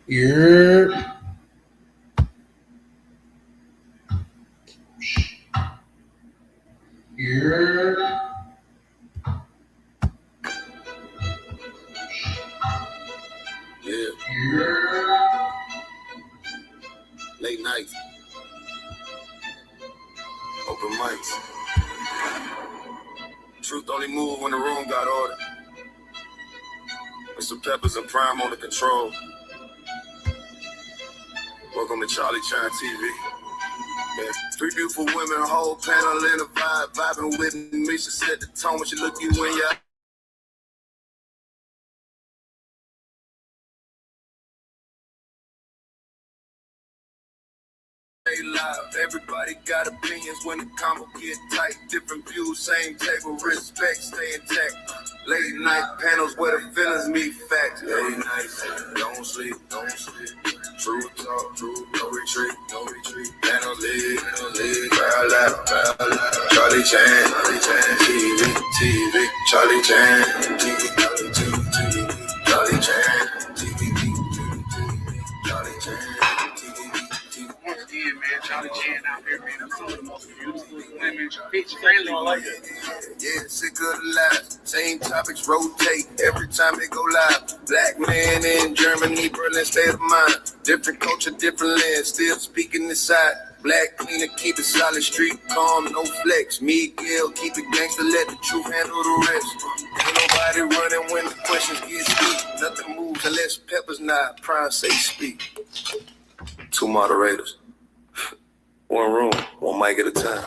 You're you're Yeah, you're late nights, open mics. Truth only move when the room got order. With some peppers and prime on the control. Welcome to Charlie Chan TV. Yeah. Three beautiful women, a whole panel in a vibe, vibing with me. She set the tone when she look you in your live. Everybody got opinions when the combo get tight. Different views, same table, respect, stay intact. Late night panels where the feelings meet facts. Late nights, don't sleep, don't sleep. Truth talk, truth, no retreat, no retreat. Panel lead, crowd loud, crowd loud. Charlie Chan, TV, TV, Charlie Chan, TV, Charlie Chan, TV, Charlie Chan, TV. Once again, man, Charlie Chan out here, man. Some of the most beautiful women, bitch friendly. Yeah, sick of the lies. Same topics rotate every time they go live. Black man in Germany, Berlin, state of mind. Different culture, different lens, still speaking this side. Black cleaner, keep it solid, street calm, no flex. Miguel, keep it gangster, let the truth handle the rest. Ain't nobody running when the questions get deep. Nothing moves unless Pepper's not. Prime say speak. Two moderators. One room, one mic at a time.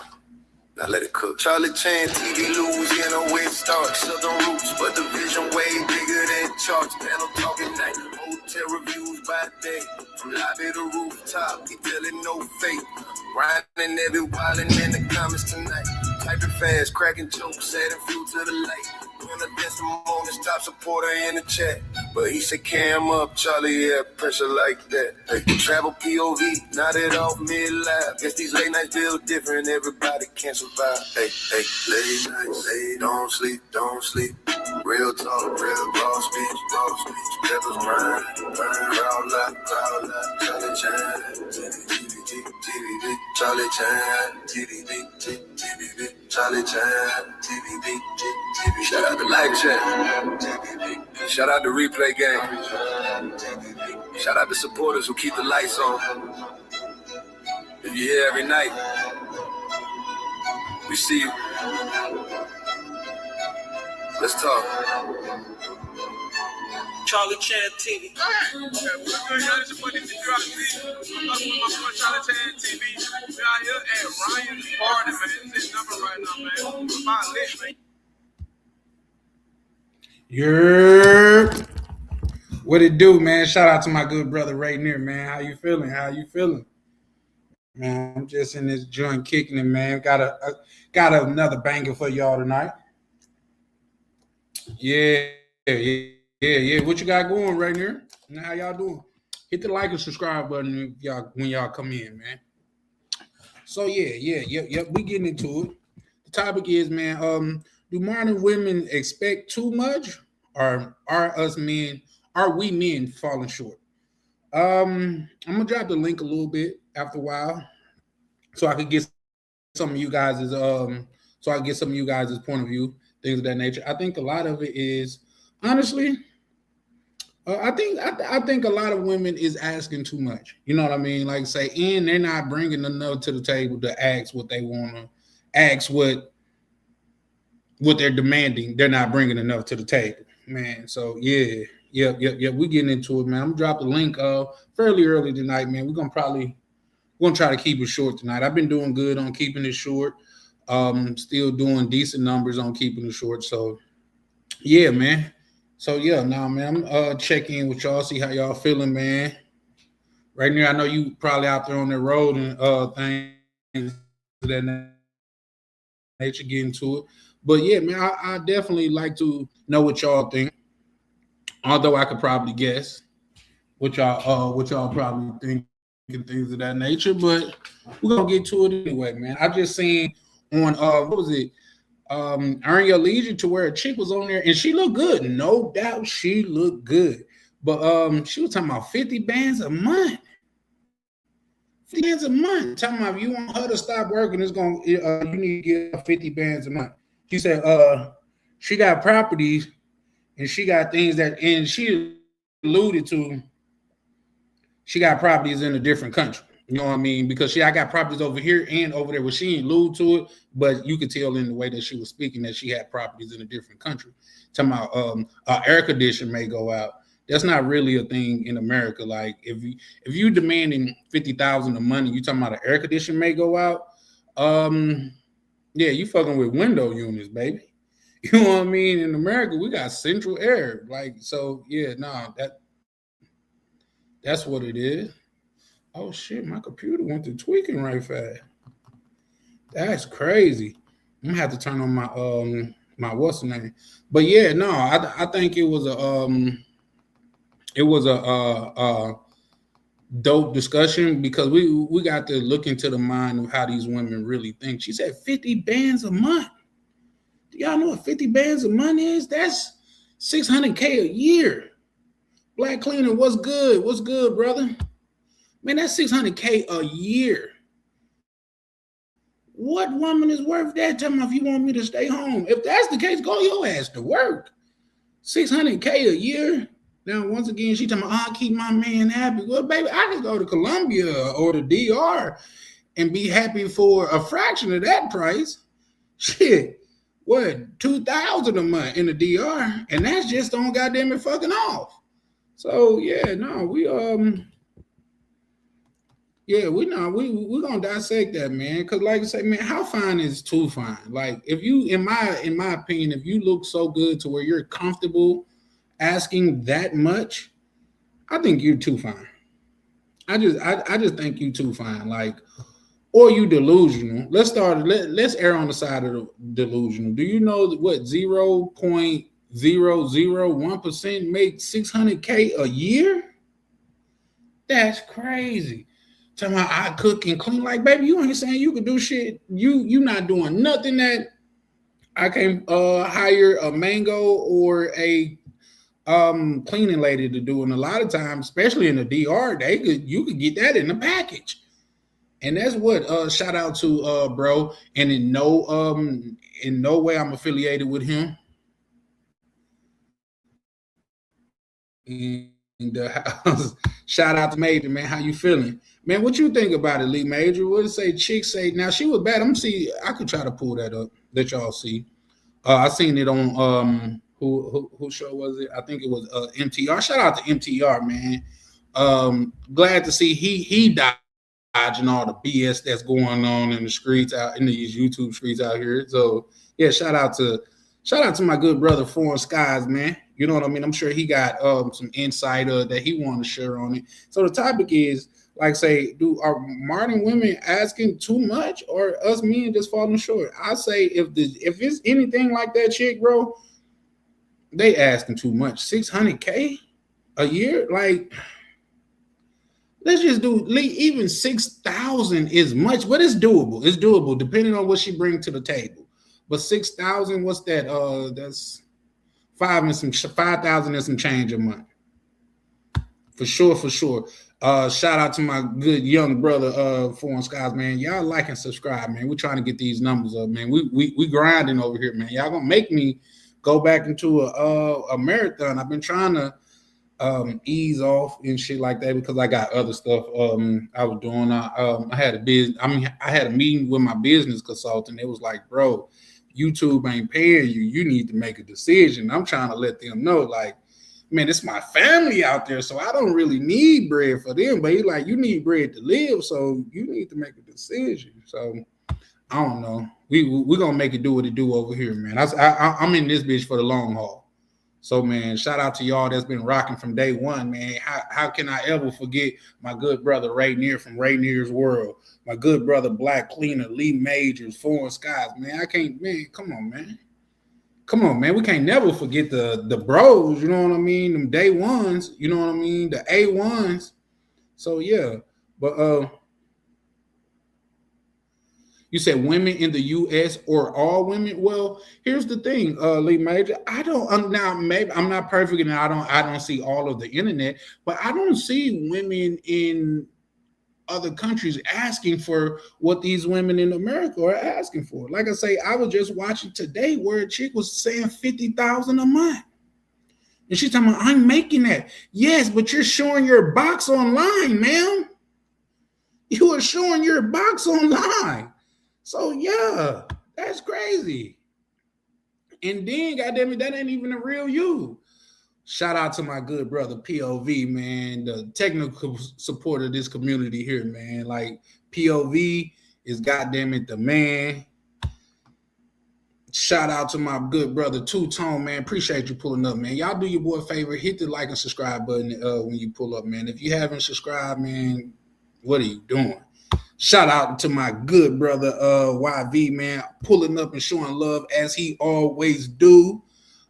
Now let it cook. Charlie Chan, TV, Louisiana, where it starts. Southern roots, but the vision way bigger than charts. Panel talking night, hotel reviews by day. From lobby to rooftop, he telling no fake. Grinding every wildin' in the comments tonight. Typing fast, cracking jokes, adding fuel to the light. When I dance some moments, top supporter in the chat. But he said, cam up, Charlie, yeah, pressure like that. Hey, travel POV, nodded off mid-live. Guess these late nights feel different, everybody can't survive. Hey, late nights, hey, don't sleep, don't sleep. Real talk, real raw speech, Peppers burn, crowd loud, Charlie Chan, TVB, Charlie Chan, TVB, Charlie Chan, TVB. Shout out to Live Chat. Shout out to Replay Game. Shout out to supporters who keep the lights on. If you're here every night, we see you. Let's talk. Charlie Chan TV. What's good, y'all? It's your boy, DJ Drop TV. I'm with my boy, Charlie Chan TV. We out here at Ryan's party, man. This number right now, man. My list, man. you're what it do, man? Shout out to my good brother right near, man. How you feeling? How you feeling? Man, I'm just in this joint kicking it, man. Got another banger for y'all tonight. Yeah. What you got going right here? And how y'all doing? Hit the like and subscribe button if y'all when y'all come in, man. So yep. We getting into it. The topic is, man, do modern women expect too much, or are we men falling short? I'm gonna drop the link a little bit after a while, so I could get some of you guys' point of view, things of that nature. I think a lot of it is honestly. I think a lot of women is asking too much. You know what I mean? Like say, and they're not bringing enough to the table to ask what they want to ask what they're demanding. They're not bringing enough to the table, man. So yep. We getting into it, man. I'm gonna drop the link fairly early tonight, man. We're gonna try to keep it short tonight. I've been doing good on keeping it short. Still doing decent numbers on keeping it short. So yeah, man. So yeah, now man, I'm checking in with y'all, see how y'all feeling, man. Right now, I know you probably out there on the road and things of that nature, getting to it. But yeah, man, I definitely like to know what y'all think. Although I could probably guess what y'all probably think and things of that nature, but we're gonna get to it anyway, man. I just seen on what was it? Earn Your Leisure to where a chick was on there and she looked good. No doubt she looked good. But she was talking about 50 bands a month. 50 bands a month. Talking about if you want her to stop working, it's gonna you need to get her 50 bands a month. She said she got properties and she got things that, and she alluded to, she got properties in a different country. You know what I mean? Because I got properties over here and over there, where she ain't allude to it, but you could tell in the way that she was speaking that she had properties in a different country. Talking about air conditioner may go out. That's not really a thing in America. Like if you demanding 50,000 a month, you talking about an air conditioner may go out. Yeah, you fucking with window units, baby. You know what I mean? In America, we got central air. Like, so yeah, no, that's what it is. Oh shit, my computer went to tweaking right fast. That's crazy. I'm gonna have to turn on my my what's the name. But yeah, no, I think it was a dope discussion, because we got to look into the mind of how these women really think. She said 50 bands a month. Do y'all know what 50 bands a month is? That's $600K a year. Black Cleaner, what's good? What's good, brother? Man, that's $600K a year. What woman is worth that? Tell me if you want me to stay home. If that's the case, go your ass to work. $600K a year. Now, once again, she talking about, I keep my man happy. Well, baby, I could go to Colombia or the DR and be happy for a fraction of that price. Shit, what, $2,000 a month in the DR, and that's just on goddamn it fucking off. So yeah, no, we're gonna dissect that, man. Because like I say, man, how fine is too fine? Like, if you, in my opinion, if you look so good to where you're comfortable asking that much, I think you're too fine. I just think you too fine. Like, or you delusional. Let's err on the side of the delusional. Do you know what 0.001% make $600K a year? That's crazy. Tell me I cook and clean. Like, baby, you ain't saying you can do shit. You not doing nothing that I can hire a Mango or a cleaning lady to do. And a lot of times, especially in the DR, you could get that in the package. And that's what shout out to bro. And in no way I'm affiliated with him. In the house. Shout out to Major, man. How you feeling? Man, what you think about it, Lee Major? What did it say? Chick say, now she was bad. I could try to pull that up, let y'all see. I seen it on who show was it? I think it was MTR. Shout out to MTR, man. Glad to see he dodging all the BS that's going on in the streets, out in these YouTube streets out here. So yeah, shout out to my good brother Foreign Skies, man. You know what I mean? I'm sure he got some insight that he wanted to share on it. So the topic is, like, say, are modern women asking too much, or us men just falling short? I say if it's anything like that chick, bro, they asking too much. $600K a year, like, let's just do even 6,000 is much, but it's doable. It's doable depending on what she brings to the table. But 6,000, what's that? That's 5,000 and some change a month. For sure. Shout out to my good young brother, Foreign Skies, man. Y'all like and subscribe, man. We're trying to get these numbers up, man. We grinding over here, man. Y'all gonna make me go back into a marathon. I've been trying to ease off and shit like that because I got other stuff I was doing. I had a meeting with my business consultant. It was like, bro, YouTube ain't paying you. You need to make a decision. I'm trying to let them know, like, man, it's my family out there, so I don't really need bread for them. But he's like, you need bread to live, so you need to make a decision. So I don't know. We're gonna make it do what it do over here, man. I'm in this bitch for the long haul. So, man, shout out to y'all that's been rocking from day one, man. How can I ever forget my good brother Rainier from Rainier's World, my good brother Black Cleaner, Lee Majors, Foreign Skies, man. I can't, man, come on, man. We can't never forget the bros, you know what I mean? Them day ones, you know what I mean? The A1s. So, yeah. But You said women in the U.S. or all women? Well, here's the thing, Lee Major. I don't now. Maybe I'm not perfect, and I don't see all of the internet, but I don't see women in other countries asking for what these women in America are asking for. Like I say, I was just watching today where a chick was saying 50,000 a month. And she's talking about, I'm making that. Yes, but you're showing your box online, ma'am. You are showing your box online. So yeah, that's crazy. And then, goddamn it, that ain't even a real you. Shout out to my good brother POV, man, the technical support of this community here, man. Like POV is goddamn it the man. Shout out to my good brother Two Tone, man. Appreciate you pulling up, man. Y'all do your boy a favor, hit the like and subscribe button when you pull up, man. If you haven't subscribed, man, what are you doing? Shout out to my good brother YV, man, pulling up and showing love as he always do.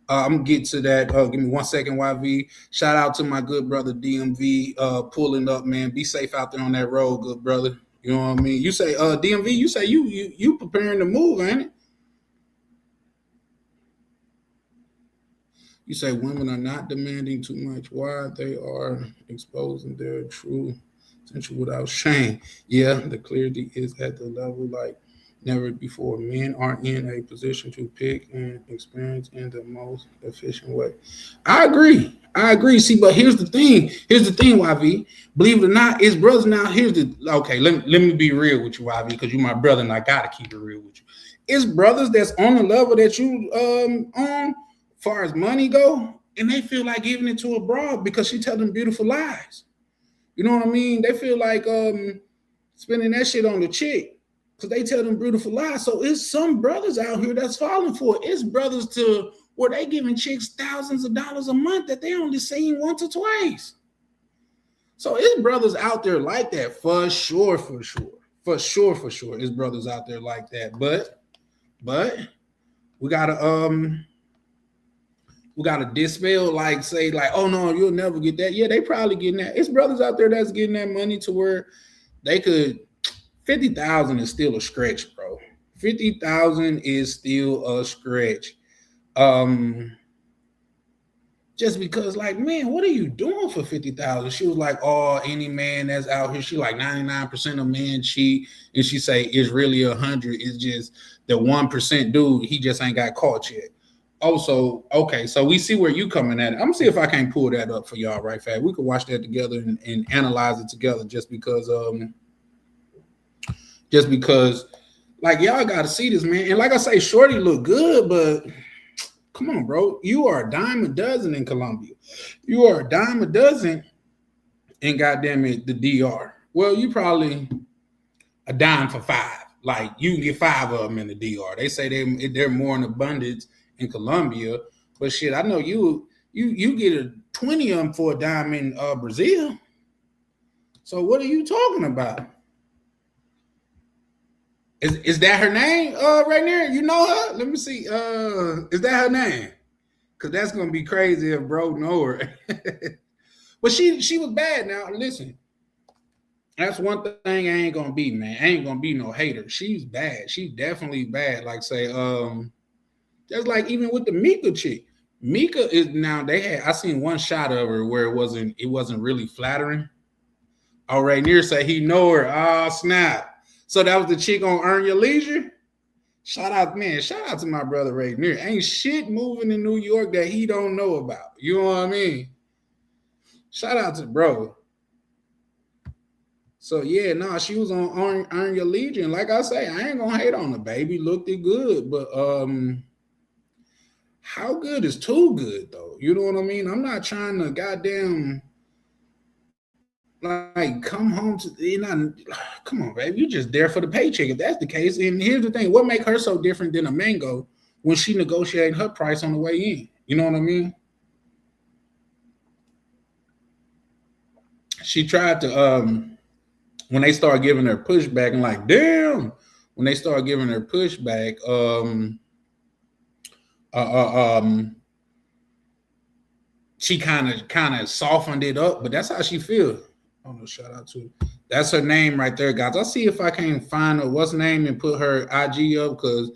I'm gonna get to that. Give me 1 second, YV. Shout out to my good brother DMV pulling up, man. Be safe out there on that road, good brother. You know what I mean? You say DMV, you say you preparing to move, ain't it? You say women are not demanding too much. Why? They are exposing their true potential without shame. Yeah, the clarity is at the level like never before. Men are in a position to pick and experience in the most efficient way. I agree. See, but here's the thing. YV. Believe it or not, it's brothers now. Let me be real with you, YV, because you my brother and I gotta keep it real with you. It's brothers that's on the level that you on far as money go, and they feel like giving it to a broad because she tell them beautiful lies. You know what I mean? They feel like spending that shit on the chick because they tell them beautiful lies. So it's some brothers out here that's falling for it. It's brothers to where they giving chicks thousands of dollars a month that they only seen once or twice. So it's brothers out there like that for sure. It's brothers out there like that. But we gotta dispel, like say, like, oh no, you'll never get that. Yeah, they probably getting that. It's brothers out there that's getting that money to where they could. 50,000 is still a stretch, bro. 50,000 is still a stretch. Just because, like, man, what are you doing for 50,000? She was like, oh, any man that's out here, she like 99% of men cheat, and she say it's really 100. It's just the 1% dude, he just ain't got caught yet. Also, okay, so we see where you coming at it. I'm gonna see if I can't pull that up for y'all right fast. We could watch that together and analyze it together, just because like y'all gotta see this, man. And like I say, Shorty look good, but come on, bro. You are a dime a dozen in Colombia. You are a dime a dozen in goddamn it, the DR. Well, you probably a dime for five. Like you can get 5 of them in the DR. They say they're more in abundance in Colombia, but shit, I know you get a 20 of them for a dime in Brazil. So what are you talking about? Is that her name right there? You know her? Let me see. Is that her name? Because that's gonna be crazy if bro know her. But she was bad. Now listen, that's one thing I ain't gonna be, man. I ain't gonna be no hater. She's bad. She's definitely bad. Like say, just like even with the Mika chick. Mika is now I seen one shot of her where it wasn't really flattering. Oh, right near say he know her. Oh, snap. So that was the chick on Earn Your Leisure. Shout out to my brother right near. Ain't shit moving in New York that he don't know about. You know what I mean? Shout out to bro. So yeah, she was on Earn Your Leisure. And like I say, I ain't gonna hate on the baby. Looked it good, but how good is too good though? You know what I mean? I'm not trying to goddamn like come home to come on, baby. You just there for the paycheck if that's the case. And here's the thing: what make her so different than a mango when she negotiating her price on the way in? You know what I mean? She tried to when they start giving her pushback and like, damn, when they start giving her pushback, she kind of softened it up, but that's how she feels. Oh no, shout out to That's her name right there, guys. I'll see if I can find her what's name and put her IG up because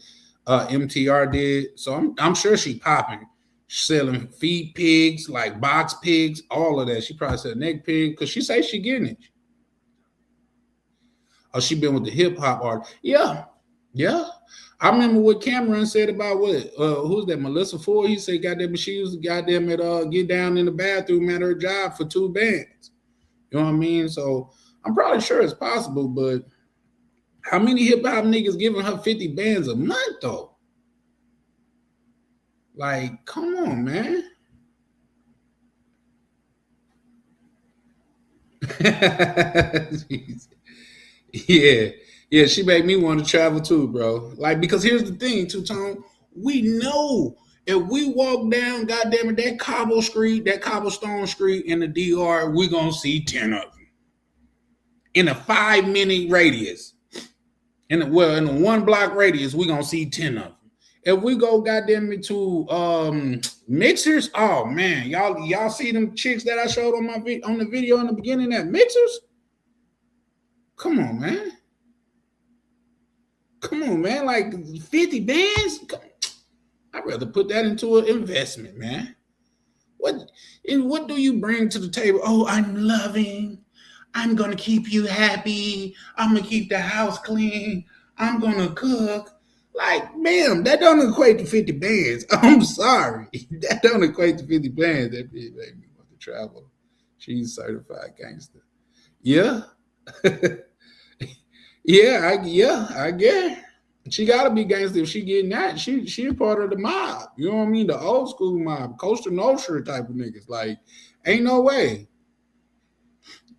MTR did. So I'm sure she popping. Selling feed pigs, like box pigs, all of that. She probably said neck pig because she say she getting it. Oh, she been with the hip hop artist. Yeah, yeah. I remember what Cameron said about what who's that? Melissa Ford. He said, "Goddamn, she was goddamn it. Get down in the bathroom at her job for 2 bands." You know what I mean? So I'm probably sure it's possible, but how many hip hop niggas giving her 50 bands a month though? Like, come on, man. Yeah, yeah, she made me want to travel too, bro. Like, because here's the thing, Two Tone, we know if we walk down, goddamn it, that cobblestone street in the DR, we gonna see 10 of them in a 5-minute radius. In a 1 block radius, we gonna see 10 of them. If we go goddamn it to mixers, oh man, y'all see them chicks that I showed on on the video in the beginning at mixers? Come on, man. Come on, man. Like 50 bands? I'd rather put that into an investment, man. What do you bring to the table? Oh, I'm loving. I'm gonna keep you happy. I'm gonna keep the house clean. I'm gonna cook. Like, ma'am, that don't equate to 50 bands. I'm sorry. That don't equate to 50 bands. That bitch made me want to travel. She's certified gangster. Yeah. I guess. She gotta be gangster if she getting that. She a part of the mob. You know what I mean? The old school mob, Coaster Nostra type of niggas. Like, ain't no way.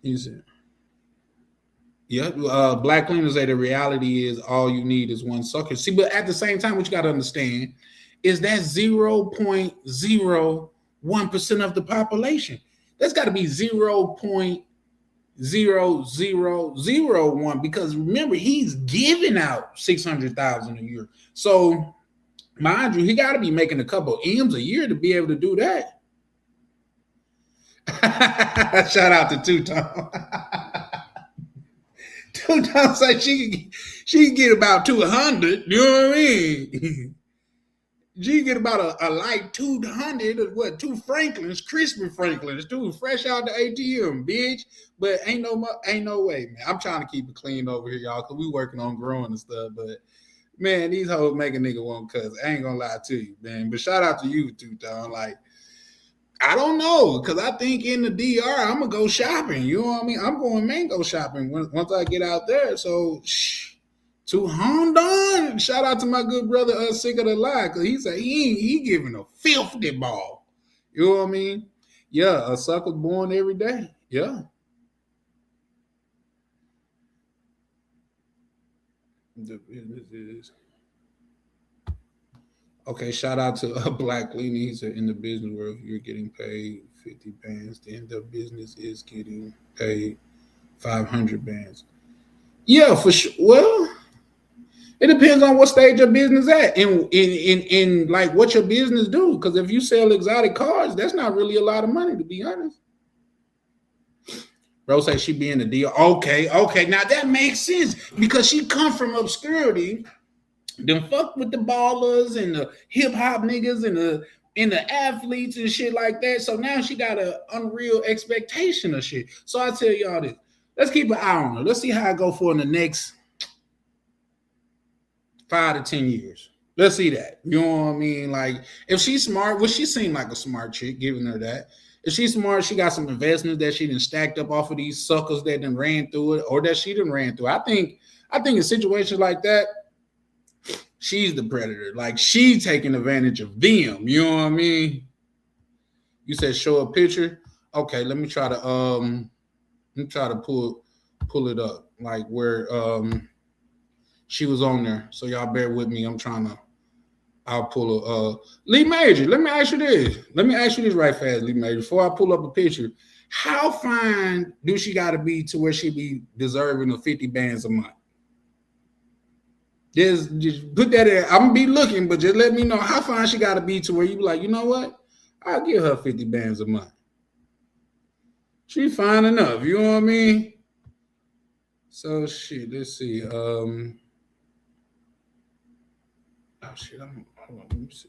You see. Yeah, Black cleaners say the reality is all you need is one sucker. See, but at the same time, what you got to understand is that 0.01% of the population. That's got to be 0.0001 because remember, he's giving out 600,000 a year. So, mind you, he got to be making a couple M's a year to be able to do that. Shout out to Two Tone. Two Tone say she can get about 200. You know what I mean? She can get about a light 200 or what? 2 Franklins, crispy Franklins, 2 fresh out the ATM, bitch. But ain't no way, man. I'm trying to keep it clean over here, y'all, because we working on growing and stuff. But man, these hoes make a nigga want cuss. I ain't gonna lie to you, man. But shout out to you, Two Tone. Like, I don't know, because I think in the DR, I'm going to go shopping. You know what I mean? I'm going mango shopping once I get out there. So, to Honda, shout out to my good brother, Sick of the Lie, because he said he giving a filthy ball. You know what I mean? Yeah, a sucker born every day. Yeah. The business is... Okay, shout out to Black Cleaning. He said, in the business world, you're getting paid 50 bands. Then the business is getting paid 500 bands. Yeah, for sure. Well, it depends on what stage your business at and like what your business do. Because if you sell exotic cars, that's not really a lot of money, to be honest. Bro say she be in the deal. Okay. Now that makes sense because she come from obscurity. Them fuck with the ballers and the hip hop niggas and the athletes and shit like that. So now she got an unreal expectation of shit. So I tell y'all this. Let's keep an eye on her. Let's see how I go for in the next 5 to 10 years. Let's see that. You know what I mean? Like, if she's smart, well, she seemed like a smart chick, giving her that. If she's smart, she got some investments that she done stacked up off of these suckers that done ran through it or that she done ran through. I think in situations like that, she's the predator. Like, she's taking advantage of them. You know what I mean? You said show a picture. Okay, let me try to pull it up. Like where she was on there. So y'all bear with me. I'll pull a Lee Major. Let me ask you this right fast, Lee Major. Before I pull up a picture, how fine do she gotta be to where she be deserving of 50 bands a month? Just put that in. I'm gonna be looking, but just let me know how fine she gotta be to where you be like, you know what? I'll give her 50 bands a month. She's fine enough, you know what I mean? So shit, let's see. Oh shit, hold on, let me see.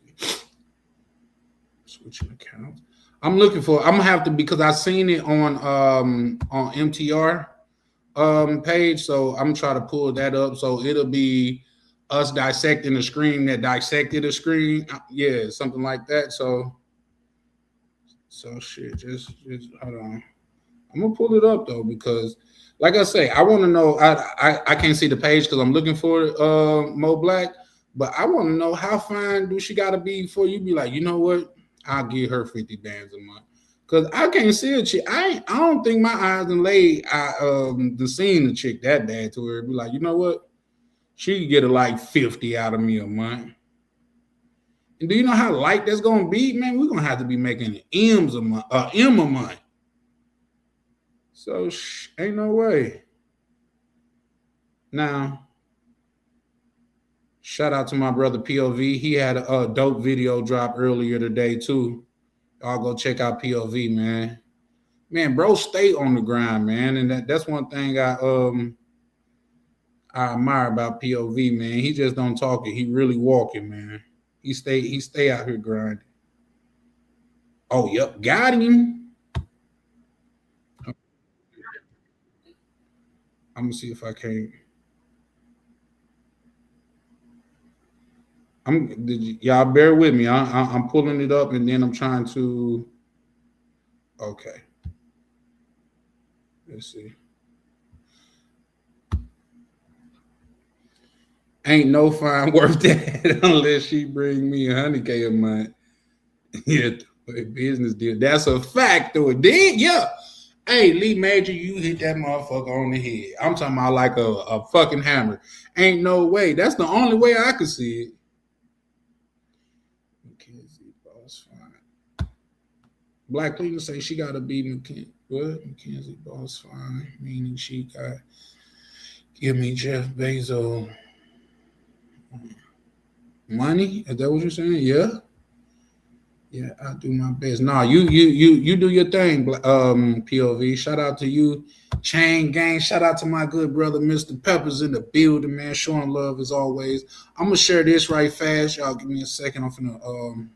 Switching accounts. I'm looking for. I'm gonna have to because I seen it on MTR page, so I'm trying to pull that up. So it'll be us dissecting the screen that dissected the screen. Yeah, something like that. So shit, just hold on. I'm gonna pull it up though because, like I say, I want to know. I can't see the page because I'm looking for Mo Black, but I want to know how fine do she got to be before you be like, you know what? I'll give her 50 bands a month because I can't see a chick. I don't think my eyes and laid the seen the chick that bad to her. Be like, you know what? She could get a like 50 out of me a month. And do you know how light that's gonna be, man? We're gonna have to be making M's a month, M a month. So ain't no way. Now, shout out to my brother POV. He had a dope video drop earlier today too. Y'all go check out POV, man. Man, bro, stay on the grind, man. And that's one thing I admire about POV, man. He just don't talk it. He really walking, man. He stay out here grinding. Oh, yep, got him. I'm gonna see if I can. Y'all bear with me. I'm pulling it up and then I'm trying to. Okay. Let's see. Ain't no fine worth that unless she bring me 100K a month. Yeah, business deal. That's a fact, though. Then, yeah. Hey, Lee Major, you hit that motherfucker on the head. I'm talking about like a fucking hammer. Ain't no way. That's the only way I could see it. Mackenzie Boss Fine. Black Cleaner say she got to be Mackenzie Boss Fine, meaning she got give me Jeff Bezos money. Is that what you're saying? Yeah. Yeah, I do my best. Nah, you do your thing, POV. Shout out to you, Chain Gang. Shout out to my good brother, Mr. Peppers in the building, man. Showing love as always. I'm gonna share this right fast. Y'all give me a second. I'm gonna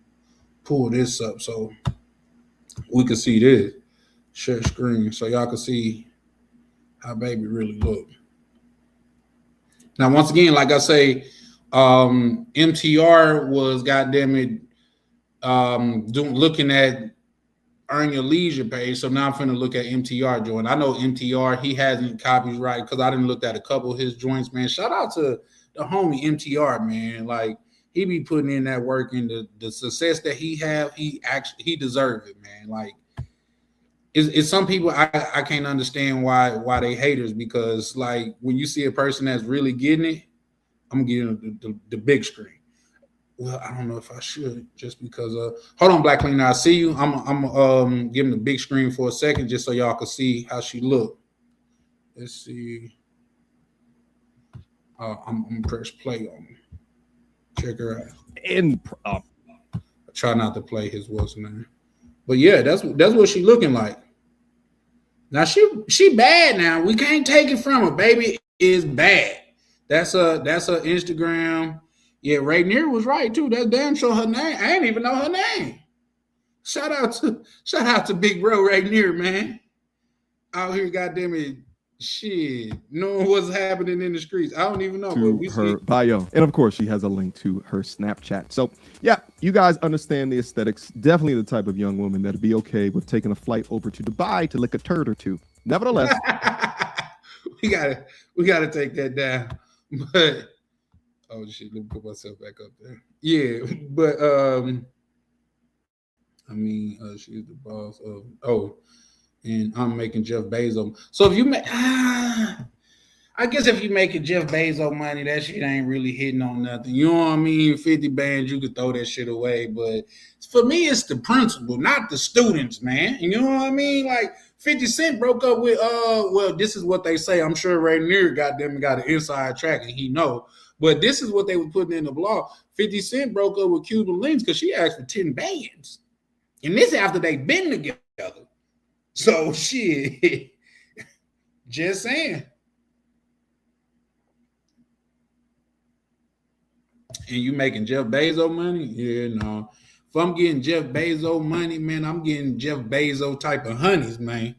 pull this up so we can see this. Share screen so y'all can see how baby really look. Now, once again, like I say, MTR was goddamn it. Looking at Earn Your Leisure page. So now I'm finna look at MTR joint. I know MTR, he hasn't copies right because I didn't look at a couple of his joints, man. Shout out to the homie MTR, man. Like he be putting in that work and the success that he have, he deserves it, man. Like it's some people I can't understand why they haters because like when you see a person that's really getting it, I'm gonna get the big screen. Well, I don't know if I should just because hold on, Black Cleaner, I see you. I'm giving the big screen for a second just so y'all can see how she look. Let's see. I'm gonna press play on her. Check her out. I try not to play his what's name. But yeah, that's what she looking like. Now she bad now. We can't take it from her. Baby is bad. That's her Instagram. Yeah, Rainier was right too. That damn sure her name. I didn't even know her name. Shout out to Big Bro Rainier, man. Out here, goddamn it, shit, knowing what's happening in the streets. I don't even know. To her bio, and of course, she has a link to her Snapchat. So yeah, you guys understand the aesthetics. Definitely the type of young woman that'd be okay with taking a flight over to Dubai to lick a turd or two. Nevertheless, we gotta take that down, but. Oh shit! Let me put myself back up there. Yeah, but I mean, she's the boss of. Oh, and I'm making Jeff Bezos. So if you make, I guess if you making Jeff Bezos money, that shit ain't really hitting on nothing. You know what I mean? 50 bands, you could throw that shit away. But for me, it's the principal, not the students, man. You know what I mean? Like 50 Cent broke up with well, this is what they say. I'm sure Rainier got an inside track and he know. But this is what they were putting in the blog. 50 Cent broke up with Cuban Links because she asked for 10 bands. And this after they've been together. So shit. Just saying. And you making Jeff Bezos money? Yeah, no. If I'm getting Jeff Bezos money, man, I'm getting Jeff Bezos type of honeys, man.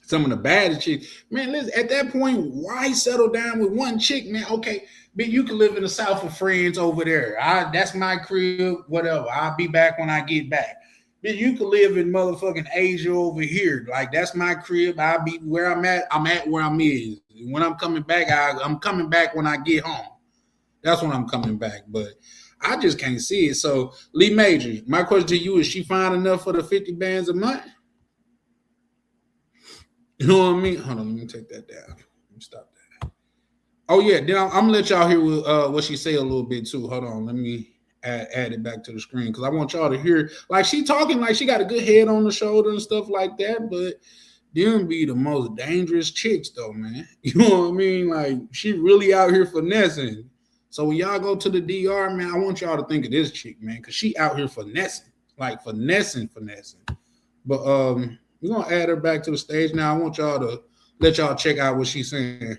Some of the baddest chicks, man. Listen, at that point, why settle down with one chick, man? Okay, but you can live in the South with friends over there. That's my crib, whatever. I'll be back when I get back. But you can live in motherfucking Asia over here. Like, that's my crib. I'll be where I'm at. I'm at where I'm is. When I'm coming back, I'm coming back when I get home. That's when I'm coming back. But I just can't see it. So, Lee Majors, my question to you is: she fine enough for the 50 bands a month? You know what I mean? Hold on, let me take that down. Let me stop that. Oh yeah, then I'm gonna let y'all hear what she say a little bit too. Hold on, let me add it back to the screen because I want y'all to hear. Like, she talking like she got a good head on the shoulder and stuff like that, but them be the most dangerous chicks though, man. You know what I mean? Like, she really out here finessing. So when y'all go to the DR, man, I want y'all to think of this chick, man, because she out here finessing, like finessing. But we're gonna add her back to the stage now. I want y'all to let y'all check out what she's saying.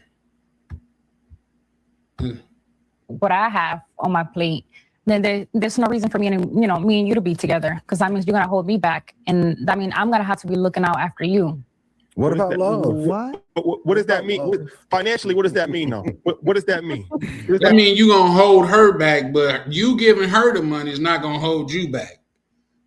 What I have on my plate, then there's no reason for me and me and you to be together, because that means you're gonna hold me back, and that means I'm gonna have to be looking out after you. What about love? What does that mean? Financially, what does that mean, though? What does that mean? That mean you're gonna hold her back, but you giving her the money is not gonna hold you back.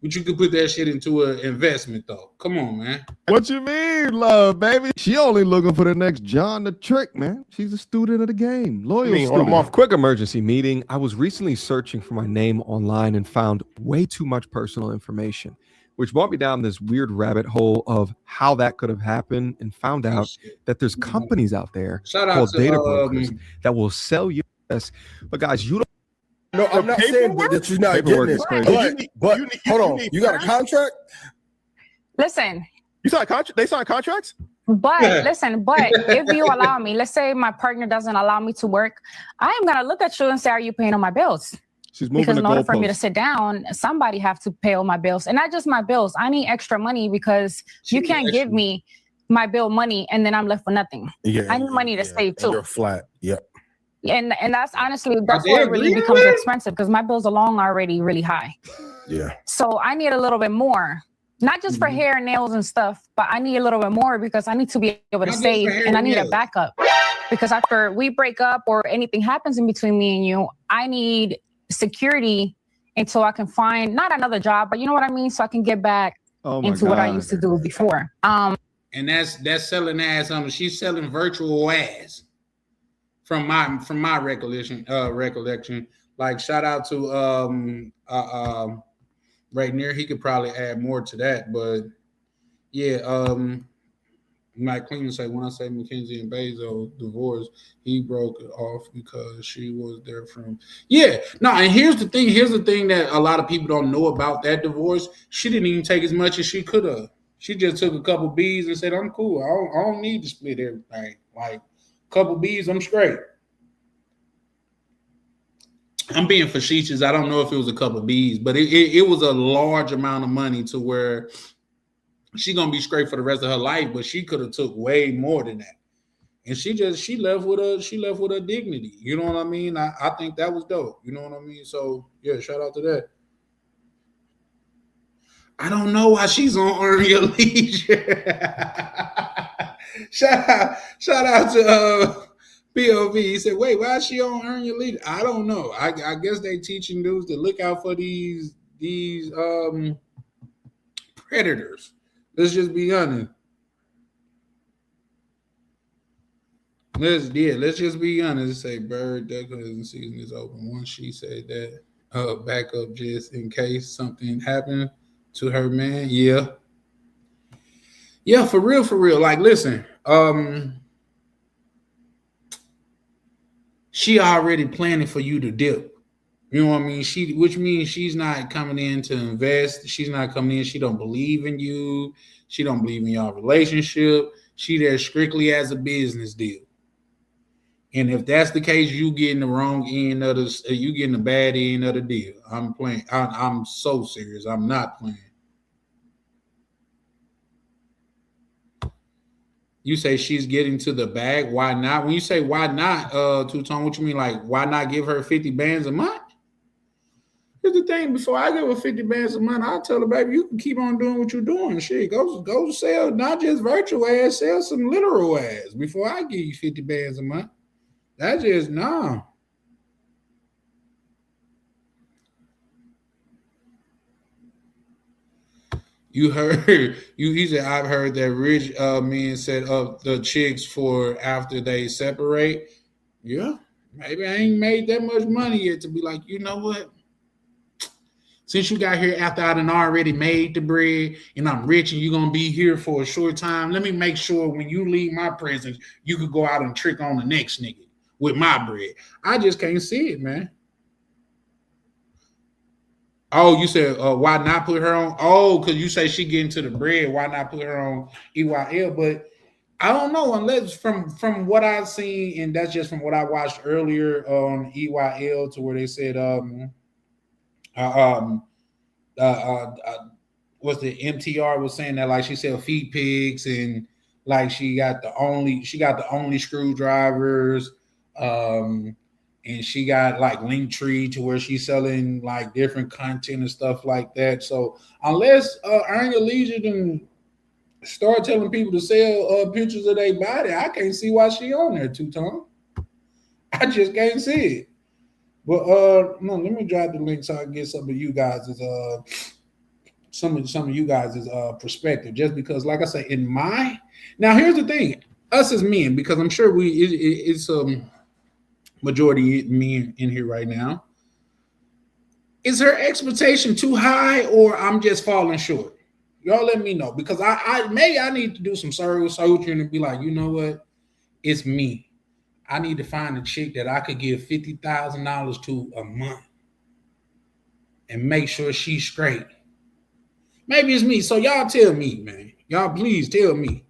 But you could put that shit into an investment, though. Come on, man. What you mean, love, baby? She only looking for the next John the Trick, man. She's a student of the game. Loyal student. Quick emergency meeting. I was recently searching for my name online and found way too much personal information, which brought me down this weird rabbit hole of how that could have happened, and found out that there's companies out there called data brokers that will sell you this. But guys, you don't. No, I'm not saying that you're not getting it. But hold on, you got a contract? Listen. You sign contract? They sign contracts? But listen, if you allow me, let's say my partner doesn't allow me to work, I am gonna look at you and say, "Are you paying all my bills?" Because in order for me to sit down, somebody have to pay all my bills, and not just my bills. I need extra money because you can't give me my bill money and then I'm left with nothing. Yeah, I need money to save too. You're flat. Yep. And that's honestly, that's where it really becomes expensive, because my bills alone are already really high. Yeah. So I need a little bit more, not just for hair, nails, and stuff, but I need a little bit more because I need to be able to save, and I need a backup. Because after we break up or anything happens in between me and you, I need security until I can find not another job, but you know what I mean, so I can get back into what I used to do before. And that's selling ass. She's selling virtual ass. From my recollection, like, shout out to right near. He could probably add more to that, but yeah, Mike Cleveland say, when I say Mackenzie and Bezos divorced, he broke it off because she was there from. Yeah, no, and here's the thing that a lot of people don't know about that divorce. She didn't even take as much as she could have. She just took a couple B's and said, "I'm cool. I don't need to split everything. Like, couple B's, I'm straight." I'm being facetious. I don't know if it was a couple B's, but it was a large amount of money to where she's gonna be straight for the rest of her life. But she could have took way more than that, and she left with her dignity. You know what I mean? I think that was dope. You know what I mean? So yeah, shout out to that. I don't know why she's on Earn Your Leisure. shout out to POV. He said, "Wait, why is she on Earn Your Leisure?" I don't know. I guess they teaching dudes to look out for these predators. Let's just be honest. Let's just be honest. Say bird duck hunting season is open. Once she said that, back up just in case something happened to her man. Yeah, for real. Like, listen, she already planning for you to dip. You know what I mean? Which means she's not coming in to invest. She's not coming in. She don't believe in you. She don't believe in your relationship. She there strictly as a business deal. And if that's the case, you getting the wrong end of you getting the bad end of the deal. I'm playing. I'm so serious. I'm not playing. You say she's getting to the bag. Why not? When you say why not, Two-Tone, what you mean? Like, why not give her 50 bands a month? the thing. Before I give her 50 bands a month, I'll tell her, baby, you can keep on doing what you're doing. Shit, go sell not just virtual ass, sell some literal ass before I give you 50 bands a month. That's just no. You heard he said I've heard that rich men set up the chicks for after they separate. Yeah, maybe I ain't made that much money yet to be like, you know what? Since you got here after I done already made the bread and I'm rich and you're gonna be here for a short time, let me make sure when you leave my presence, you could go out and trick on the next nigga with my bread. I just can't see it, man. Oh, you said why not put her on? Oh, because you say she getting to the bread. Why not put her on EYL? But I don't know, unless from what I've seen, and that's just from what I watched earlier on EYL, to where they said what's the MTR was saying that like she sell feed pigs and like she got the only screwdrivers. And she got like Linktree to where she's selling like different content and stuff like that. So unless Earn Your Leisure can start telling people to sell pictures of their body, I can't see why she on there, Two-Tone. I just can't see it. But no, let me drop the link so I can get some of you guys' some of you guys' perspective. Just because, like I say, now here's the thing, us as men, because I'm sure it's majority men in here right now. Is her expectation too high, or I'm just falling short? Y'all let me know, because I maybe I need to do some searching and be like, you know what? It's me. I need to find a chick that I could give $50,000 to a month and make sure she's straight. Maybe it's me. So y'all tell me, man. Y'all please tell me.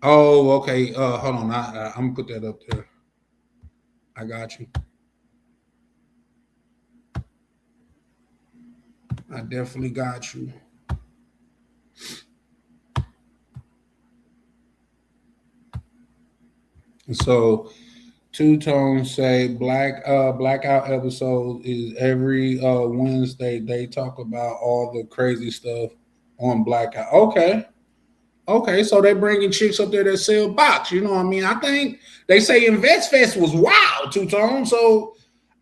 Oh, okay. Hold on. I'm gonna put that up there. I got you. I definitely got you. So, Two-Tone say blackout episode is every Wednesday. They talk about all the crazy stuff on blackout. Okay, so they bringing chicks up there that sell box. You know what I mean? I think they say Invest Fest was wild, Two-Tone. So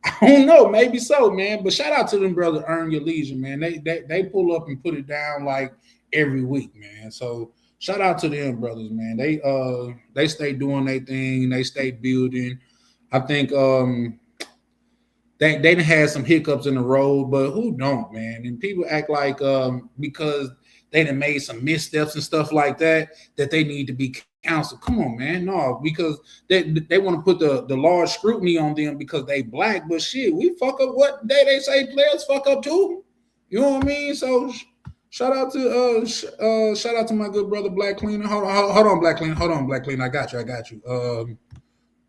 I don't know, maybe so, man. But shout out to them brothers, Earn Your Leisure, man. They pull up and put it down like every week, man. So shout out to them brothers, man. They stay doing their thing, they stay building. I think they done had some hiccups in the road, but who don't, man? And people act like because they done made some missteps and stuff like that they need to be counseled. Come on, man. No, because they want to put the large scrutiny on them because they black, but shit, we fuck up what day they say players fuck up too. You know what I mean? So shout out to my good brother Black Cleaner. Hold on, Black Cleaner. Hold on, Black Cleaner. I got you.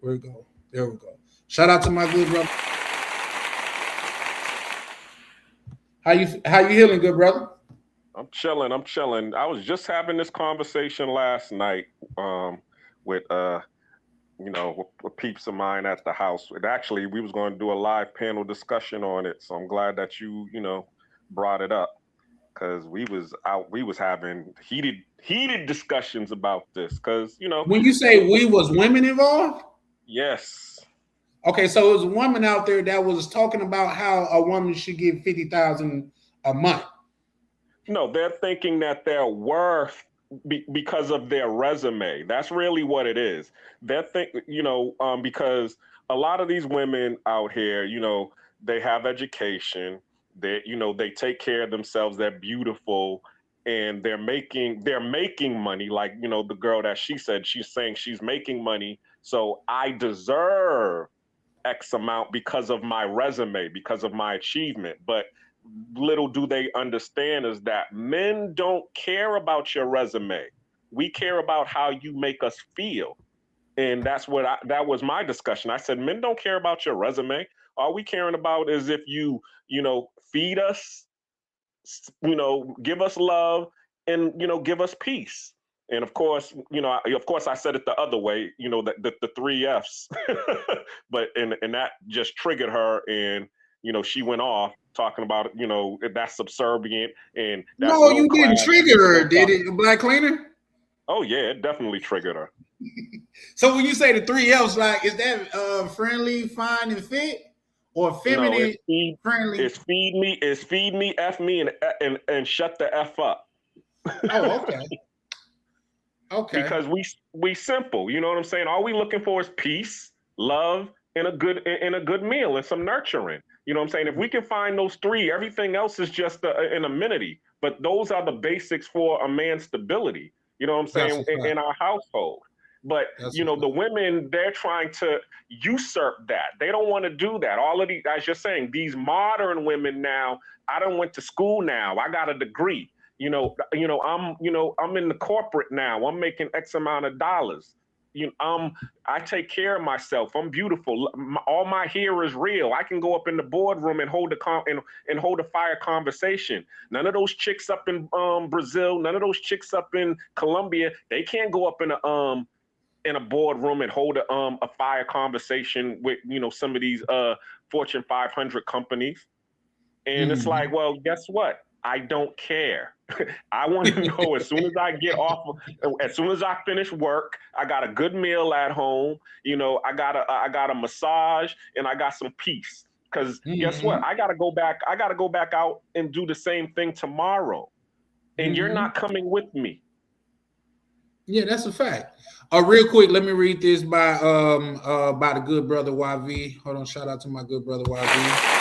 Where we go? There we go. Shout out to my good brother. How you healing, good brother? I'm chilling. I was just having this conversation last night with with peeps of mine at the house. And actually, we was going to do a live panel discussion on it. So I'm glad that you brought it up, because we was having heated discussions about this. Because when you say we, was women involved? Yes. Okay, so it was a woman out there that was talking about how a woman should give $50,000 a month. No, they're thinking that they're worth because of their resume. That's really what it is. They're because a lot of these women out here, they have education. They take care of themselves. They're beautiful, and they're making money. Like the girl that she's saying she's making money, so I deserve X amount because of my resume, because of my achievement. But little do they understand is that men don't care about your resume. We care about how you make us feel. And that was my discussion. I said, men don't care about your resume. All we caring about is if you feed us, give us love, and give us peace. And of course, I said it the other way, the 3 Fs, but and that just triggered her, and she went off talking about that's subservient and that's no, low you didn't class. trigger her, did it, Black Cleaner? Oh yeah, it definitely triggered her. So when you say the 3 Fs, like, is that friendly, fine, and fit, or feminine, friendly? It's feed me, F me, and shut the F up. Oh, okay. Okay. Because we simple, you know what I'm saying? All we looking for is peace, love, and a good meal and some nurturing. You know what I'm saying? If we can find those 3, everything else is just an amenity. But those are the basics for a man's stability. You know what I'm saying? In our household. But the women, they're trying to usurp that. They don't want to do that. All of these, as you're saying, these modern women now. I done went to school now. I got a degree. I'm in the corporate now. I'm making X amount of dollars. I take care of myself. I'm beautiful. All my hair is real. I can go up in the boardroom and hold a fire conversation. None of those chicks up in Brazil, none of those chicks up in Colombia, they can't go up in a boardroom and hold a fire conversation with some of these Fortune 500 companies. And it's like, well, guess what? I don't care. I want to know as soon as I get off, as soon as I finish work, I got a good meal at home. I got a massage and I got some peace. Because guess what? I gotta go back out and do the same thing tomorrow. And you're not coming with me. Yeah, that's a fact. Real quick, let me read this by the good brother YV. Hold on, shout out to my good brother YV.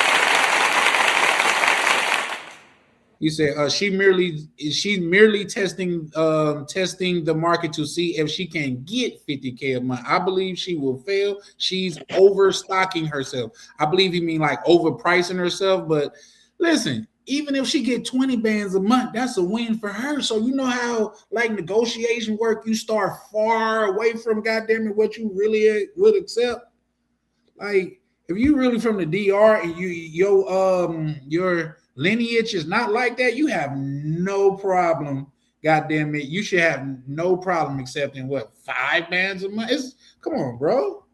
He said she's merely testing the market to see if she can get 50K a month. I believe she will fail. She's overstocking herself. I believe he mean like overpricing herself. But listen, even if she get 20 bands a month, that's a win for her. So you know how like negotiation work, you start far away from goddamn it what you really would accept. Like if you really from the DR and your lineage is not like that, you have no problem. Goddamn it, you should have no problem accepting what 5 bands a month. Come on, bro.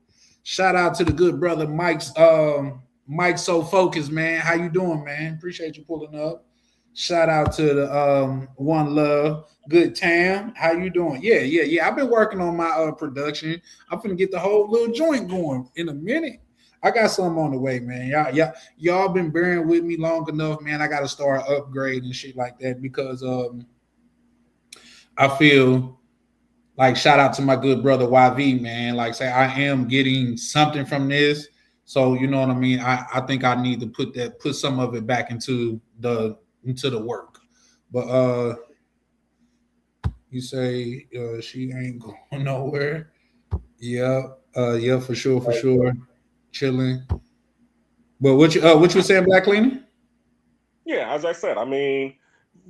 Shout out to the good brother Mike's So Focused, man. How you doing, man? Appreciate you pulling up. Shout out to the One Love, good Tam. How you doing? Yeah. I've been working on my production. I'm finna get the whole little joint going in a minute. I got something on the way, man. Y'all been bearing with me long enough, man. I got to start upgrading shit like that because I feel like shout out to my good brother YV, man. Like say I am getting something from this, so you know what I mean. I think I need to put some of it back into the work. But you say she ain't going nowhere. Yeah, for sure. Chilling. But what you saying, Black Cleaner? Yeah, as I said, I mean,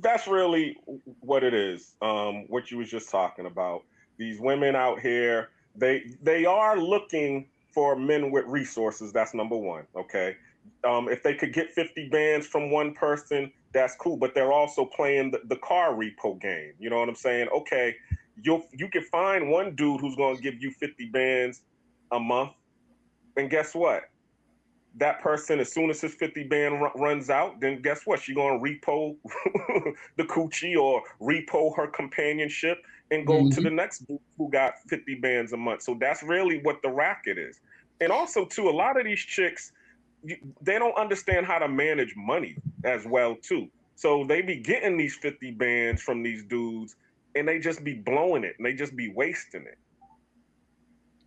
that's really what it is. What you was just talking about. These women out here, they are looking for men with resources. That's number one. Okay. If they could get 50 bands from one person, that's cool. But they're also playing the car repo game. You know what I'm saying? Okay, you can find one dude who's going to give you 50 bands a month. And guess what? That person, as soon as his 50 band runs out, then guess what? She's going to repo the coochie or repo her companionship and go to the next dude who got 50 bands a month. So that's really what the racket is. And also, too, a lot of these chicks, they don't understand how to manage money as well, too. So they be getting these 50 bands from these dudes and they just be blowing it and they just be wasting it.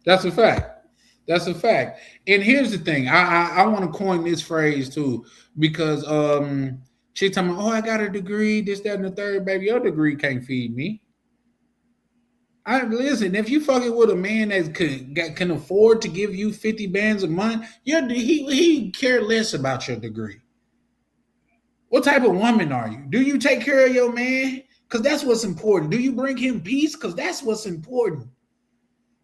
That's a fact. That's a fact. And here's the thing. I want to coin this phrase too, because she talking about, I got a degree, this, that, and the third, baby. Your degree can't feed me. Listen, if you fucking with a man that can afford to give you 50 bands a month, he care less about your degree. What type of woman are you? Do you take care of your man? Because that's what's important. Do you bring him peace? Because that's what's important.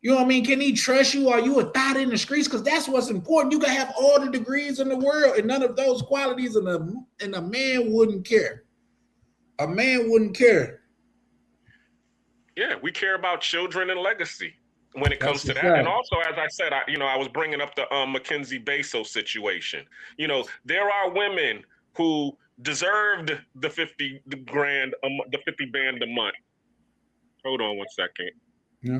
You know what I mean? Can he trust you? Are you a thought in the streets? Because that's what's important. You can have all the degrees in the world and none of those qualities, and a man wouldn't care. A man wouldn't care. Yeah, we care about children and legacy when it comes to that. And also, as I said, I was bringing up the Mackenzie Bezos situation. There are women who deserved the 50 grand, the 50 band a month. Hold on 1 second. Yeah.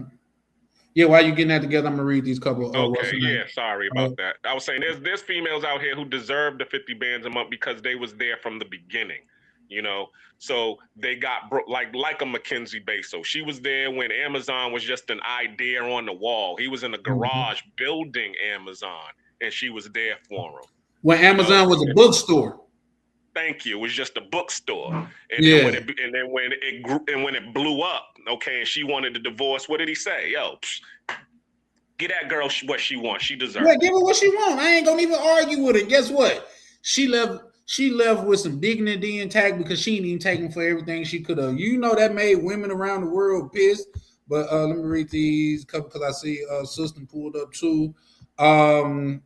Yeah, while you getting that together, I'm gonna read these couple. Okay, yeah, sorry about that. I was saying there's females out here who deserve the 50 bands a month because they was there from the beginning. So they got like a Mackenzie Bezos. She was there when Amazon was just an idea on the wall. He was in the garage building Amazon, and she was there for him. When Amazon was a bookstore. Thank you. It was just a bookstore, and then when it blew up, okay, and she wanted a divorce. What did he say? Yo, get that girl what she wants. She deserves. Yeah, give her what she wants. I ain't gonna even argue with her. Guess what? She left with some dignity intact because she ain't even taking for everything she could have. That made women around the world pissed. But let me read these couple because I see System pulled up too.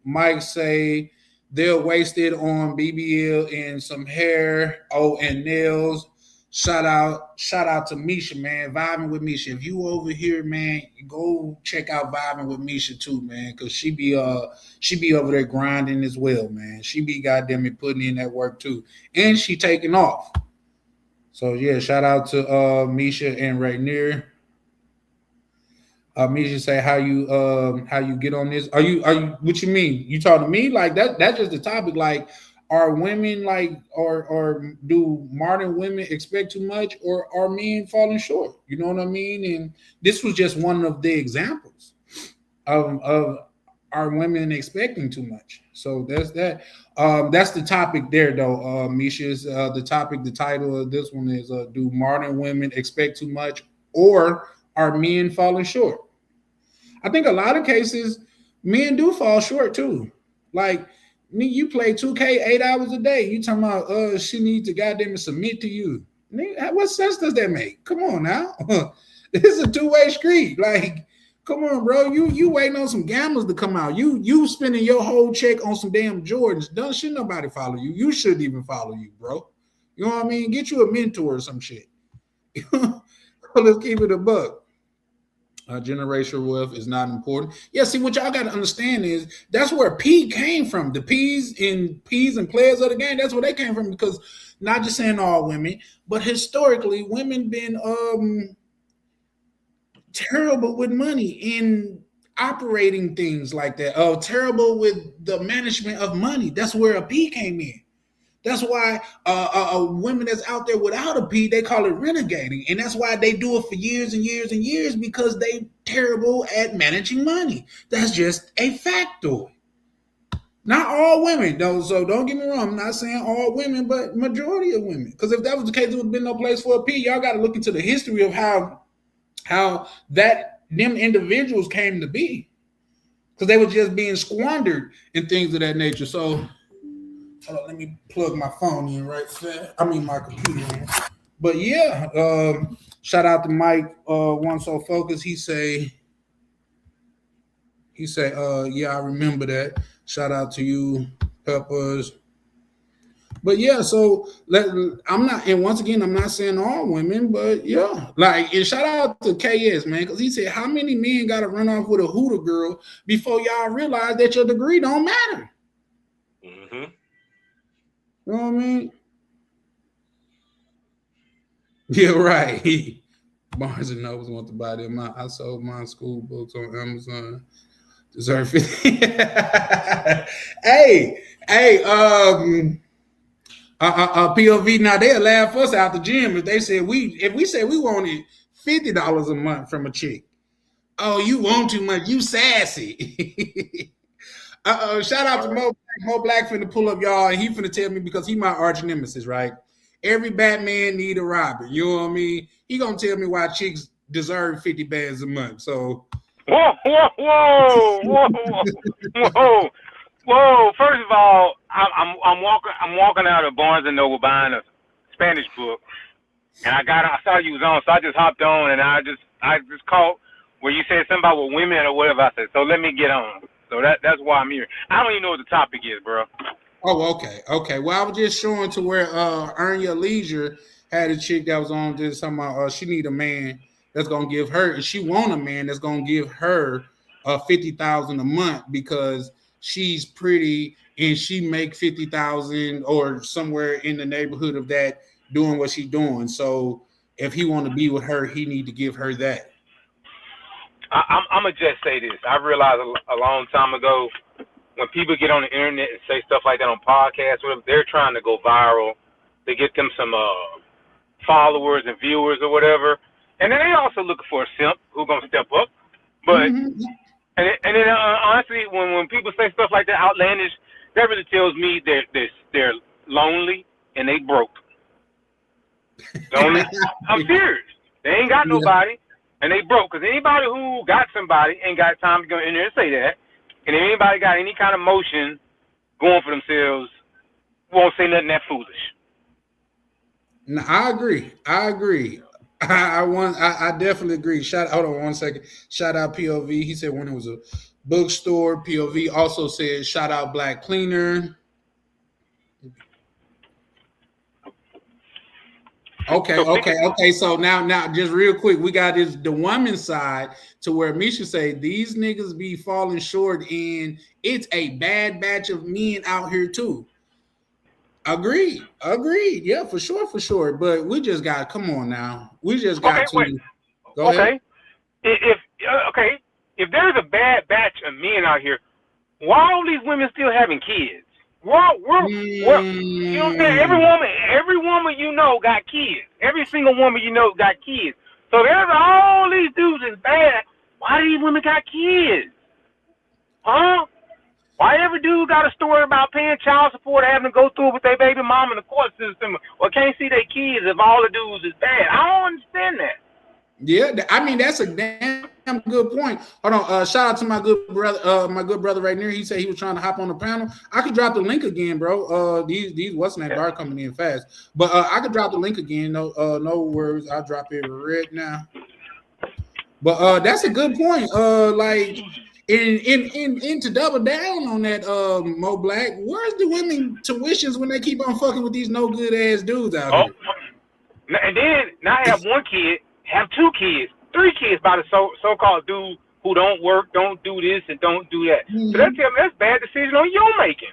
Mike say they're wasted on BBL and some hair, and nails. Shout out to Misha, man. Vibing with Misha. If you over here, man, go check out Vibing with Misha too, man, because she be over there grinding as well, man. She be goddamn it putting in that work too, and she taking off. So yeah, shout out to Misha and Rainier. Misha say how you get on this? Are you what you mean? You talking to me like that? That's just the topic. Like, are women or do modern women expect too much, or are men falling short? You know what I mean? And this was just one of the examples of are women expecting too much. So that's that. That's the topic there, though. Misha's the topic. The title of this one is do modern women expect too much, or are men falling short? I think a lot of cases men do fall short too. Like, you play 2K 8 hours a day. You talking about she needs to goddamn submit to you. What sense does that make? Come on now. This is a two-way street. Like, come on, bro. You waiting on some gamblers to come out. You spending your whole check on some damn Jordans. Should nobody follow you. You shouldn't even follow you, bro. You know what I mean? Get you a mentor or some shit. Let's keep it a buck. Generational wealth is not important. Yeah, see, what y'all got to understand is that's where P came from. The P's and players of the game, that's where they came from, because not just saying all women, but historically, women been terrible with money in operating things like that. Terrible with the management of money. That's where a P came in. That's why women that's out there without a P, they call it renegading. And that's why they do it for years and years and years, because they terrible at managing money. That's just a factor. Not all women, though. So don't get me wrong. I'm not saying all women, but majority of women. Because if that was the case, there would have been no place for a P. Y'all got to look into the history of how them individuals came to be. Because they were just being squandered and things of that nature. So let me plug my phone in my computer in. But yeah, shout out to Mike, One So Focus. He say, yeah, I remember that. Shout out to you, Peppers. But yeah, so I'm not saying all women, but yeah, and shout out to KS, man, because he said, how many men got to run off with a Hooter girl before y'all realize that your degree don't matter? Mm-hmm. You know what I mean? Yeah, right. Barnes and Nobles want to buy them. I sold my school books on Amazon. Deserve it. Hey, POV. Now they'll laugh us out the gym if they said if we say we wanted $50 a month from a chick. Oh, you want too much? You sassy. Shout out to Mo Black finna pull up, y'all, and he finna tell me, because he my arch nemesis, right? Every Batman need a Robin. You know what I mean? He gonna tell me why chicks deserve 50 bands a month. So whoa. First of all, I'm walking out of Barnes and Noble buying a Spanish book, and I saw you was on, so I just hopped on, and I just caught where you said something about with women or whatever. I said, so let me get on. So that's why I'm here. I don't even know what the topic is, bro. Oh, okay. Well, I was just showing to where Earn Your Leisure had a chick that was on this talking about she need a man that's gonna give her, and she want a man that's gonna give her $50,000 a month because she's pretty and she make 50,000 or somewhere in the neighborhood of that doing what she's doing. So if he want to be with her, he need to give her that. I'm gonna just say this. I realized a long time ago when people get on the internet and say stuff like that on podcasts, whatever, they're trying to go viral. They get them some followers and viewers or whatever, and then they also looking for a simp who's gonna step up. But and then honestly, when people say stuff like that outlandish, that really tells me they're lonely and they broke. Lonely. I'm serious. They ain't got nobody. And they broke, because anybody who got somebody ain't got time to go in there and say that. And if anybody got any kind of motion going for themselves, won't say nothing that foolish. No, I agree. I definitely agree. Hold on 1 second. Shout out POV. He said when it was a bookstore. POV also said shout out Black Cleaner. Okay. So now, just real quick, we got the woman's side to where Misha say these niggas be falling short, and it's a bad batch of men out here too. Agreed. Yeah, for sure. But we just got. Come on now, we just got to. Wait. Go ahead. If there's a bad batch of men out here, why are all these women still having kids? You know what I'm saying? Every woman you know got kids. Every single woman you know got kids. So there's all these dudes is bad. Why do these women got kids? Huh? Why every dude got a story about paying child support, having to go through with their baby mom in the court system, or can't see their kids if all the dudes is bad? I don't understand that. Yeah, I mean that's a damn good point. Hold on, shout out to my good brother right there. He said he was trying to hop on the panel. I could drop the link again, bro. These what's that are coming in fast, but I could drop the link again. No worries. I'll drop it right now. But that's a good point. Like in to double down on that, Mo Black. Where's the women tuitions when they keep on fucking with these no good ass dudes out here? And then now I have one kid. Have 2 kids, 3 kids by the so-called dude who don't work, don't do this, and don't do that. Mm-hmm. So that's bad decision on your making.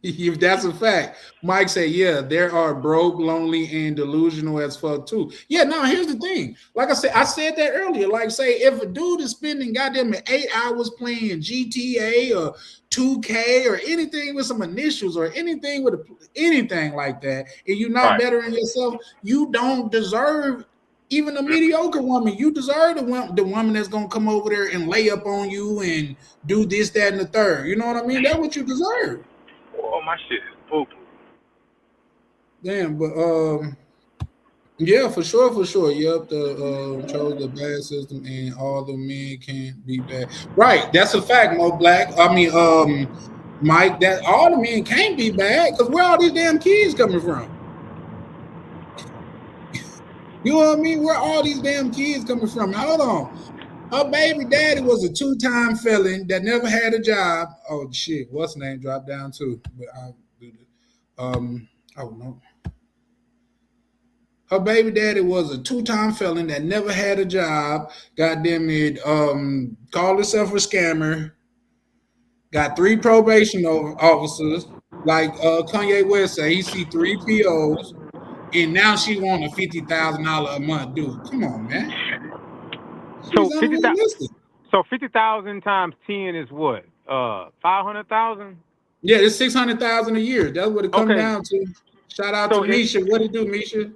If that's a fact. Mike said, yeah, there are broke, lonely, and delusional as fuck too. Yeah, no, here's the thing. Like I said that earlier. Like, say, if a dude is spending goddamn 8 hours playing GTA or 2K or anything with some initials or anything with anything like that, and you're not bettering yourself, you don't deserve even a mediocre woman. You deserve the woman that's gonna come over there and lay up on you and do this, that, and the third. You know what I mean? That's what you deserve. Oh, my shit is poo-poo. Damn, but yeah, for sure. Yep, chose the bad system, and all the men can't be bad. Right, that's a fact, Mo Black. I mean, Mike, that all the men can't be bad because where all these damn kids coming from? You know what I mean? Where all these damn kids coming from? Now, hold on. Her baby daddy was a 2-time felon that never had a job. Oh shit, what's name dropped down too? But I'll do this. Oh no. Her baby daddy was a 2-time felon that never had a job. Goddamn it, called herself a scammer. Got 3 probation officers. Like Kanye West said, he see 3 POs, and now she want a $50,000 a month. Dude, come on, man. So 50,000 times 10 is what? 500,000? Yeah, it's 600,000 a year. That's what it comes down to. Shout out to Misha. What do you do, Misha?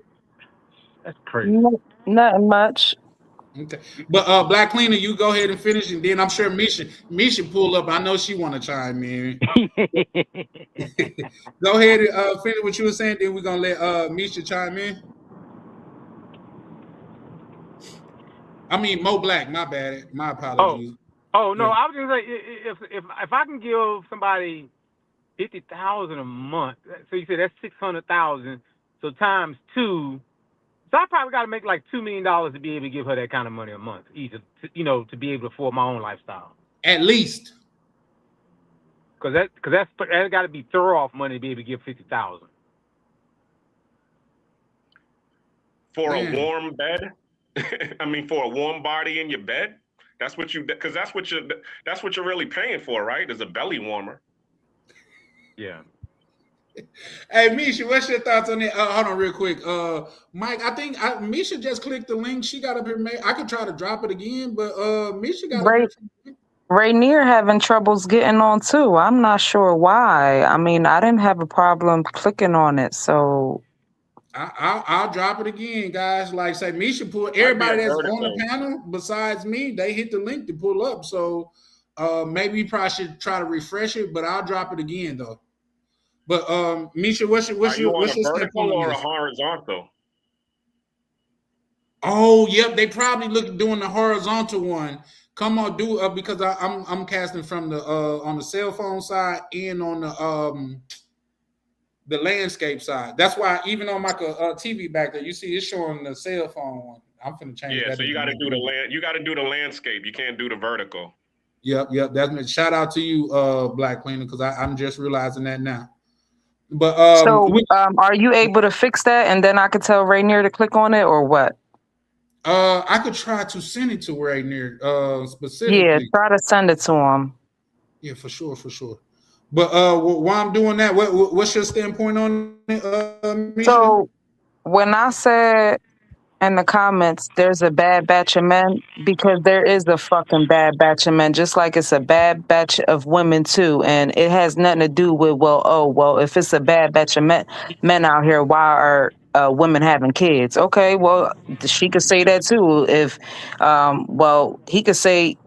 That's crazy. Nothing much. Okay, but Black Cleaner, you go ahead and finish, and then I'm sure Misha pull up. I know she want to chime in. Go ahead and finish what you were saying. Then we're gonna let Misha chime in. I mean, Mo Black, my bad. My apologies. Oh no, I was just like, if I can give somebody 50,000 a month, so you said that's 600,000, so times 2, so I probably got to make like $2 million to be able to give her that kind of money a month, either to be able to afford my own lifestyle. At least, because that's got to be throw off money to be able to give 50,000. For a warm bed. I mean, for a warm body in your bed. That's what you're really paying for, right? Is a belly warmer. Yeah. Hey, Misha, what's your thoughts on that? Hold on real quick. Mike, I think Misha just clicked the link. She got up here. I could try to drop it again, but Misha got up here. Rainier having troubles getting on too. I'm not sure why. I mean, I didn't have a problem clicking on it, so I'll drop it again, guys. Like say, Misha pull everybody that's on the panel besides me. They hit the link to pull up. So maybe you probably should try to refresh it, but I'll drop it again though. But Misha, what's your vertical or a horizontal? Oh, yep. They probably doing the horizontal one. Come on, do because I'm casting from the on the cell phone side and on the landscape side. That's why even on my TV back there, you see it's showing the cell phone one. I'm finna change that. Yeah, so you got to do the landscape. You can't do the vertical. Yep. That's shout out to you, Black Cleaner, because I'm just realizing that now. But are you able to fix that, and then I could tell Rainier to click on it, or what? I could try to send it to Rainier specifically. Yeah, try to send it to him. Yeah, for sure. But while I'm doing that, what's your standpoint on it, Misha? So when I said in the comments, there's a bad batch of men, because there is a fucking bad batch of men, just like it's a bad batch of women too. And it has nothing to do with, if it's a bad batch of men out here, why are women having kids? Okay, well, she could say that too. If, he could say,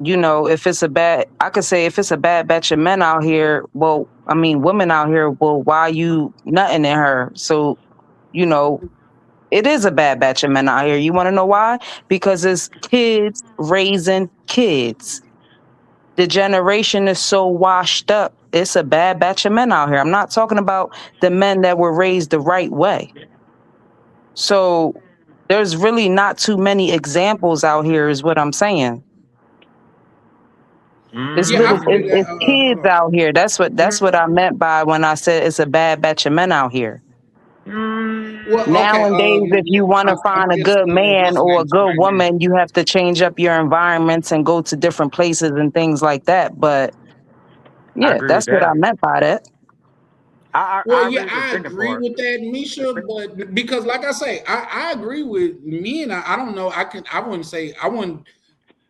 if it's I could say if it's a bad batch of men out here, women out here, why are you nutting in her? So, it is a bad batch of men out here. You want to know why? Because it's kids raising kids. The generation is so washed up. It's a bad batch of men out here. I'm not talking about the men that were raised the right way. So there's really not too many examples out here is what I'm saying. It's kids out here. That's what I meant by when I said it's a bad batch of men out here. Well, nowadays, if you want to find a good man or a good woman, you have to change up your environments and go to different places and things like that. But yeah, that's what I meant by that. I agree with that, Misha. But because, like I say, I agree with men. I don't know.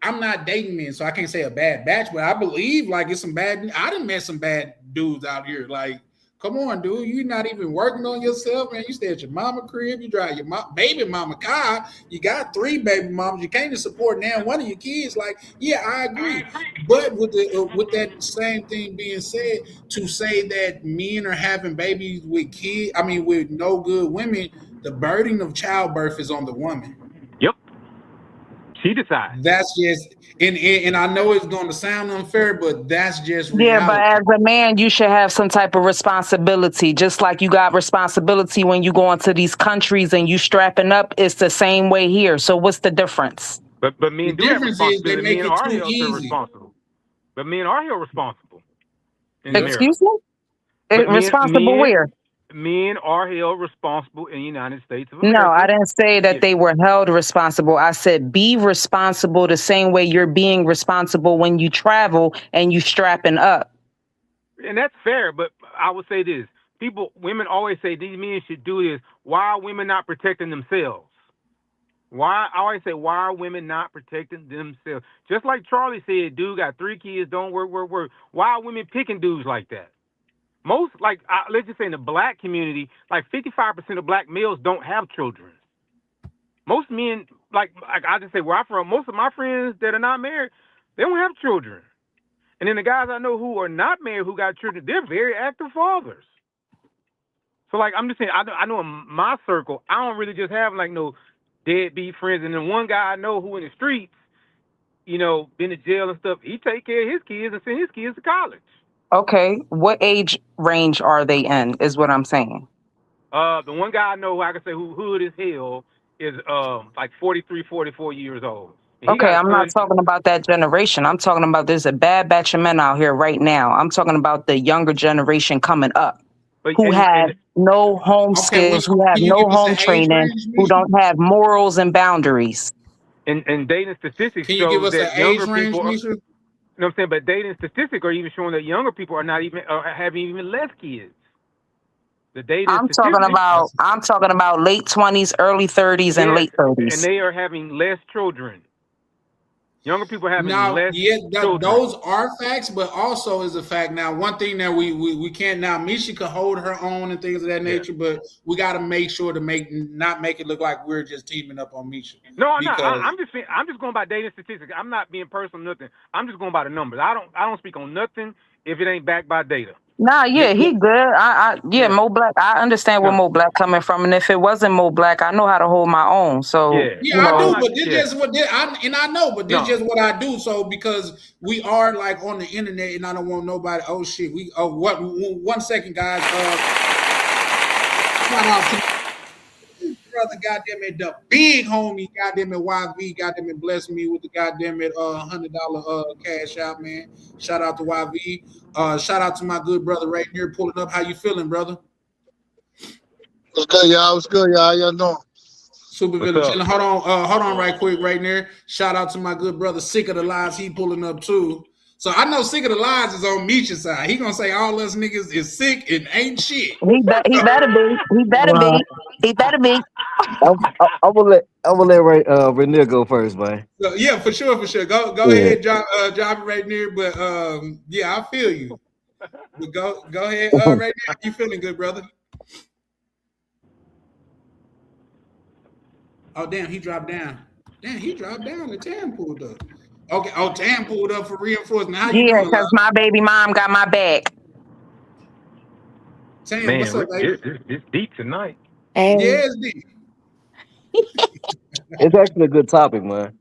I'm not dating men, so I can't say a bad batch. But I believe like it's some bad. I done met some bad dudes out here. Like, come on, dude. You're not even working on yourself, man. You stay at your mama crib. You drive your baby mama car. You got 3 baby mamas. You can't even support now one of your kids. Like, yeah, I agree. But with that same thing being said, to say that men are having babies with with no good women, the burden of childbirth is on the woman. Yep. She decides. That's just, and I know it's going to sound unfair, but that's just reality. Yeah, but as a man, you should have some type of responsibility. Just like you got responsibility when you go into these countries and you strapping up, it's the same way here. So what's the difference? But men do have responsibility. Men are held responsible. But men are held responsible. Excuse me? Responsible where? Men are held responsible in the United States of America. No, I didn't say that they were held responsible. I said be responsible the same way you're being responsible when you travel and you strapping up. And that's fair, but I would say this. Women always say these men should do this. Why are women not protecting themselves? I always say, why are women not protecting themselves? Just like Charlie said, dude got 3 kids, don't work. Why are women picking dudes like that? Most, let's just say in the black community, 55% of black males don't have children. Most men, I just say where I'm from, most of my friends that are not married, they don't have children. And then the guys I know who are not married, who got children, they're very active fathers. So, I'm just saying, I know in my circle, I don't really just have, no deadbeat friends. And then one guy I know who in the streets, been to jail and stuff, he take care of his kids and send his kids to college. Okay, what age range are they in, is what I'm saying. The one guy I know, I can say who hood as hell, is 43, 44 years old. Okay, I'm not talking about that generation. I'm talking about there's a bad batch of men out here right now. I'm talking about the younger generation coming up. who have no home skills, who have no home training, who don't have morals and boundaries. And dating statistics Can you give shows us an that younger age range, people. Misha? You know what I'm saying? But dating statistics are even showing that younger people are not even having even less kids. The dating I'm statistics. talking about late 20s, early 30s, and late 30s. And they are having less children. Younger people having Now, less children. those are facts, but also is a fact. Now, one thing that we can't now, Misha could hold her own and things of that nature, but we got to make sure to not make it look like we're just teaming up on Misha. No, I'm not. I'm just going by dating statistics. I'm not being personal, nothing. I'm just going by the numbers. I don't speak on nothing if it ain't backed by data. Nah, yeah, he good. Mo Black. I understand where Mo Black coming from, and if it wasn't Mo Black, I know how to hold my own. So I do, but this just what I know, but this just what I do. So because we are like on the internet, and I don't want nobody. Oh shit, what? 1 second, guys. Shout out to brother, goddamn it, the big homie, goddamn it, YV, goddamn it, bless me with the goddamn it, $100 cash out, man. Shout out to YV. Shout out to my good brother right here pulling up. How you feeling, brother? What's good, y'all? What's good, y'all? How y'all doing? Super villain chilling. Hold on, right quick, right there. Shout out to my good brother, Sick of the Lies. He pulling up too. So I know Sick of the Lies is on Misha's side. He gonna say all us niggas is sick and ain't shit. He better be. He better be. He better be. I'm gonna let Rainier go first, man. So, yeah, for sure. Go ahead, drop it right there. But yeah, I feel you. But go ahead, right there. You feeling good, brother? Oh damn, he dropped down. The Tam pulled up. Okay, Tam pulled up for reinforcement. How you doing? Because my baby mom got my back. Tam, Man, what's up, baby? It's deep tonight. Yeah, it's deep. It's actually a good topic, man.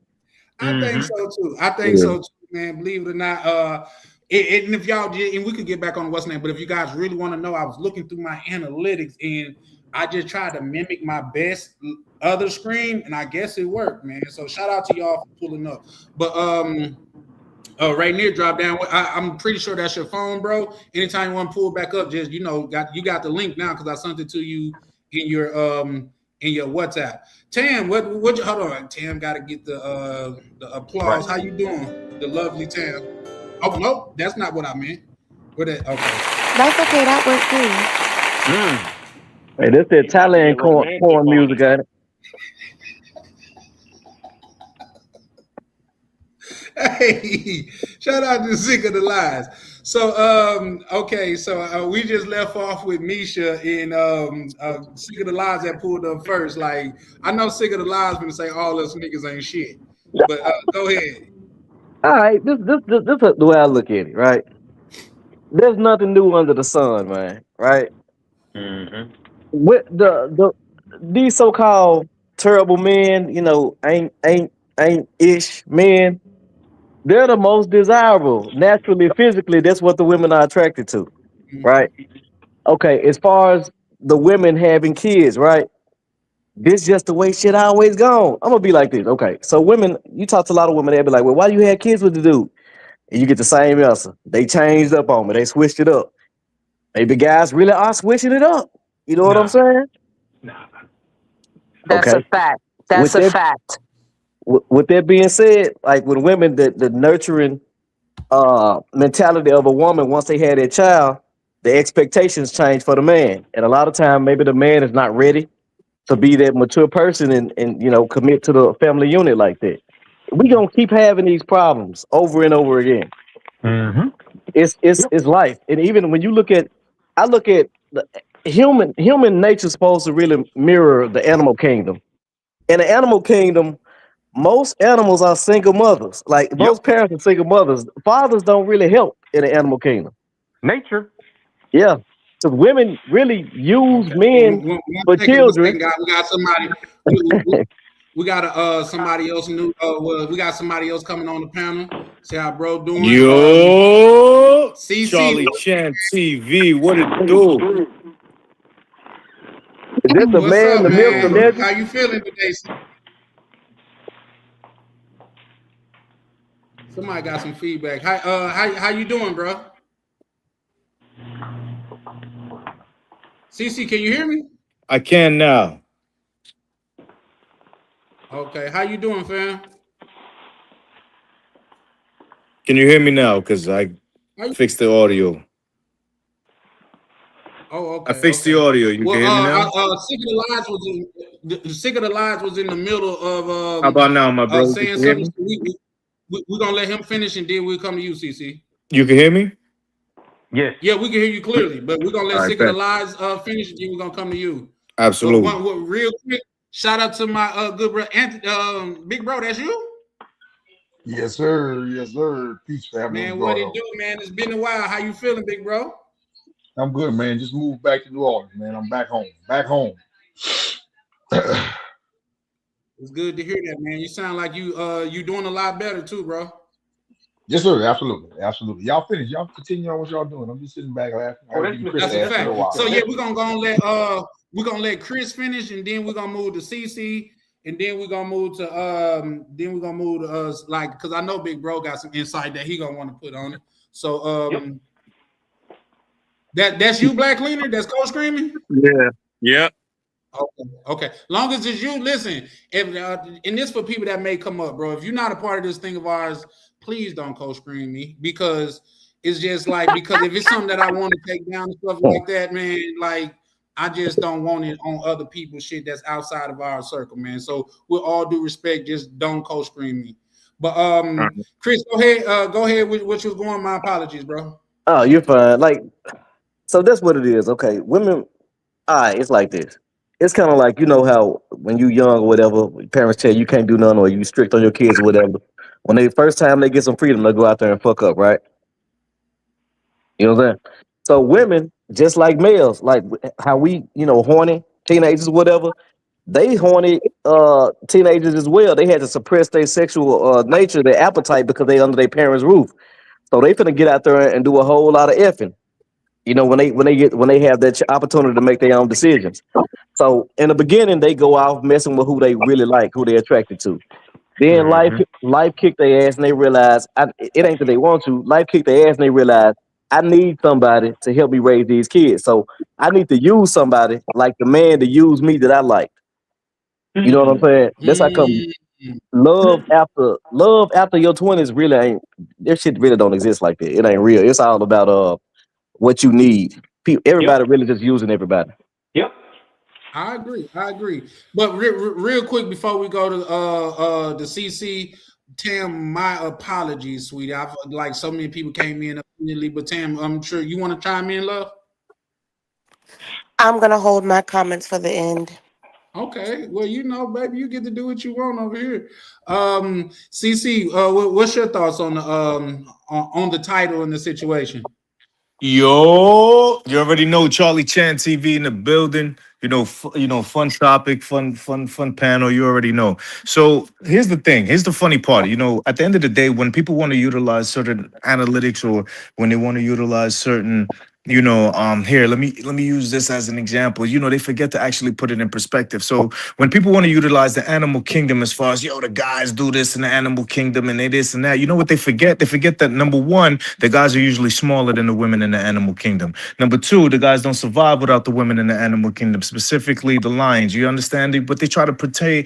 I think so too, man. Believe it or not, and if y'all did, and we could get back on what's name, but if you guys really want to know, I was looking through my analytics and I just tried to mimic my best other screen, and I guess it worked, man. So shout out to y'all for pulling up. But right near drop down. I'm pretty sure that's your phone, bro. Anytime you want to pull it back up, just you got the link now because I sent it to you in your WhatsApp. Tam, what hold on, Tam got to get the applause. How you doing, the lovely Tam? Oh no, that's not what I meant. Okay. That's okay. That worked too. Hey, this is Thailand corn music, got it. Hey, shout out to Sick of the Lies. So, okay, so we just left off with Misha and Sick of the Lies that pulled up first. Like, I know Sick of the Lies gonna say all us niggas ain't shit, but go ahead. All right, this is the way I look at it, right? There's nothing new under the sun, man, right? Mm-hmm. With these so-called terrible men, ain't ish men. They're the most desirable, naturally, physically. That's what the women are attracted to, right? Okay, as far as the women having kids, right? This just the way shit always gone. I'm gonna be like this. Okay, so women, you talk to a lot of women, they'll be like, well, why you had kids with the dude? And you get the same answer. They changed up on me. They switched it up. Maybe guys really are switching it up. You know what I'm saying? Nah. That's a fact. That's a fact. With that being said, like with women, the nurturing mentality of a woman, once they had their child, the expectations change for the man. And a lot of time, maybe the man is not ready to be that mature person and commit to the family unit like that. We gonna keep having these problems over and over again. Mm-hmm. It's life. And even when I look at the human nature supposed to really mirror the animal kingdom. In the animal kingdom, most animals are single mothers. Like most parents are single mothers. Fathers don't really help in the animal kingdom. Nature. Yeah. Because women really use men for children. We got somebody. We got somebody else new. We got somebody else coming on the panel. See how bro doing? Yo, CC. Charlie Chan TV. What it do? Is this the man, the myth, the legend? How you feeling today? Somebody got some feedback. How you doing, bro? CC, can you hear me? I can now. Okay, how you doing, fam? Can you hear me now? Because I fixed the audio. Oh, okay. I fixed the audio. You can hear me now? Sick of the Lies was Sick of the Lies was in the middle of How about now, my bro? You saying can hear something. me? We're gonna let him finish and then we'll come to you, CC. You can hear me? Yes. Yeah, we can hear you clearly, but we're gonna let All right, Sick of the bet. Lies finish and then we're gonna come to you. Absolutely. But real quick, shout out to my good bro, big bro, that's you? Yes, sir. Yes, sir. Peace, family. Man, what it do, man? It's been a while. How you feeling, big bro? I'm good, man. Just moved back to New Orleans, man. I'm back home. Back home. It's good to hear that, man. You sound like you doing a lot better too, bro. Yes, sir. Absolutely. Absolutely. Y'all finish. Y'all continue on what y'all doing. I'm just sitting back laughing. That's a fact. So yeah, we're gonna let Chris finish, and then we're gonna move to CC, and then we're gonna move to us, like, because I know Big Bro got some insight that he gonna want to put on it. So that's you, Black Cleaner. That's Coach Screaming. Yeah. Yeah. Okay. Long as it's you, listen. If and this for people that may come up, bro. If you're not a part of this thing of ours, please don't Coach Scream me, because it's just like, because if it's something that I want to take down and stuff like that, man, like I just don't want it on other people's shit that's outside of our circle, man. So with all due respect, just don't Coach Scream me. But Chris, go ahead with what you was going. My apologies, bro. Oh, you're fine. Like, so that's what it is. Okay, women. All right, it's like this. It's kind of like, you know how when you young or whatever, parents tell you can't do nothing or you strict on your kids or whatever. When they first time they get some freedom, they go out there and fuck up, right? You know what I'm saying? So women, just like males, like how we, horny teenagers, whatever, they horny teenagers as well. They had to suppress their sexual nature, their appetite, because they under their parents' roof. So they finna get out there and do a whole lot of effing. When they have that opportunity to make their own decisions. So in the beginning, they go off messing with who they really like, who they're attracted to. Then life kicked their ass and they realize it ain't that they want to. Life kicked their ass and they realize I need somebody to help me raise these kids. So I need to use somebody like the man to use me that I like. You know what I'm saying? That's how come love after your 20s really ain't, their shit really don't exist like that. It ain't real. It's all about what you need. Everybody really just using everybody. Yep. I agree. But real quick before we go to the CC, Tam, my apologies, sweetie. I've like so many people came in immediately, but Tam, I'm sure you want to chime in, love. I'm gonna hold my comments for the end. Okay, well, baby, you get to do what you want over here. CC, what's your thoughts on the title and the situation? Yo, you already know Charlie Chan TV in the building. Fun topic, fun panel. You already know. So here's the thing. Here's the funny part. At the end of the day, when people want to utilize certain analytics or when they want to utilize certain, here, let me use this as an example. They forget to actually put it in perspective. So when people want to utilize the animal kingdom as far as, the guys do this in the animal kingdom and they this and that, you know what they forget? They forget that number one, the guys are usually smaller than the women in the animal kingdom. Number two, the guys don't survive without the women in the animal kingdom, specifically the lions. You understand? But they try to portray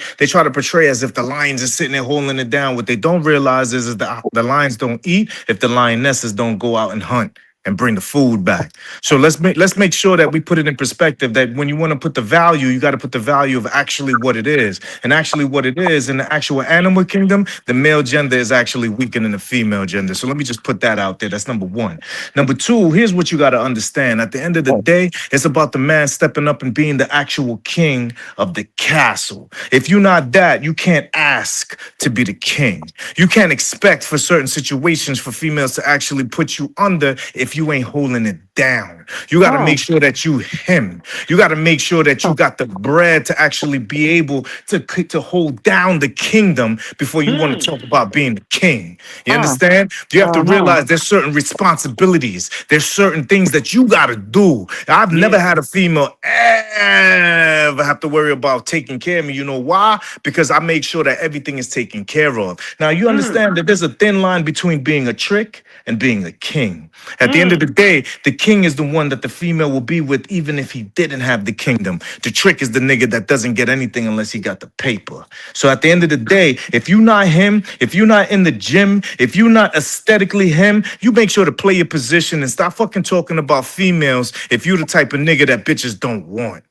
as if the lions are sitting there holding it down. What they don't realize is that the lions don't eat if the lionesses don't go out and hunt and bring the food back. So let's make sure that we put it in perspective, that when you want to put the value, you got to put the value of actually what it is. And actually what it is in the actual animal kingdom, the male gender is actually weaker than the female gender. So let me just put that out there. That's number one. Number two, here's what you got to understand. At the end of the day, it's about the man stepping up and being the actual king of the castle. If you're not that, you can't ask to be the king. You can't expect for certain situations for females to actually put you under if you ain't holding it down. You got to make sure that you him. You got to make sure that you got the bread to actually be able to hold down the kingdom before you want to talk about being the king. You understand? You have to realize there's certain responsibilities. There's certain things that you got to do. I've never had a female ever have to worry about taking care of me. You know why? Because I make sure that everything is taken care of. Now, you understand that there's a thin line between being a trick and being a king. At the end of the day, the king is the one that the female will be with, even if he didn't have the kingdom. The trick is the nigga that doesn't get anything unless he got the paper. So at the end of the day, if you're not him, if you're not in the gym, if you're not aesthetically him, you make sure to play your position and stop fucking talking about females if you're the type of nigga that bitches don't want.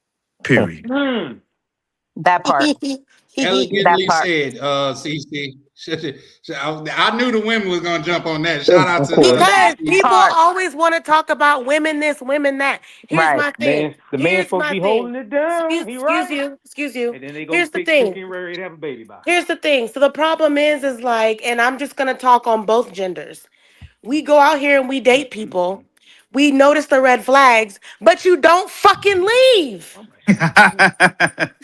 Period. That part. Elegantly said, CC. I knew the women was gonna jump on that. Shout out to because people Part. always want to talk about women this, women that. Here's Right. my thing. The man's Here's supposed my to be thing. holding it down. Excuse you. And then they go Here's the pick thing. Cookie and ready to have a baby by. Here's the thing. So the problem is like, and I'm just gonna talk on both genders. We go out here and we date people. We notice the red flags, but you don't fucking leave.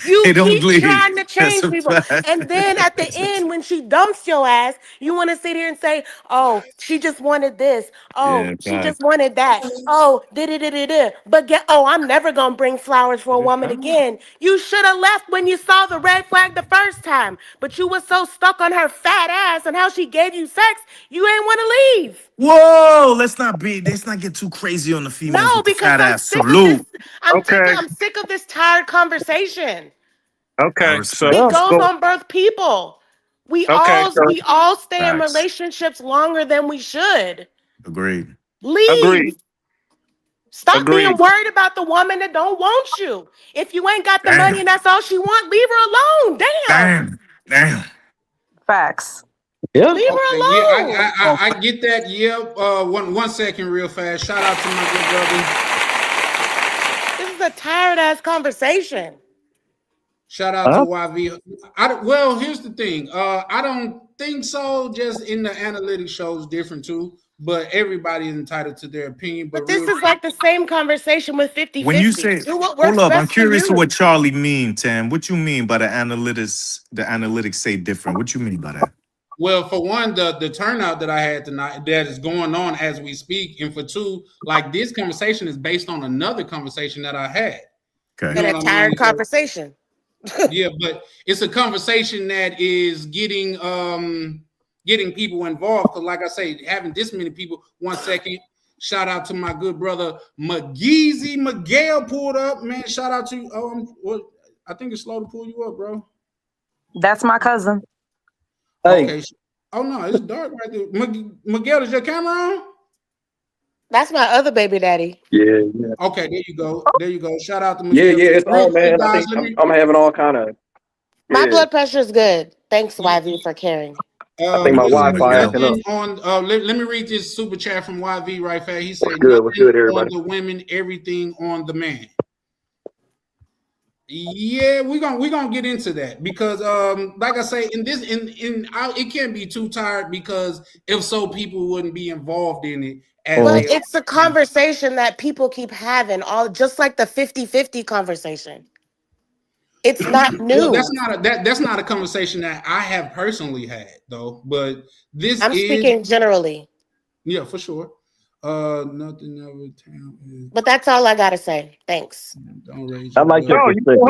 You They don't keep leave. trying to That's change a people. fact. And then at the end, when she dumps your ass, you want to sit here and say, oh, she just wanted this. Oh, Yeah, she just fact. wanted that. Oh, da-da-da-da-da. But I'm never going to bring flowers for a woman again. You should have left when you saw the red flag the first time. But you were so stuck on her fat ass and how she gave you sex, you ain't want to leave. Whoa, let's not get too crazy on the females No, with the because fat I'm ass. sick of this. Salute. I'm sick of this tired conversation. I Okay, so It respect it. goes on both people. We okay, all so we all stay in Facts. relationships longer than we should. Agreed. agreed, Leave. Stop being agreed. worried about the woman that don't want you. If you ain't got the money Damn. and that's all she want, leave her alone. Damn. Damn. Facts. Yeah. Leave her Okay, yeah, alone. I get that. Yeah, one second, real fast. Shout out to my good brother. This is a tired ass conversation. Shout out to YV. Well, here's the thing. I don't think so. Just in the analytics shows different too. But everybody is entitled to their opinion. But this is like the same conversation with 50-50. When you say, Do what hold works up, I'm best for curious to you. what Charlie mean, Tam. What you mean by the analytics? The analytics say different. What you mean by that? Well, for one, the turnout that I had tonight that is going on as we speak, and for two, like this conversation is based on another conversation that I had. Okay. And a tired conversation. Yeah, but it's a conversation that is getting people involved. Because, like I say, having this many people. 1 second. Shout out to my good brother McGeezy Miguel pulled up, man. Shout out to you. I think it's slow to pull you up, bro. That's my cousin. Hey. Okay. Oh no, it's dark right there. Miguel, is your camera on? That's my other baby daddy. Yeah. Okay, there you go. There you go. Shout out to Miguel. Yeah, it's Real on, quick, man. I guys, think I'm having all kind of. My blood pressure is good. Thanks, YV, for caring. I think my Wi-Fi acting up. Let me read this super chat from YV right fast. He said, What's good, everybody? on the women, everything on the man. Yeah, we're gonna get into that because like I say, it can't be too tired because if so, people wouldn't be involved in it. But it's a conversation that people keep having, all just like the 50-50 conversation. It's not new. Well, that's not a conversation that I have personally had though. But I'm speaking generally. Yeah, for sure. Nothing ever town is. But that's all I gotta say. Thanks. Don't raise. I like your perspective.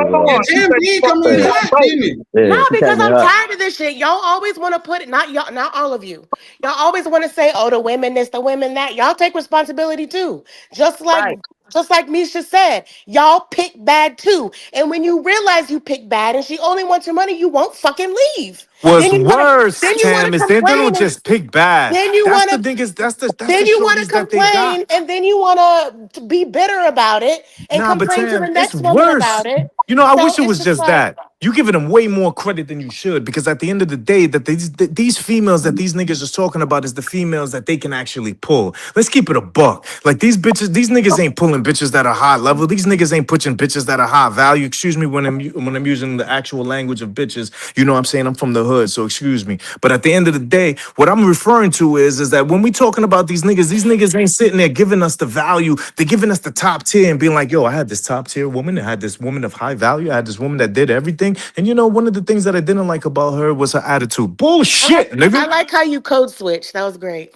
No, because I'm tired of this shit. Y'all always want to put it. Not all of you. Y'all always want to say, "Oh, the women this, the women that." Y'all take responsibility too. Just like Misha said, y'all pick bad too. And when you realize you pick bad, and she only wants your money, you won't fucking leave. What's worse, Tam, is they don't just pick bad. Then you That's want to. the thing is that's the Then you want to complain, and then you want to be bitter about it and complain to the next woman about it. You know, I wish it was just that. You're giving them way more credit than you should because at the end of the day, that these females that these niggas is talking about is the females that they can actually pull. Let's keep it a buck. Like these niggas ain't pulling bitches that are high level. These niggas ain't pushing bitches that are high value. Excuse me when I'm using the actual language of bitches. You know what I'm saying? I'm from the hood, so excuse me. But at the end of the day, what I'm referring to is that when we talking about these niggas ain't sitting there giving us the value. They're giving us the top tier and being like, yo, I had this top tier woman. I had this woman of high value. I had this woman that did everything. And you know, one of the things that I didn't like about her was her attitude. Bullshit, nigga. I like how you code switch. That was great.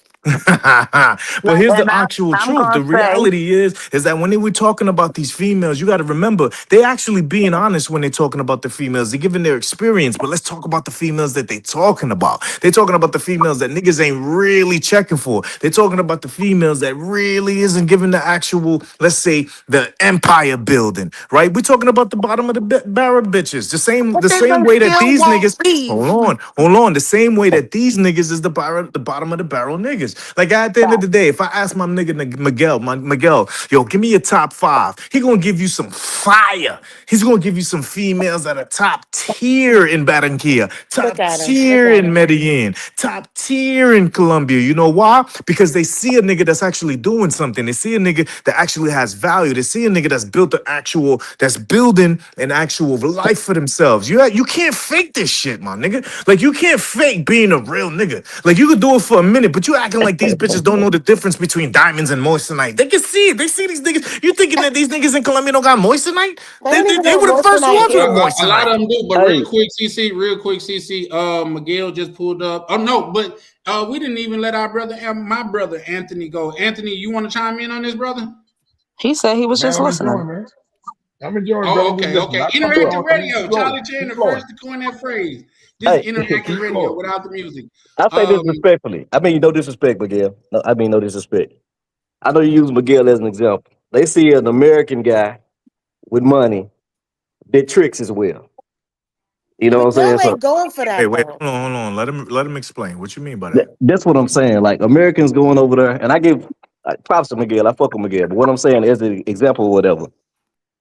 But here's the And actual I'm truth. gonna The say, reality is that when they were talking about these females, you got to remember they actually being honest when they're talking about the females. They're giving their experience. But let's talk about the females that they talking about. They're talking about the females that niggas ain't really checking for. They're talking about the females that really isn't giving the actual, let's say, the empire building. Right? We're talking about the bottom of the barrel bitches. But The they same may way that still these won't niggas. leave. Hold on. The same way that these niggas is the bottom of the barrel niggas. Like at the end of the day, if I ask my nigga Miguel, yo, give me your top 5. He gonna give you some fire. He's gonna give you some females that are top tier in Barranquilla, Look top at him. Look tier at in him. Medellin, top tier in Colombia. You know why? Because they see a nigga that's actually doing something. They see a nigga that actually has value. They see a nigga that's building an actual life for themselves. You can't fake this shit, my nigga. Like you can't fake being a real nigga. Like you could do it for a minute, but you acting like these bitches don't know the difference between diamonds and moissanite. They can see it. They see these niggas. You thinking that these niggas in Colombia don't got moissanite? They They, don't they, even they know were the what first moissanite ones with is. A lot moissanite. of them do, but Hey, real quick, CC. Miguel just pulled up. Oh no, but we didn't even let my brother Anthony go. Anthony, you want to chime in on this, brother? he said he was Man, just I'm listening. enjoying, man. I'm enjoying, Oh, brother. I'm just okay, listening. okay. I cut you Interactive off. I mean, radio. keep flowing. Charlie Chan, Keep the flowing. first to coin that phrase. This is hey, interactive Keep radio flowing. without the music. I say this Um, respectfully. I mean no disrespect, Miguel. No, I mean no disrespect. I know you use Miguel as an example. They see an American guy with money that tricks as well. You know what I'm saying? Miguel So ain't going for Hey, that wait, though. hold on. Let him explain. What you mean by that? that's what I'm saying. Like Americans going over there, and I give props to Miguel. I fuck with Miguel, but what I'm saying is an example or whatever.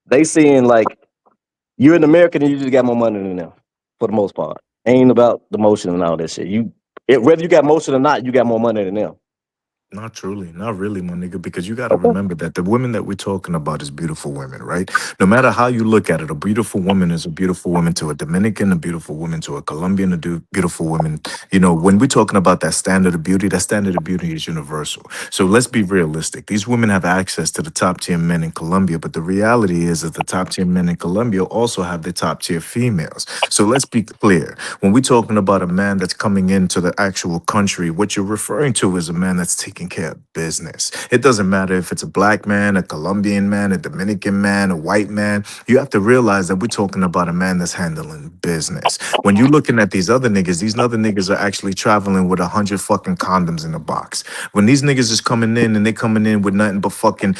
They seeing like you're an American and you just got more money than them for the most part. Ain't about the motion and all that shit. Whether you got motion or not, you got more money than them. Not truly, not really, my nigga, because you got to remember that the women that we're talking about is beautiful women, right? No matter how you look at it, a beautiful woman is a beautiful woman to a Dominican, a beautiful woman to a Colombian, beautiful woman. You know, when we're talking about that standard of beauty is universal. So let's be realistic. These women have access to the top tier men in Colombia, but the reality is that the top tier men in Colombia also have the top tier females. So let's be clear. When we're talking about a man that's coming into the actual country, what you're referring to is a man that's taking care of business. It doesn't matter if it's a black man, a Colombian man, a Dominican man, a white man. You have to realize that we're talking about a man that's handling business. When you're looking at these other niggas are actually traveling with 100 fucking condoms in a box. When these niggas is coming in and they coming in with nothing but fucking,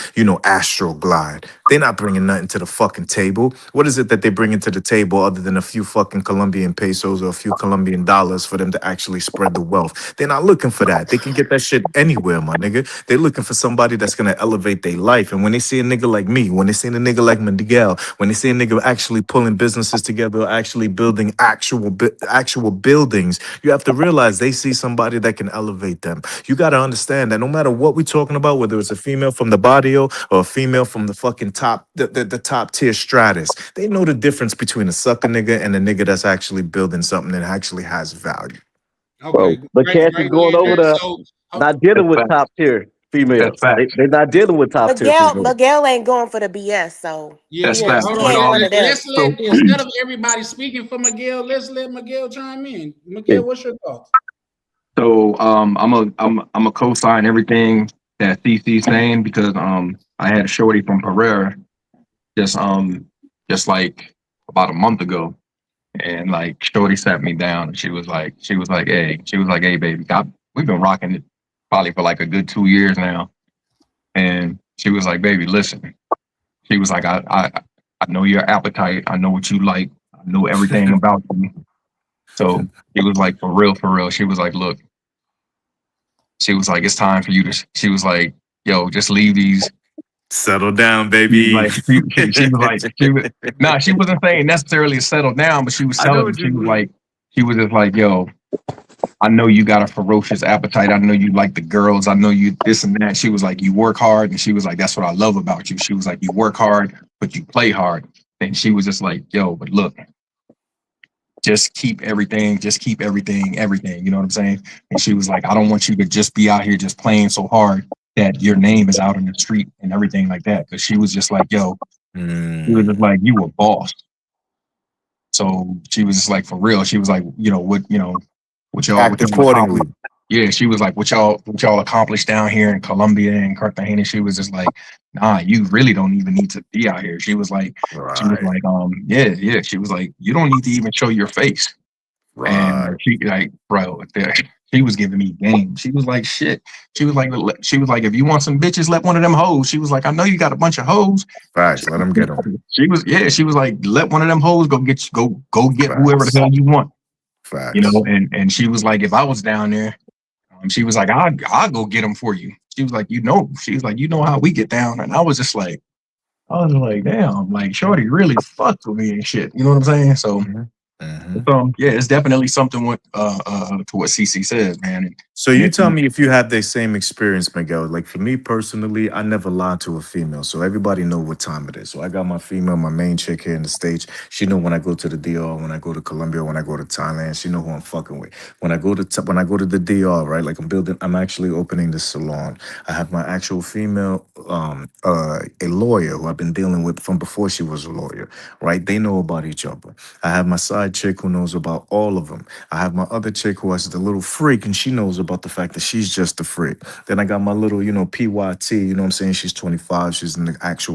Astro Glide. They're not bringing nothing to the fucking table. What is it that they bringing to the table other than a few fucking Colombian pesos or a few Colombian dollars for them to actually spread the wealth? They're not looking for that. They can get that shit anywhere, my nigga. They're looking for somebody that's gonna elevate their life. And when they see a nigga like me, when they see a nigga like Miguel, when they see a nigga actually pulling businesses together, actually building actual buildings, you have to realize they see somebody that can elevate them. You gotta understand that no matter what we're talking about, whether it's a female from the barrio or a female from the fucking top, the top tier stratus, they know the difference between a sucker nigga and a nigga that's actually building something that actually has value. okay, Bro, but great, Cash is great going over answer. there, So, not That's dealing with facts. top tier That's females. facts. They're not dealing with top tier females. Miguel ain't going for the BS, so yeah, That's he yeah. ain't facts. Hold he on. But ain't one of them. Let's so let instead of everybody speaking for Miguel, let's let Miguel chime in. Yeah. Miguel, what's your thoughts? I'm a co-sign everything that CC's saying because I had a shorty from Pereira just just like about a month ago, and like shorty sat me down and hey baby, we've been rocking it probably for like a good 2 years now, and she was like, baby, listen, she was like, I know your appetite, I know what you like, I know everything about you. So it was like, for real, she was like, look, she was like, it's time for you to, she was like, yo, just leave these. Settle down, She was baby. like, she wasn't saying necessarily settle down, but she was I know telling me, what you mean. she was just like, yo, I know you got a ferocious appetite. I know you like the girls. I know you this and that. She was like, you work hard. And she was like, that's what I love about you. She was like, you work hard, but you play hard. And she was just like, yo, but look, just keep everything, everything. You know what I'm saying? And she was like, I don't want you to just be out here just playing so hard that your name is out in the street and everything like that. Cause she was just like, yo, she was just like, you a boss. So she was just like, for real. She was like, what y'all, Act accordingly. yeah, she was like, what y'all accomplished down here in Colombia and Cartagena. She was just like, nah, you really don't even need to be out here. She was like, Right. yeah. She was like, you don't need to even show your face. And Right. she like, bro, she was giving me game. She was like, shit. She was like, if you want some bitches, let one of them hoes. She was like, I know you got a bunch of hoes. Facts. Let them get them. She was like, let one of them hoes go get whoever the Facts. hell you want. You Facts. know, and she was like, if I was down there, she was like, I'll go get them for you. She was like, she was like, you know how we get down. And I was just like, damn, like Shorty really fucked with me and shit. You know what I'm saying? So yeah, it's definitely something with to what CC says, man. So you tell me if you have the same experience, Miguel. Like for me personally, I never lied to a female, so everybody know what time it is. So I got my female, my main chick here in the States. She know when I go to the DR, when I go to Colombia, when I go to Thailand. She know who I'm fucking with. When I go to the DR, right? Like I'm actually opening the salon. I have my actual female, a lawyer who I've been dealing with from before she was a lawyer, right? They know about each other. I have my side chick who knows about all of them. I have my other chick who has the little freak, and she knows about the fact that she's just a freak. Then I got my little, PYT, you know what I'm saying? She's 25, she's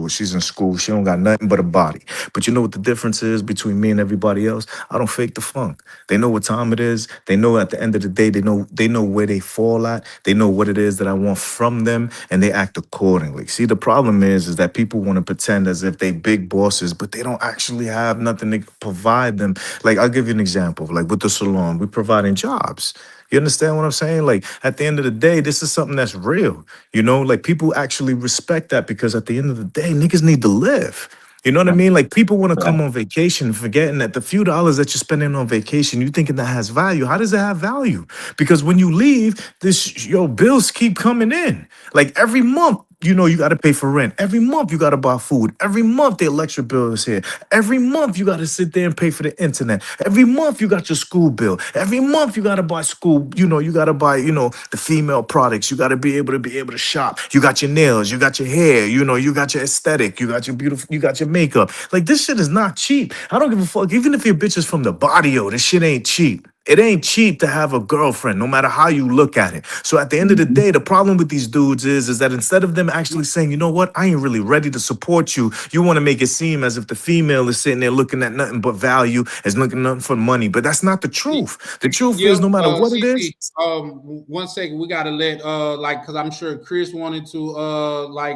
she's in school, she don't got nothing but a body. But you know what the difference is between me and everybody else? I don't fake the funk. They know what time it is. They know at the end of the day, they know where they fall at. They know what it is that I want from them, and they act accordingly. See, the problem is that people want to pretend as if they big bosses, but they don't actually have nothing to provide them. Like, I'll give you an example. Like with the salon, we're providing jobs. You understand what I'm saying? Like at the end of the day, this is something that's real. Like people actually respect that because at the end of the day, niggas need to live. You know what I mean? Like people want to come on vacation, forgetting that the few dollars that you're spending on vacation, you thinking that has value. How does it have value? Because when you leave, your bills keep coming in. Like every month, you got to pay for rent. Every month you got to buy food. Every month the electric bill is here. Every month you got to sit there and pay for the internet. Every month you got your school bill. Every month you got to buy school, you got to buy, the female products. You got to be able to shop. You got your nails, you got your hair, you got your aesthetic, you got your beautiful, you got your makeup. Like this shit is not cheap. I don't give a fuck. Even if your bitch is from the barrio, this shit ain't cheap. It ain't cheap to have a girlfriend, no matter how you look at it. So at the end of the day, the problem with these dudes is that instead of them actually saying, you know what, I ain't really ready to support you, you want to make it seem as if the female is sitting there looking at nothing but value, is looking nothing for money. But that's not the truth. The truth is, no matter what it is. One second, we gotta let because I'm sure Chris wanted to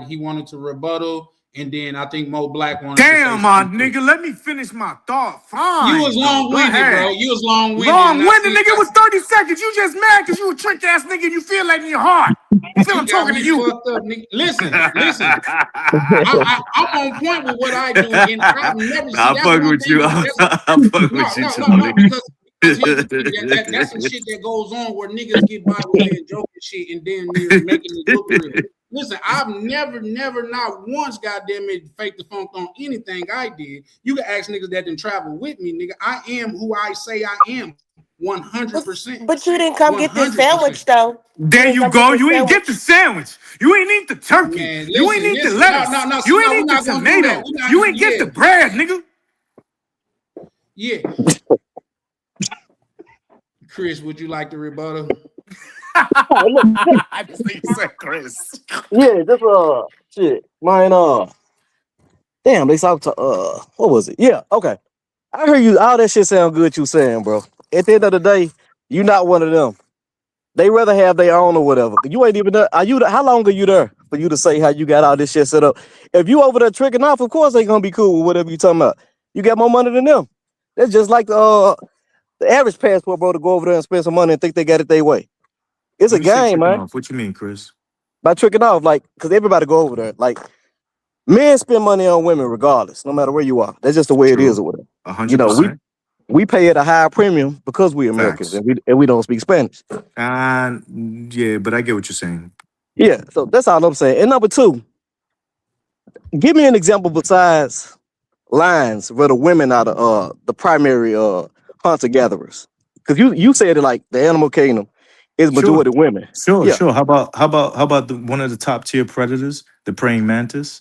he wanted to rebuttal. And then I think Mo Black wanted to say my nigga, let me finish my thought. Fine. You was long-winded, bro. You was long-winded. Long-winded, nigga. It was 30 seconds. You just mad because you a trick ass nigga and you feel like in your heart. You feel I'm talking to you. Up, listen. I'm on point with what I do, and I've never seen I'll fuck with you. I'll fuck with you, Charlie. Because that's some shit that goes on where niggas get by with their joke and shit, and then they're making it look real. Listen, I've never, not once, goddamn it, faked the funk on anything I did. You can ask niggas that didn't travel with me, nigga. I am who I say I am, 100%. But you didn't come 100%. Get this sandwich, though. There you go. You ain't get the sandwich. You ain't eat the turkey. Man, you ain't eat the lettuce. No, you ain't eat the tomato. You ain't get the bread, nigga. Yeah. Chris, would you like to rebuttal? I just think you said Chris. Yeah, just shit. Mine damn, they talk to what was it? Yeah, okay. I hear you. All that shit sound good you saying, bro. At the end of the day, you not one of them. They rather have their own or whatever. You ain't even there. How long are you there for you to say how you got all this shit set up? If you over there tricking off, of course they gonna be cool with whatever you talking about. You got more money than them. That's just like the average passport bro to go over there and spend some money and think they got it their way. It's a game, man. Off. What you mean, Chris? By tricking off, because everybody go over there. Like, men spend money on women regardless, no matter where you are. That's just the way it is or whatever. 100%. We pay at a higher premium because we're Americans and we don't speak Spanish. Yeah, but I get what you're saying. Yeah, so that's all I'm saying. And number two, give me an example besides lines where the women are the primary hunter gatherers. Because you said it like the animal kingdom is majority women. Sure. How about one of the top tier predators, the praying mantis?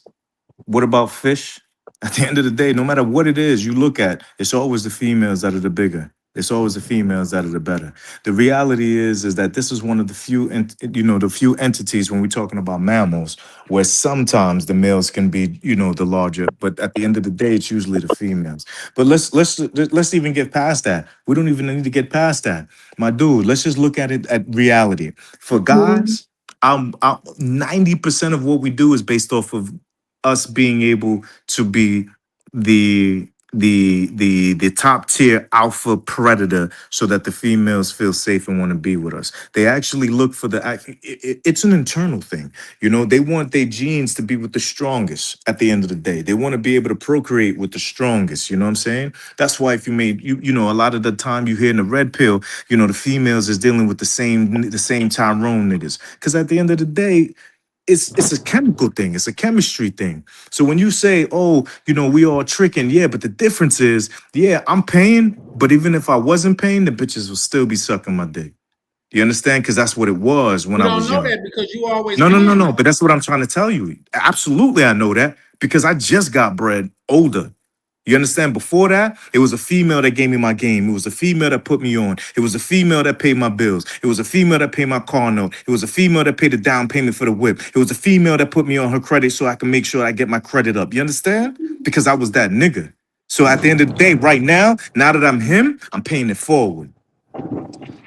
What about fish? At the end of the day, no matter what it is you look at, it's always the females that are the bigger. It's always the females that are the better. The reality is that this is one of the few, the few entities when we're talking about mammals, where sometimes the males can be, the larger, but at the end of the day, it's usually the females. But let's even get past that. We don't even need to get past that, my dude. Let's just look at it at reality. For guys, 90% of what we do is based off of us being able to be the top tier alpha predator so that the females feel safe and want to be with us. They actually look for it's an internal thing. They want their genes to be with the strongest at the end of the day. They want to be able to procreate with the strongest, you know what I'm saying? That's why if you made a lot of the time you hear in the red pill, the females is dealing with the same Tyrone niggas. Cause at the end of the day, it's a chemical thing. It's a chemistry thing. So when you say, oh, we all tricking, yeah, but the difference is, yeah, I'm paying, but even if I wasn't paying, the bitches will still be sucking my dick. You understand? Because that's what it was when You I don't was know young. that because you always No. But that's what I'm trying to tell you. Absolutely, I know that because I just got bred older. You understand? Before that, it was a female that gave me my game. It was a female that put me on. It was a female that paid my bills. It was a female that paid my car note. It was a female that paid the down payment for the whip. It was a female that put me on her credit so I can make sure I get my credit up. You understand? Because I was that nigga. So at the end of the day, right now that I'm him, I'm paying it forward.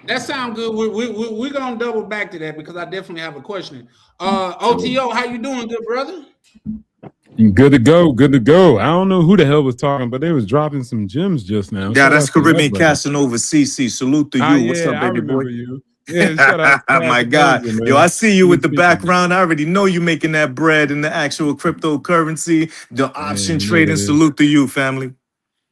That sounds good. We're gonna double back to that because I definitely have a question. OTO, how you doing, good brother? Good to go. Good to go. I don't know who the hell was talking, but they was dropping some gems just now. Yeah, that's Caribbean Casanova CC. Salute to you. What's up, baby I remember boy? you. Yeah, shout out. My God. Yo, I see you with the background. I already know you making that bread in the actual cryptocurrency, the option trading. Salute to you, family.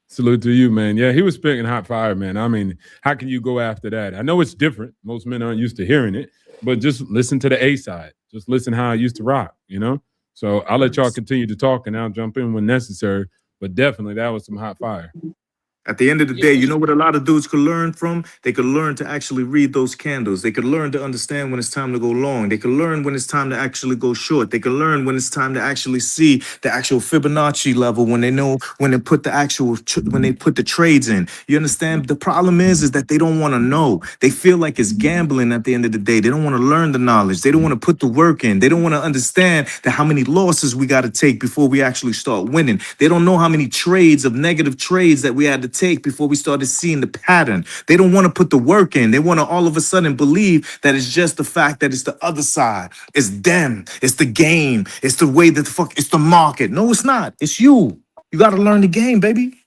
Salute to you, man. Yeah, he was spitting hot fire, man. I mean, how can you go after that? I know it's different. Most men aren't used to hearing it, but just listen to the A side. Just listen how I used to rock, So I'll let y'all continue to talk and I'll jump in when necessary. But definitely that was some hot fire. At the end of the day, you know what a lot of dudes could learn from? They could learn to actually read those candles. They could learn to understand when it's time to go long. They could learn when it's time to actually go short. They could learn when it's time to actually see the actual Fibonacci level when they know when they put the trades in. You understand? The problem is that they don't want to know. They feel like it's gambling at the end of the day. They don't want to learn the knowledge. They don't want to put the work in. They don't want to understand that how many losses we got to take before we actually start winning. They don't know how many trades of negative trades that we had to take before we started seeing the pattern. They don't want to put the work in. They want to all of a sudden believe that it's just the fact that it's the other side. It's them. It's the game. It's the way that it's the market. No, it's not. It's you. You got to learn the game, baby.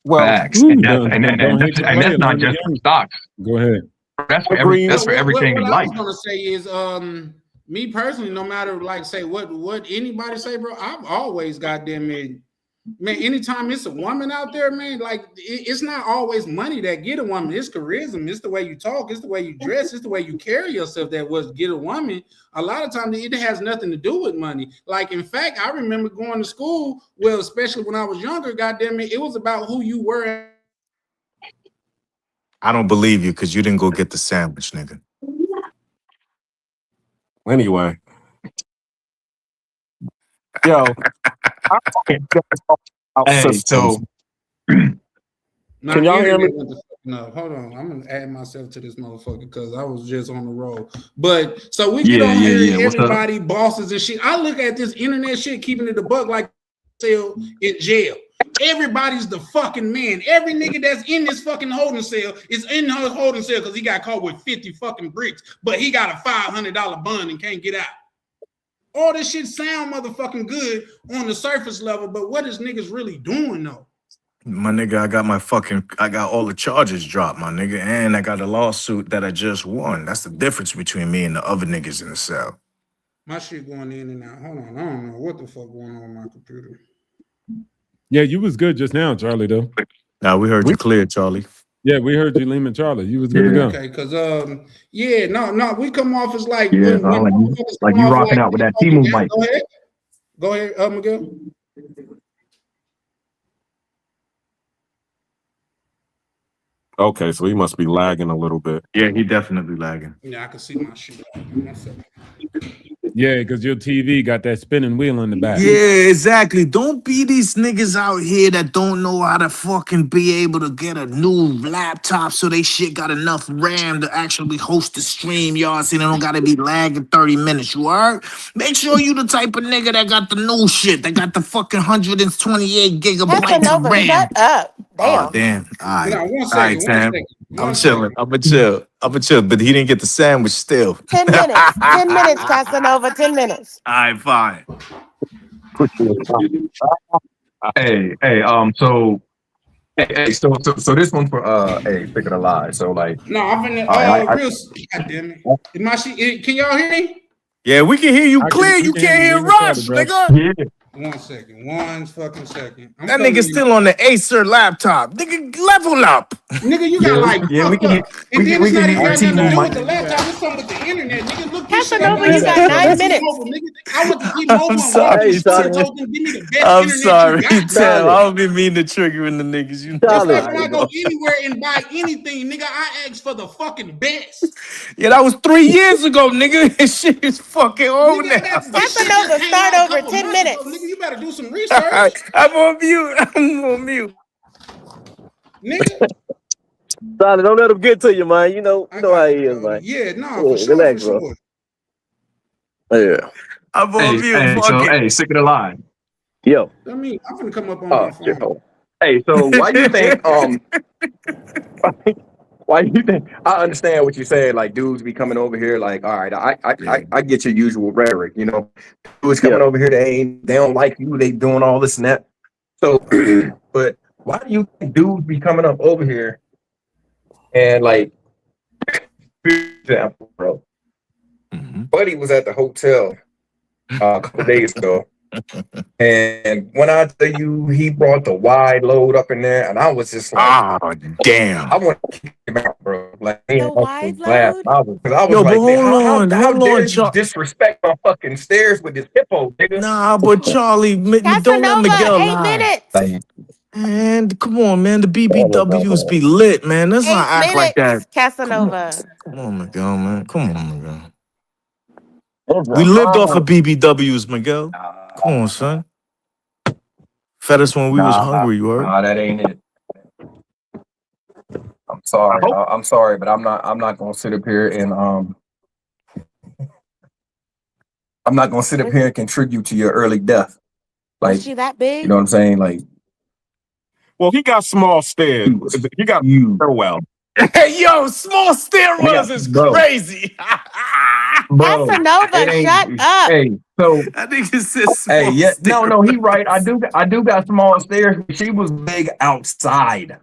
Well, facts. And that's not just for stocks. Go ahead. That's for everything in life. What I was gonna say is, me personally, no matter say what anybody say, bro, I've always goddamn it. Man, anytime it's a woman out there, man, it's not always money that get a woman. It's charisma. It's the way you talk. It's the way you dress. It's the way you carry yourself that was get a woman. A lot of times it has nothing to do with money. In fact, I remember going to school. Well, especially when I was younger, goddamn it was about who you were. I don't believe you because you didn't go get the sandwich, nigga. Anyway, yo. Hey, so can y'all hear me? No, hold on. I'm gonna add myself to this motherfucker because I was just on the roll. But so we get on here, everybody, bosses and shit. I look at this internet shit, keeping it a buck like cell in jail. Everybody's the fucking man. Every nigga that's in this fucking holding cell is in her holding cell because he got caught with 50 fucking bricks, but he got a $500 bond and can't get out. All this shit sound motherfucking good on the surface level, but what is niggas really doing though? My nigga, I got all the charges dropped, my nigga, and I got a lawsuit that I just won. That's the difference between me and the other niggas in the cell. My shit going in and out. Hold on, I don't know what the fuck going on my computer. Yeah, you was good just now, Charlie, though. Now we heard you clear, Charlie. Yeah, we heard you, Lehman Charlie. You was good to go. Okay, because we come off as like you rocking out with that T-Move mic. Go ahead, Miguel. Okay, so he must be lagging a little bit. Yeah, he definitely lagging. Yeah, I can see my shit. Yeah, because your TV got that spinning wheel in the back. Yeah, exactly. Don't be these niggas out here that don't know how to fucking be able to get a new laptop so they shit got enough RAM to actually host the stream, y'all. So they don't gotta be lagging 30 minutes. You heard? Make sure you the type of nigga that got the new shit, that got the fucking 128 gigabytes of Casanova, RAM. shut up. Oh Damn. damn! All right, No, one all second. right, Sam. One I'm second. chilling. I'm gonna chill. I'm gonna chill. But he didn't get the sandwich still. 10 minutes. 10 minutes, Casanova. 10 minutes. All right, fine. Hey, so this one for hey, Thicker the Lie. So like, No, I'm finna real. God damn it! Is my shit? Can y'all hear me? Yeah, we can hear you clear. You can't hear Rush, nigga. Yeah. 1 second. 1 fucking second. That nigga's still on the Acer laptop. Nigga, level up. Nigga, you got like fucked up. And then it's not even got nothing to do with the laptop. It's something with the internet. Nigga, look this shit up. Casanova, you got 9 minutes. I went to T-Mobile and sorry. told them, give me the best I'm internet sorry, you got. Tim. I don't be mean to triggering the niggas. You know. It's like when I go anywhere and buy anything, nigga, I ask for the fucking best. Yeah, that was 3 years ago, nigga. This shit is fucking over now. Casanova, start over. 10 minutes. Nigga, you better do some research. I'm on mute. I'm on mute. Nigga. Solid, don't let him get to you, man. You know how he is, man. Yeah, no, for sure, relax, for bro. sure. Yeah. I'm on mute. Hey, Sick of the Lie. Yo. I mean, I'm gonna come up on my phone. Hey, so why you think why you think I understand what you're saying, like dudes be coming over here like, all right, I get your usual rhetoric, you know. Dudes coming over here, they don't like you, they doing all this and that. So but why do you think dudes be coming up over here and like, for example, bro, Buddy was at the hotel a couple days ago. And when I tell you he brought the wide load up in there, and I was just like, oh damn, I want to kick him out, bro. Like, The wide laugh. load? Because I was Yo, like, but man, how dare you Char- disrespect my fucking stairs with this hippo, nigga? Nah, but Charlie, don't let Casanova, Miguel 8 lie. minutes. Like, And come on, man, the BBWs be lit, man. Let's 8 not act minutes, like that. Casanova. Come on, Miguel, man. Come on, Miguel. We lived off of BBWs, Miguel. Come on, son. Fed us when we was hungry, you heard? Nah, that ain't it. I'm sorry. I'm sorry, but I'm not gonna sit up here and I'm not gonna sit up here and contribute to your early death. Like, Was she that big? you know what I'm saying? Like, Well, he got small stairs. He got well. Hey, yo, small stairwells is crazy. bro, Casanova, it ain't- shut up. Hey, so I think it says small hey, yeah, stairs. no, he right. I do got small stairs. She was big outside.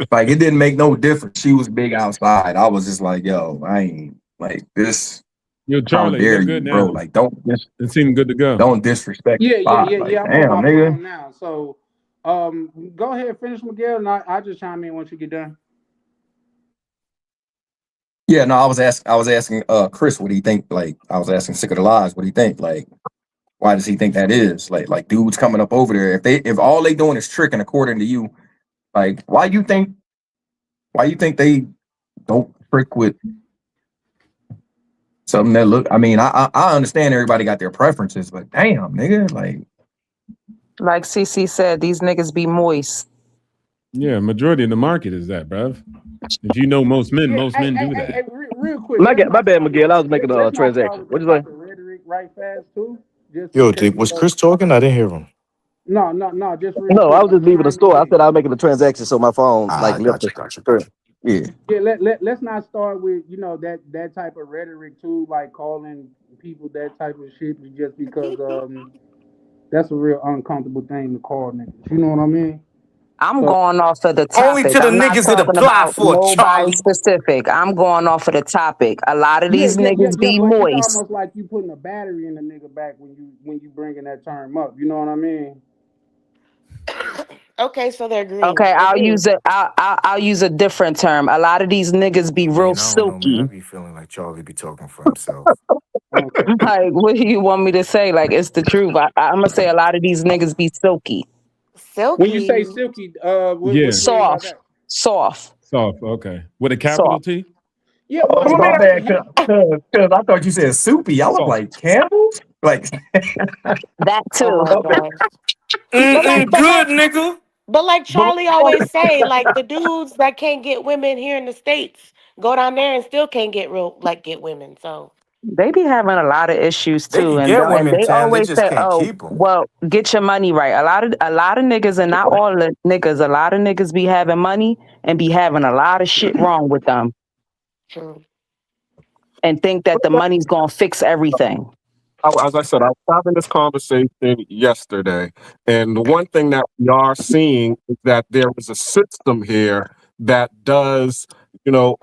Like, it didn't make no difference. She was big outside. I was just like, yo, I ain't like this. Yo, How Charlie, dare you're you, good bro? now. Like, don't It seemed good to go. don't disrespect. Yeah, the spot. Like, I'm damn, on my nigga. phone now. So, go ahead, finish Miguel, and I'll just chime in once you get done. Yeah, no, I was asking Chris what he think. Like, I was asking Sick of the Lies what he think. Like, why does he think that is? Like dudes coming up over there, if all they doing is tricking, according to you, like, why you think they don't trick with something that look? I mean, I understand everybody got their preferences, but damn, nigga, Like CC said, these niggas be moist. Yeah, majority of the market is that, bruv. If you know most men do that. Hey, real quick. My bad, Miguel. I was making a transaction. What you say? Rhetoric right fast too. Just Yo, was Chris talking? I didn't hear him. No. Just real No, quick. I was just leaving the store. I said I was making a transaction, so my phone Gotcha. Yeah. Yeah, let's not start with that type of rhetoric too, like calling people that type of shit just because that's a real uncomfortable thing to call niggas. You know what I mean? I'm going off of the topic. Only to the I'm not niggas that talking apply about for it, nobody Charlie. specific. I'm going off of the topic. A lot of these niggas be but moist. it's almost like you putting a battery in the nigga back when you bringing that term up. You know what I mean? Okay, so they're green. Okay, I'll use a different term. A lot of these niggas be real silky. I be feeling like Charlie be talking for himself. Like, what do you want me to say? Like, it's the truth. I'm gonna say a lot of these niggas be silky. Silky. When you say silky, what Soft. Soft. Soft, okay. With a capital T? Yeah, Oh, well, my bad, cause I thought you said soupy. I was like Campbell's, like That Oh too. my gosh. But like, but good, like, nigga. but like But Charlie always say, like the dudes that can't get women here in the States go down there and still can't get women. So They be having a lot of issues they too, can and get women, they Tam. They always just say, can't "Oh, keep them. well, get your money right." A lot of niggas, and not all the niggas. A lot of niggas be having money and be having a lot of shit wrong with them, true. and think that the money's gonna fix everything. As I said, I was having this conversation yesterday, and the one thing that we are seeing is that there is a system here that does, you know,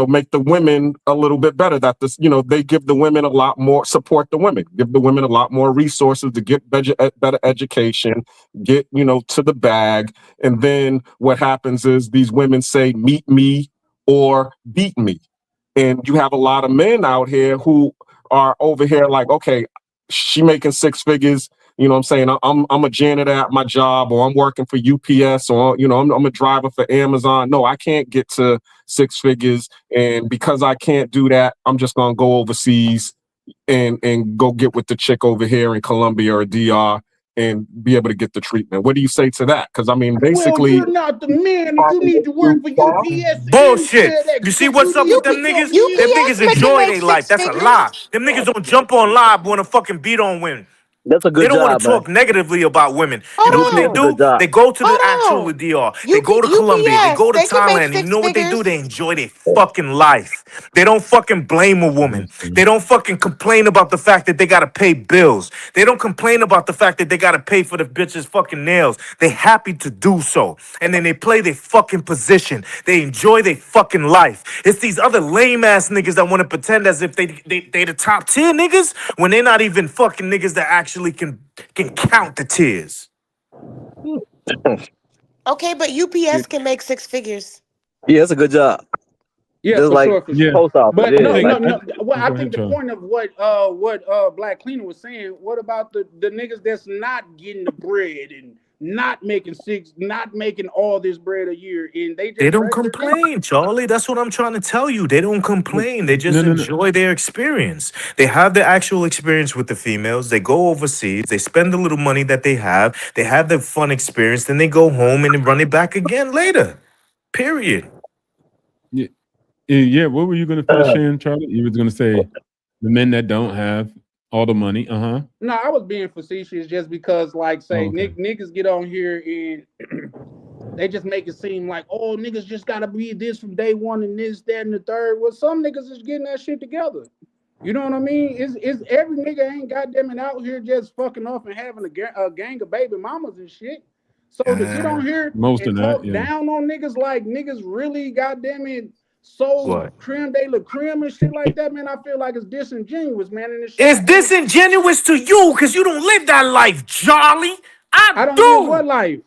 make the women a little bit better. That this, they give the women a lot more support. The women give the women a lot more resources to get better education, get to the bag, and then what happens is these women say, "Meet me or beat me," and you have a lot of men out here who are over here like, okay, she making six figures. You know what I'm saying? I'm a janitor at my job, or I'm working for UPS, or I'm a driver for Amazon. No, I can't get to six figures, and because I can't do that, I'm just gonna go overseas and go get with the chick over here in Colombia or DR and be able to get the treatment. What do you say to that? Because I mean, well, basically, you're not the man, and you need to work for UPS and Bullshit. You see FedEx. what's You up need with to them get your niggas? hands. Them niggas UPS making enjoy like their life. six That's a lie. figures. Them niggas don't jump on live want to fucking beat on women. That's a They good don't want job, to man. talk negatively about women. You know what they Hold That's a on, good do? job. They go to the actual hold on. DR. They go to Colombia. They UPS, go to they can make Thailand. And you six know what they do? figures. They enjoy their fucking life. They don't fucking blame a woman. They don't fucking complain about the fact that they gotta pay bills. They don't complain about the fact that they gotta pay for the bitch's fucking nails. They happy to do so. And then they play their fucking position. They enjoy their fucking life. It's these other lame ass niggas that want to pretend as if they the top tier niggas when they're not even fucking niggas that actually can count the tears. Okay, but UPS can make six figures. Yeah, that's a good job. Yeah, Just for like sure, for Yeah, sure. post office. But Yeah, no, like well, I go ahead, think the Charlie. point of what Black Cleaner was saying. What about the niggas that's not getting the bread and not making all this bread a year, and they They just don't regular niggas? complain, Charlie. That's what I'm trying to tell you. They don't complain. They just No. enjoy their experience. They have the actual experience with the females. They go overseas. They spend the little money that they have. They have the fun experience. Then they go home and run it back again later. Period. Yeah. What were you gonna finish saying, Charlie? You was gonna say the men that don't have all the money. No, I was being facetious just because, like, Oh, say, okay. niggas get on here and they just make it seem like, oh, niggas just gotta be this from day one and this, that, and the third. Well, some niggas is getting that shit together. You know what I mean? It's every nigga ain't goddamn it out here just fucking off and having a gang of baby mamas and shit. So to get on here Most of and that, talk yeah. down on niggas like niggas really goddamn it so What? creme de la creme and shit like that, man, I feel like it's disingenuous, man. And it's It's shit. And disingenuous to you because you don't live that life, Charlie. I I don't live what do. life?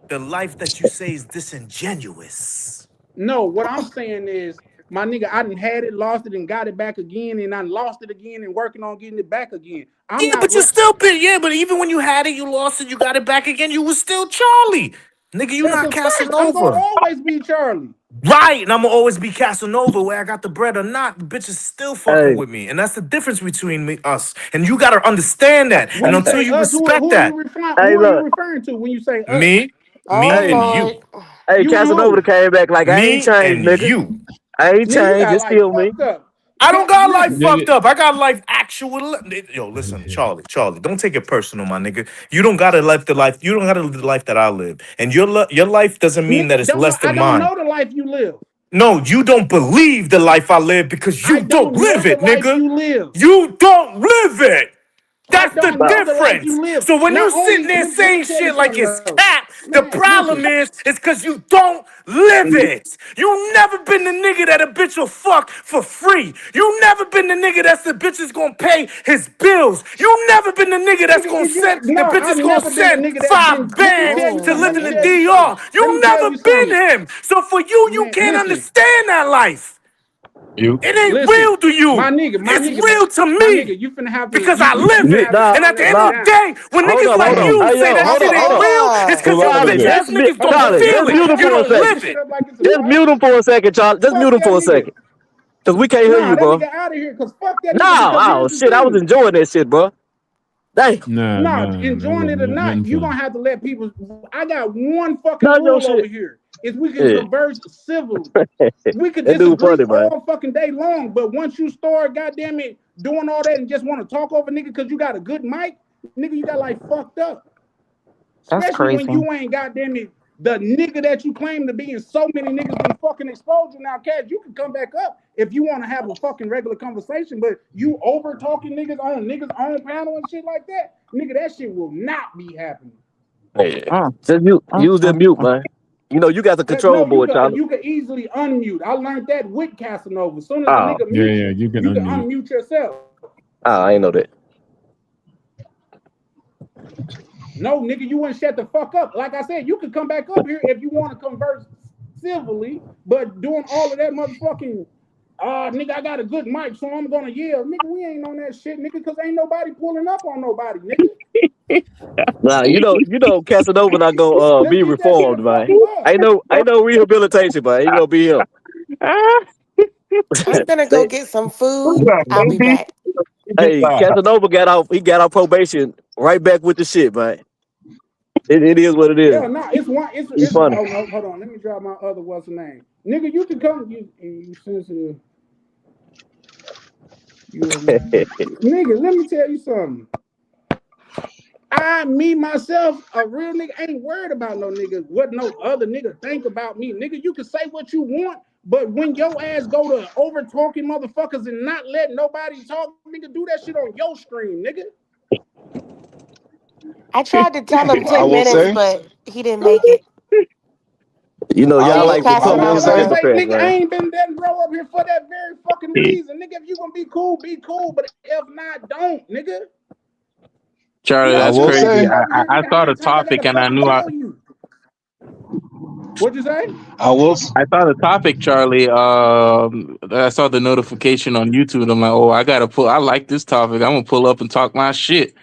The life that you say is disingenuous. No, what I'm saying is, my nigga, I done had it, lost it, and got it back again, and I lost it again and working on getting it back again. I'm Yeah, not but you still been, yeah, but even when you had it, you lost it, you got it back again, you was still Charlie. Nigga, you that's not a fact. I'm gonna Casanova. always be Charlie. Right, and I'm gonna always be Casanova, where I got the bread or not, the bitch is still fucking hey, with me. And that's the difference between us. And you gotta understand that. When And you until say you us, respect who are you that, referring? hey, Who are you look, referring to when you say us? me, me, Oh hey, and Lord. you. hey, You and Casanova who? that came back like I ain't Me changed, and nigga. you. I ain't Nigga, you changed. got It's like still me. fucked up. I don't got life Listen, Yeah, fucked up. I got life actual. Yo, listen, Charlie, don't take it personal, my nigga. You don't gotta live the life. You don't gotta live the life that I live, and your life doesn't mean that nigga, it's less I than don't mine. know the life you live. No, you don't believe the life I live because I you don't don't know live the it, life nigga. you live. You don't live it. I That's the don't know the life difference. you live. So when you Not sitting only, there let me saying tell you shit like something it's else. cap, the Man, problem listen. is because you don't live it. You never been the nigga that a bitch will fuck for free. You never been the nigga that's the bitch is gonna pay his bills. You never been the nigga that's Nigga, gonna if you send the no, bitch I've is gonna never been the send nigga that's been. five Let me bands tell you to something. live Let in me the tell you DR. something. Let You me tell never you been something. him. So for you, you Man, can't listen. understand that life. It ain't real to you. My nigga, it's real to me. My nigga, you finna have to because I live it. And at the end of the day, when niggas like you say that shit ain't real, it's because you bitch ass niggas don't feel it. You don't live it. Just mute him for a second, Charlie. Just mute him for a second. Because we can't hear you, bro. That nigga out of here, because fuck that nigga. No, oh shit, I was enjoying that shit, bro. Dang. Nah, enjoying it or not, you gonna have to let people. I got one fucking rule over here. Is we can converse civilly. We could disagree all fucking day long, but once you start, goddamn it, doing all that and just want to talk over nigga because you got a good mic, nigga, you got like fucked up. That's Especially crazy. when you ain't goddamn it the nigga that you claim to be, and so many niggas been fucking exposed you now. Cash, you can come back up if you want to have a fucking regular conversation, but you over talking niggas on panel and shit like that, nigga, that shit will not be happening. Hey, just use the mute, man. You know, you got the control board, Charlie. You can easily unmute. I learned that with Casanova. As soon as the nigga mute you can unmute yourself. Oh, I ain't know that. No, nigga, you wouldn't shut the fuck up. Like I said, you could come back up here if you want to converse civilly, but doing all of that motherfucking, nigga, I got a good mic, so I'm gonna yell. Nigga, we ain't on that shit, nigga, because ain't nobody pulling up on nobody, nigga. Nah, you know, Casanova not gonna be reformed, man. Ain't no rehabilitation, man. Ain't gonna be him. I'm gonna go get some food. I'll be back. Hey, Casanova got off. He got off probation. Right back with the shit, man. It is what it is. Yeah, nah, it's funny. Oh no, hold on. Let me drop my other what's the name, nigga. You can come. You sensitive. Nigga, let me tell you something. Me, myself, a real nigga ain't worried about no nigga, what no other nigga think about me. Nigga, you can say what you want, but when your ass go to over talking motherfuckers and not let nobody talk, nigga, do that shit on your stream, nigga. I tried to tell him 10 minutes, but he didn't make it. You know, y'all like to put me on the nigga, man. I ain't been that bro up here for that very fucking reason. Nigga, if you gonna be cool, but if not, don't, nigga. Charlie, that's crazy. I saw the topic and I knew What'd you say? I saw the topic, Charlie. I saw the notification on YouTube. I'm like, oh, I like this topic. I'm gonna pull up and talk my shit.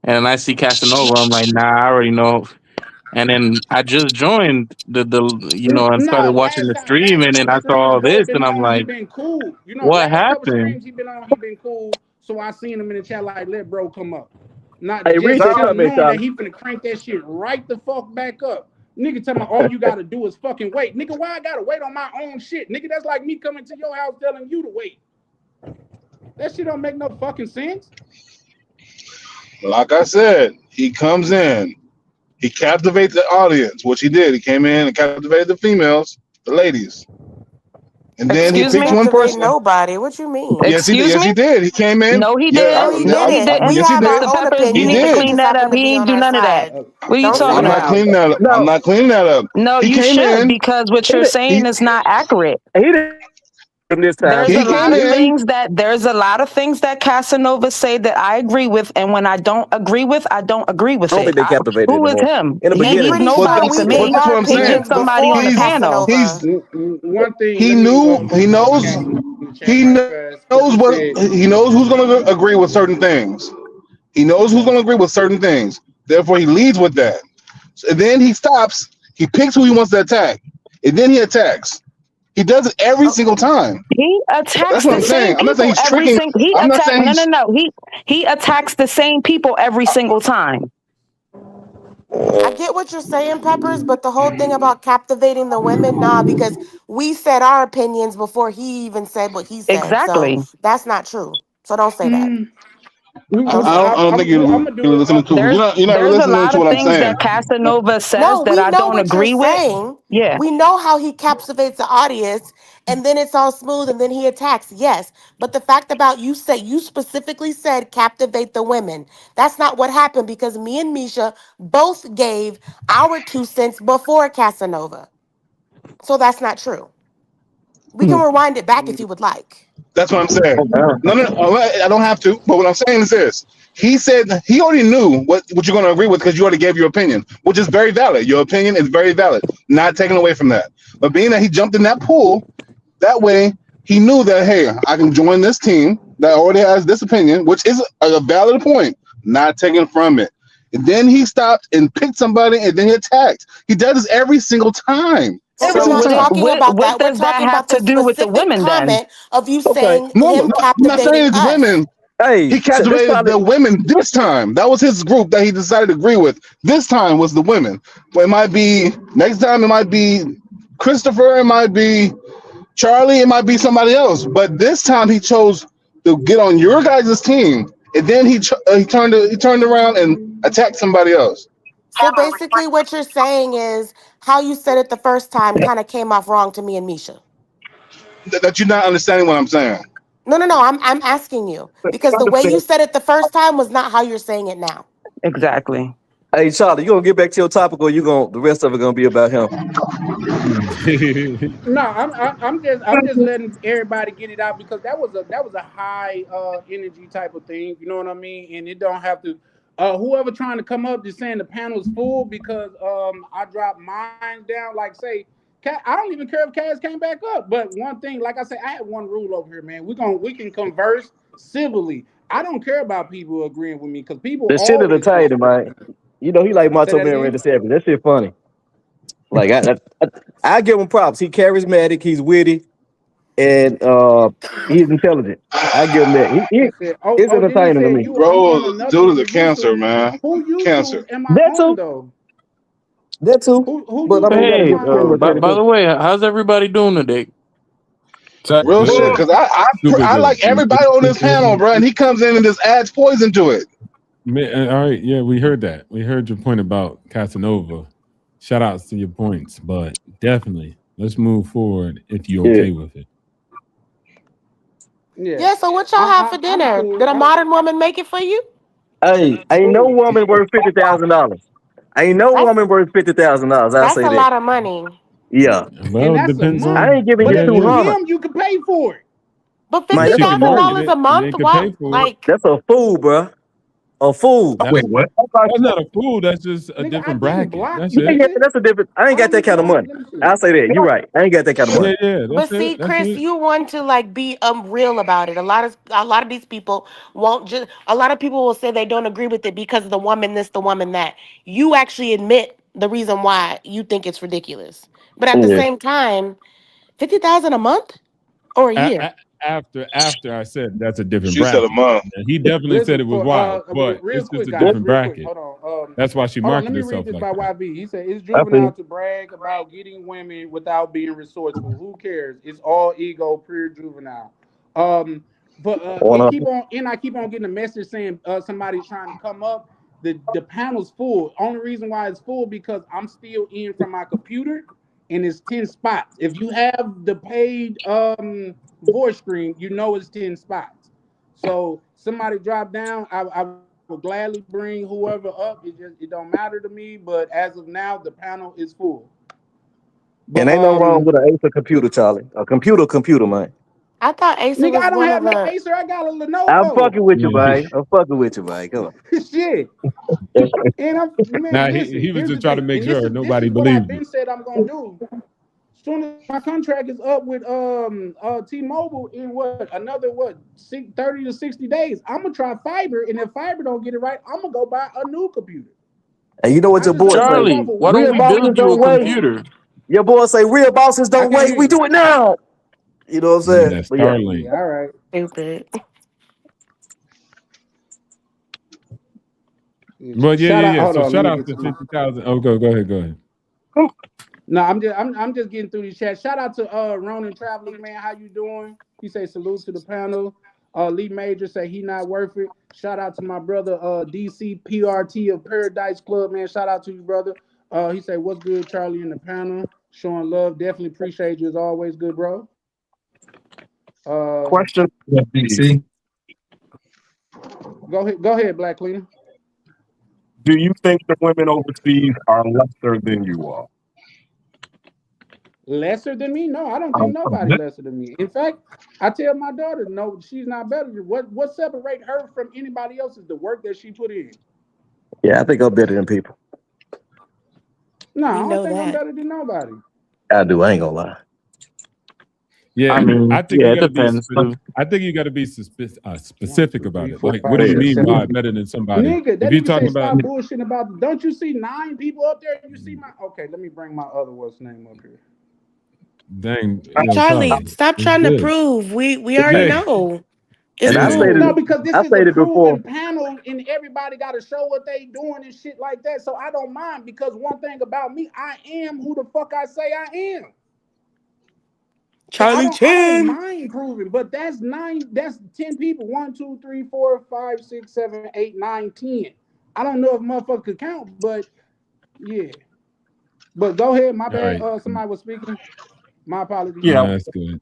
And I see Casanova. I'm like, nah, I already know. And then I just joined and started watching the stream, and then I saw all this, and I'm like, been cool. You know, what happened? He been cool. So I seen him in the chat like, let bro come up. Not hey, just knowing that he finna crank that shit right the fuck back up. Nigga tell me all you gotta do is fucking wait. Nigga, why I gotta wait on my own shit? Nigga, that's like me coming to your house telling you to wait. That shit don't make no fucking sense. Like I said, he comes in, he captivates the audience, which he did. He came in and captivated the females, the ladies. And then he picked one person. Nobody. What you mean? Yes, he did. Yes, he did. He came in. No, he did. No, he didn't. Yes, he did. Peppers, you need to clean that up. He ain't do none of that. What are you talking about? I'm not cleaning that up. I'm not cleaning that up. No, you should, because what you're saying is not accurate. He didn't. This time. There's a lot of things that Casanova say that I agree with, and when I don't agree with, I don't agree with it. I don't think they captivated Who is him? In the beginning, he's nobody to me. That's what I'm saying. He's just somebody on the panel. One thing he knows who's going to agree with certain things. He knows who's going to agree with certain things. Therefore, he leads with that. And then he stops. He picks who he wants to attack, and then he attacks. He does it every single time. He attacks That's what I'm saying. I'm not saying he's tricking. He attacks the same people every single time. I get what you're saying, Peppers, but the whole thing about captivating the women, because we said our opinions before he even said what he said. Exactly. So that's not true. So don't say that. I don't think you're listening to. You're not listening to what I'm saying. That Casanova says that I don't agree with. Yeah, we know how he captivates the audience, and then it's all smooth, and then he attacks. Yes, but the fact about you specifically said captivate the women. That's not what happened, because me and Misha both gave our 2 cents before Casanova. So that's not true. We can rewind it back if you would like. That's what I'm saying. No, I don't have to. But what I'm saying is this: he said he already knew what you're going to agree with because you already gave your opinion, which is very valid. Your opinion is very valid, not taken away from that. But being that he jumped in that pool, that way he knew that, hey, I can join this team that already has this opinion, which is a valid point, not taken from it. And then he stopped and picked somebody, and then he attacked. He does this every single time. Every So single time. what does that have to do with the women then? Of you Okay. saying No, him I'm not saying captivating it's us. women. Hey, He captivated the women this time. That was his group that he decided to agree with. This time was the women. But it might be next time. It might be Christopher. It might be Charlie. It might be somebody else. But this time he chose to get on your guys' team, and then he turned around and attacked somebody else. So basically, what you're saying is how you said it the first time kind of came off wrong to me and Misha. That you're not understanding what I'm saying. No. I'm asking you because the way you said it the first time was not how you're saying it now. Exactly. Hey, Charlie, you gonna get back to your topic, or the rest of it gonna be about him? No, I'm just letting everybody get it out because that was a high energy type of thing. You know what I mean? And it don't have to. Whoever trying to come up just saying the panel's full because I dropped mine down. Like say, I don't even care if Cass came back up. But one thing, like I say, I have one rule over here, man. We can converse civilly. I don't care about people agreeing with me because people The shit always entertaining, man. You know he like Say Macho that Man again? Randy Savage. That shit funny. Like I give him props. He charismatic. He's witty, and he's intelligent. I give him that. It's Then he entertaining to said me. you were on Bro, another dude is a cancer, YouTube. man. Who Cancer. YouTube am I That on too. though? That too. Who But I mean, you gotta Hey, YouTube give am I credit where on? by, credit by due. the way, how's everybody doing today? Real shit, Good. because Super I good. like everybody on this panel, bro, and he comes in and just adds poison to it. All right, yeah, we heard that. We heard your point about Casanova. Shout outs to your points, but definitely let's move forward if you're Yeah. okay with it. Yeah. So what y'all have for I'm dinner? cool. Did a modern woman make it for you? Hey, ain't no woman worth $50,000. Ain't no That's woman worth $50,000. I that's say a that. lot of money. Yeah. Well, And it that's a depends month. I ain't on. giving But you Yeah, if you yeah. 200. him, you can pay for it. But Man, But fifty that's you a can fool. market $50 it a and month? they can What pay for it. like That's a fool, bro. A fool. Wait, what? That's not a fool. That's just a Nigga, I different didn't bracket. block That's you, Yeah, it. yeah, nigga. that's a different. I ain't I got that ain't kind of blocked. money. Let me see. I'll say that. You're right. I ain't got that kind of money. Yeah, but that's see, it. That's Chris, it. you want to like be real about it. A lot of these people won't just a lot of people will say they don't agree with it because of the woman this, the woman that. You actually admit the reason why you think it's ridiculous. But at the Yeah. same time, 50,000 a month or a year? After I said that's a different She said a bracket. month. And he definitely said Listen it was for wild, but real it's just quick, a guys. different Real quick. bracket. Hold That's why she on. Let marketed me read herself this like by that. YV. He said it's I feel. juvenile to brag about getting women without being resourceful. Who cares? It's all ego, pure juvenile. But One up. I keep on getting a message saying somebody's trying to come up. The panel's full. Only reason why it's full because I'm still in from my computer and it's 10 spots. If you have the paid voice stream, you know it's 10 spots. So somebody drop down, I will gladly bring whoever up. It don't matter to me. But as of now, the panel is full. But And ain't no wrong with an Acer computer, Charlie. A computer, man. I thought Acer nigga, was I don't one of have no the Acer. I got a I'm Lenovo. fucking with you, Yeah. man. I'm fucking with you, man. Come on. Shit. And Now listen. he was Here's just the trying to thing, make and this sure is nobody what I've believed been it. said I'm gonna do. As soon as my contract is up with T-Mobile in another 30 to 60 days, I'm gonna try fiber, and if fiber don't get it right, I'm gonna go buy a new computer. And you know what I your just boy can't say? live Charlie, off of why don't Real we one. bosses build you don't a wait. computer? Your boy say real bosses I don't can't wait. hear We you. do it now. You know what I'm saying? That's But yeah. Starlink. Yeah, all right. stupid. But Shout out. yeah. Hold So on. Let shout me out get to to my. 50,000. Oh, go ahead. No, I'm just getting through the chat. Shout out to Ronan Travelers, man. How you doing? He say salute to the panel. Lee Major say he not worth it. Shout out to my brother DC PRT of Paradise Club, man. Shout out to you, brother. He say what's good, Charlie, in the panel. Showing love. Definitely appreciate you as always, good bro. Question. DC. Go ahead, Black Cleaner. Do you think the women overseas are lesser than you are? Lesser than me? No, I don't think nobody lesser than me. In fact, I tell my daughter, no, she's not better. What separate her from anybody else is the work that she put in. Yeah, I think I'm better than people. No, I We don't know think I'm that. better than nobody. I do. I ain't gonna lie. Yeah, I mean, I think yeah, you it got to be. depends too. I think you got to be specific about it. Four, Like, what do five, you six, mean seven. by better than somebody? Nigga, If that you're nigga say talking about, stop bullshitting about. Don't you see 9 people up there? You see my. Okay, let me bring my other what's name up here. dang, Charlie, stop it's trying to good. prove. We already Hey, know. It's And I yeah, stated cool. No, it. because this I is a stated before. proven panel, and everybody got to show what they doing and shit like that. So I don't mind because one thing about me, I am who the fuck I say I am. So I don't mind proving, but that's 10 people. 1, 2, 3, 4, 5, 6, 7, 8, 9, 10. I don't know if motherfucker could count, but yeah. But go ahead, my bad. right. Somebody was speaking. My apologies. Yeah, That's good.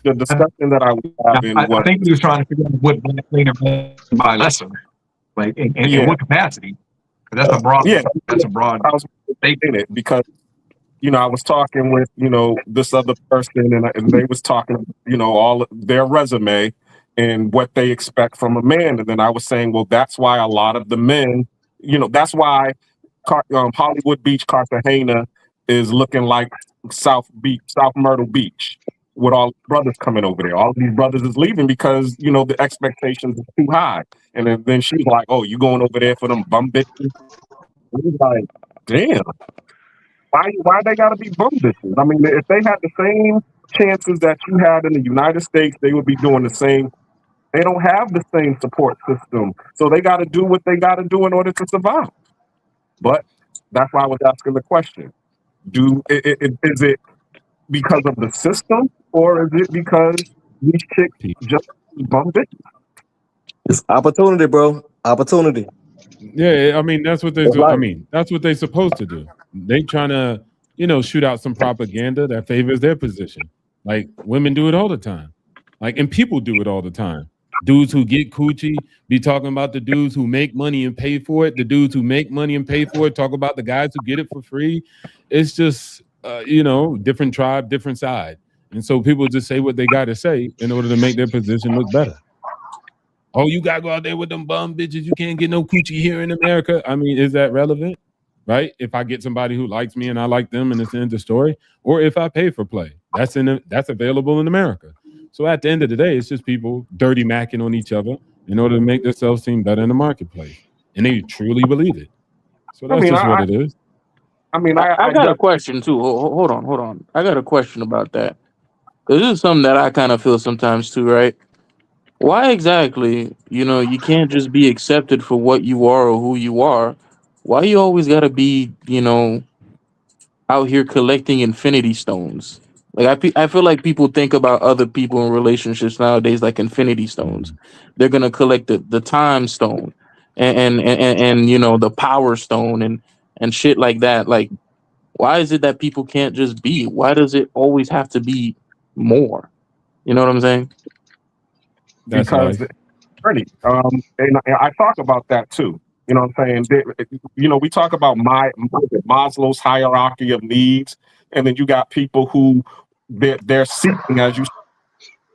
the discussion that I was having I was, think he was trying to figure out what black cleaner meant by lesser, like in yeah, what capacity. 'Cause that's a broad. yeah, That's a broad I was in it because I was talking with this other person, and they was talking, all of their resume and what they expect from a man, and then I was saying, well, that's why a lot of the men, that's why Hollywood Beach, Cartagena is looking like South Myrtle Beach, with all the brothers coming over there. All of these brothers is leaving because the expectations are too high. And then she's like, "Oh, you going over there for them bum bitches?" And he's like, "Damn, why they gotta be bum bitches? I mean, if they had the same chances that you had in the United States, they would be doing the same. They don't have the same support system, so they got to do what they got to do in order to survive." But that's why I was asking the question: is it because of the system, or is it because these chicks just bum bitches? It's opportunity, bro. Opportunity. Yeah, I mean that's what they That's do. I life. mean that's what they're supposed to do. They trying to, shoot out some propaganda that favors their position. Like women do it all the time. Like and people do it all the time. Dudes who get coochie be talking about the dudes who make money and pay for it. The dudes who make money and pay for it talk about the guys who get it for free. It's just different tribe, different side. And so people just say what they got to say in order to make their position look better. Oh, you gotta go out there with them bum bitches. You can't get no coochie here in America. I mean, is that relevant? Right? If I get somebody who likes me and I like them and it's the end of the story, or if I pay for play, that's available in America. So at the end of the day, it's just people dirty macking on each other in order to make themselves seem better in the marketplace, and they truly believe it. So that's just what it is. I got a question too. Hold on. I got a question about that. This is something that I kind of feel sometimes too, right? Why exactly, you can't just be accepted for what you are or who you are. Why you always gotta be, out here collecting infinity stones? Like I feel like people think about other people in relationships nowadays like infinity stones. They're gonna collect the time stone and the power stone and shit like that. Like, why is it that people can't just be? Why does it always have to be more? You know what I'm saying? That's Because life. and I talk about that too. You know what I'm saying? We talk about Maslow's hierarchy of needs, and then you got people who they're seeking, as you said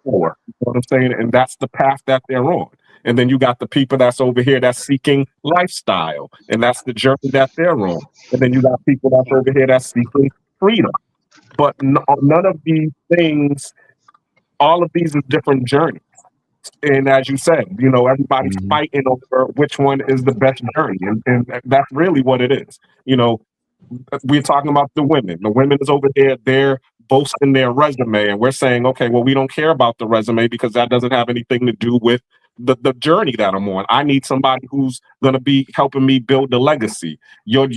before. You know what I'm saying? And that's the path that they're on. And then you got the people that's over here that's seeking lifestyle, and that's the journey that they're on. And then you got people that's over here that's seeking freedom. But none of these things, all of these are different journeys. And as you said, everybody's fighting over which one is the best journey. And that's really what it is. We're talking about the women. The women is over there, they're boasting their resume. And we're saying, okay, well, we don't care about the resume because that doesn't have anything to do with the journey that I'm on. I need somebody who's going to be helping me build the legacy. Your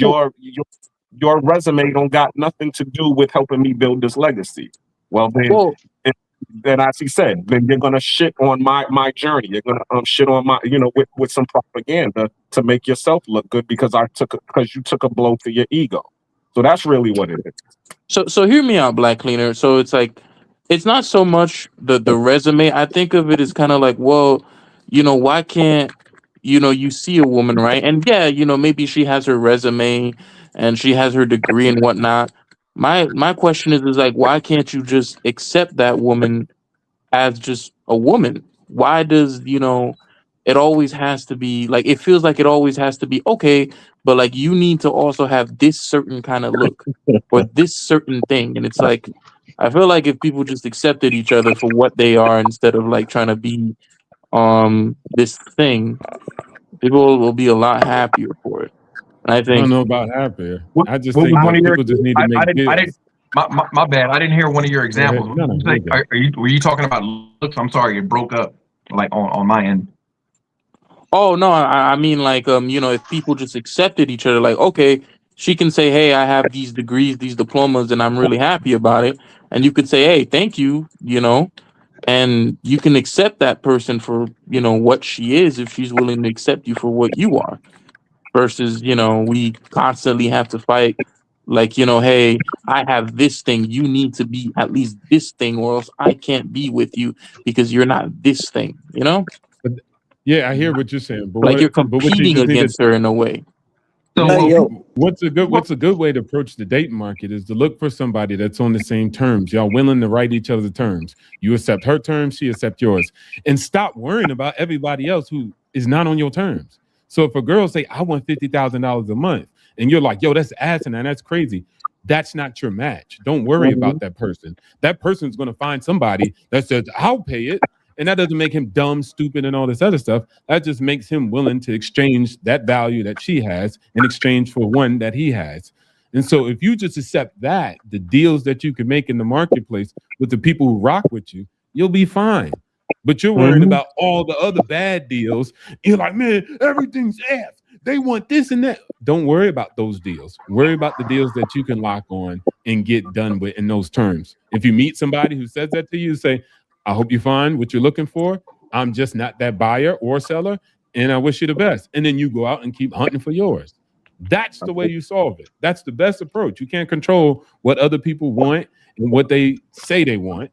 resume don't got nothing to do with helping me build this legacy. Well, then as he said, then you're gonna shit on my journey. You're gonna shit on my, with some propaganda to make yourself look good because you took a blow to your ego. So that's really what it is. So hear me out, Black Cleaner. So it's like, it's not so much the resume. I think of it as kind of like, well, why can't, you see a woman, right? And yeah, maybe she has her resume and she has her degree and whatnot. My question is like, why can't you just accept that woman as just a woman? Why does, it always has to be like, it feels like it always has to be okay, but like you need to also have this certain kind of look or this certain thing. And it's like, I feel like if people just accepted each other for what they are instead of like trying to be this thing, people will be a lot happier for it. And I I don't think know about happier. What, I just what was think one that of your? people just need to I make didn't. I deals. didn't. My bad. I didn't hear one of your Go ahead. examples. What No, did no, you you're say? good. Were you talking about looks? I'm sorry, it broke up like on my end. oh no, I mean like if people just accepted each other, like okay, she can say, hey, I have these degrees, these diplomas, and I'm really happy about it, and you could say, hey, thank you, and you can accept that person for what she is if she's willing to accept you for what you are. Versus we constantly have to fight, like hey, I have this thing, you need to be at least this thing, or else I can't be with you because you're not this thing. But yeah, I hear what you're saying, but Like you're what you competing just need to against her in a way. So Hey yo, what's a good way to approach the date market is to look for somebody that's on the same terms. Y'all willing to write each other's terms. You accept her terms, she accept yours, and stop worrying about everybody else who is not on your terms. So if a girl say, "I want $50,000 a month," and you're like, "Yo, that's asinine. That's crazy." That's not your match. Don't worry mhm. about that person. That person's going to find somebody that says, "I'll pay it." And that doesn't make him dumb, stupid, and all this other stuff. That just makes him willing to exchange that value that she has in exchange for one that he has. And so if you just accept that, the deals that you can make in the marketplace with the people who rock with you, you'll be fine. But you're worried Mhm. about all the other bad deals. You're like, man, everything's F. They want this and that. Don't worry about those deals. Worry about the deals that you can lock on and get done with in those terms. If you meet somebody who says that to you, say, I hope you find what you're looking for. I'm just not that buyer or seller, and I wish you the best. And then you go out and keep hunting for yours. That's the way you solve it. That's the best approach. You can't control what other people want and what they say they want.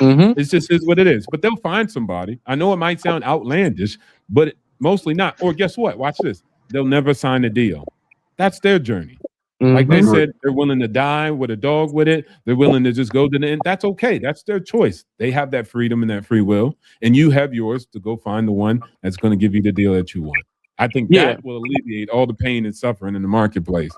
Mm-hmm. It's just is what it is. But they'll find somebody. I know it might sound outlandish, but mostly not. Or guess what? Watch this. They'll never sign a deal. That's their journey. Like they Mm-hmm. said, they're willing to die with a dog with it. They're willing to just go to the end. That's okay. That's their choice. They have that freedom and that free will. And you have yours to go find the one that's going to give you the deal that you want. I think Yeah. that will alleviate all the pain and suffering in the marketplace.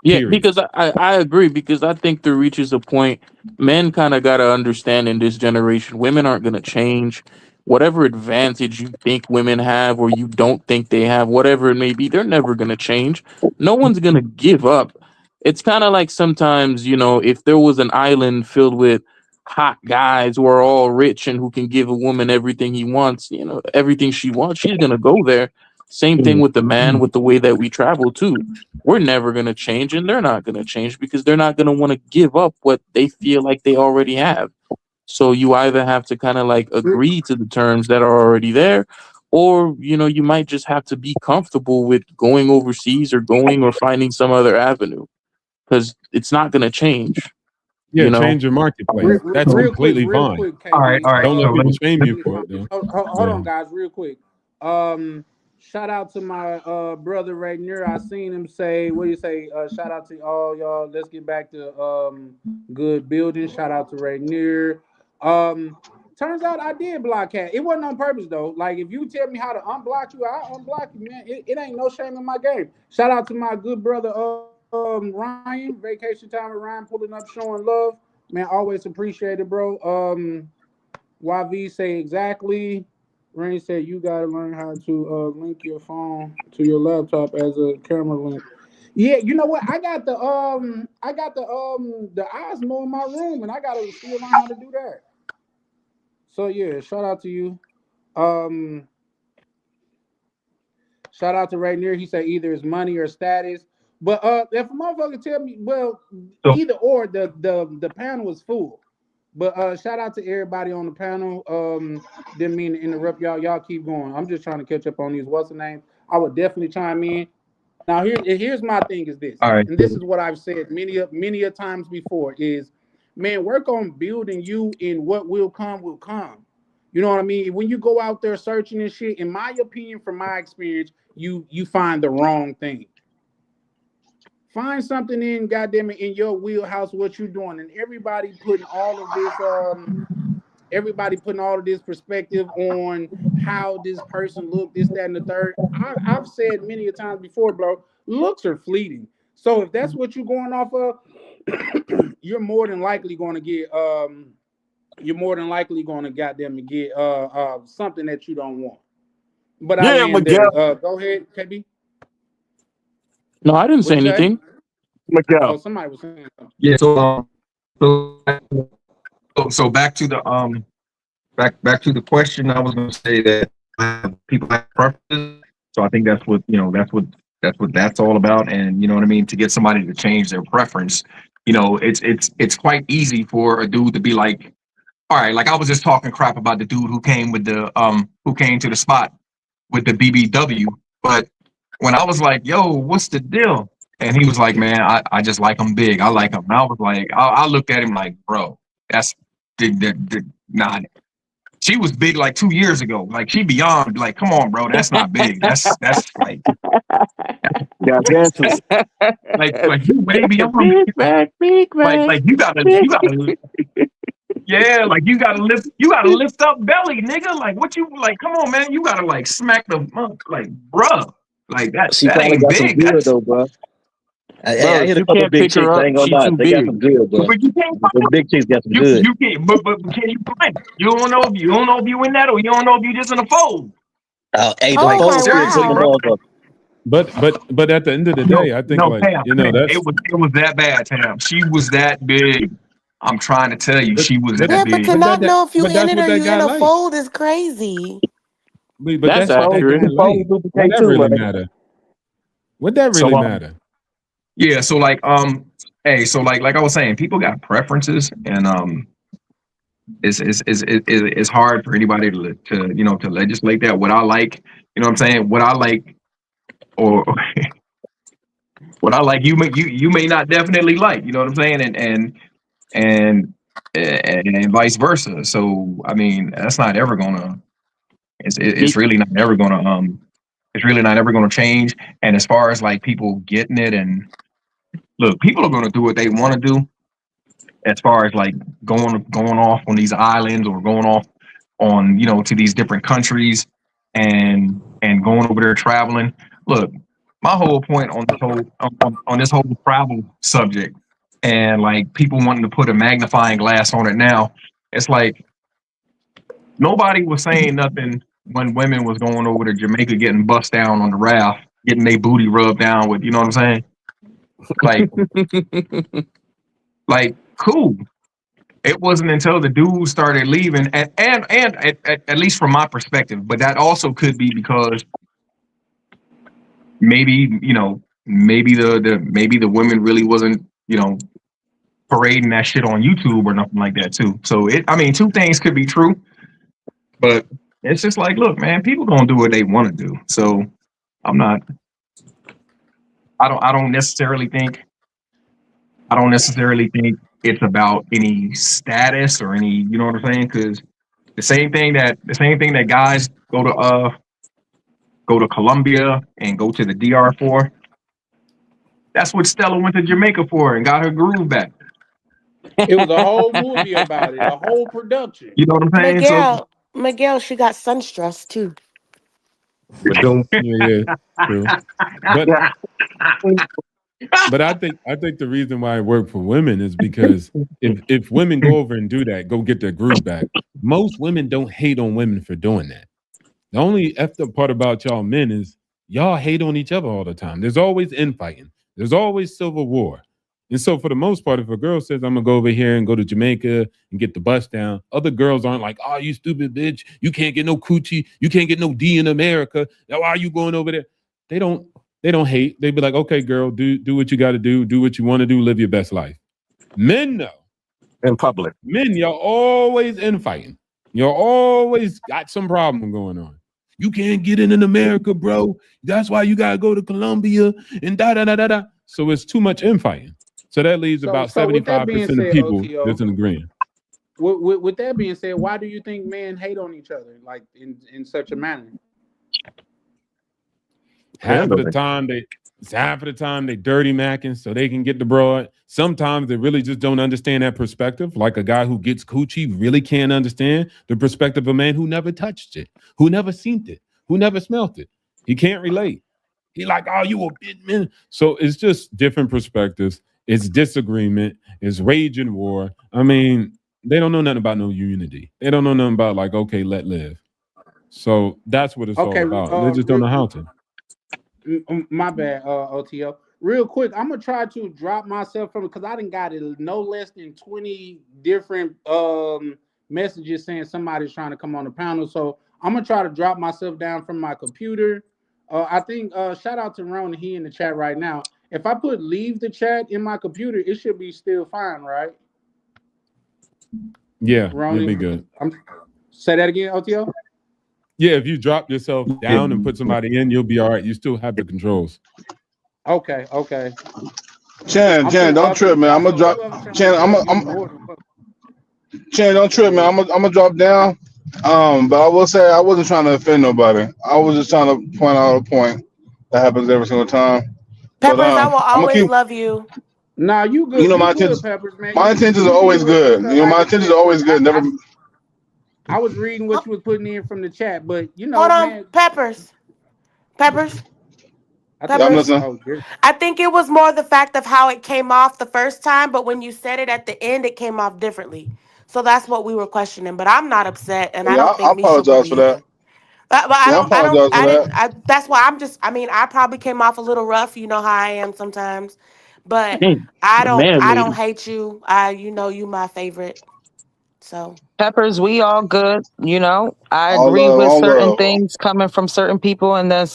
Yeah, Period. because I agree, because I think there reaches a point men kind of got to understand in this generation women aren't going to change. Whatever advantage you think women have or you don't think they have, whatever it may be, they're never going to change. No one's going to give up. It's kind of like sometimes, if there was an island filled with hot guys who are all rich and who can give a woman everything he wants, everything she wants, she's going to go there. Same thing with the man, with the way that we travel too. We're never going to change and they're not going to change because they're not going to want to give up what they feel like they already have. So you either have to kind of like agree to the terms that are already there, or you might just have to be comfortable with going overseas or going or finding some other avenue because it's not going to change. Yeah, change your marketplace. That's completely Real fine. quick, KB. Don't let people shame you Let me, for it, though. hold on, guys, real quick. Shout out to my brother right near. I seen him say, what do you say? Shout out to all y'all. Let's get back to good building. Shout out to Rainier. Turns out I did block Cat. It wasn't on purpose though. Like if you tell me how to unblock you, I unblock you, man. It ain't no shame in my game. Shout out to my good brother Ryan. Vacation time with Ryan pulling up, showing love. Man, always appreciate it, bro. YV say exactly. Rain said you gotta learn how to link your phone to your laptop as a camera link. Yeah, you know what? I got the Osmo in my room, and I gotta still learn how to do that. So yeah, shout out to you. Um, Shout out to Rainier. He said either it's money or status. But if a motherfucker tell me, well, either or, the panel is full. But shout out to everybody on the panel. Didn't mean to interrupt y'all. Y'all keep going. I'm just trying to catch up on these. What's the name? I would definitely chime in. Now here's my thing is this, All right. and this is what I've said many a times before is, man, work on building you, and what will come will come. You know what I mean? When you go out there searching and shit, in my opinion, from my experience, you find the wrong thing. Find something in goddamn it in your wheelhouse, what you're doing, and everybody putting all of this perspective on how this person look, this, that, and the third. I've said many a times before, bro, looks are fleeting. So if that's what you're going off of, you're more than likely going to get goddamn get something that you don't want. But I land Miguel. there. Go ahead, KB. No, I didn't say anything. Miguel. Oh, somebody was saying something. Yeah. So back to the back to the question. I was going to say that people have preferences. So I think that's what that's all about. And you know what I mean. To get somebody to change their preference, it's quite easy for a dude to be like, all right, like I was just talking crap about the dude who came to the spot with the BBW, but when I was like, yo, what's the deal? And he was like, man, I just like him big. I like him. And I was like, I looked at him like, bro, that's nah. She was big like 2 years ago. Like she beyond. Like, come on, bro, that's not big. That's like, Yeah, dances. like you way beyond. Big Mac. Like you gotta. Yeah, like you gotta lift up belly, nigga. Like what you like? Come on, man. You gotta like smack the like, bruh. Like that. She That probably ain't got some big. good That's though, bro. I Bro, hit a you couple can't big pick her chicks. I up. ain't gonna She lie, too they got big. some good, bro. but you can't. The big chicks got some good. You can't. But can you find? You don't know if you in that or you don't know if you just in a fold. Hey, the Oh fold my shit is a wow. motherfucker. But at the end of the day, I think Pam, that's it was that bad, Tam. She was that big. I'm trying to tell you, she was that Yeah, but big. to not know if you in that's it what or that you in guy a like. fold is crazy. But That's that's what that accurate. guy like. What that really matter? What that really matter? Yeah, so like so like I was saying, people got preferences, and it's hard for anybody to legislate that. What I like, you know what I'm saying? What I like, or what I like, you may not definitely like. You know what I'm saying? And vice versa. So I mean, that's not ever gonna. It's really not ever gonna it's really not ever gonna change. And as far as like people getting it, and look, people are gonna do what they want to do. As far as like going off on these islands or going off on to these different countries and going over there traveling. Look, my whole point on this whole travel subject and like people wanting to put a magnifying glass on it now, it's like nobody was saying nothing when women was going over to Jamaica getting bust down on the raft, getting their booty rubbed down with, you know what I'm saying? Like cool. It wasn't until the dudes started leaving, and at least from my perspective, but that also could be because maybe maybe the women really wasn't parading that shit on YouTube or nothing like that too. So two things could be true, but it's just like, look, man, people gonna do what they want to do. So I don't necessarily think it's about any status or any, you know what I'm saying? Because the same thing that guys go to Colombia and go to the DR for. That's what Stella went to Jamaica for and got her groove back. It was a whole movie about it, a whole production. You know what I'm saying? Miguel, she got sunstress too. But don't true. But I think the reason why it worked for women is because if women go over and do that, go get their groove back, most women don't hate on women for doing that. The only effed up part about y'all men is y'all hate on each other all the time. There's always infighting. There's always civil war. And so for the most part, if a girl says, I'm going to go over here and go to Jamaica and get the bus down, other girls aren't like, oh, you stupid bitch. You can't get no coochie. You can't get no D in America. Now, why are you going over there? They don't hate. They be like, okay, girl, do what you got to do what you want to do, live your best life. Men, though. In public. Men, y'all always infighting. Y'all always got some problem going on. You can't get in America, bro. That's why you got to go to Colombia and da-da-da-da-da. So it's too much infighting. So that leaves about 75% of people that's in agreement. With that being said, why do you think men hate on each other like in such a manner? Half of the time they dirty macking so they can get the broad. Sometimes they really just don't understand that perspective. Like a guy who gets coochie really can't understand the perspective of a man who never touched it, who never seen it, who never smelt it. He can't relate. He like, oh, you a bitch, man. So it's just different perspectives. It's disagreement. It's rage and war. I mean, they don't know nothing about no unity. They don't know nothing about like, okay, let live. So that's what it's all Okay, about. They just don't know how to. my bad, OTO. Real quick, I'm gonna try to drop myself from it because I done got it no less than 20 different messages saying somebody's trying to come on the panel. So I'm gonna try to drop myself down from my computer. I think shout out to Ron, he in the chat right now. If I put leave the chat in my computer, it should be still fine, right? Yeah, Ron, you'll be good. Say that again, OTO. Yeah, if you drop yourself down and put somebody in, you'll be all right. You still have the controls. Okay. Chan, don't trip, man. I'm gonna drop. Chan, Chan, don't trip, man. I'm gonna drop down. But I will say I wasn't trying to offend nobody. I was just trying to point out a point that happens every single time. Peppers, But I will I'm gonna always keep. love you. Nah, you good. You know, You my good, intentions. Peppers, man. My intentions are always good. You know, my intentions are always good. Never. I was reading what you was putting in from the chat, but you know, Hold on, man. Peppers. Yeah, I'm listening. I think it was more the fact of how it came off the first time, but when you said it at the end, it came off differently. So that's what we were questioning. But I'm not upset, and I Yeah, don't I think Misha will apologize for be that. either. But I Yeah, I don't, apologize for that. that's why I'm just, I mean, I probably came off a little rough. You know how I am sometimes. But The man I don't lady. hate you. You know, you my favorite. So. Peppers, we all good. You know, I All agree love, with all certain love. things coming from certain people, and then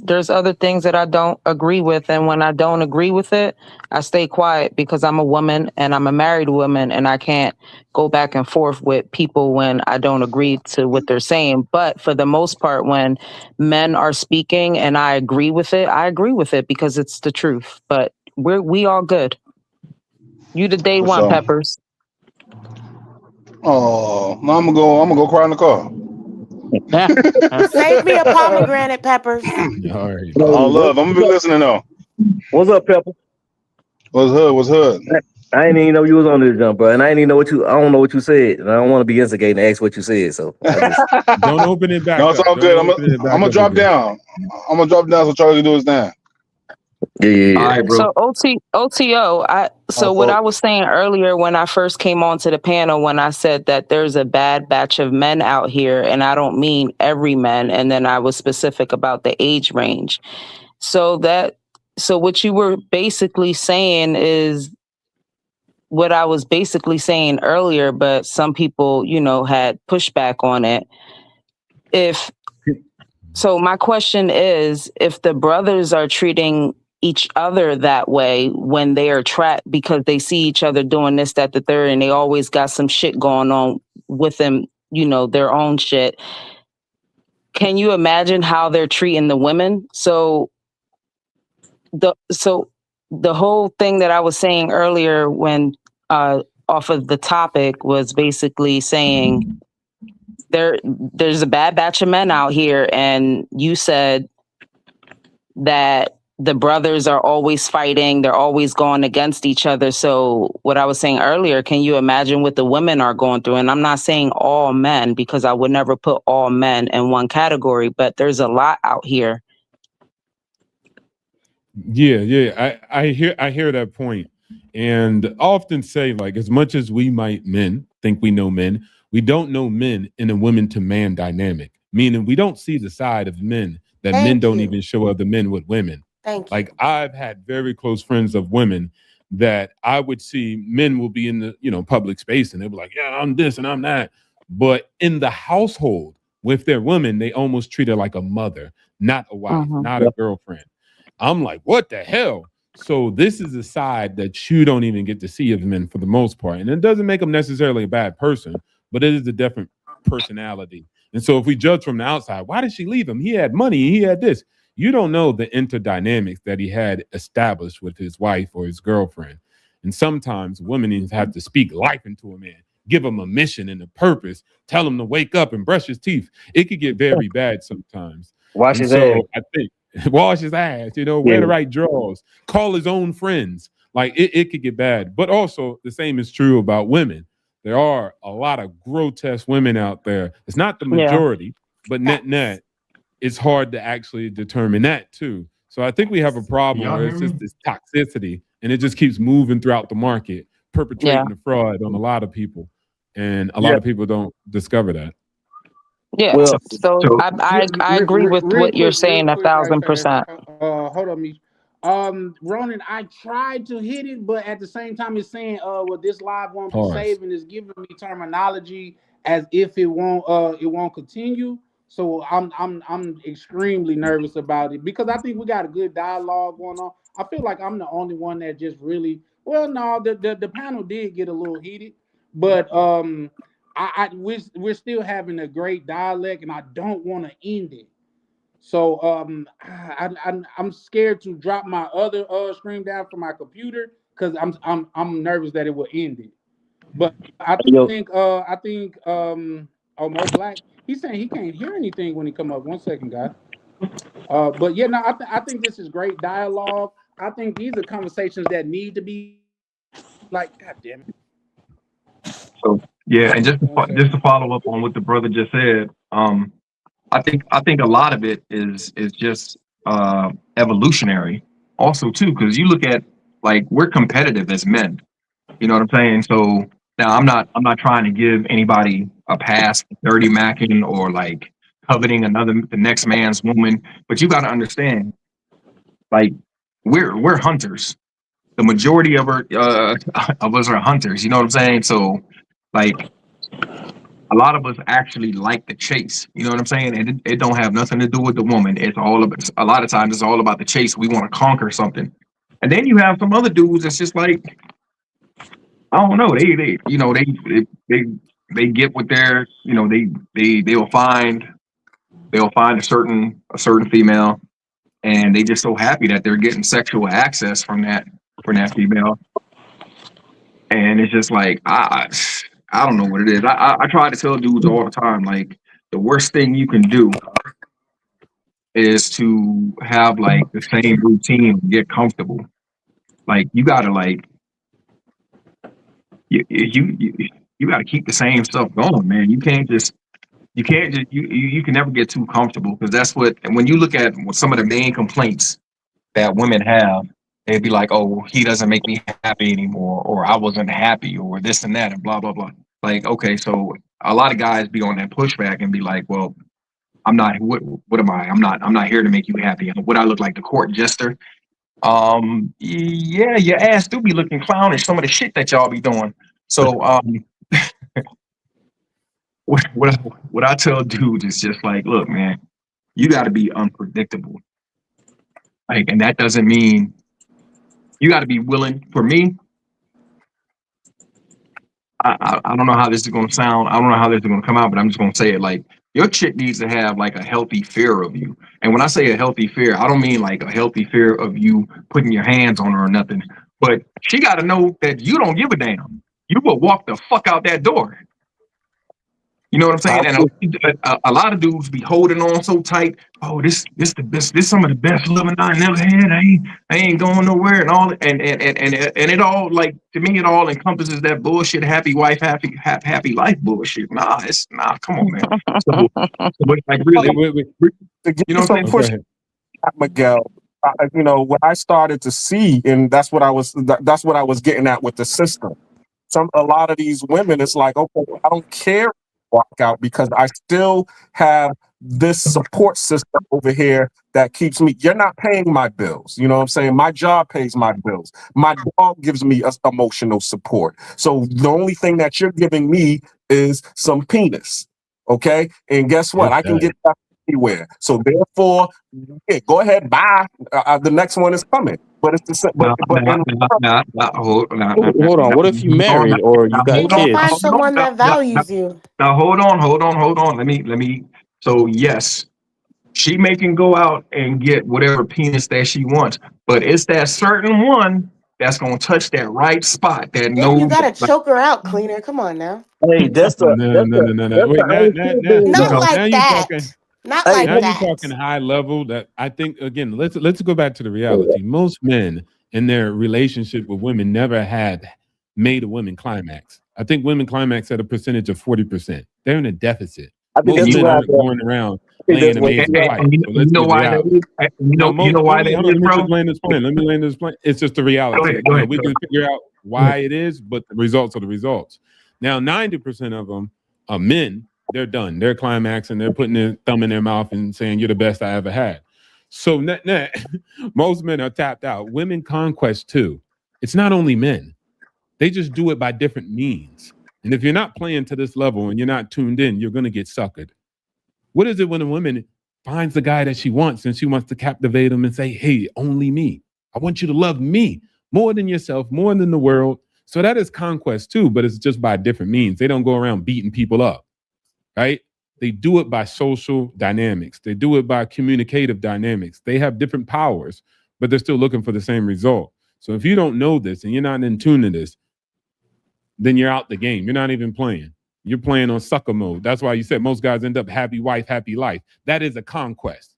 there's other things that I don't agree with. And when I don't agree with it, I stay quiet because I'm a woman and I'm a married woman, and I can't go back and forth with people when I don't agree to what they're saying. But for the most part, when men are speaking and I agree with it because it's the truth. But we all good. You the day For one, sure. Peppers. Oh, now I'm gonna go cry in the car. Save me a pomegranate, Peppers. All right. All love. I'm gonna be listening though. What's up, Pepper? What's hood? What's hood? I didn't even know you was on this jump, bro. And I didn't even know I don't know what you said. And I don't want to be instigating and ask what you said. So I just Don't open it back No, it's up. all Don't good. open it back I'm gonna up drop again. down. I'm gonna drop down so Charlie can do his thing. Yeah. All right, bro. So OTO, what I was saying earlier when I first came onto the panel, when I said that there's a bad batch of men out here, and I don't mean every man, and then I was specific about the age range. So what you were basically saying is what I was basically saying earlier, but some people, had pushback on it. So my question is, if the brothers are treating each other that way when they are trapped because they see each other doing this, that, the third, and they always got some shit going on with them, their own shit. Can you imagine how they're treating the women? So the whole thing that I was saying earlier when off of the topic was basically saying there's a bad batch of men out here, and you said that the brothers are always fighting, they're always going against each other. So what I was saying earlier, can you imagine what the women are going through? And I'm not saying all men, because I would never put all men in one category, but there's a lot out here. Yeah. I hear that point. And I often say, like, as much as we might think we know men, we don't know men in a women to man dynamic, meaning we don't see the side of men that men don't even show other men with women. Like, I've had very close friends of women that I would see men will be in the, public space and they were like, yeah, I'm this and I'm that. But in the household with their women, they almost treat her like a mother, not a wife, not a girlfriend. I'm like, what the hell? So this is a side that you don't even get to see of men for the most part. And it doesn't make them necessarily a bad person, but it is a different personality. And so if we judge from the outside, why did she leave him? He had money, he had this. You don't know the interdynamics that he had established with his wife or his girlfriend. And sometimes women have to speak life into a man, give him a mission and a purpose, tell him to wake up and brush his teeth. It could get very bad sometimes. Wash his ass. I think wash his ass, wear the right drawers, call his own friends. Like it could get bad. But also the same is true about women. There are a lot of grotesque women out there. It's not the majority, but net, it's hard to actually determine that too. So I think we have a problem where it's just this toxicity, and it just keeps moving throughout the market, perpetrating the fraud on a lot of people, and a lot of people don't discover that. Yeah. Well, So I agree with what you're saying 1,000%. Hold on, me. Ronan, I tried to hit it, but at the same time, it's saying, well, this live won't be saved, and it's giving me terminology as if it won't continue. So I'm extremely nervous about it because I think we got a good dialogue going on. I feel like I'm the only one that just really no, the panel did get a little heated, but we're still having a great dialect, and I don't want to end it. So I'm scared to drop my other screen down from my computer because I'm nervous that it will end it. But I think Mo Black, he's saying he can't hear anything when he come up. 1 second, guys. But yeah, no, I think this is great dialogue. I think these are conversations that need to be like, God damn it. So yeah, and just to follow up on what the brother just said, I think a lot of it is just evolutionary, also too, because you look at like we're competitive as men. You know what I'm saying? So now I'm not trying to give anybody a pass for dirty macking or like coveting the next man's woman, but you got to understand, like we're hunters. The majority of us are hunters. You know what I'm saying? So like a lot of us actually like the chase. You know what I'm saying? And it don't have nothing to do with the woman. It's all about, a lot of times it's all about the chase. We want to conquer something. And then you have some other dudes that's just like, I don't know. They get what they're, they'll find a certain female, and they just so happy that they're getting sexual access from that female. And it's just like I don't know what it is. I try to tell dudes all the time, like the worst thing you can do is to have like the same routine, get comfortable. Like you gotta like you gotta keep the same stuff going, man. You can never get too comfortable, because that's what, and when you look at some of the main complaints that women have, they'd be like, oh, he doesn't make me happy anymore, or I wasn't happy, or this and that, and blah blah blah. Like, okay, so a lot of guys be on that pushback and be like, well, I'm not, what am I? I'm not here to make you happy. What I look like, the court jester? Yeah, your ass do be looking clownish, some of the shit that y'all be doing. So what I tell dudes is just like, look, man, you got to be unpredictable. Like, and that doesn't mean you got to be willing. For me, I don't know how this is going to sound. I don't know how this is going to come out, but I'm just going to say it. Like, your chick needs to have like a healthy fear of you. And when I say a healthy fear, I don't mean like a healthy fear of you putting your hands on her or nothing. But she got to know that you don't give a damn. You will walk the fuck out that door. You know what I'm saying? And a lot of dudes be holding on so tight. Oh, this the best. This some of the best loving I never had. I ain't going nowhere, and all. And it all, like, to me, it all encompasses that bullshit. Happy wife, happy life bullshit. Nah, come on, man. So, but like really, you know what I'm saying? Miguel, what I started to see, and that's what I was getting at with the system. A lot of these women, it's like, okay, I don't care. Walk out, because I still have this support system over here that keeps me. You're not paying my bills. You know what I'm saying? My job pays my bills. My dog gives me emotional support. So the only thing that you're giving me is some penis. Okay? And guess what? I can get that anywhere. So therefore, yeah, go ahead, bye. The next one is coming. But it's the same. Hold on. What if you married or you got kids? Find someone that values you. Now hold on. Let me. So yes, she can go out and get whatever penis that she wants, but it's that certain one that's gonna touch that right spot. That Then you gotta choke her out, cleaner. Come on now. Hey, No. Wait, Not like that. Not like now that. you're talking high level. That I think, again, let's go back to the reality. Most men in their relationship with women never had made a women climax. I think women climax at a percentage of 40%. They're in a deficit. I think Most that's men why. aren't going around I think playing that's what. amazing fight. So You let's know get why that reality. is? No, You know why that hold on, let is, me bro? just land this plane. Let me land this plane. It's just the reality. Go You know, ahead. we can figure out why it is, but the results are the results. Now, 90% of them are men. They're done. They're climaxing. They're putting their thumb in their mouth and saying, "You're the best I ever had." So net, most men are tapped out. Women conquest too. It's not only men. They just do it by different means. And if you're not playing to this level and you're not tuned in, you're going to get suckered. What is it when a woman finds the guy that she wants and she wants to captivate him and say, "Hey, only me. I want you to love me more than yourself, more than the world." So that is conquest too, but it's just by different means. They don't go around beating people up, right? They do it by social dynamics. They do it by communicative dynamics. They have different powers, but they're still looking for the same result. So if you don't know this and you're not in tune to this, then you're out the game. You're not even playing. You're playing on sucker mode. That's why you said most guys end up happy wife, happy life. That is a conquest.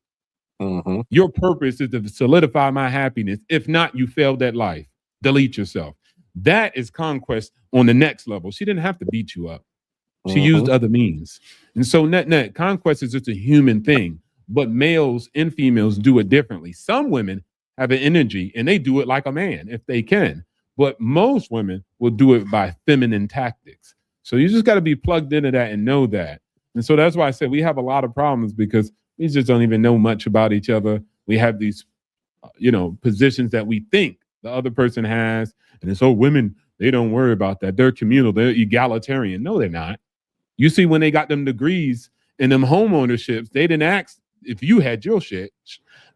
Mm-hmm. Your purpose is to solidify my happiness. If not, you failed at life. Delete yourself. That is conquest on the next level. She didn't have to beat you up. She used other means. And so net, conquest is just a human thing. But males and females do it differently. Some women have an energy and they do it like a man if they can. But most women will do it by feminine tactics. So you just got to be plugged into that and know that. And so that's why I said we have a lot of problems because we just don't even know much about each other. We have these, positions that we think the other person has. And it's, women, they don't worry about that. They're communal. They're egalitarian. No, they're not. You see, when they got them degrees and them home ownerships, they didn't ask if you had your shit.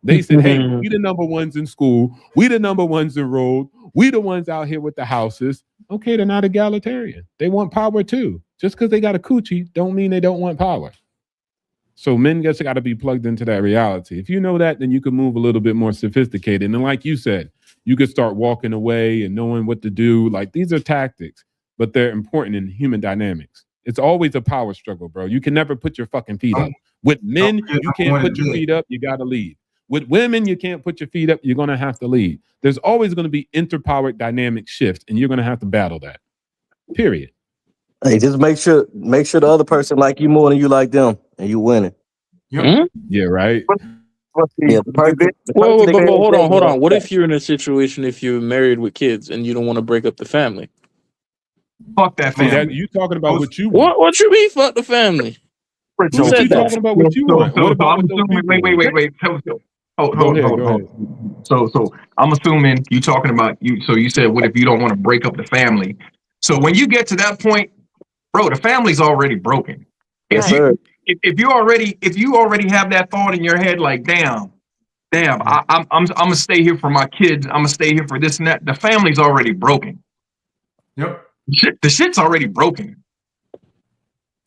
They said, "Hey, we the number ones in school. We the number ones enrolled. We the ones out here with the houses." Okay, they're not egalitarian. They want power too. Just because they got a coochie don't mean they don't want power. So men just got to be plugged into that reality. If you know that, then you can move a little bit more sophisticated. And like you said, you could start walking away and knowing what to do. Like these are tactics, but they're important in human dynamics. It's always a power struggle, bro. You can never put your fucking feet up. With men, you can't put your feet up. You got to lead. With women, you can't put your feet up. You're going to have to lead. There's always going to be interpowered dynamic shift, and you're going to have to battle that. Period. Hey, just make sure the other person like you more than you like them, and you winning. Yep. Yeah, right. Yeah, the person Well, that but can hold handle on. What that. if you're in a situation if you're married with kids and you don't want to break up the family? Fuck that See, family. that you talking about what you want. What you mean? Fuck the family. Who But said you that? talking about what you want. What about I'm what those assuming. people want? Wait. Go ahead. So I'm assuming you talking about you. So you said, what if you don't want to break up the family? So when you get to that point, bro, the family's already broken. Yes, If you already have that thought in your head, like, damn, I'm gonna stay here for my kids. I'm gonna stay here for this and that. The family's already broken. Yep. The shit's already broken.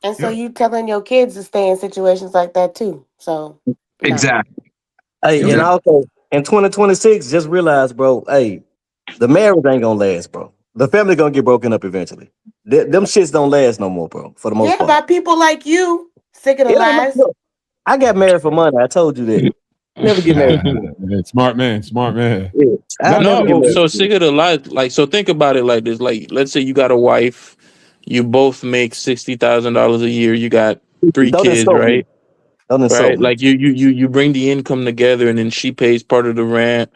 And so you telling your kids to stay in situations like that too. So Exactly. Hey, and also in 2026, just realize, bro. Hey, the marriage ain't gonna last, bro. The family gonna get broken up eventually. Them shits don't last no more, bro. For the most yeah, part. by people like you, sick of the It ain't lies. no, I got married for money. I told you that. Never get married for money. Yeah, smart man. Yeah, I never get No, married. so sick of the lie. Like, so think about it like this. Like, let's say you got a wife, you both make $60,000 a year. You got 3 Don't kids, insult me. right? Don't insult Right. me. Like you bring the income together, and then she pays part of the rent,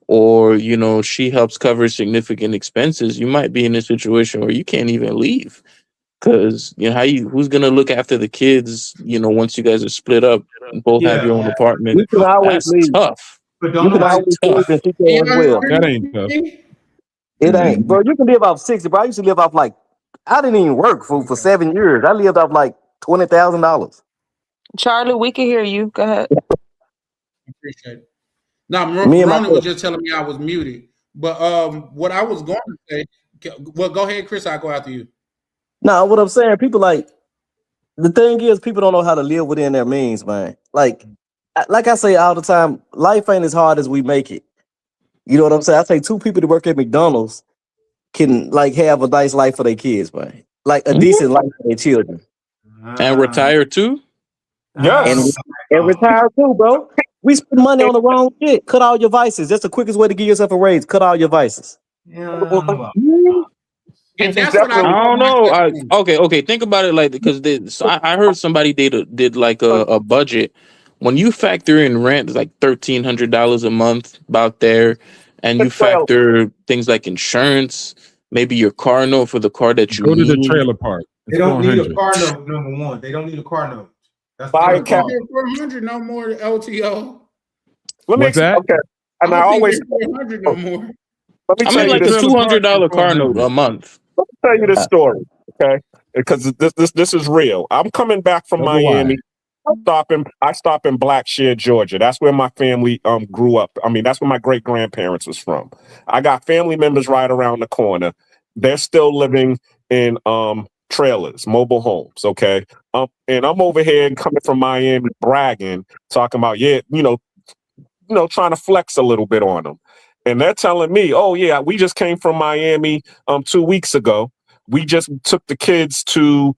or she helps cover significant expenses. You might be in a situation where you can't even leave because who's gonna look after the kids? Once you guys are split up, and both have your own apartment. You can always That's leave. tough. But You can always leave and she can as well. That ain't tough. It ain't, bro. You can live off 60, bro. I used to live off I didn't even work for 7 years. I lived off like $20,000. Charlie, we can hear you. Go ahead. Appreciate it. Now, Me and my Rona was just telling me I was muted. But what I was going to say, well, go ahead, Chris. I'll go after you. Nah, what I'm saying, people the thing is, people don't know how to live within their means, man. Like I say all the time, life ain't as hard as we make it. You know what I'm saying? I say 2 people that work at McDonald's can have a nice life for their kids, man. Like a decent life for their children. And retire too? And retire too, bro. We spend money on the wrong shit. Cut all your vices. That's the quickest way to give yourself a raise. Cut all your vices. And that's what I I don't know. myself. Okay. Think about it like because I heard somebody did like a budget. When you factor in rent, it's like $1,300 a month about there, and you factor things like insurance, maybe your car note for the car that you Go to the need. trailer park. They It's don't need a 400. car note. Number one, they don't need a car note. That's Buy a I think car. they're 400 no more LTO. Let me What's that? okay. I And I don't think always they're 400 no more. let me I tell mean, you like a this. $200 car note a month. Let me tell you this story, okay? Because this is real. I'm coming back from Double wide. Miami. I stop in Blackshear, Georgia. That's where my family grew up. I mean, that's where my great grandparents was from. I got family members right around the corner. They're still living in trailers, mobile homes. Okay, and I'm over here coming from Miami, bragging, talking about trying to flex a little bit on them. And they're telling me, oh yeah, we just came from Miami 2 weeks ago. We just took the kids to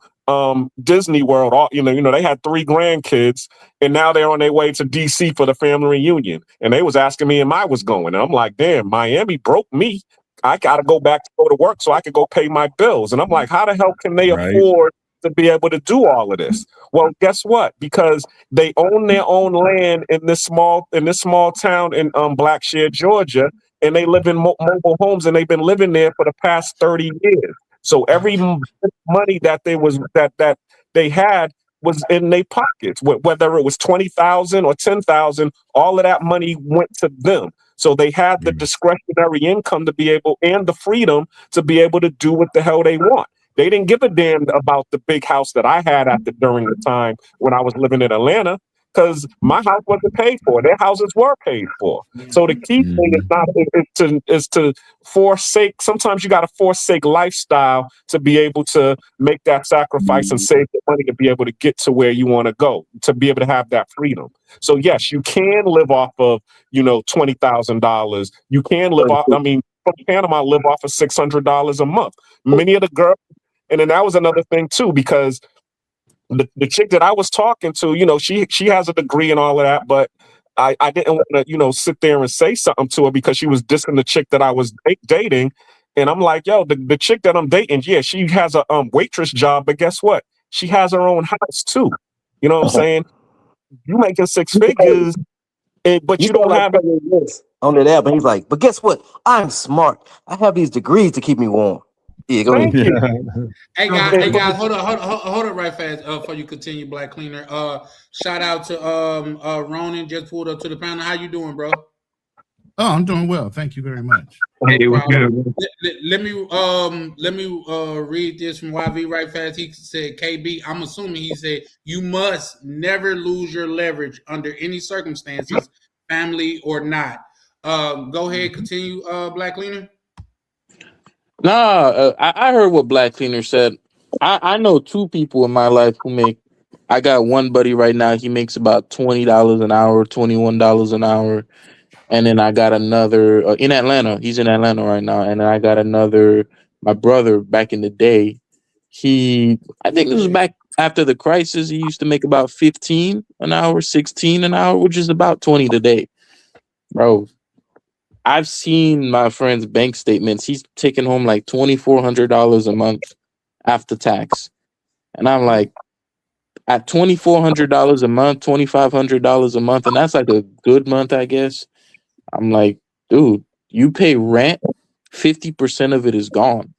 Disney World. They had 3 grandkids, and now they're on their way to DC for the family reunion. And they was asking me am I was going. And I'm like, damn, Miami broke me. I gotta go to work so I could go pay my bills. And I'm like, how the hell can they afford to be able to do all of this? Well, guess what? Because they own their own land in this small town in Blackshear, Georgia, and they live in mobile homes, and they've been living there for the past 30 years. So every money that they had was in their pockets, whether it was 20,000 or 10,000, all of that money went to them. So they had the discretionary income to be able and the freedom to be able to do what the hell they want. They didn't give a damn about the big house that I had during the time when I was living in Atlanta, because my house wasn't paid for. Their houses were paid for. So the key thing is to forsake. Sometimes you got to forsake lifestyle to be able to make that sacrifice and save the money to be able to get to where you want to go, to be able to have that freedom. So yes, you can live off of $20,000. You can live off. I mean, from Panama, live off of $600 a month. Many of the girls. And then that was another thing too, because the chick that I was talking to, she has a degree and all of that, but I didn't want to, sit there and say something to her because she was dissing the chick that I was dating. And I'm like, yo, the chick that I'm dating, yeah, she has a waitress job, but guess what? She has her own house too. You know what I'm saying? You making 6 figures, but you don't have this on that app, and he's like, but guess what? I'm smart. I have these degrees to keep me warm. Yeah, go ahead. Hey guys, hold up right fast before you continue, Black Cleaner. Shout out to Ronan, just pulled up to the panel. How you doing, bro? Oh, I'm doing well. Thank you very much. Hey, what's good? Let me read this from YV right fast. He said, KB, I'm assuming he said, you must never lose your leverage under any circumstances, family or not. Go ahead, continue, Black Cleaner. Nah, I heard what Black Cleaner said. I know 2 people in my life who make. I got one buddy right now. He makes about $20 an hour, $21 an hour, and then I got another in Atlanta. He's in Atlanta right now, and then I got another. My brother back in the day. I think this was back after the crisis. He used to make about 15 an hour, 16 an hour, which is about 20 today, bro. I've seen my friend's bank statements. He's taking home like $2,400 a month after tax. And I'm like, at $2,400 a month, $2,500 a month, and that's like a good month, I guess. I'm like, dude, you pay rent, 50% of it is gone.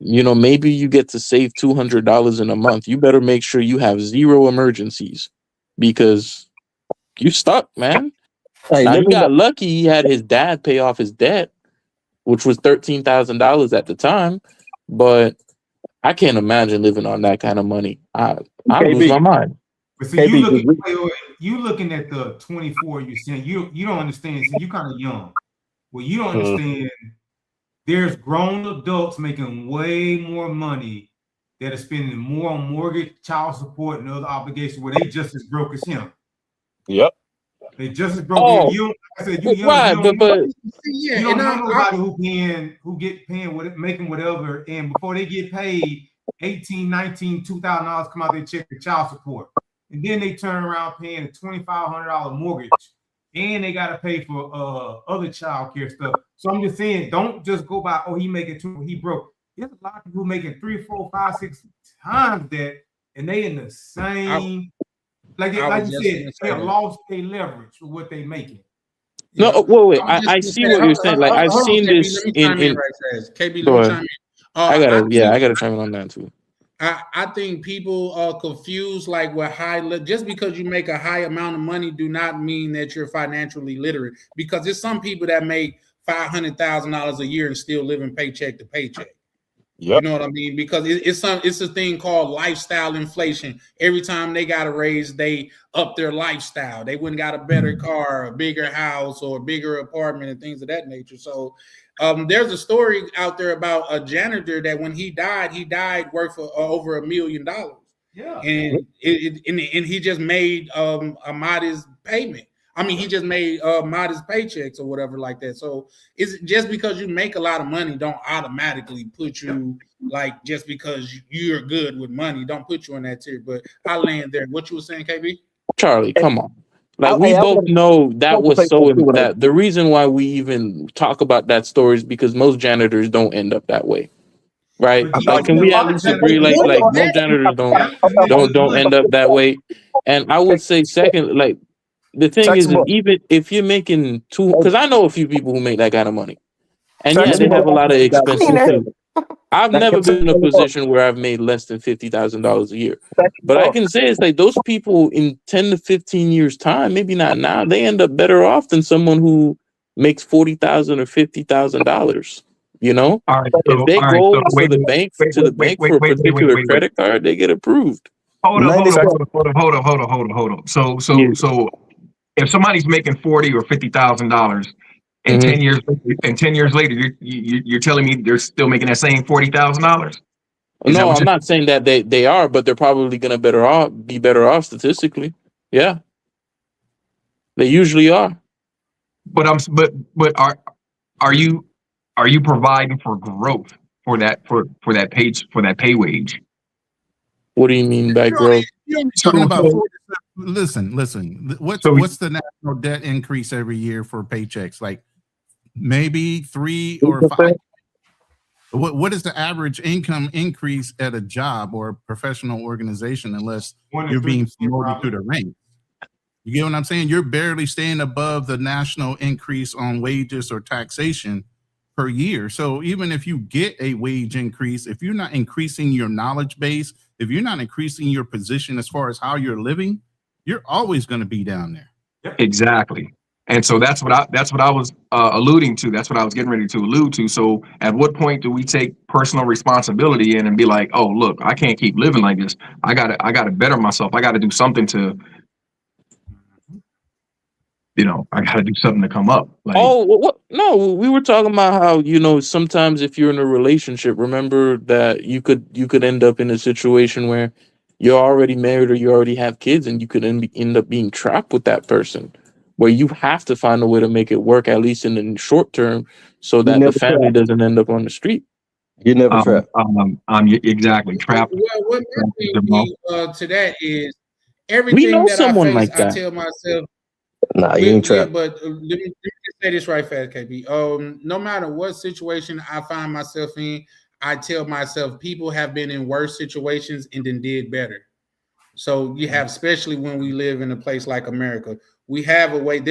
Maybe you get to save $200 in a month. You better make sure you have 0 emergencies because you stuck, man. Hey, Now, let he me got lucky. He had his dad pay off his debt, which was $13,000 at the time. But I can't imagine living on that kind of money. I lose my mind. But so you looking at the 24, you're saying you don't understand. So you kind of young. Well, you don't understand. There's grown adults making way more money that are spending more on mortgage, child support, and other obligations where they just as broke as him. Yep. They just as broke. Oh, you, like I said, you young, right, you don't, but you don't know nobody making whatever, and before they get paid $18, $19, $2,000 come out their check for child support, and then they turn around paying a $2,500 mortgage, and they got to pay for other child care stuff. So I'm just saying, don't just go by, oh, he making 2, he broke. There's a lot of people making 3, 4, 5, 6 times that, and they in the same. Like you said, they lost their leverage for what they making. No, wait. I see what you're saying. Like I've seen this in. KB, Go let me ahead. chime in. I gotta chime in on that too. I think people confuse like with just because you make a high amount of money do not mean that you're financially literate, because there's some people that make $500,000 a year and still living paycheck to paycheck. Yep. You know what I mean? Because it's a thing called lifestyle inflation. Every time they got a raise, they up their lifestyle. They wouldn't got a better car, a bigger house, or a bigger apartment, and things of that nature. So there's a story out there about a janitor that when he died worth over $1 million. Yeah, and he just made a modest payment. I mean, he just made modest paychecks or whatever like that. So it's just because you make a lot of money don't automatically put you like, just because you're good with money, don't put you in that tier. But I land there. What you were saying, KB? Charlie, come on. Like we both know that was so that the reason why we even talk about that story is because most janitors don't end up that way. Right? Like can we at least agree like most janitors don't end up that way? And I would say second, like the thing is, even if you're making because I know a few people who make that kind of money, and yeah, they have a lot of expenses too. I've never been in a position where I've made less than $50,000 a year, but I can say it's like those people in 10 to 15 years time, maybe not now, they end up better off than someone who makes $40,000 or $50,000. You know, if they go to the bank for a particular credit card, they get approved. Hold on. So if somebody's making $40,000 or $50,000 and 10 years later, you're telling me they're still making that same $40,000? No, I'm not saying that they are, but they're probably going to be better off statistically. Yeah, they usually are. But are you providing for growth for that pay wage? What do you mean by growth? Talking about listen. What's the national debt increase every year for paychecks? Like maybe 3 or 5. What is the average income increase at a job or a professional organization unless you're being promoted through the ranks? You get what I'm saying? You're barely staying above the national increase on wages or taxation per year. So even if you get a wage increase, if you're not increasing your knowledge base, if you're not increasing your position as far as how you're living, you're always going to be down there. Exactly. And so that's what I was alluding to. That's what I was getting ready to allude to. So at what point do we take personal responsibility in and be like, oh, look, I can't keep living like this. I gotta better myself. I gotta do something to, I gotta do something to come up. Like, No, we were talking about how, sometimes if you're in a relationship, remember that you could end up in a situation where you're already married or you already have kids, and you could end up being trapped with that person, where you have to find a way to make it work, at least in the short term, so that the family doesn't end up on the street. You never trapped. Exactly trapped. Well, what brings me to that is everything that someone I face, like that. I tell myself. Nah, you ain't trapped. Yeah, but let me just say this right fast, KB. No matter what situation I find myself in, I tell myself people have been in worse situations and then did better. So you have, especially when we live in a place like America, we have a way.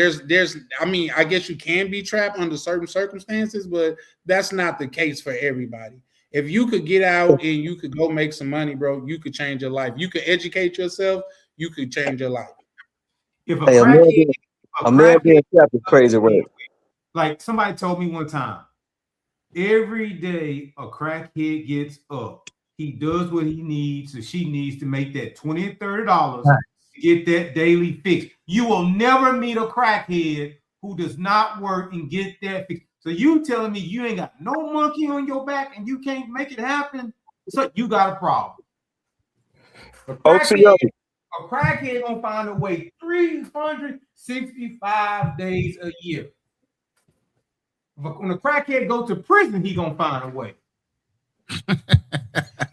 I mean, I guess you can be trapped under certain circumstances, but that's not the case for everybody. If you could get out and you could go make some money, bro, you could change your life. You could educate yourself. You could change your life. If a man being trapped is crazy word. Like somebody told me one time, every day a crackhead gets up, he does what he needs or she needs to make that $20 and $30 to get that daily fix. You will never meet a crackhead who does not work and get that fix. So you telling me you ain't got no monkey on your back and you can't make it happen? So you got a problem. A crackhead gonna find a way 365 days a year. But when a crackhead go to prison, he gonna find a way.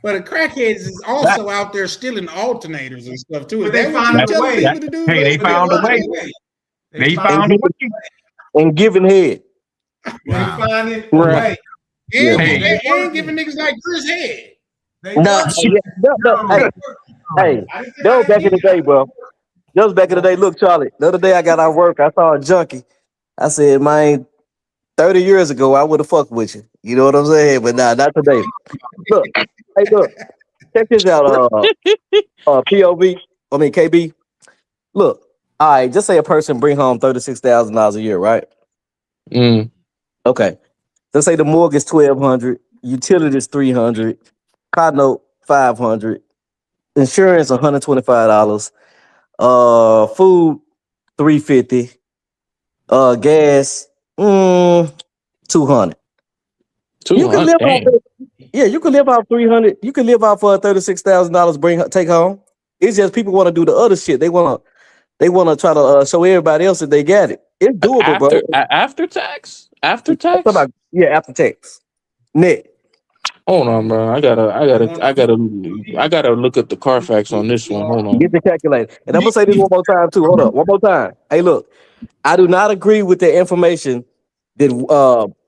But a crackhead is also out there stealing alternators and stuff too. Is But they that what found you a telling way. people to do? Hey, they found a way. They found a way. And giving head. They finding a Right. way. And giving niggas like Chris head. Nah, hey, that was back in the day, bro. That was back in the day. Look, Charlie, the other day I got out of work. I saw a junkie. I said, man, 30 years ago, I would have fucked with you. You know what I'm saying? But nah, not today. Look, hey, look, check this out. POV, I mean KB. Look, all right, just say a person bring home $36,000 a year, right? Okay. Let's say the mortgage is $1,200, utilities $300, car note $500, insurance $125, food $350, gas $200. You can live off. You can live off $300. You can live off $36,000. Take home. It's just people want to do the other shit. They want to try to show everybody else that they got it. It's doable, bro. After tax? After tax? After tax. Net. Hold on, bro. I gotta look at the Carfax on this one. Hold on. Get the calculator. And I'm gonna say this one more time too. Hold up, one more time. Hey, look, I do not agree with the information that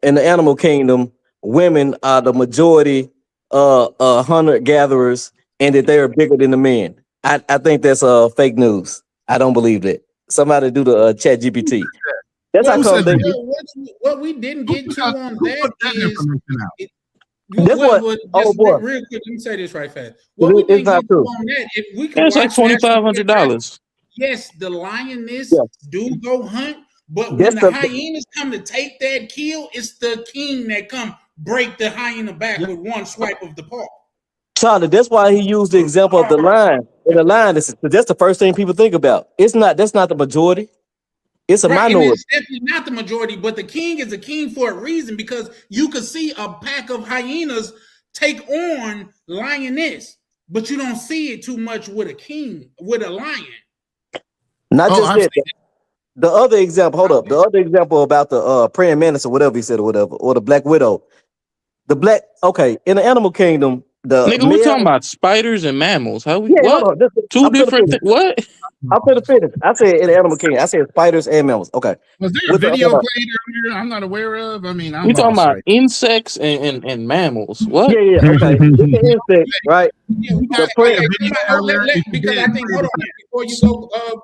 in the animal kingdom, women are the majority hunter gatherers and that they are bigger than the men. I think that's fake news. I don't believe that. Somebody do the chat GPT. That's how come what we didn't get to on that is real quick, let me say this right fast. What we didn't get to on that, if we could it's like $2,500. Yes, the lioness do go hunt, but when the hyenas come to take that kill, it's the king that come break the hyena back with one swipe of the paw. Charlie, that's why he used the example of the lion. And the lion that's the first thing people think about. That's not the majority. It's a minority. It's definitely not the majority, but the king is a king for a reason, because you could see a pack of hyenas take on lioness, but you don't see it too much with a lion. Not just that. The other example, hold up. The other example about the praying mantis or whatever he said or the black widow. In the animal kingdom, we're talking about spiders and mammals. How we what? Two different things. What? I'm gonna finish. I said in the animal kingdom, I said spiders and mammals. Okay. Was there a video played earlier I'm not aware of? I mean, we talking about insects and mammals. What? Yeah, okay. The insects, right? Because I think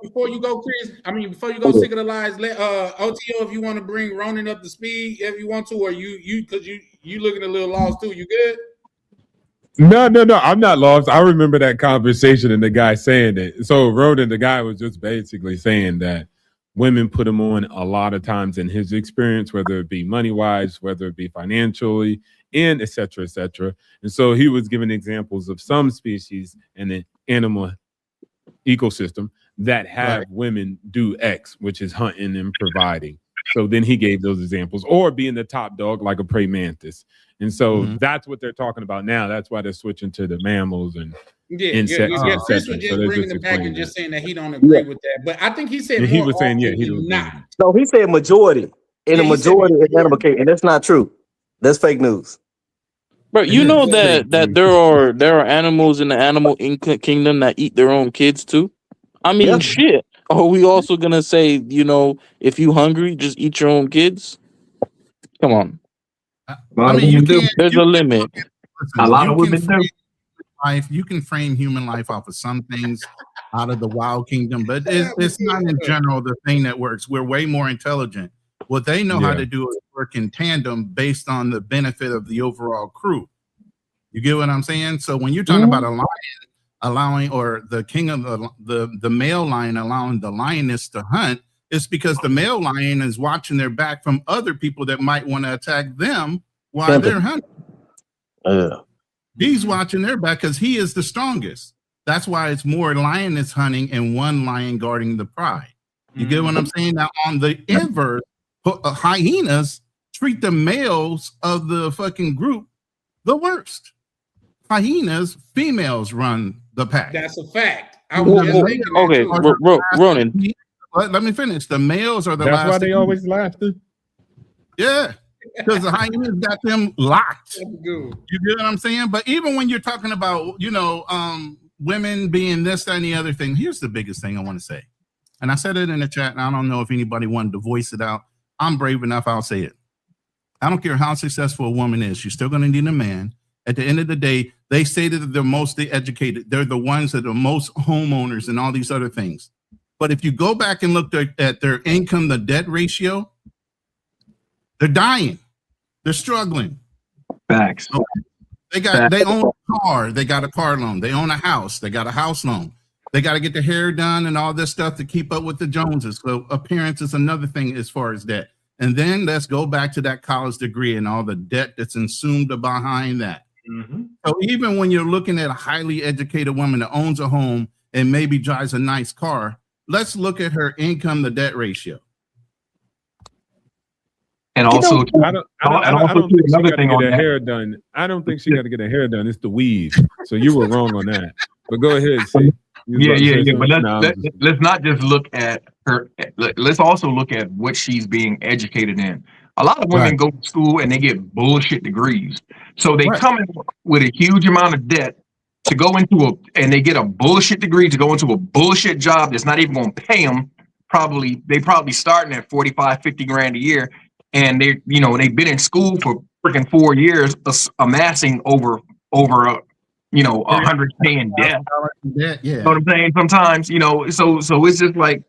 before you go, Chris. I mean, before you go, sick of the lies. Let OTO, if you want to bring Ronan up to speed, if you want to, or you because you looking a little lost too. You good? No, I'm not lost. I remember that conversation and the guy saying it. So Ronan, the guy was just basically saying that women put him on a lot of times in his experience, whether it be money-wise, whether it be financially, and et cetera, et cetera. And so he was giving examples of some species in the animal ecosystem that have women do X, which is hunting and providing. So then he gave those examples, or being the top dog like a prey mantis. And so that's what they're talking about now. That's why they're switching to the mammals and insects. Chris was just bringing it back and just saying that he don't agree with that. But I think he said he was saying he was not. No, he said majority. In the majority of animal kingdom, and that's not true. That's fake news. But you know that there are animals in the animal kingdom that eat their own kids too. I mean, shit. Are we also gonna say, if you hungry, just eat your own kids? Come on. I mean, there's a limit. A lot of women do. You can frame human life off of some things out of the wild kingdom, but it's not in general the thing that works. We're way more intelligent. What they know how to do is work in tandem based on the benefit of the overall crew. You get what I'm saying? So when you're talking about a lion allowing, or the king of the male lion allowing the lioness to hunt, it's because the male lion is watching their back from other people that might want to attack them while they're hunting. He's watching their back because he is the strongest. That's why it's more lioness hunting and one lion guarding the pride. You get what I'm saying? Now, on the inverse, hyenas treat the males of the fucking group the worst. Hyenas, females run the pack. That's a fact. Okay, Ronan. Let me finish. The males are the That's last. why they always lasted. Yeah, because the hyenas got them locked. You get what I'm saying? But even when you're talking about, women being this, that, and the other thing, here's the biggest thing I want to say. And I said it in the chat, and I don't know if anybody wanted to voice it out. I'm brave enough, I'll say it. I don't care how successful a woman is, she's still going to need a man. At the end of the day, they say that they're mostly educated. They're the ones that are most homeowners and all these other things. But if you go back and look at their income to debt ratio, they're dying. They're struggling. Facts. They own a car. They got a car loan. They own a house. They got a house loan. They got to get their hair done and all this stuff to keep up with the Joneses. So appearance is another thing as far as debt. And then let's go back to that college degree and all the debt that's consumed behind that. Mm-hmm. So even when you're looking at a highly educated woman that owns a home and maybe drives a nice car, let's look at her income to debt ratio. And also, I don't think she got to get her hair done. I don't think she got to get her hair done. It's the weave. So you were wrong on that. But go ahead. Yeah. But let's not just look at her. Let's also look at what she's being educated in. A lot of women go to school and they get bullshit degrees. So they come in with a huge amount of debt to go into and they get a bullshit degree to go into a bullshit job that's not even going to pay them. They probably starting at 45, 50 grand a year. And they've been in school for freaking 4 years, amassing over 100K in debt. Yeah. You know what I'm saying? Sometimes, so it's just like,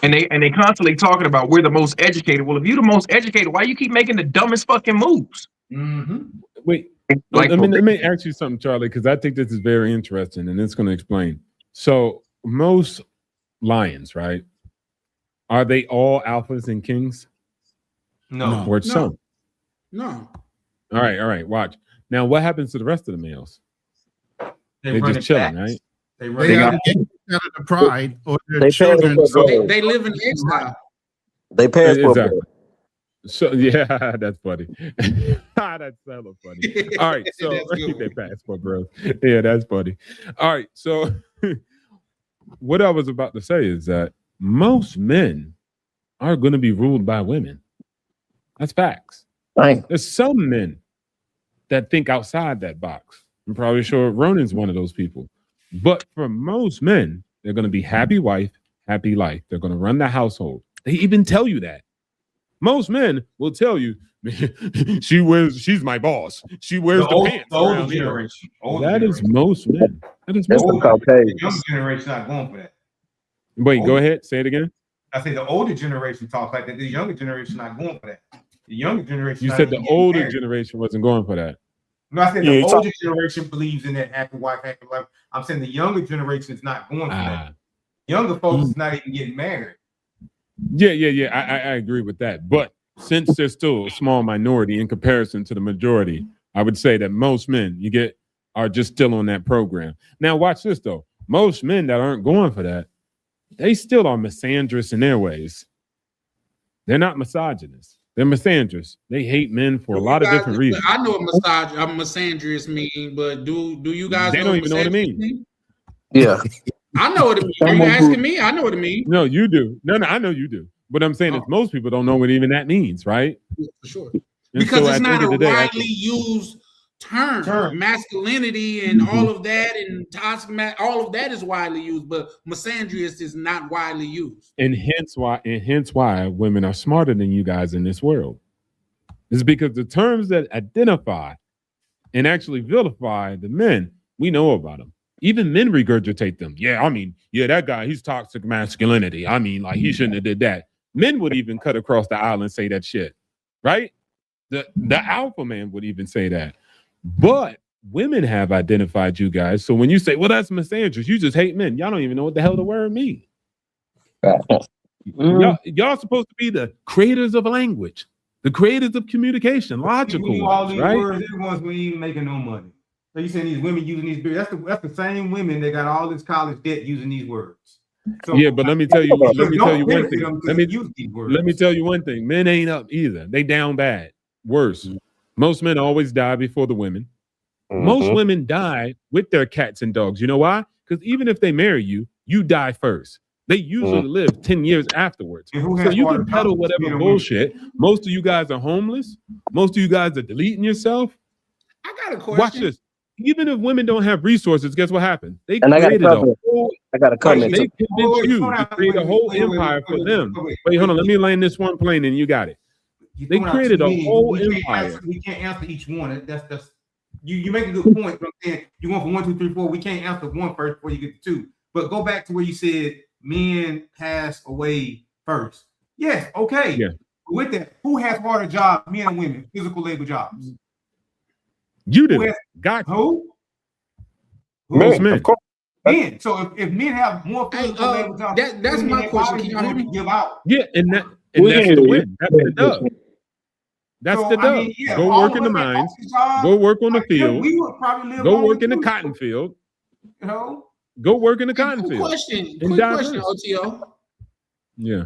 and they constantly talking about we're the most educated. Well, if you're the most educated, why you keep making the dumbest fucking moves? Mm-hmm. Wait, let me ask you something, Charlie, because I think this is very interesting and it's going to explain. So most lions, right? Are they all alphas and kings? No. Or some? No. All right. Watch. Now, what happens to the rest of the males? They're just chilling, right? They got out of the pride or their They children. They live in exile. They pass Exactly. So yeah, that's funny. That's hella funny. All right, so they passport, bro. Yeah, that's funny. All right, so what I was about to say is that most men are going to be ruled by women. That's facts. Right. There's some men that think outside that box. I'm probably sure Ronan's one of those people. But for most men, they're going to be happy wife, happy life. They're going to run the household. They even tell you that. Most men will tell you, she's my boss. She wears the pants. The older generation. That is most men. That is The most younger generation not going for that. Wait, go ahead. Say it again. I say the older generation talks like that. The younger generation not going for that. The younger generation. You said the older generation wasn't going for that. No, I said the older generation believes in that happy wife, happy life. I'm saying the younger generation is not going for that. Younger folks is not even getting married. Yeah. I agree with that. But since there's still a small minority in comparison to the majority, I would say that most men are just still on that program. Now, watch this though. Most men that aren't going for that, they still are misandrous in their ways. They're not misogynists. They're misandrous. They hate men for a lot of different reasons. I know what misandrous mean, but do you guys They know don't what even know what it misandrous means. Yeah. I know what it means. Are you asking me? I know what it means. No, you do. No, I know you do. But I'm saying is most people don't know what even that means, right? Yeah, for sure. And Because so it's at the not end a of the day, widely used term. Masculinity and all of that and toxic, all of that is widely used, but misandrous is not widely used. and hence why women are smarter than you guys in this world. It's because the terms that identify and actually vilify the men, we know about them. Even men regurgitate them. Yeah, that guy, he's toxic masculinity. He shouldn't have did that. Men would even cut across the aisle and say that shit, right? The alpha man would even say that. But women have identified you guys. So when you say, well, that's misandrous, you just hate men. Y'all don't even know what the hell the word means. Y'all supposed to be the creators of language, the creators of communication, logical all these right? words, everyone's we ain't making no money. So you saying these women using these words? That's the same women that got all this college debt using these words. So, yeah, but let me tell you one thing. Let me tell you one thing. Men ain't up either. They down bad. Worse. Most men always die before the women. Most women die with their cats and dogs. You know why? Because even if they marry you, you die first. They usually live 10 years afterwards. So you can peddle whatever bullshit. Most of you guys are homeless. Most of you guys are deleting yourself. I got a question. Watch this. Even if women don't have resources, guess what happened? They And I created got a comment. They convinced you to create a whole empire for them. Wait, hold on. Let me land this one plane and you got it. They created a whole empire. We can't answer each one. That's you make a good point. But I'm saying you want from 1, 2, 3, 4. We can't answer one first before you get to 2. But go back to where you said men pass away first. Yes, okay. Yeah. With that, who has harder jobs, men and women, physical labor jobs? You do. Got who? Most men. Of course. Men. So if men have more physical labor jobs, that's my question. Can y'all hear me? Give out. Yeah, and that's the win. That's the dub. That's the dub. I mean, yeah, go work in the mines. Go work on the field. We would probably live go work in the cotton field. You know. Go work in the cotton field. Quick question, OTO. Yeah.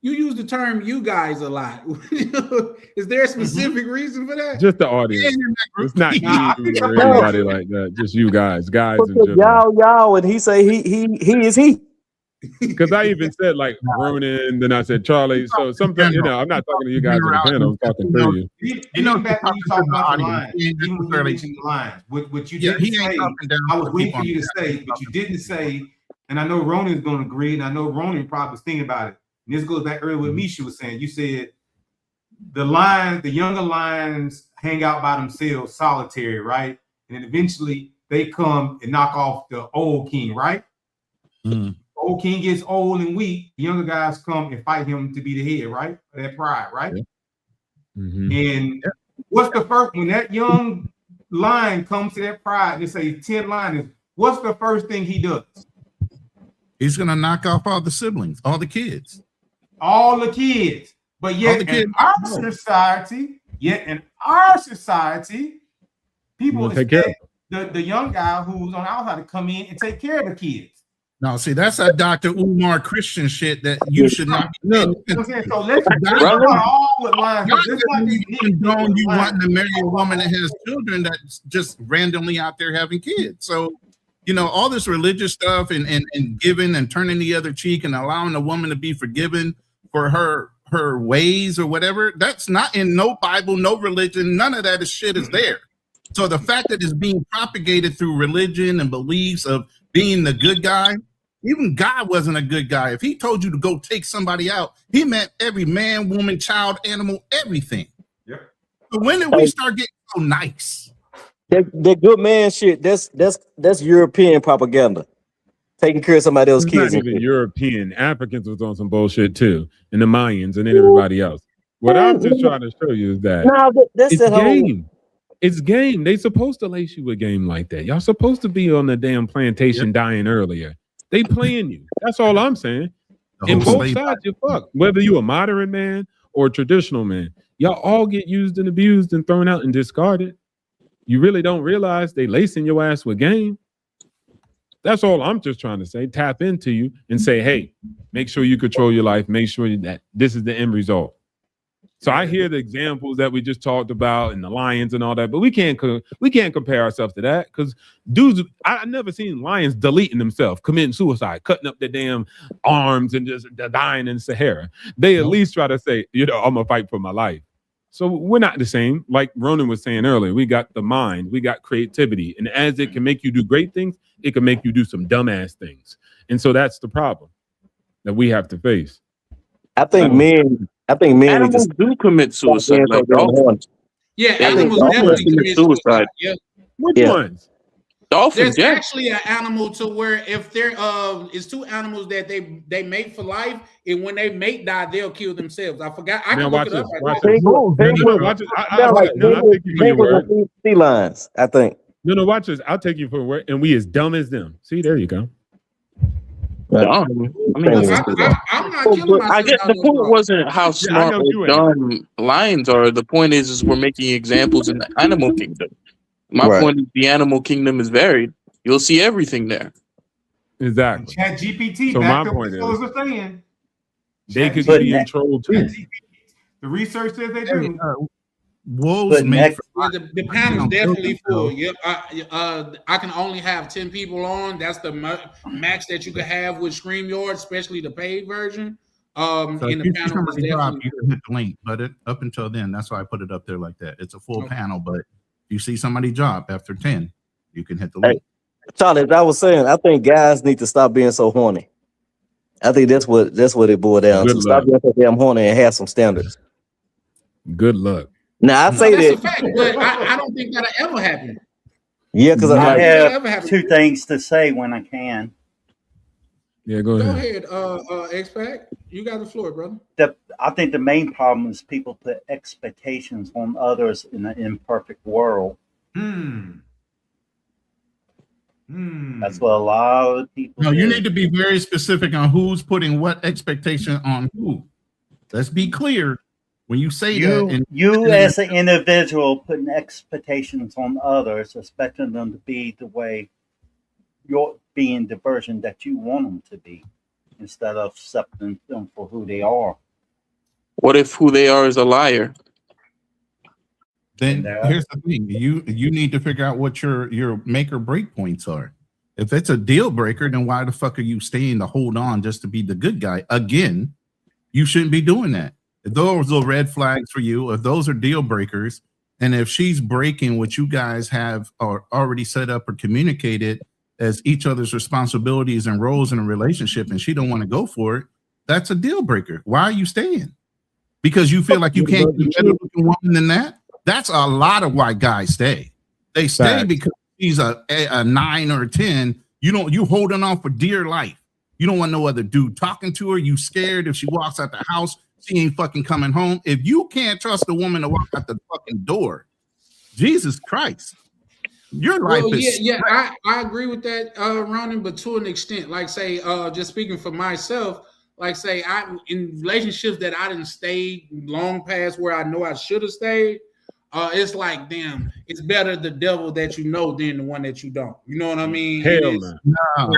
You use the term "you guys" a lot. Is there a specific reason for that? Just the audience. It's not you or anybody like that. Just you guys in general. Y'all, and he say he is he. Because I even said like Ronan, then I said Charlie. So sometimes I'm not talking to you guys in the panel. I'm talking to you. You know, back when you talk about the lines, even when you mentioned the lines, what you didn't say, I was waiting for you to say, but you didn't say, and I know Ronan's going to agree, and I know Ronan probably was thinking about it. And this goes back earlier what Misha was saying. You said the younger lions hang out by themselves, solitary, right? And then eventually they come and knock off the old king, right? Mm. Old king gets old and weak. The younger guys come and fight him to be the head, right? That pride, right? Yeah. Mm-hmm. And what's the first when that young lion comes to that pride and say 10 lions? What's the first thing he does? He's gonna knock off all the siblings, all the kids. All the kids. But yet in our society, people expect the young guy who's on the outside to come in and take care of the kids. No, see, that's that Dr. Umar Christian shit that you should not be doing. So let's all with lines. You wanting to marry a woman that has children that's just randomly out there having kids. So, all this religious stuff and giving and turning the other cheek and allowing a woman to be forgiven for her ways or whatever, that's not in no Bible, no religion, none of that shit is there. So the fact that it's being propagated through religion and beliefs of being the good guy, even God wasn't a good guy. If he told you to go take somebody out, he meant every man, woman, child, animal, everything. Yeah. So when did we start getting so nice? That good man shit, that's European propaganda. Taking care of somebody else's kids. Not even European. Africans was on some bullshit too, and the Mayans, and then everybody else. What I'm just trying to show you is that it's game. It's game. They supposed to lace you with game like that. Y'all supposed to be on the damn plantation dying earlier. They playing you. That's all I'm saying. And both sides, you fuck. Whether you a modern man or a traditional man, y'all all get used and abused and thrown out and discarded. You really don't realize they lacing your ass with game. That's all I'm just trying to say. Tap into you and say, hey, make sure you control your life. Make sure that this is the end result. So I hear the examples that we just talked about and the lions and all that, but we can't compare ourselves to that because dudes, I've never seen lions deleting themselves, committing suicide, cutting up their damn arms and just dying in Sahara. They at least try to say, I'm gonna fight for my life. So we're not the same. Like Ronan was saying earlier, we got the mind, we got creativity, and as it can make you do great things, it can make you do some dumbass things. And so that's the problem that we have to face. I think men animals do commit suicide. Like dolphins. Yeah, animals definitely commit suicide. Yeah. Which ones? Dolphins. There's actually an animal to where if there it's two animals that they mate for life, and when they mate die, they'll kill themselves. I forgot. I can look it up. Sea lions, I think. No, watch this. I'll take you for a word, and we as dumb as them. See, there you go. I'm not killing myself. I guess the point wasn't how smart or dumb lions are. The point is we're making examples in the animal kingdom. My point is the animal kingdom is varied. You'll see everything there. Exactly. Chat GPT. So my point is, they could be in trouble too. The research says they do. Wolves make the panel's definitely full. Yep. I can only have 10 people on. That's the max that you can have with StreamYard, especially the paid version. So in the panel is definitely you can hit the link, but up until then, that's why I put it up there like that. It's a full panel, but you see somebody drop after 10, you can hit the link. Charlie, as I was saying, I think guys need to stop being so horny. I think that's what it boiled down to. Stop being so damn horny and have some standards. Good luck. Now I say that's that. a fact, but I don't think that'll ever happen. Yeah, because I ever have happen. 2 things to say when I can. Yeah, go Go ahead. ahead, X-Pac. You got the floor, brother. I think the main problem is people put expectations on others in an imperfect world. That's what a lot of people No, do. you need to be very specific on who's putting what expectation on who. Let's be clear when you say that. And you as an individual putting expectations on others, expecting them to be the way you're being the version that you want them to be, instead of accepting them for who they are. What if who they are is a liar? Then here's the thing: you need to figure out what your make or break points are. If it's a deal breaker, then why the fuck are you staying to hold on just to be the good guy? Again, you shouldn't be doing that. If those are red flags for you, if those are deal breakers, and if she's breaking what you guys have or already set up or communicated as each other's responsibilities and roles in a relationship, and she don't want to go for it, that's a deal breaker. Why are you staying? Because you feel like you can't get a better looking woman than that? That's a lot of why guys stay. They stay because he's a 9 or a 10. You holding on for dear life. You don't want no other dude talking to her. You scared if she walks out the house, she ain't fucking coming home. If you can't trust a woman to walk out the fucking door, Jesus Christ, your life is. Yeah, I agree with that, Ronan, but to an extent, like say, just speaking for myself, like say, I in relationships that I didn't stay long past where I know I should have stayed. It's like, damn, it's better the devil that you know than the one that you don't. You know what I mean? Hell no.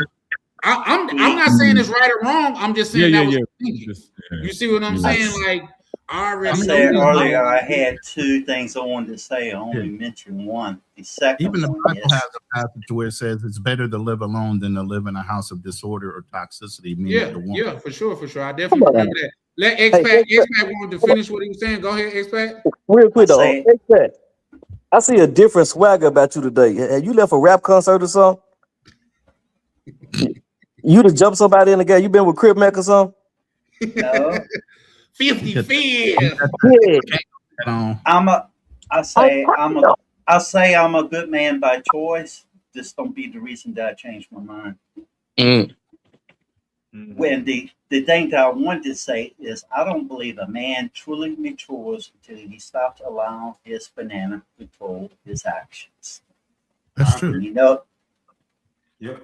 I'm not saying it's right or wrong. I'm just saying that was thinking. You see what I'm saying? Like, I already said know earlier I had 2 things I wanted to say. I only mentioned one. The second Even the one Bible is has a passage where it says it's better to live alone than to live in a house of disorder or toxicity. Yeah, for sure. I definitely remember that. Let X-Pac wanted to finish what he was saying. Go ahead, X-Pac. Real quick though, X-Pac, I see a different swagger about you today. Have you left a rap concert or something? You to jump somebody in the game? You been with Crip Mac or something? no. 50-50. I say I'm a good man by choice. Just don't be the reason that I changed my mind. When the thing that I wanted to say is I don't believe a man truly matures until he stops allowing his banana to control his actions. That's true. You know. Yep.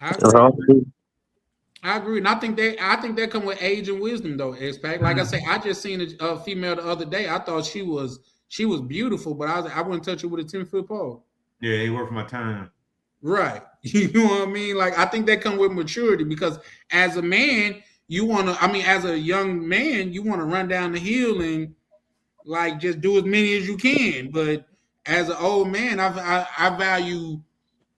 I agree, and I think that come with age and wisdom, though. X-Pac. Like I say, I just seen a female the other day. I thought she was beautiful, but I wouldn't touch her with a 10-foot pole. Yeah, it worth my time. Right. You know what I mean? Like, I think that come with maturity, because as a man, as a young man, you want to run down the hill and like just do as many as you can. But as an old man, I value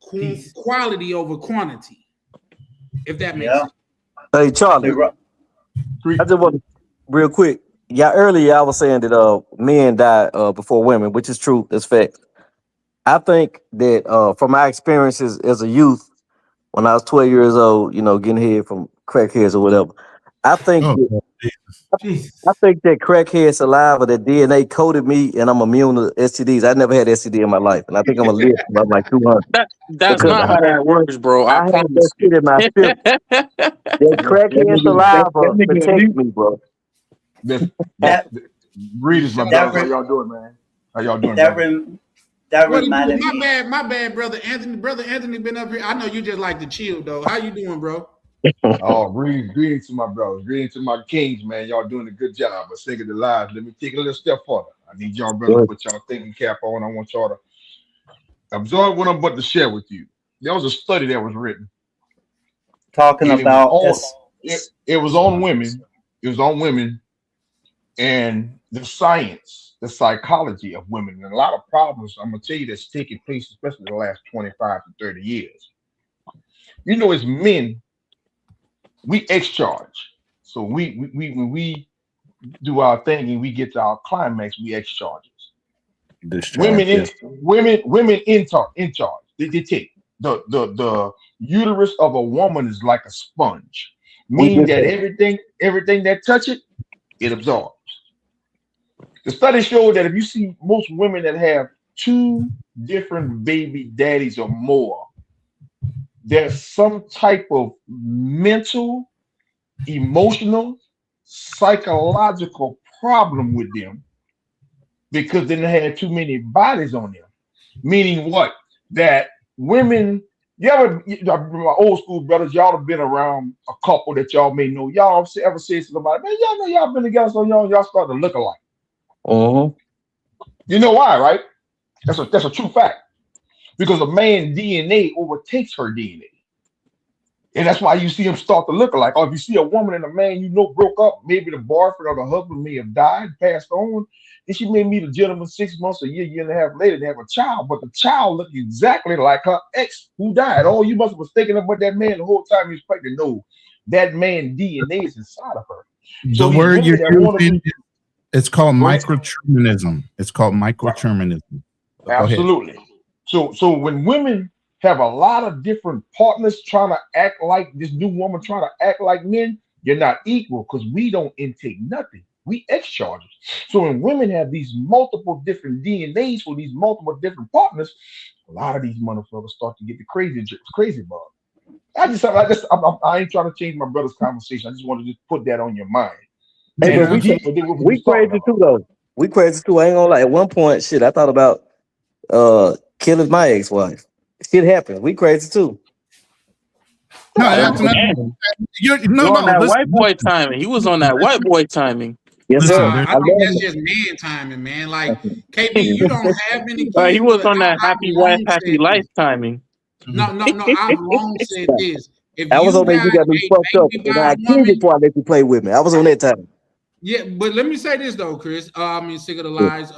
quality over quantity. If that makes sense. Hey, Charlie, I just want real quick. Yeah, earlier I was saying that men die before women, which is true. It's fact. I think that from my experiences as a youth, when I was 12 years old, getting head from crackheads or whatever, I think that crackhead saliva, that DNA coated me, and I'm immune to STDs. I never had STD in my life, and I think I'm gonna live till I'm like 200. That's not how that works, bro. I had promise that shit in my system. That crackhead saliva protects me, bro. Readers, my brothers, how y'all doing, man? How y'all doing? That reminded me. My bad, brother Anthony. Brother Anthony been up here. I know you just like to chill, though. How you doing, bro? Oh, greetings to my brothers, greetings to my kings, man. Y'all doing a good job. But second to live, let me take a little step further. I need y'all brother to put y'all thinking cap on. I want y'all to absorb what I'm about to share with you. There was a study that was written talking about it was on women. It was on women and the science, the psychology of women, and a lot of problems I'm gonna tell you that's taking place, especially the last 25 to 30 years. As men, we X-charge. So when we do our thing and we get to our climax, we X-charges. Women in charge. They take the uterus of a woman is like a sponge, meaning that everything that touch it absorbs. The study showed that if you see most women that have 2 different baby daddies or more, there's some type of mental, emotional, psychological problem with them because they had too many bodies on them. Meaning what? That women, my old school brothers, y'all have been around a couple that y'all may know. Y'all ever say to somebody, man, y'all know y'all been together so y'all start to look alike. You know why, right? That's a true fact. Because a man's DNA overtakes her DNA. And that's why you see them start to look alike. Or if you see a woman and a man you know broke up, maybe the boyfriend or the husband may have died, passed on, and she may meet a gentleman 6 months, a year and a half later to have a child, but the child looked exactly like her ex who died. Oh, you must have mistaken about that man the whole time he was pregnant. No, that man's DNA is inside of her. So the word you're using, it's called microterminism. It's called microterminism. Absolutely. So when women have a lot of different partners trying to act like this new woman trying to act like men, you're not equal because we don't intake nothing. We ex-chargers. So when women have these multiple different DNAs for these multiple different partners, a lot of these motherfuckers start to get the crazy bug. I ain't trying to change my brother's conversation. I just want to just put that on your mind. Hey, but we crazy too though. We crazy too. I ain't gonna lie. At one point, shit, I thought about killing my ex-wife. Shit happened. We crazy too. No, that's not. On that white boy timing. He was on that white boy timing. Yes, sir. I think that's just man timing, man. Like KB, you don't have any kids. He was on that happy wife, happy life timing. No. I've long said this. If I was on that, you got me fucked up. And I killed before I let you play with me. I was on that time. Yeah, but let me say this though, Chris. Sick of the lies.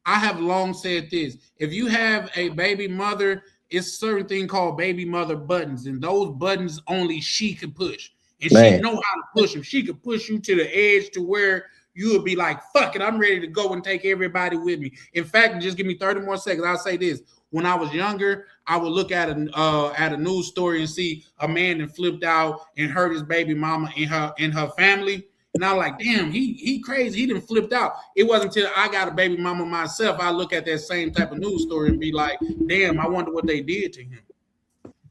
I have long said this. If you have a baby mother, it's a certain thing called baby mother buttons, and those buttons only she can push. And she know how to push them. She could push you to the edge to where you would be like, fuck it, I'm ready to go and take everybody with me. In fact, just give me 30 more seconds. I'll say this. When I was younger, I would look at a news story and see a man that flipped out and hurt his baby mama and her family. And I was like, damn, he crazy. He done flipped out. It wasn't until I got a baby mama myself, I look at that same type of news story and be like, damn, I wonder what they did to him.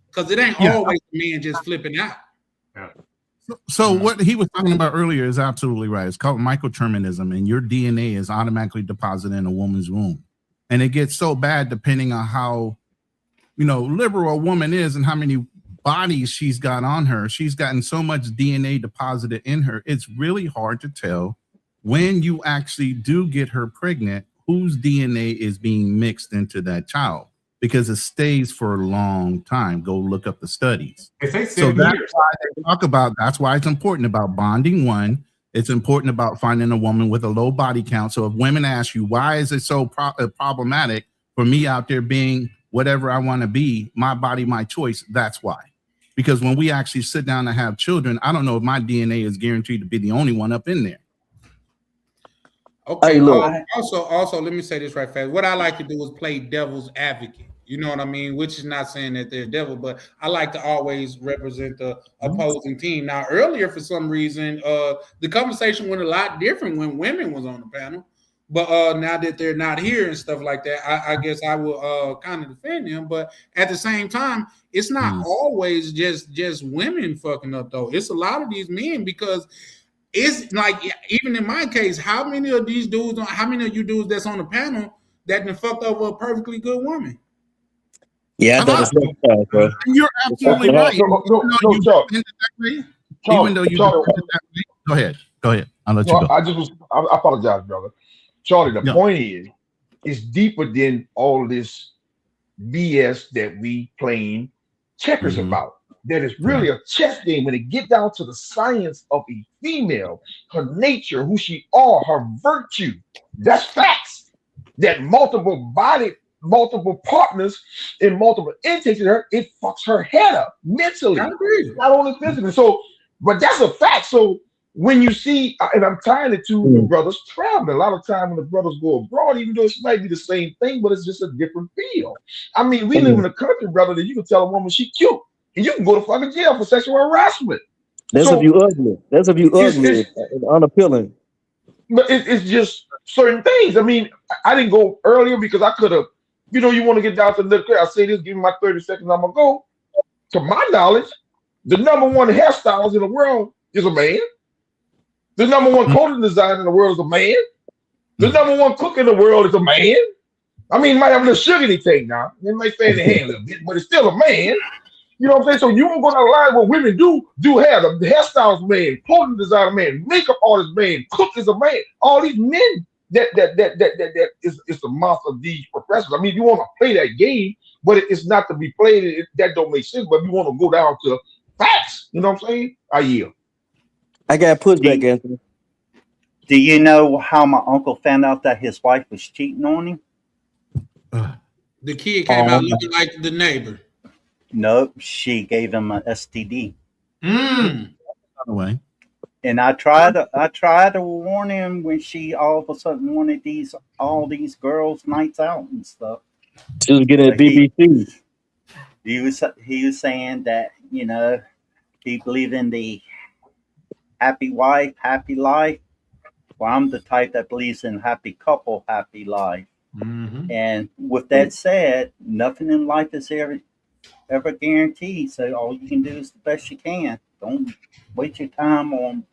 Because it ain't always the man just flipping out. So what he was talking about earlier is absolutely right. It's called microterminism, and your DNA is automatically deposited in a woman's womb. And it gets so bad depending on how, liberal a woman is and how many bodies she's got on her. She's gotten so much DNA deposited in her. It's really hard to tell when you actually do get her pregnant, whose DNA is being mixed into that child, because it stays for a long time. Go look up the studies. So that's why they talk about, that's why it's important about bonding one. It's important about finding a woman with a low body count. So if women ask you, why is it so problematic for me out there being whatever I want to be, my body, my choice, that's why. Because when we actually sit down and have children, I don't know if my DNA is guaranteed to be the only one up in there. Okay. Also, let me say this right fast. What I like to do is play devil's advocate. You know what I mean? Which is not saying that they're devil, but I like to always represent the opposing team. Now, earlier, for some reason, the conversation went a lot different when women was on the panel. But now that they're not here and stuff like that, I guess I will kind of defend them. But at the same time, it's not always just women fucking up, though. It's a lot of these men, because it's like, even in my case, how many of you dudes that's on the panel that done fucked over a perfectly good woman? Yeah, I thought it's that, bro. You're absolutely right. Even though you Charlie, go ahead. I'll let you go. I apologize, brother. Charlie, the point is, it's deeper than all this BS that we playing checkers about. That is really a chess game when it get down to the science of a female, her nature, who she are, her virtue. That's facts. That multiple partners and multiple intakes in her, it fucks her head up mentally, not only physically. So, but that's a fact. So when you see, and I'm tying it to the brothers traveling, a lot of time when the brothers go abroad, even though it might be the same thing, but it's just a different feel. I mean, we live in a country, brother, that you can tell a woman she cute, and you can go to fucking jail for sexual harassment. That's if you ugly. That's if you ugly and unappealing. But it's just certain things. I mean, I didn't go earlier because I could have, you know, you want to get down to the I say this, give me my 30 seconds, I'm gonna go. To my knowledge, the number one hairstylist in the world is a man. The number one clothing designer in the world is a man. The number one cook in the world is a man. I mean, he might have a little sugar he take now. It might stay in the hand a little bit, but it's still a man. You know what I'm saying? So you won't go down the line what women do have. The hairstylist man, clothing designer man, makeup artist man, cook is a man. All these men that is the mouth of these professionals. I mean, you want to play that game, but it's not to be played. That don't make sense. But we want to go down to facts. You know what I'm saying? I yield. I got pushback, Anthony. Do you know how my uncle found out that his wife was cheating on him? The kid came out looking like the neighbor. Nope, she gave him an STD. Way. And I tried to warn him when she all of a sudden wanted all these girls' nights out and stuff. She was getting a BBC. He was saying that, you know, he believed in the happy wife, happy life. Well, I'm the type that believes in happy couple, happy life. Mm-hmm. And with that said, nothing in life is ever guaranteed. So all you can do is the best you can. Don't waste your time on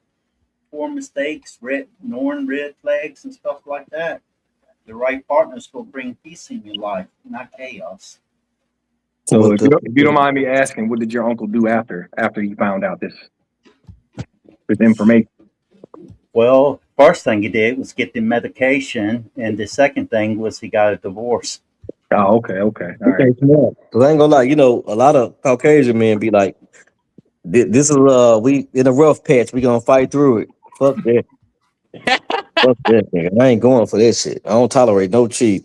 poor mistakes, ignoring red flags and stuff like that. The right partners will bring peace in your life, not chaos. So if you don't mind me asking, what did your uncle do after he found out this information? Well, first thing he did was get the medication, and the second thing was he got a divorce. Oh, okay. All right. Because I ain't gonna lie, you know, a lot of Caucasian men be like, "This is we in a rough patch. We gonna fight through it. Fuck that. Fuck that, nigga. I ain't going for that shit. I don't tolerate no cheat.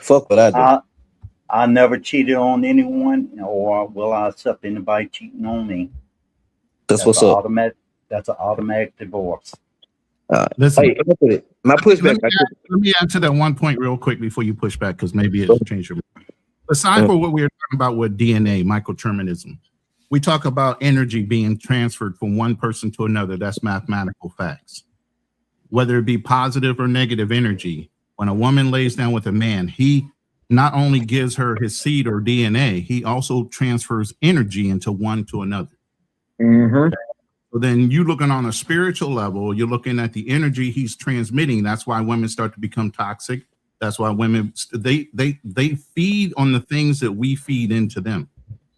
Fuck what I do. I never cheated on anyone, or will I accept anybody cheating on me. That's what's up. That's an automatic divorce. Listen, hey, my pushback. Let me add to that one point real quick before you push back, because maybe it'll change your mind. Aside from what we were talking about with DNA, microdeterminism, we talk about energy being transferred from one person to another. That's mathematical facts. Whether it be positive or negative energy, when a woman lays down with a man, he not only gives her his seed or DNA, he also transfers energy into one to another. Mm-hmm. So then you looking on a spiritual level, you're looking at the energy he's transmitting. That's why women start to become toxic. That's why women, they feed on the things that we feed into them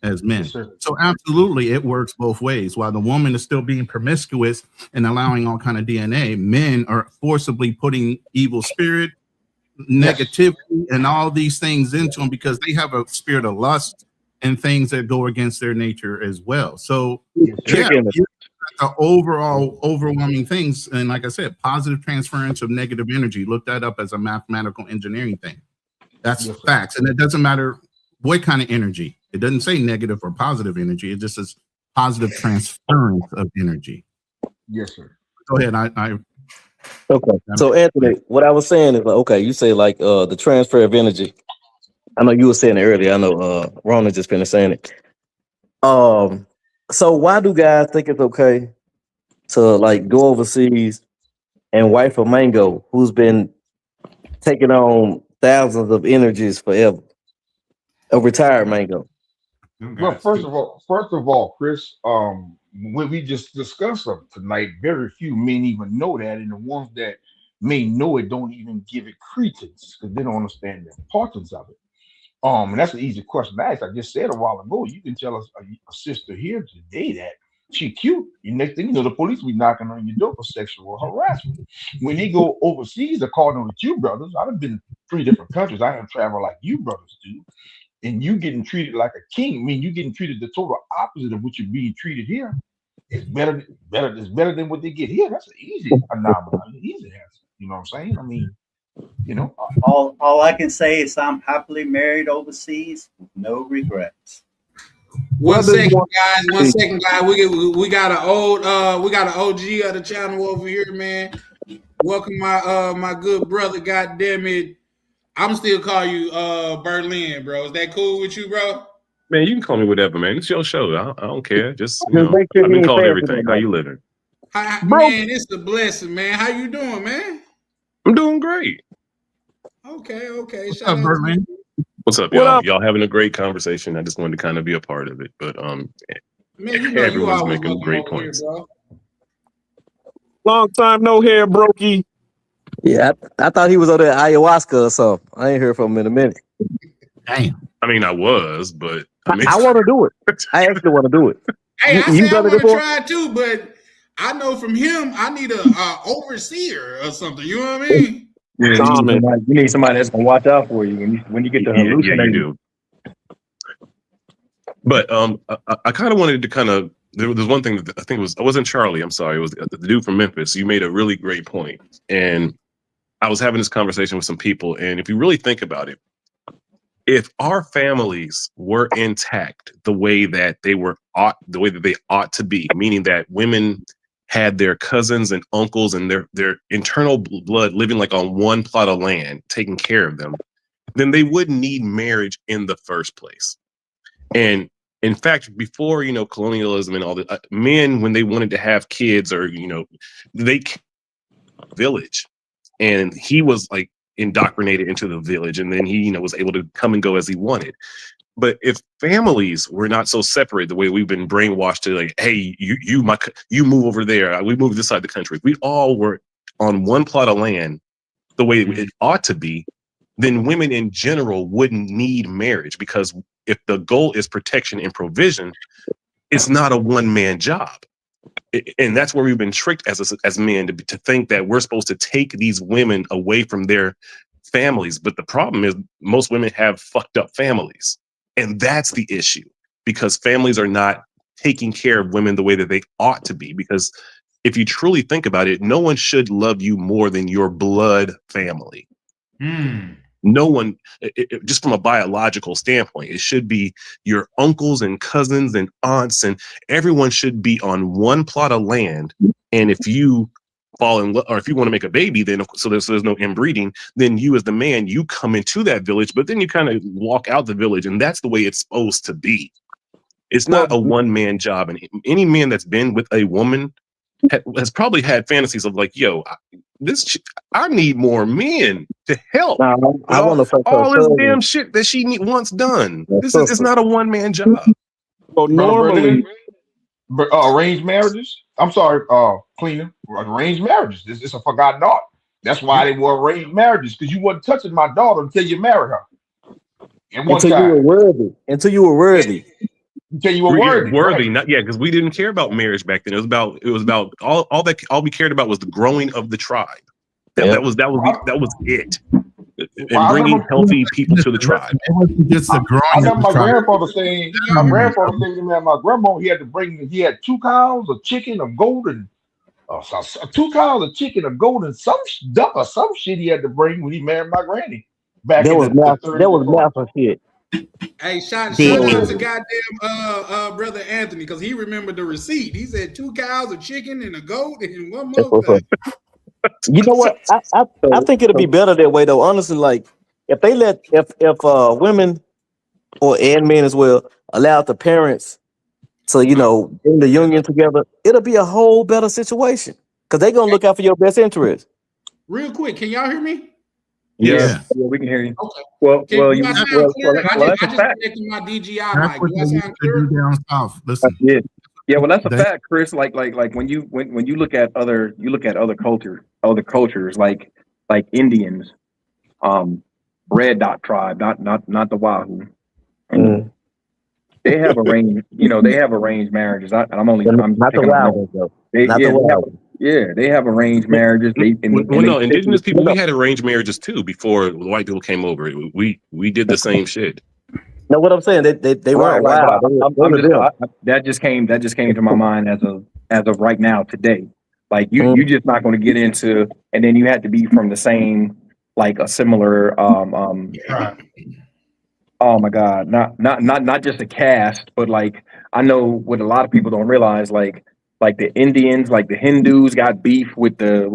as men. Yes, so absolutely, it works both ways. While the woman is still being promiscuous and allowing all kind of DNA, men are forcibly putting evil spirit, negativity, and all these things into them because they have a spirit of lust and things that go against their nature as well. So the overall overwhelming things, and like I said, positive transference of negative energy. Look that up as a mathematical engineering thing. That's facts, and it doesn't matter what kind of energy. It doesn't say negative or positive energy. It just says positive transference of energy. Yes, sir. Go ahead. Okay. So Anthony, what I was saying is, okay, you say like the transfer of energy. I know you were saying it earlier. I know Rona just finished saying it. So why do guys think it's okay to like go overseas and wife a mango who's been taking on thousands of energies forever? A retired mango. Well, first of all, Chris, when we just discussed them tonight, very few men even know that, and the ones that may know it don't even give it credence because they don't understand the importance of it. And that's an easy question to ask. I just said a while ago, you can tell us a sister here today that she cute. The next thing you know, the police will be knocking on your door for sexual harassment. When they go overseas, they're calling them with you brothers. I've been in 3 different countries. I have traveled like you brothers do. And you getting treated like a king. I mean, you getting treated the total opposite of what you're being treated here. It's better than what they get here. That's an easy phenomenon. Easy answer. You know what I'm saying? I mean, you know. All I can say is I'm happily married overseas with no regrets. One second, guys. We got an OG of the channel over here, man. Welcome my good brother. God damn it. I'm still call you Berlin, bro. Is that cool with you, bro? Man, you can call me whatever, man. It's your show. I don't care. Just I've been called everything. How you living? Man, it's a blessing, man. How you doing, man? I'm doing great. Okay. What's up, Birdman? What's up, What y'all? up? Y'all having a great conversation. I just wanted to kind of be a part of it, but Man, you know you everyone's always making welcome great over here, points. bro. Long time no hair, brokey. Yeah, I thought he was on that ayahuasca or something. I ain't heard from him in a minute. Damn. I mean, I was, but I mean, I want to do it. I actually want to do it. Hey, I You say I done it want to before? try it too, but I know from him I need a overseer or something. You know what I mean? Yeah, you need somebody that's gonna watch out for you when you get to yeah, you hallucinating. do. But I kind of wanted to kind of there's one thing that I think it wasn't Charlie. I'm sorry, it was the dude from Memphis. You made a really great point, and I was having this conversation with some people, and if you really think about it, if our families were intact the way that they ought to be, meaning that women had their cousins and uncles and their internal blood living like on one plot of land, taking care of them, then they wouldn't need marriage in the first place. And in fact, before colonialism and all that, men, when they wanted to have kids, or they village, and he was like indoctrinated into the village, and then he was able to come and go as he wanted. But if families were not so separate the way we've been brainwashed to, like, hey, you move over there, we move this side of the country, if we all were on one plot of land the way it ought to be, then women in general wouldn't need marriage, because if the goal is protection and provision, it's not a one-man job. And that's where we've been tricked as men to think that we're supposed to take these women away from their families. But the problem is most women have fucked up families. And that's the issue, because families are not taking care of women the way that they ought to be. Because if you truly think about it, no one should love you more than your blood family. No one, just from a biological standpoint, it should be your uncles and cousins and aunts, and everyone should be on one plot of land. And if you fall in love, or if you want to make a baby, then so there's no inbreeding, then you as the man, you come into that village, but then you kind of walk out the village, and that's the way it's supposed to be. It's not a one-man job. And any man that's been with a woman has probably had fantasies of like, yo, I need more men to help. I want to fuck all her this cousin. damn shit that she wants done. Her It's not a one-man job. Brother So normally, arranged marriages. I'm sorry, cleaner. Arranged marriages. This is a forgotten art. That's why they were arranged marriages, because you wasn't touching my daughter until you married her. Until you were worthy. Until you were worthy. Until you were worthy. Worthy, not because we didn't care about marriage back then. It was about all we cared about was the growing of the tribe. That was it. And bringing healthy people to the tribe. I remember my grandfather saying to me, man, my grandma, he had 2 cows, a chicken, a goat, and 2 cows, a chicken, a goat, and some duck or some shit he had to bring when he married my granny. Back in the 30s. That was massive shit. Hey, shout out to goddamn brother Anthony, because he remembered the receipt. He said 2 cows, a chicken, and a goat, and one more thing. You know what? I think it'll be better that way though. Honestly, like if women and men as well allow the parents to bring the union together, it'll be a whole better situation, because they're gonna look out for your best interest. Real quick, can y'all hear me? Yeah, we can hear you. Okay. Well, do I sound clear? I just connected my DGI mic. Do I sound clear? Down south. Listen. Yeah, well, that's a fact, Chris. Like when you look at other cultures like Indians, Red Dot tribe, not the Wahoo. They have arranged marriages. They have arranged marriages. Indigenous people, we had arranged marriages too before the white people came over. We did the same shit. Know what I'm saying? They weren't wild. That just came to my mind as of right now today. Like you just not going to get into, and then you had to be from the same, like a similar oh my God, not just a caste, but like I know what a lot of people don't realize, like the Indians, like the Hindus got beef with the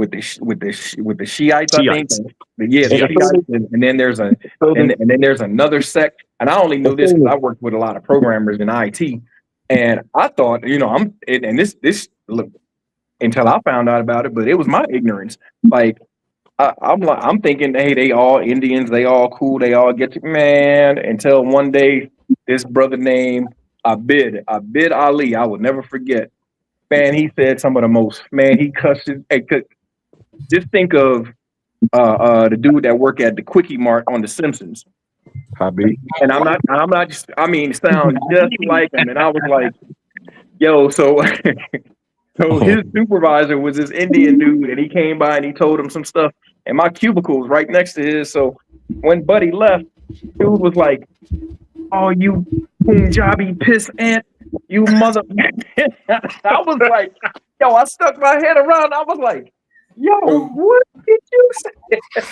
Shiites, I think. Yeah, the Shiites, and then there's and then there's another sect, and I only knew this because I worked with a lot of programmers in IT, and I thought, this look until I found out about it, but it was my ignorance. Like I'm thinking, hey, they all Indians, they all cool, they all get you, man. Until one day, this brother named Abid Ali, I will never forget. Man, he said some of the most, man, he cussed his, hey, just think of the dude that worked at the Quickie Mart on The Simpsons. And I'm not just, I mean, sounds just like him. And I was like, yo, so so his supervisor was this Indian dude, and he came by and he told him some stuff. And my cubicle was right next to his. So when Buddy left, dude was like, "Oh, you Punjabi piss ant, you mother!" I was like, "Yo," I stuck my head around. I was like, "Yo, what did you say?"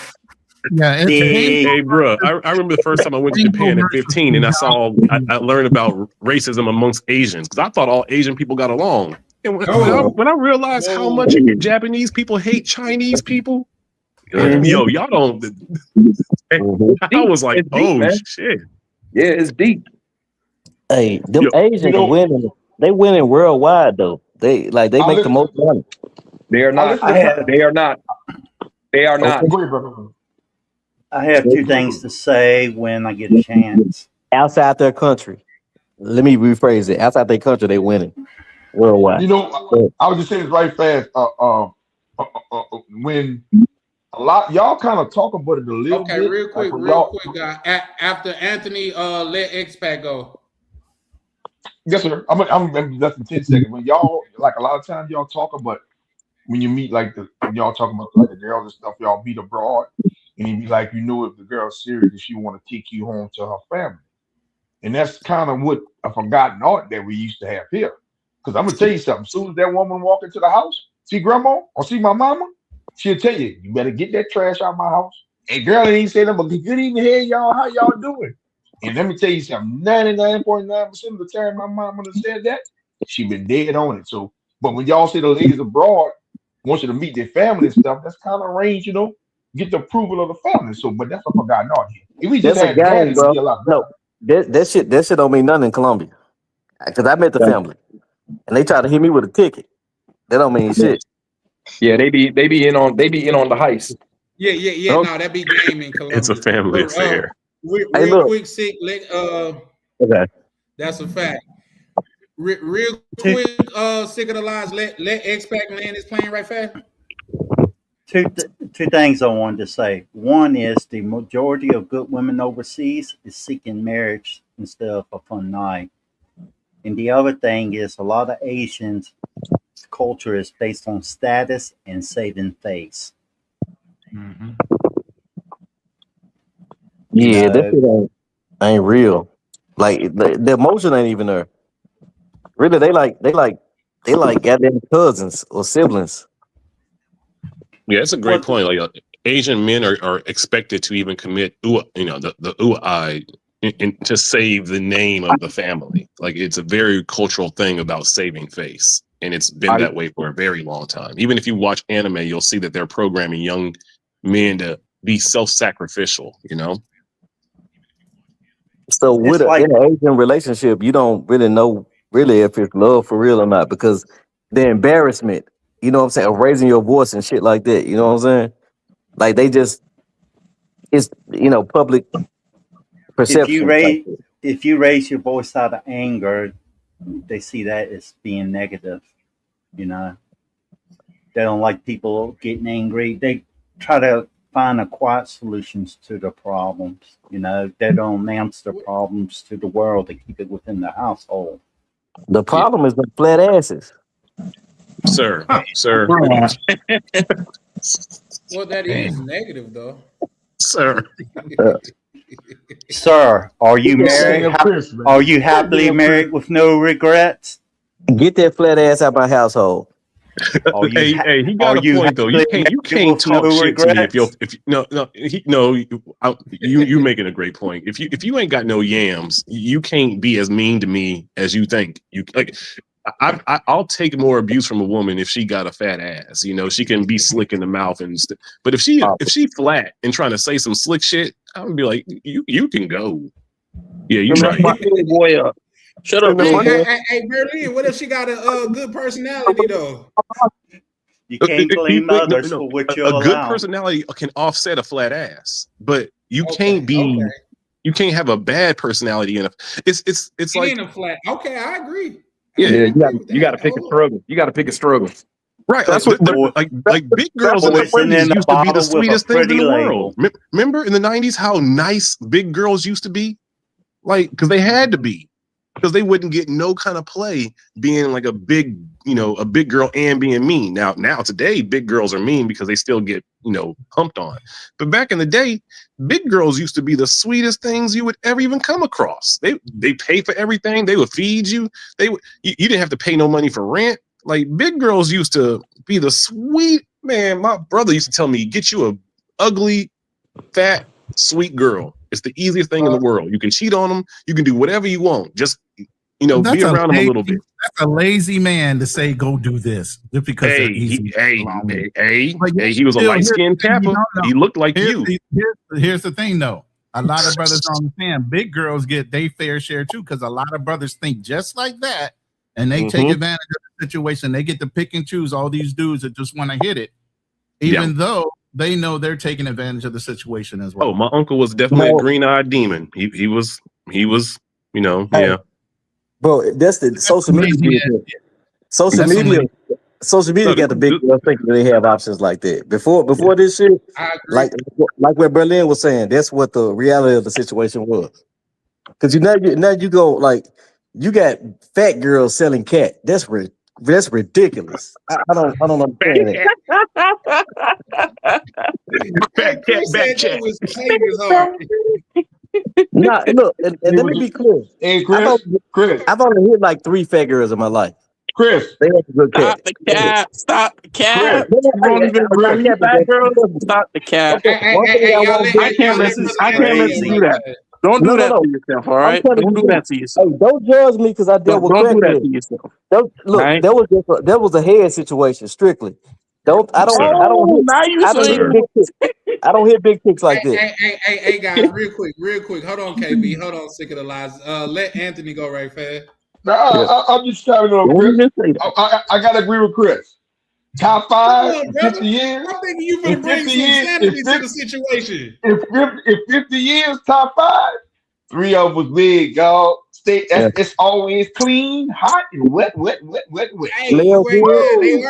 Yeah, hey, bro. I remember the first time I went to Japan at 15, and I learned about racism amongst Asians because I thought all Asian people got along. And when I realized how much Japanese people hate Chinese people, yo, y'all don't. I was like, It's deep, man. Shit. Yeah, it's deep. Hey, them Asians women, they winning worldwide though. They make the most money. They are not. They are not. They are not. I have two things to say when I get a chance. Outside their country. Let me rephrase it. Outside their country, they winning worldwide. You know, I was just saying this right fast. When a lot y'all kind of talk about it a little bit. Okay, real quick, guy. After Anthony, let X-Pac go. Yes, sir. I'm less than 10 seconds. When y'all, like a lot of times y'all talk about when you meet like y'all talking about like the girls and stuff, y'all meet abroad, and you be like, you know, if the girl's serious, if she want to take you home to her family. And that's kind of what a forgotten art that we used to have here. Because I'm gonna tell you something, as soon as that woman walk into the house, see grandma or see my mama, she'll tell you, you better get that trash out of my house. And girl ain't say nothing but good evening, hey y'all, how y'all doing? And let me tell you something, 99.9% of the time my mama said that, she been dead on it. So, but when y'all say the ladies abroad want you to meet their family and stuff, that's kind of range, you know, get the approval of the family. So, but that's a forgotten art here. If we just had that, it'd be a lot better. No, that shit don't mean nothing in Colombia. Because I met the family, and they try to hit me with a ticket. That don't mean shit. Yeah, they be in on the heist. Yeah. No, that be game in Colombia. It's a family affair. Real quick, sick. Okay. That's a fact. Real quick, sick of the lines. Let X-Pac land his plane right fast. Two things I wanted to say. One is the majority of good women overseas is seeking marriage instead of a fun night. And the other thing is a lot of Asians' culture is based on status and saving face. Mm-hmm. Yeah, that shit ain't real. Like the emotion ain't even there. Really, they like goddamn cousins or siblings. Yeah, that's a great point. Like Asian men are expected to even commit, the uai to save the name of the family. Like it's a very cultural thing about saving face, and it's been that way for a very long time. Even if you watch anime, you'll see that they're programming young men to be self-sacrificial. You know. So in an Asian relationship, you don't really know if it's love for real or not, because the embarrassment, you know what I'm saying, of raising your voice and shit like that, you know what I'm saying? Like they just, it's, public perception. If you raise your voice out of anger, they see that as being negative, you know. They don't like people getting angry. They try to find a quiet solutions to the problems, you know. They don't announce the problems to the world. They keep it within the household. The problem is the flat asses. Sir. Well, that is negative, though. Sir. Sir, are you married? Are you happily married with no regrets? Get that flat ass out of my household. Hey, he got a point though. You can't talk shit to me you're making a great point. If you ain't got no yams, you can't be as mean to me as you think. You like. I'll take more abuse from a woman if she got a fat ass. You know, she can be slick in the mouth but if she flat and trying to say some slick shit, I'm gonna be like, you can go. Yeah, you right. Boy up. Shut up, Hey, Berlin, what if she got a good personality though? You can't blame others for what you're a good allowing. personality can offset a flat ass, but you can't be. Okay. You can't have a bad personality in a. It's like In a flat. Okay, I agree. Yeah, you got to pick a struggle. You got to pick a struggle. right. That's Like, what like big girls in the Poison 90s in a used to be the bottle with a sweetest things in pretty the label. world. Remember in the 90s how nice big girls used to be? Like, because they had to be. Because they wouldn't get no kind of play being like a big girl and being mean. Now today, big girls are mean because they still get, humped on. But back in the day, big girls used to be the sweetest things you would ever even come across. They pay for everything. They would feed you. You didn't have to pay no money for rent. Like big girls used to be the sweet man. My brother used to tell me, get you a ugly, fat, sweet girl. It's the easiest thing in the world. You can cheat on them. You can do whatever you want. Just be around them a little bit. That's a lazy man to say go do this just because they're easy. He was a light-skinned Kappa. He looked like you. Here's the thing, though. A lot of brothers don't understand. Big girls get their fair share too, because a lot of brothers think just like that, and they take advantage of the situation. They get to pick and choose all these dudes that just want to hit it, even though they know they're taking advantage of the situation as well. Oh, my uncle was definitely a green-eyed demon. He was, yeah. Bro, that's the social media. Social media got the big girls thinking they have options like that. Before this shit, like what Berlin was saying, that's what the reality of the situation was. Because now you go like you got fat girls selling cat. That's ridiculous. I don't understand it. Fat cat back check. Nah, look, and let me be clear. Hey, Chris, I've only hit like 3 fat girls in my life. Chris, they have a good cat. Stop the cat. Chris, Stop the cat. I can't let you do that. Don't do that to yourself, all right? Don't do that to yourself. Hey, don't judge me because I dealt with don't do that crackheads. to yourself. Look, that was a head situation strictly. I don't hit big chicks like that. Hey, guys, real quick. Hold on, KB. Hold on, sick of the lies. Let Anthony go right fast. I'm just chiming on Chris. I gotta agree with Chris. Top 5 in 50 years. I'm thinking you gonna bring some sanity to the situation. In 50 years, top 5, 3 of them was big, dog. It's always clean, hot, and wet. Hey, they are clean.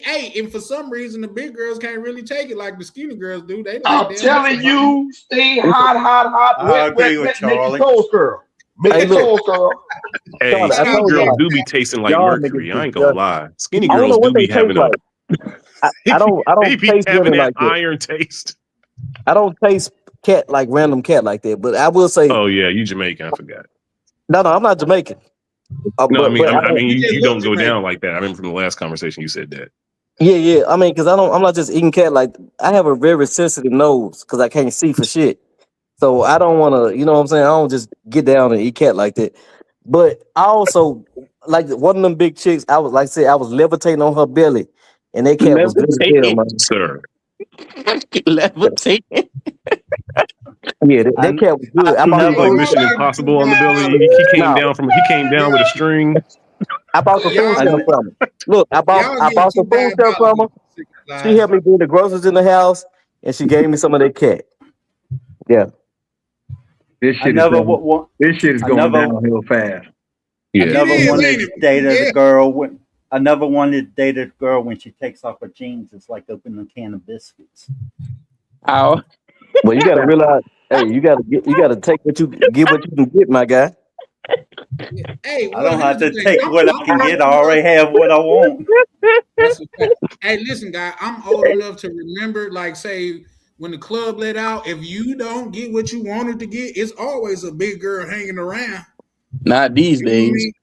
Hey, and for some reason the big girls can't really take it like the skinny girls do. I'm telling you, stay hot, wet, make your toes curl. Make your toes curl. Hey, skinny girls do be tasting like mercury. I ain't gonna lie. Skinny girls do be having I don't taste having that like that. iron taste. I don't taste cat like random cat like that, but I will say. Oh yeah, you Jamaican. I forgot. No, I'm not Jamaican. No, I mean, you don't go down like that. I remember from the last conversation you said that. Yeah. I mean, because I'm not just eating cat. Like I have a very sensitive nose because I can't see for shit. So I don't want to, you know what I'm saying? I don't just get down and eat cat like that. But I also like one of them big chicks. I was I was levitating on her belly, and that cat was good as hell, man. Sir. Levitating. Yeah, that cat was good. I like Mission Impossible on the belly. He came down with a string. I bought the food stamp from her. Look, I bought some food stamp from her. She helped me bring the groceries in the house, and she gave me some of that cat. Yeah. This shit is going downhill fast. I never wanted to date a girl I never wanted to date a girl when she takes off her jeans. It's like opening a can of biscuits. Ow. Well, you gotta realize, hey, you gotta take what you can get, my guy. Hey, I don't have to take what I can get. I already have what I want. Hey, listen, guy, I'm old enough to remember, like, say, when the club let out, if you don't get what you wanted to get, it's always a big girl hanging around. Not these days.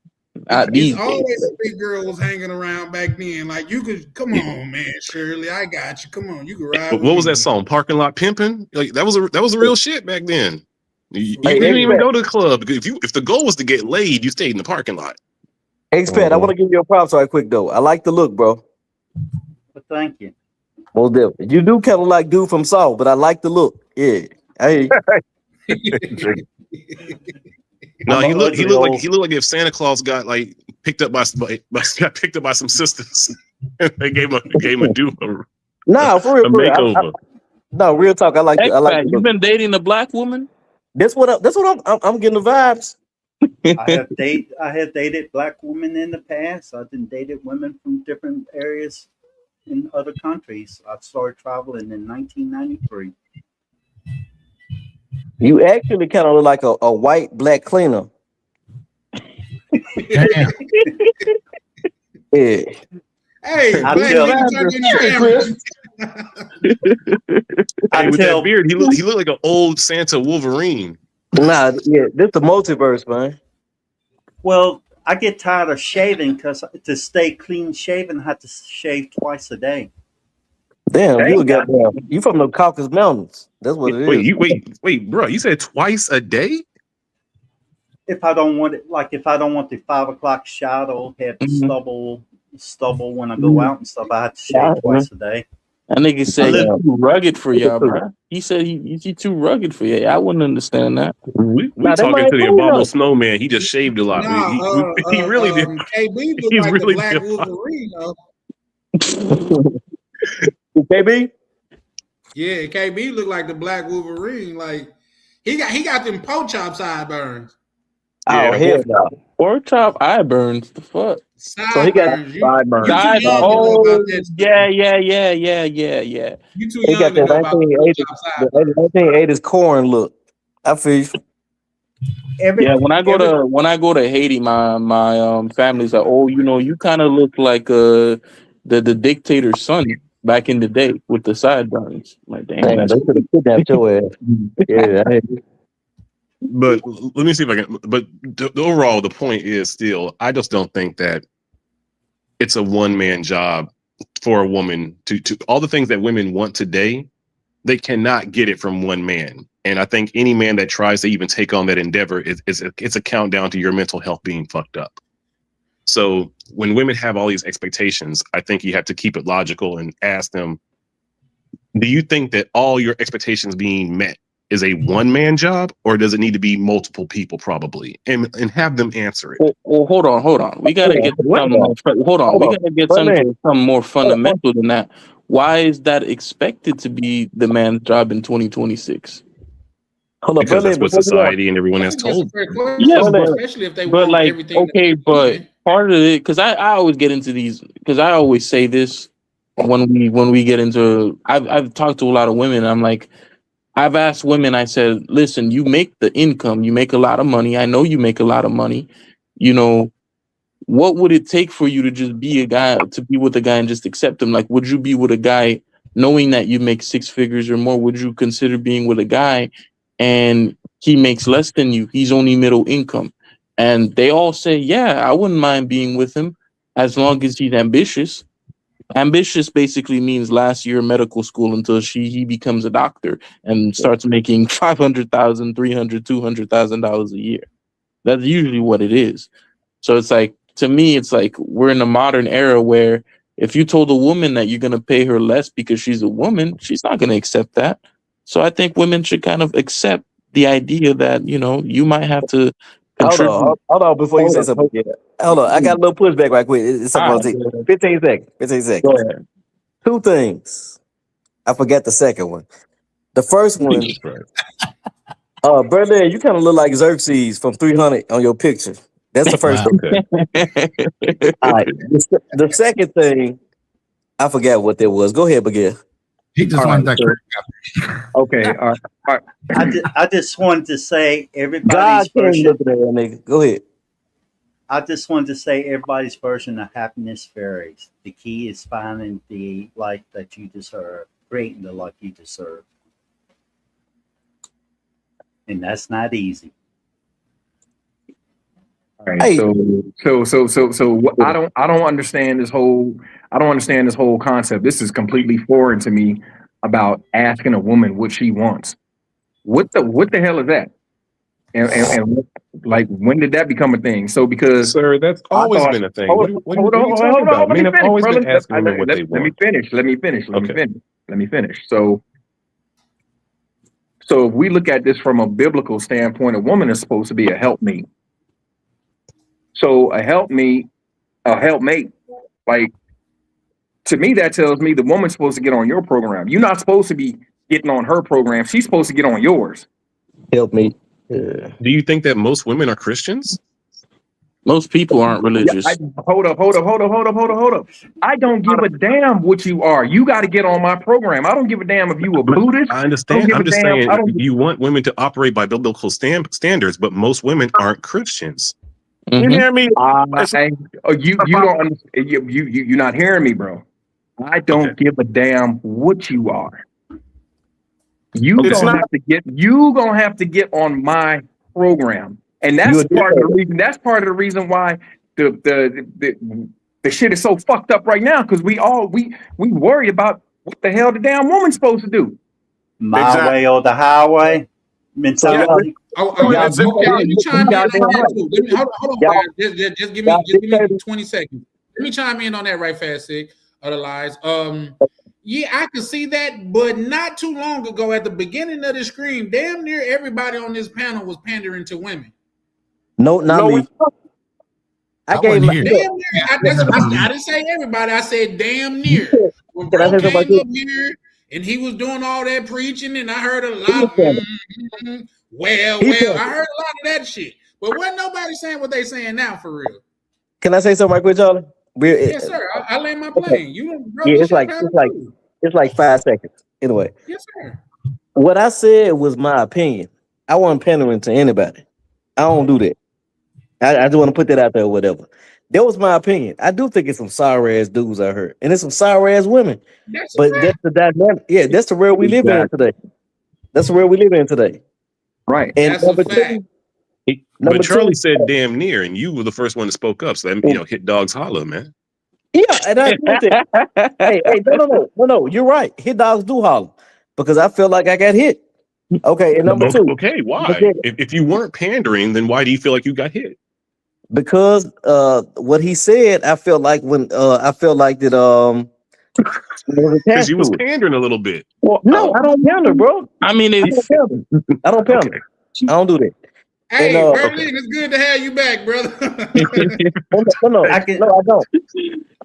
It's always a big girl was hanging around back then. Like you could come on, man, Shirley, I got you. Come on, you can ride. What was that song? Parking Lot Pimping? Like that was a real shit back then. You didn't even go to the club. If the goal was to get laid, you stayed in the parking lot. Hey, Spat, I want to give you a props right quick though. I like the look, bro. But thank you. Well, you do kind of like dude from South, but I like the look. Yeah. Hey. No, I'm an he ugly looked like old. if Santa Claus got like picked up by some sisters. They gave him a do Nah, for real, a for real. makeover. No, real talk. I like the Expat, you look. been dating a black woman? That's what I'm getting the vibes. I have dated black women in the past. I've been dated women from different areas in other countries. I started traveling in 1993. You actually kind of look like a white black cleaner. Damn. Yeah. Hey, I black tell, nigga, turn in the Hey, camera. Chris. Hey, with tell, that beard, he looked like an old Santa Wolverine. Nah, yeah, this the multiverse, man. well, I get tired of shaving because to stay clean shaven, I have to shave twice a day. Damn, you from the Caucasus Mountains. That's what it is. Wait, bro. You said twice a day? If I don't want it, like if I don't want the 5 o'clock shadow, have Mm-hmm. stubble when I go out and stuff, I have to shave twice a day. That nigga I said live. you too rugged for y'all, bro. He said he too rugged for you. I wouldn't understand that. We Nah, that talking might to the cool abominable though. snowman. He just shaved a lot. Nah, He really did. KB look He like the really black did. Wolverine, though. KB? Yeah, KB look like the black Wolverine. Like he got them pork chop sideburns. Oh hell no. Pork chop eye burns. The fuck? So he got Sideburns. You sideburns. too young to know about that. Yeah. You too He young got to that know about the pork chop sideburns. 1980s corn look. I feel you. Yeah, when I go to Haiti, my family's like, oh, you kind of look like the dictator's son back in the day with the sideburns. I'm like, damn, Damn, that's they could have kidnapped your ass. Yeah, But let me see if I can. But the overall, the point is still, I just don't think that it's a one man job for a woman to all the things that women want today. They cannot get it from one man. And I think any man that tries to even take on that endeavor it's a countdown to your mental health being fucked up. So when women have all these expectations, I think you have to keep it logical and ask them, do you think that all your expectations being met is a one man job, or does it need to be multiple people probably? And have them answer it. Well, hold on. We gotta get to something more. Hold on. We gotta get something more fundamental than that. Why is that expected to be the man's job in 2026? Hold on, Because that's what before you go. society and everyone has told. Yeah, especially if they but want like, everything. okay, but part of it, because I always get into these, because I always say this when we get into, I've talked to a lot of women. I'm like, I've asked women, I said, listen, you make the income, you make a lot of money. I know you make a lot of money. What would it take for you to just be with a guy and just accept him? Like, would you be with a guy knowing that you make 6 figures or more? Would you consider being with a guy and he makes less than you? He's only middle income. And they all say, yeah, I wouldn't mind being with him as long as he's ambitious. Ambitious basically means last year medical school until he becomes a doctor and starts making $500,000, $300,000, $200,000 a year. That's usually what it is. So it's like, to me, it's like we're in a modern era where if you told a woman that you're going to pay her less because she's a woman, she's not going to accept that. So I think women should kind of accept the idea that, you might have to contribute. Hold on before you say something. Yeah. Hold on, I got a little pushback right quick. It's something I'll take. 15 seconds. 15 seconds. Go ahead. 2 things. I forgot the second one. The first one, brother, you kind of look like Xerxes from 300 on your picture. That's the first thing. Okay. All right. The second thing, I forgot what that was. Go ahead, Miguel. He just wanted that. Okay, all right. I just wanted to say God everybody's can't version. look at that nigga. Go ahead. I just wanted to say everybody's version of happiness varies. The key is finding the life that you deserve, creating the life you deserve, and that's not easy. All right, so I don't understand this whole concept. This is completely foreign to me about asking a woman what she wants. What the hell is that? And like, when did that become a thing? So because Sir, that's always been a thing. What are you talking about? Men have always been asking women what they want. Let me finish. So So if we look at this from a biblical standpoint, a woman is supposed to be a helpmate. So a helpmate, like, to me, that tells me the woman's supposed to get on your program. You're not supposed to be getting on her program. She's supposed to get on yours. Help me. Yeah. Do you think that most women are Christians? Most people aren't religious. Hold up. I don't give a damn what you are. You got to get on my program. I don't give a damn if you a Buddhist. I understand. I'm just saying you want women to operate by biblical standards, but most women aren't Christians. You hear me? You don't understand. You're not hearing me, bro. I don't give a damn what you are. You gonna have to get on my program, and that's part of the reason. That's part of the reason why the shit is so fucked up right now, because we worry about what the hell the damn woman's supposed to do. My way or the highway mentality. Let me chime in on that. Hold on, just give me 20 seconds. Let me chime in on that right fast, Sig. Otherwise, yeah, I can see that, but not too long ago, at the beginning of the stream, damn near everybody on this panel was pandering to women. No, not me. I gave damn near. I didn't say everybody. I said damn near. When bro came up here and he was doing all that preaching, and I heard a lot of well, I heard a lot of that shit. But wasn't nobody saying what they saying now for real. Can I say something right quick, Charlie? Yes, sir. I land my plane. You bro, yeah, it's like 5 seconds. Anyway. Yes, sir. What I said was my opinion. I wasn't pandering to anybody. I don't do that. I just want to put that out there or whatever. That was my opinion. I do think it's some sorry ass dudes out here, and it's some sorry ass women. That's the dynamic. Yeah, that's the world we live in today. That's the world we live in today. Right. And that's a fact. But Charlie said damn near, and you were the first one that spoke up. So that, hit dogs holler, man. Yeah, and I hey, no, you're right. Hit dogs do holler because I feel like I got hit. Okay, and number two. Okay, why? If you weren't pandering, then why do you feel like you got hit? Because what he said, I felt like that because you was pandering a little bit. Well, no, I don't pander, bro. I mean, I don't pander. Okay. I don't do that. Hey, Berlin, it's good to have you back, brother. No, I don't.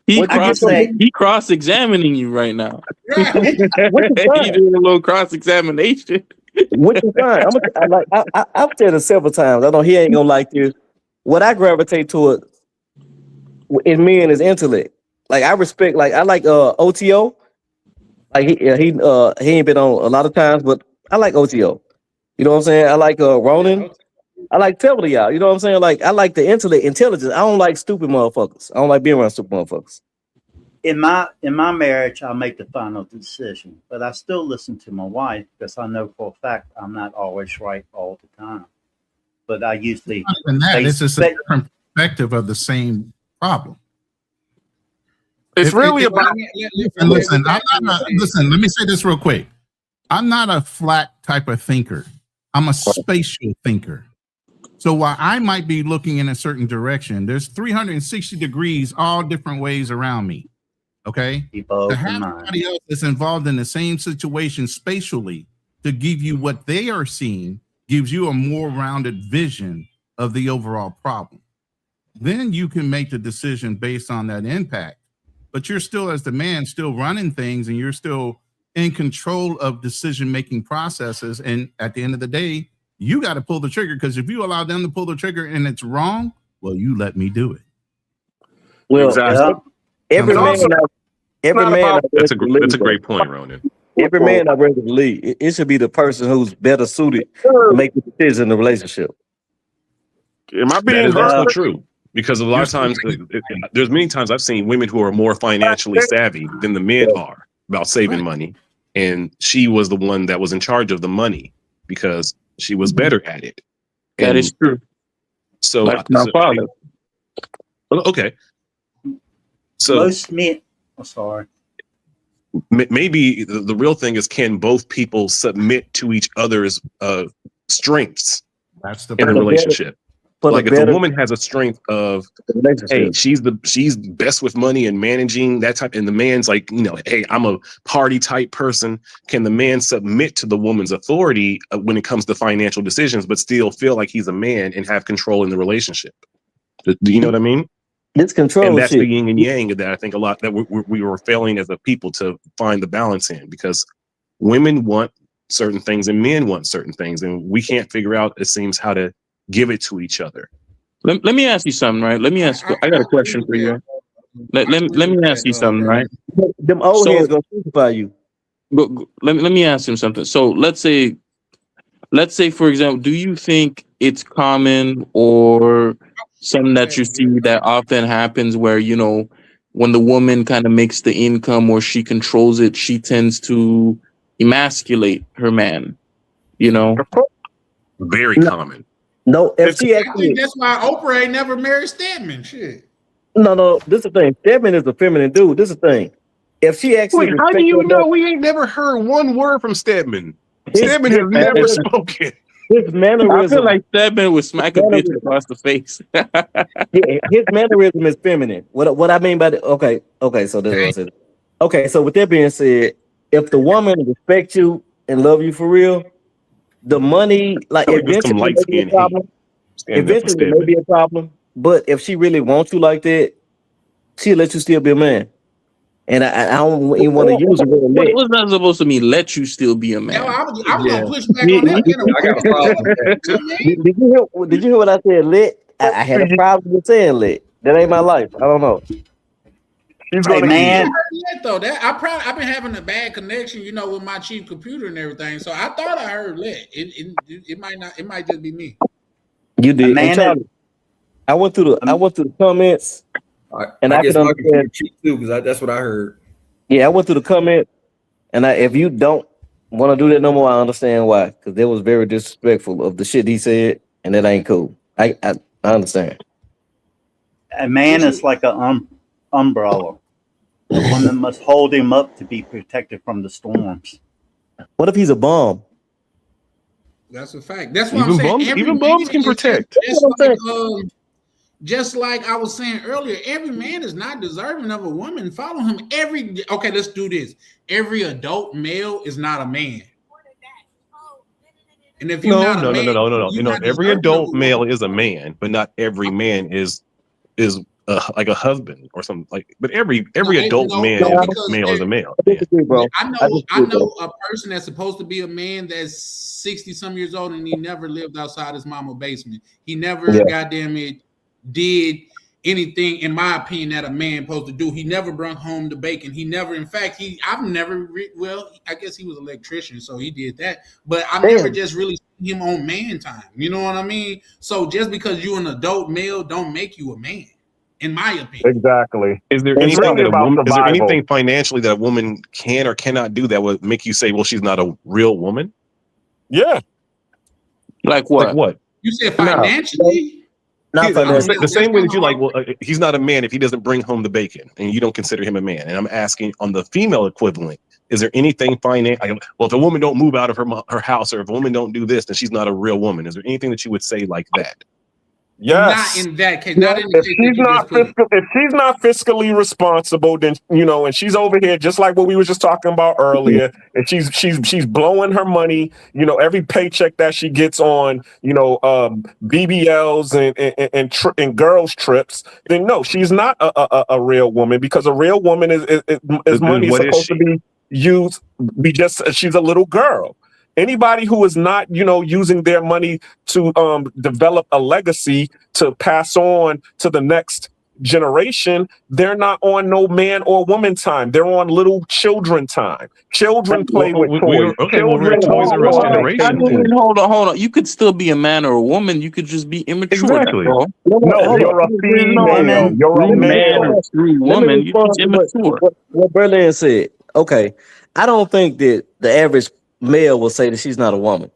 He cross-examining you right now. Right. He doing a little cross-examination. Which is fine. I've said it several times. I know he ain't gonna like this. What I gravitate toward in men is intellect. Like I respect, like I like OTO. Like he ain't been on a lot of times, but I like OTO. You know what I'm saying? I like Ronan. I like telling y'all. You know what I'm saying? Like I like the intelligence. I don't like stupid motherfuckers. I don't like being around stupid motherfuckers. In my marriage, I make the final decision, but I still listen to my wife because I know for a fact I'm not always right all the time. But I usually it's just a different perspective of the same problem. It's really about. Listen, let me say this real quick. I'm not a flat type of thinker. I'm a spatial thinker. So while I might be looking in a certain direction, there's 360 degrees all different ways around me. Okay? To have somebody else that's involved in the same situation spatially to give you what they are seeing gives you a more rounded vision of the overall problem. Then you can make the decision based on that impact. But you're still, as the man, still running things, and you're still in control of decision-making processes. And at the end of the day, you got to pull the trigger, because if you allow them to pull the trigger and it's wrong, well, you let me do it. Well, exactly. Every man. That's a great point, Ronan. Every man I ready to lead. It should be the person who's better suited to make the decision in the relationship. Am I being That is also true? Because a lot of times, there's many times I've seen women who are more financially savvy than the men are about saving money, and she was the one that was in charge of the money because she was better at it. That is true. So, like my father. Okay. So most men. I'm sorry. Maybe the real thing is, can both people submit to each other's strengths in a relationship? Like if the woman has a strength of, hey, she's best with money and managing that type, and the man's like, hey, I'm a party type person. Can the man submit to the woman's authority when it comes to financial decisions, but still feel like he's a man and have control in the relationship? Do you know what I mean? It's control, and that's shit. the yin and yang that I think a lot that we were failing as a people to find the balance in, because women want certain things and men want certain things, and we can't figure out, it seems, how to give it to each other. Let me ask you something, right? Let me ask. I got a question for you. Let me ask you something, right? Them old heads gonna crucify you. But let me ask him something. So let's say for example, do you think it's common or something that you see that often happens where, when the woman kind of makes the income or she controls it, she tends to emasculate her man, Very common. No, if she I think that's why Oprah ain't never married Stedman. Shit. No, this is the thing. Stedman is a feminine dude. This is the thing. If she actually, wait, how do you know? We ain't never heard one word from Stedman. Stedman has never spoken. His mannerism. I feel like Stedman would smack a bitch across the face. Yeah, his mannerism is feminine. What I mean by that? Okay. So this is what I said. Okay, so with that being said, if the woman respects you and love you for real, the money, like eventually may be a problem. Eventually it may be a problem, but if she really wants you like that, she'll let you still be a man. And I don't even want to use the word let. What's that supposed to mean? Let you still be a man. No, I was gonna push back on that. I got a problem with that. Did you hear what I said? Let. I had a problem with saying let. That ain't my life. I don't know. He's Hey, man. Though I've been having a bad connection, with my cheap computer and everything. So I thought I heard let. It might not. It might just be me. You did, man. Charlie, I went through the comments, and I guess can my computer understand cheap too, because that's what I heard. Yeah, I went through the comment, and if you don't want to do that no more, I understand why. Because that was very disrespectful of the shit he said, and that ain't cool. I understand. A man is like an umbrella. A woman must hold him up to be protected from the storms. What if he's a bum? That's a fact. That's what I'm saying. Even bums can protect. Just like I was saying earlier, every man is not deserving of a woman. Follow him okay, let's do this. Every adult male is not a man. And if you're not a man, no. Every adult male is a man, but not every man is like a husband or something like. But every adult male is a male. I know a person that's supposed to be a man that's 60-some years old, and he never lived outside his mama's basement. He never goddamn it did anything, in my opinion, that a man supposed to do. He never brought home the bacon. He never, in fact, I've never I guess he was an electrician, so he did that. But I've never just really seen him on man time. You know what I mean? So just because you're an adult male don't make you a man, in my opinion. Exactly. Is there anything financially that a woman can or cannot do that would make you say, well, she's not a real woman? Yeah. Like what? Like what? You said financially? The same way that you're like, well, he's not a man if he doesn't bring home the bacon, and you don't consider him a man. And I'm asking on the female equivalent, is there anything well, if a woman don't move out of her house, or if a woman don't do this, then she's not a real woman. Is there anything that you would say like that? Yes. Not in that case. Not in the if she's not fiscally responsible, then and she's over here just like what we were just talking about earlier, and she's blowing her money, every paycheck that she gets on, BBLs and girls trips. Then no, she's not a real woman, because a real woman is money is supposed to be used. She's a little girl. Anybody who is not, using their money to develop a legacy to pass on to the next generation, they're not on no man or woman time. They're on little children time. Children play with toys. We're a Toys R Us generation. Hold on. You could still be a man or a woman. You could just be immature. Exactly. No, you're a female. You're a man or true woman. You're just immature. What Berlin said. Okay, I don't think that the average male will say that she's not a woman.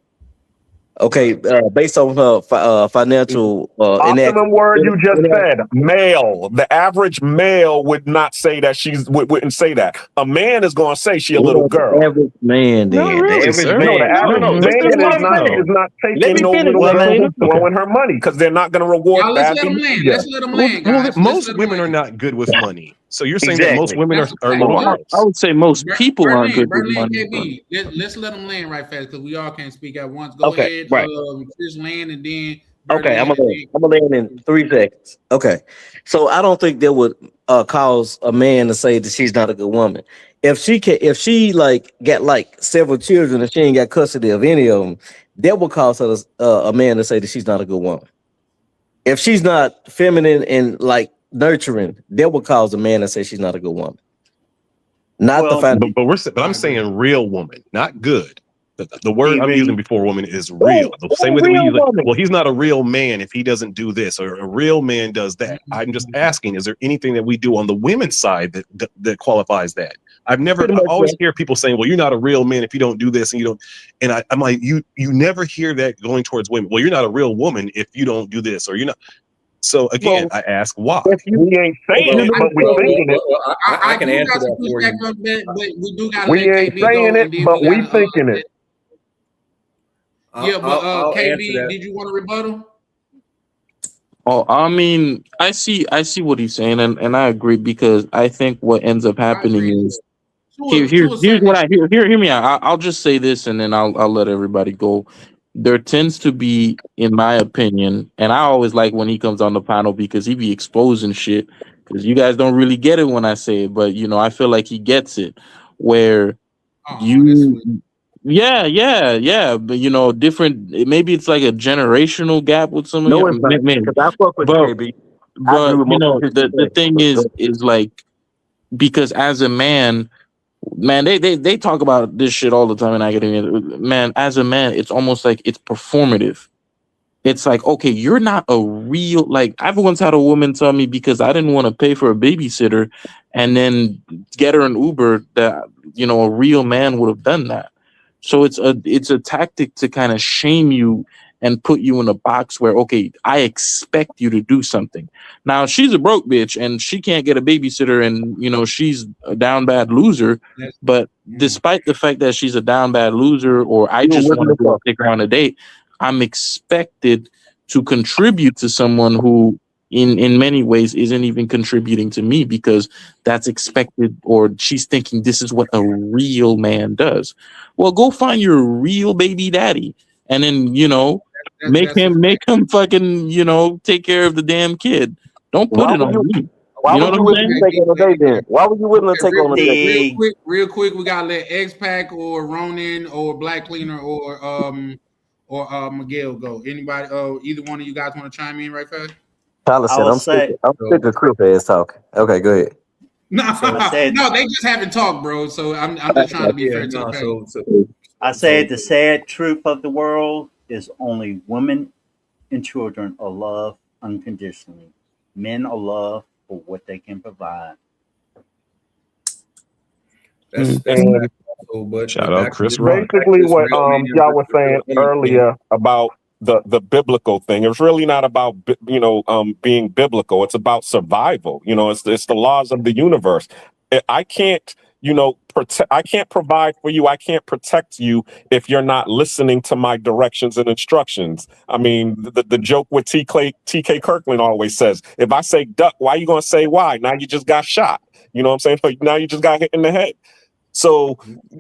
Okay, based on her financial Optimum word you just said, male. The average male would not say that wouldn't say that. A man is going to say she a little girl. The average man, Not then. The really, average sir. man. No. There's Man what I'm saying. is not Let me taking no finish, little Black girl Cleaner. who's throwing her money because they're not going to reward Y'all, let's bad let them land. behavior. Let's let them land, guys. Most women are not good with money. So you're saying that most Exactly. women That's are a fact. little Look, girls. I would say most people aren't good with Berlin, money. But KB, let's let them land right fast because we all can't speak at once. Go Okay, ahead, right. Chris land, and then Okay, Berlin, and then I'm gonna land in 3 seconds. Okay, so I don't think that would cause a man to say that she's not a good woman. If she like got like several children and she ain't got custody of any of them, that would cause her a man to say that she's not a good woman. If she's not feminine and like nurturing, that would cause a man to say she's not a good woman. Not the fact. But I'm saying real woman, not good. The word I'm TV. using before woman is real. The same way that we use it. Well, he's not a real man if he doesn't do this, or a real man does that. I'm just asking: is there anything that we do on the women's side that qualifies that? I always hear people saying, "Well, you're not a real man if you don't do this and you don't." And I'm like, you never hear that going towards women. Well, you're not a real woman if you don't do this, or you're not. So again, I ask why. We ain't saying it, but we thinking it. I can do answer got some that for you. pushback on that, but we do got to We let ain't KB saying go, it, and then but we got thinking it. Yeah, but I'll answer KB, that. did you want to rebuttal? Oh, I mean, I see what he's saying, and I agree because I think what ends up happening is here's what I hear me out. I'll just say this, and then I'll let everybody go. There tends to be, in my opinion, and I always like when he comes on the panel because he be exposing shit. Because you guys don't really get it when I say it, but I feel like he gets it. Where yeah, but different. Maybe it's like a generational gap with some of No, you. it's not. Maybe, Because I fuck with but KB. I agree but with most of the thing is like because as a man. Man, they talk about this shit all the time in academia. Man, as a man, it's almost like it's performative. It's like, okay, you're not a real like I've once had a woman tell me because I didn't want to pay for a babysitter and then get her an Uber that a real man would have done that. So it's a tactic to kind of shame you and put you in a box where, okay, I expect you to do something. Now she's a broke bitch and she can't get a babysitter and she's a down bad loser. But despite the fact that she's a down bad loser or I just want to go take her on a date, I'm expected to contribute to someone who in many ways isn't even contributing to me because that's expected or she's thinking this is what a real man does. Well, go find your real baby daddy and then, make him fucking, take care of the damn kid. Don't put it on me. Why You know would what you I'm willing to saying? take on a date then? Why would you willing to take on a date? Real quick, we gotta let X-Pac or Ronan or Black Cleaner or Miguel go. Anybody? Either one of you guys want to chime in right fast? Tyler said, I'm sick of Chris ass talking. Okay, go ahead. No, no, they just haven't talked, bro. So I'm just trying to be fair to the panel. I said the sad truth of the world is only women and children are loved unconditionally. Men are loved for what they can provide. That's but shout out Chris Rock. Basically, what y'all were saying earlier about the biblical thing. It's really not about being biblical. It's about survival. It's the laws of the universe. I can't protect. I can't provide for you. I can't protect you if you're not listening to my directions and instructions. I mean, the joke with TK Kirkland always says, if I say duck, why are you gonna say why? Now you just got shot. You know what I'm saying? Like now you just got hit in the head. So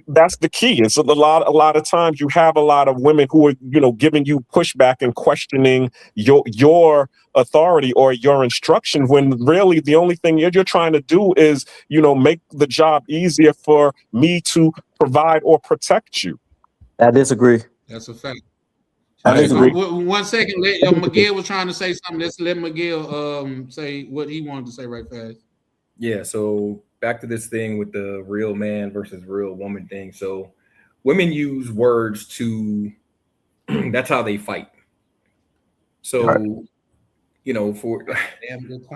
that's the key. It's a lot of times you have a lot of women who are, giving you pushback and questioning your authority or your instruction when really the only thing you're trying to do is, make the job easier for me to provide or protect you. I disagree. That's a fact. I disagree. 1 second. Miguel was trying to say something. Let's let Miguel say what he wanted to say right fast. Yeah, so back to this thing with the real man versus real woman thing. So women use words to that's how they fight. So I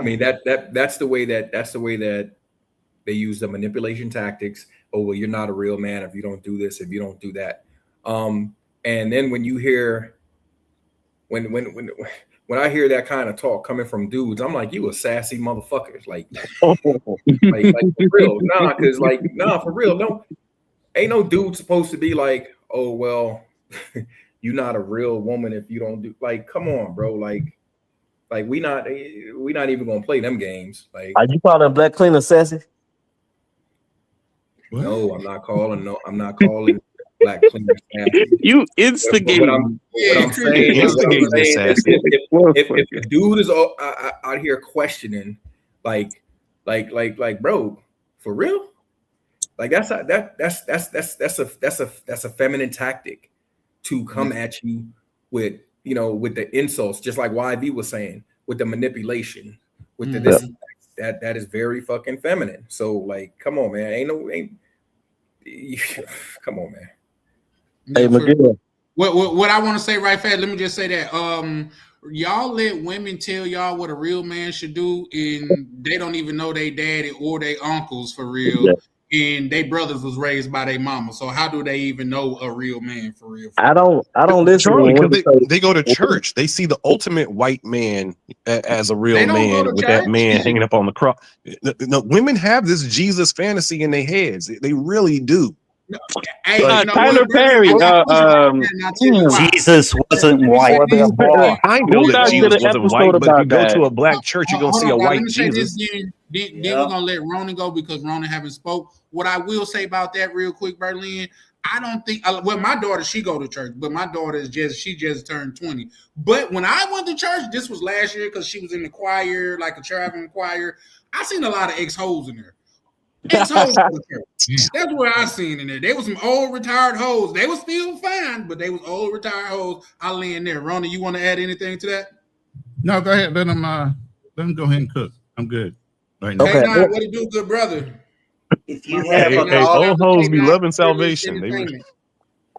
mean that's the way that they use the manipulation tactics. Oh, well, you're not a real man if you don't do this, if you don't do that. And then when you hear when I hear that kind of talk coming from dudes, I'm like, you a sassy motherfucker. Like for real. Nah, for real. No, ain't no dude supposed to be like, oh, well, you're not a real woman if you don't do, like, come on, bro. Like we not even gonna play them games. Like, are you calling Black Cleaner sassy? No, I'm not calling Black Cleaner sassy. You instigate. What I'm saying is, if the dude is out here questioning, like, bro, for real, like that's a feminine tactic to come at you with, with the insults, just like YV was saying, with the manipulation, with the this. That is very fucking feminine. So, like, come on, man. Come on, man. Hey, what I want to say right fast, let me just say that y'all let women tell y'all what a real man should do, and they don't even know they daddy or they uncles for real, and they brothers was raised by their mama. So how do they even know a real man for real? I don't listen. Charlie, they go to church. They see the ultimate white man as a real man with that man hanging up on the cross. No, women have this Jesus fantasy in their heads. They really do. Hey, Tyler Perry. Jesus wasn't white. I know that Jesus wasn't white, but you go to a black church, you're gonna see a white Jesus. Then we're gonna let Ronan go because Ronan haven't spoke. What I will say about that real quick, Berlin, I don't think. Well, my daughter, she go to church, but my daughter she just turned 20. But when I went to church, this was last year because she was in the choir, like a traveling choir. I seen a lot of ex-hoes in there. Ex-hoes. That's what I seen in there. They was some old retired hoes. They was still fine, but they was old retired hoes. I lay in there. Ronan, you want to add anything to that? No, go ahead. Let them go ahead and cook. I'm good right now. Okay. Hey, what do you do, good brother? If you have old hoes be loving salvation.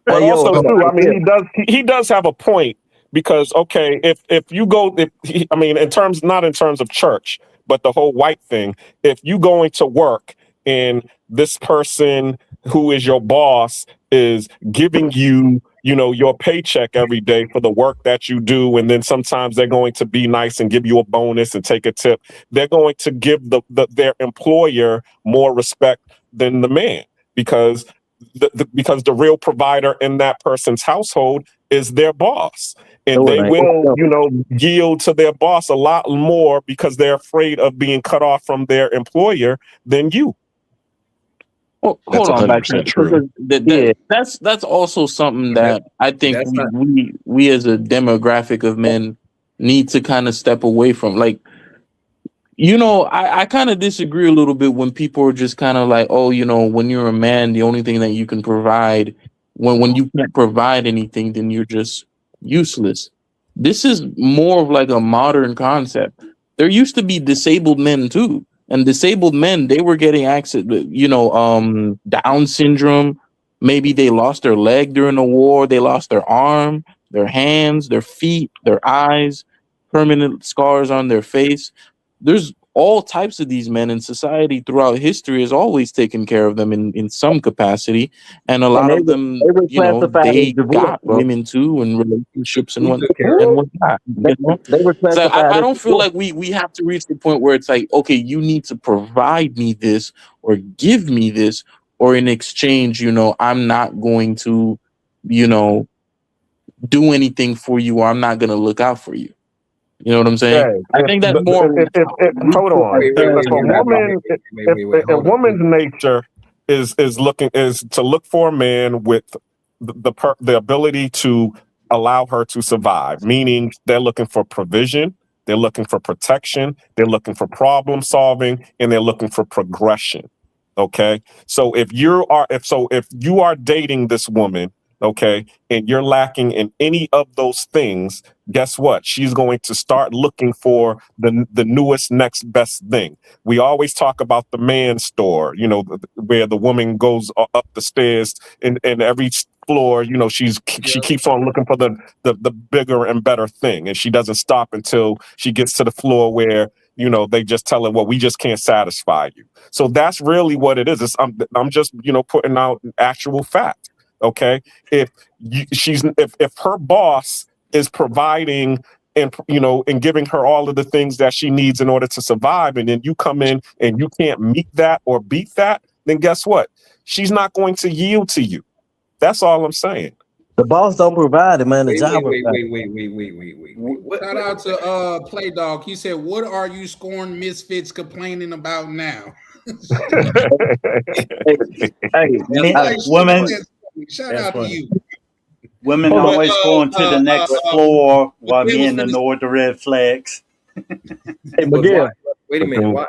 But also too, I mean, he does have a point, because if you go, in terms of church, but the whole white thing, if you going to work and this person who is your boss is giving you, your paycheck every day for the work that you do, and then sometimes they're going to be nice and give you a bonus and take a tip, they're going to give their employer more respect than the man, because the real provider in that person's household is their boss. And they will, yield to their boss a lot more because they're afraid of being cut off from their employer than you. Well, hold on, back that's also something that I think we as a demographic of men need to kind of step away from. Like, I kind of disagree a little bit when people are just kind of like, oh, when you're a man, the only thing that you can provide, when you can't provide anything, then you're just useless. This is more of like a modern concept. There used to be disabled men too. And disabled men, they were getting access, Down syndrome. Maybe they lost their leg during the war. They lost their arm, their hands, their feet, their eyes, permanent scars on their face. There's all types of these men, and society throughout history has always taken care of them in some capacity. And a lot of them, they got women too, and relationships and whatnot. So I don't feel like we have to reach the point where it's like, okay, you need to provide me this or give me this, or in exchange, I'm not going to, do anything for you, or I'm not going to look out for you. You know what I'm saying? I think that's more. Hold on. If a woman's nature is to look for a man with the ability to allow her to survive, meaning they're looking for provision, they're looking for protection, they're looking for problem solving, and they're looking for progression. Okay, so if you are dating this woman, okay, and you're lacking in any of those things, guess what? She's going to start looking for the newest, next best thing. We always talk about the man store, where the woman goes up the stairs and every floor, she keeps on looking for the bigger and better thing, and she doesn't stop until she gets to the floor where they just tell her, well, we just can't satisfy you. So that's really what it is. I'm just putting out actual fact. Okay, if her boss is providing and, you know, and giving her all of the things that she needs in order to survive, and then you come in and you can't meet that or beat that, then guess what? She's not going to yield to you. That's all I'm saying. The boss don't provide it, man. The job. Wait. Shout out to Play Dog. He said, "What are you scorned misfits complaining about now?" Women. Shout out to you. Women always going to the next floor while men ignore the red flags. Hey, Miguel. Wait a minute. Why,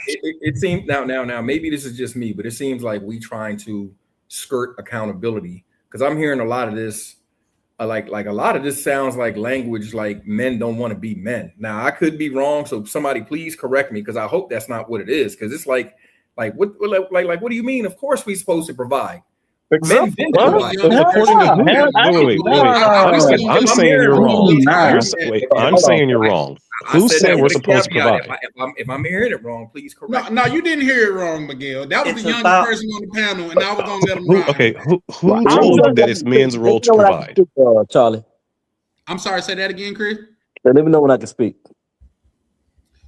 it seems now maybe this is just me, but it seems like we trying to skirt accountability, because I'm hearing a lot of this. Like a lot of this sounds like language like men don't want to be men. Now I could be wrong, so somebody please correct me, because I hope that's not what it is. Because it's like what do you mean? Of course we're supposed to provide. Exactly. I'm saying you're wrong. I'm saying you're wrong. Who said we're supposed to provide? If I'm hearing it wrong, please correct. No, you didn't hear it wrong, Miguel. That was the youngest person on the panel, and I was gonna let him ride. Okay, who told you that it's men's role to provide? Charlie. I'm sorry. Say that again, Chris. Let me know when I can speak.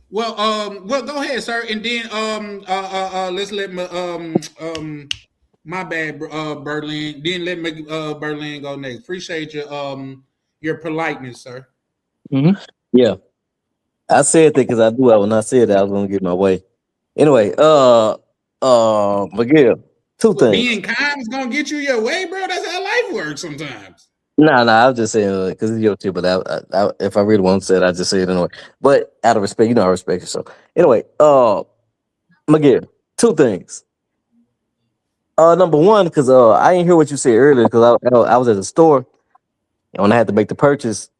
Well, go ahead, sir, and then let's let my bad, Berlin. Then let me Berlin go next. Appreciate your politeness, sir. Mm-hmm. Yeah, I said that because I knew when I said that I was gonna get my way. Anyway, Miguel, two things. Being kind is gonna get you your way, bro. That's how life works sometimes. Nah, I was just saying because it's your tip. But I, if I really want to say it, I just say it anyway. But out of respect, you know, I respect you. So anyway, Miguel, two things. Number one, because I didn't hear what you said earlier because I was at the store and when I had to make the purchase,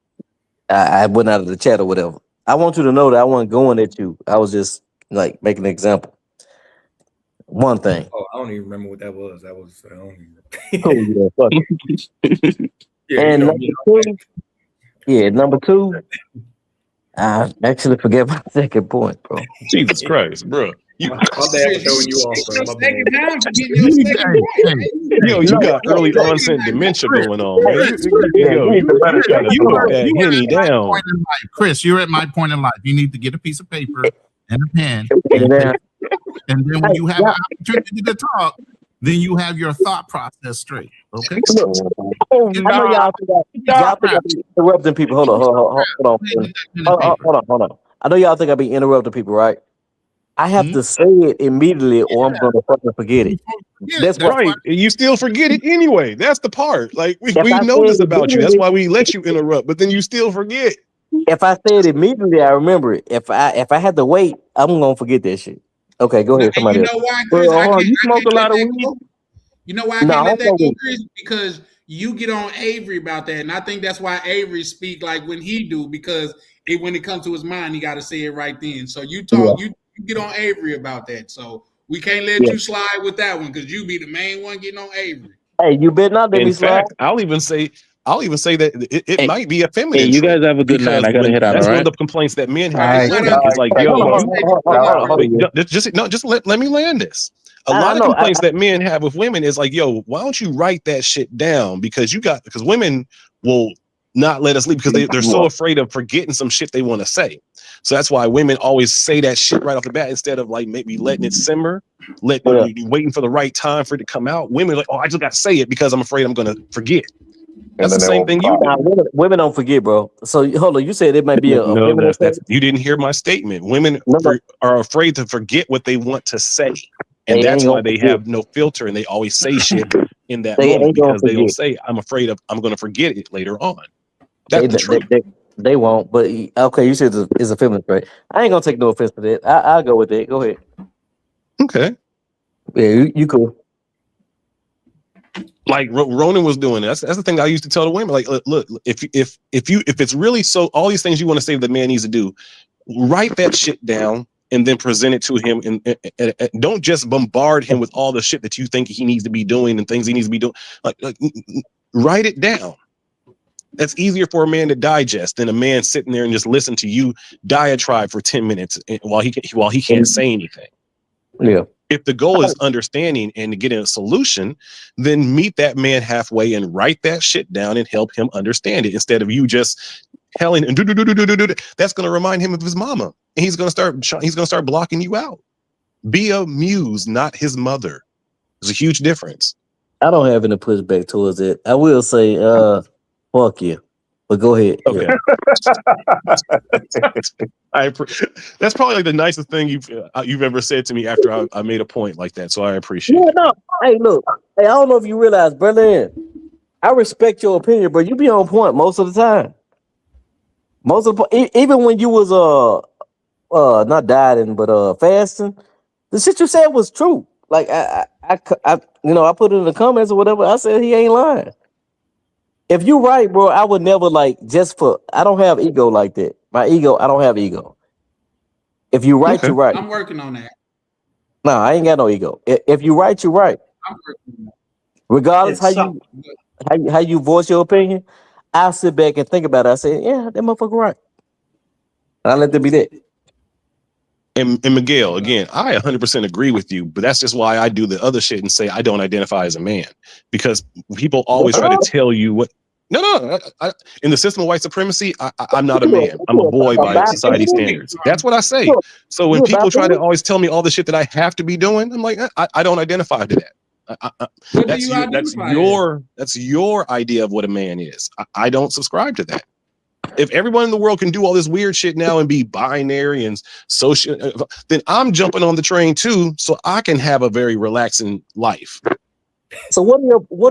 I went out of the chat or whatever. I want you to know that I wasn't going at you. I was just like making an example. One thing. Oh, I don't even remember what that was. I don't even remember. Cool, yeah, and number two, I actually forget my second point, bro. Jesus Christ, bro. My bad for throwing you off, bro. You got early onset dementia going on, man. You got that Henny down. Chris, you're at my point in life. You need to get a piece of paper and a pen. And then when you have an opportunity to talk, then you have your thought process straight. Okay. I know y'all think I be interrupting people. Hold on. I know y'all think I be interrupting people, right? I have to say it immediately, or I'm gonna fucking forget it. That's right. You still forget it anyway. That's the part. Like we know this about you. That's why we let you interrupt, but then you still forget. If I say it immediately, I remember it. If I had to wait, I'm gonna forget that shit. Okay, go ahead. Somebody else. You know why, Chris? You smoke a lot of weed. You know why I can't let that go, Chris? Because you get on Avery about that, and I think that's why Avery speak like when he do, because when it comes to his mind, he got to say it right then. So you talk, you get on Avery about that. So we can't let you slide with that one because you be the main one getting on Avery. Hey, you better not let me slide. I'll even say that it might be a feminine. Hey, you guys have a good night. I gotta head out. That's all right? one of the complaints that men have. It's like, just let me land this. A lot of complaints that men have with women is like, yo, why don't you write that shit down? Because women will not let us leave because they're so afraid of forgetting some shit they want to say. So that's why women always say that shit right off the bat instead of like maybe letting it simmer, waiting for the right time for it to come out. Women are like, oh, I just got to say it because I'm afraid I'm going to forget. That's the same thing you do. Women don't forget, bro. So hold on, you said it might be you didn't hear my statement. Women are afraid to forget what they want to say. And that's why they have no filter and they always say shit in that moment because they don't say, I'm afraid I'm going to forget it later on. That's the truth. They won't, but okay, you said it's a feminist, right? I ain't going to take no offense to that. I'll go with that. Go ahead. Okay. Yeah, you cool. Like Ronan was doing. That's the thing I used to tell the women. Like, look, if it's really so, all these things you want to say the man needs to do, write that shit down and then present it to him. And don't just bombard him with all the shit that you think he needs to be doing and things he needs to be doing. Like write it down. That's easier for a man to digest than a man sitting there and just listen to you diatribe for 10 minutes while he can't say anything. Yeah. If the goal is understanding and getting a solution, then meet that man halfway and write that shit down and help him understand it instead of you just telling him. That's going to remind him of his mama, and he's going to start blocking you out. Be a muse, not his mother. There's a huge difference. I don't have any pushback towards it. I will say, fuck you. But go ahead. Okay. That's probably like the nicest thing you've ever said to me after I made a point like that. So I appreciate it. No. Hey, look. Hey, I don't know if you realize, Berlin, I respect your opinion, but you be on point most of the time. Even when you was not dieting, but fasting, the shit you said was true. Like I put it in the comments or whatever. I said he ain't lying. If you right, bro, I would never I don't have ego like that. I don't have ego. If you right, Okay. you're right. I'm working on that. No, I ain't got no ego. If you right, you're right. I'm working on that. Regardless how you voice your opinion, I'll sit back and think about it. I say, yeah, that motherfucker right. And I let them be that. And Miguel, again, I 100% agree with you, but that's just why I do the other shit and say I don't identify as a man, because people always try to tell you what. No. In the system of white supremacy, I'm not a man. I'm a boy by society standards. That's what I say. So when people try to always tell me all the shit that I have to be doing, I'm like, I don't identify to that. That's your idea of what a man is. I don't subscribe to that. If everyone in the world can do all this weird shit now and be binary and social, then I'm jumping on the train too, so I can have a very relaxing life. So what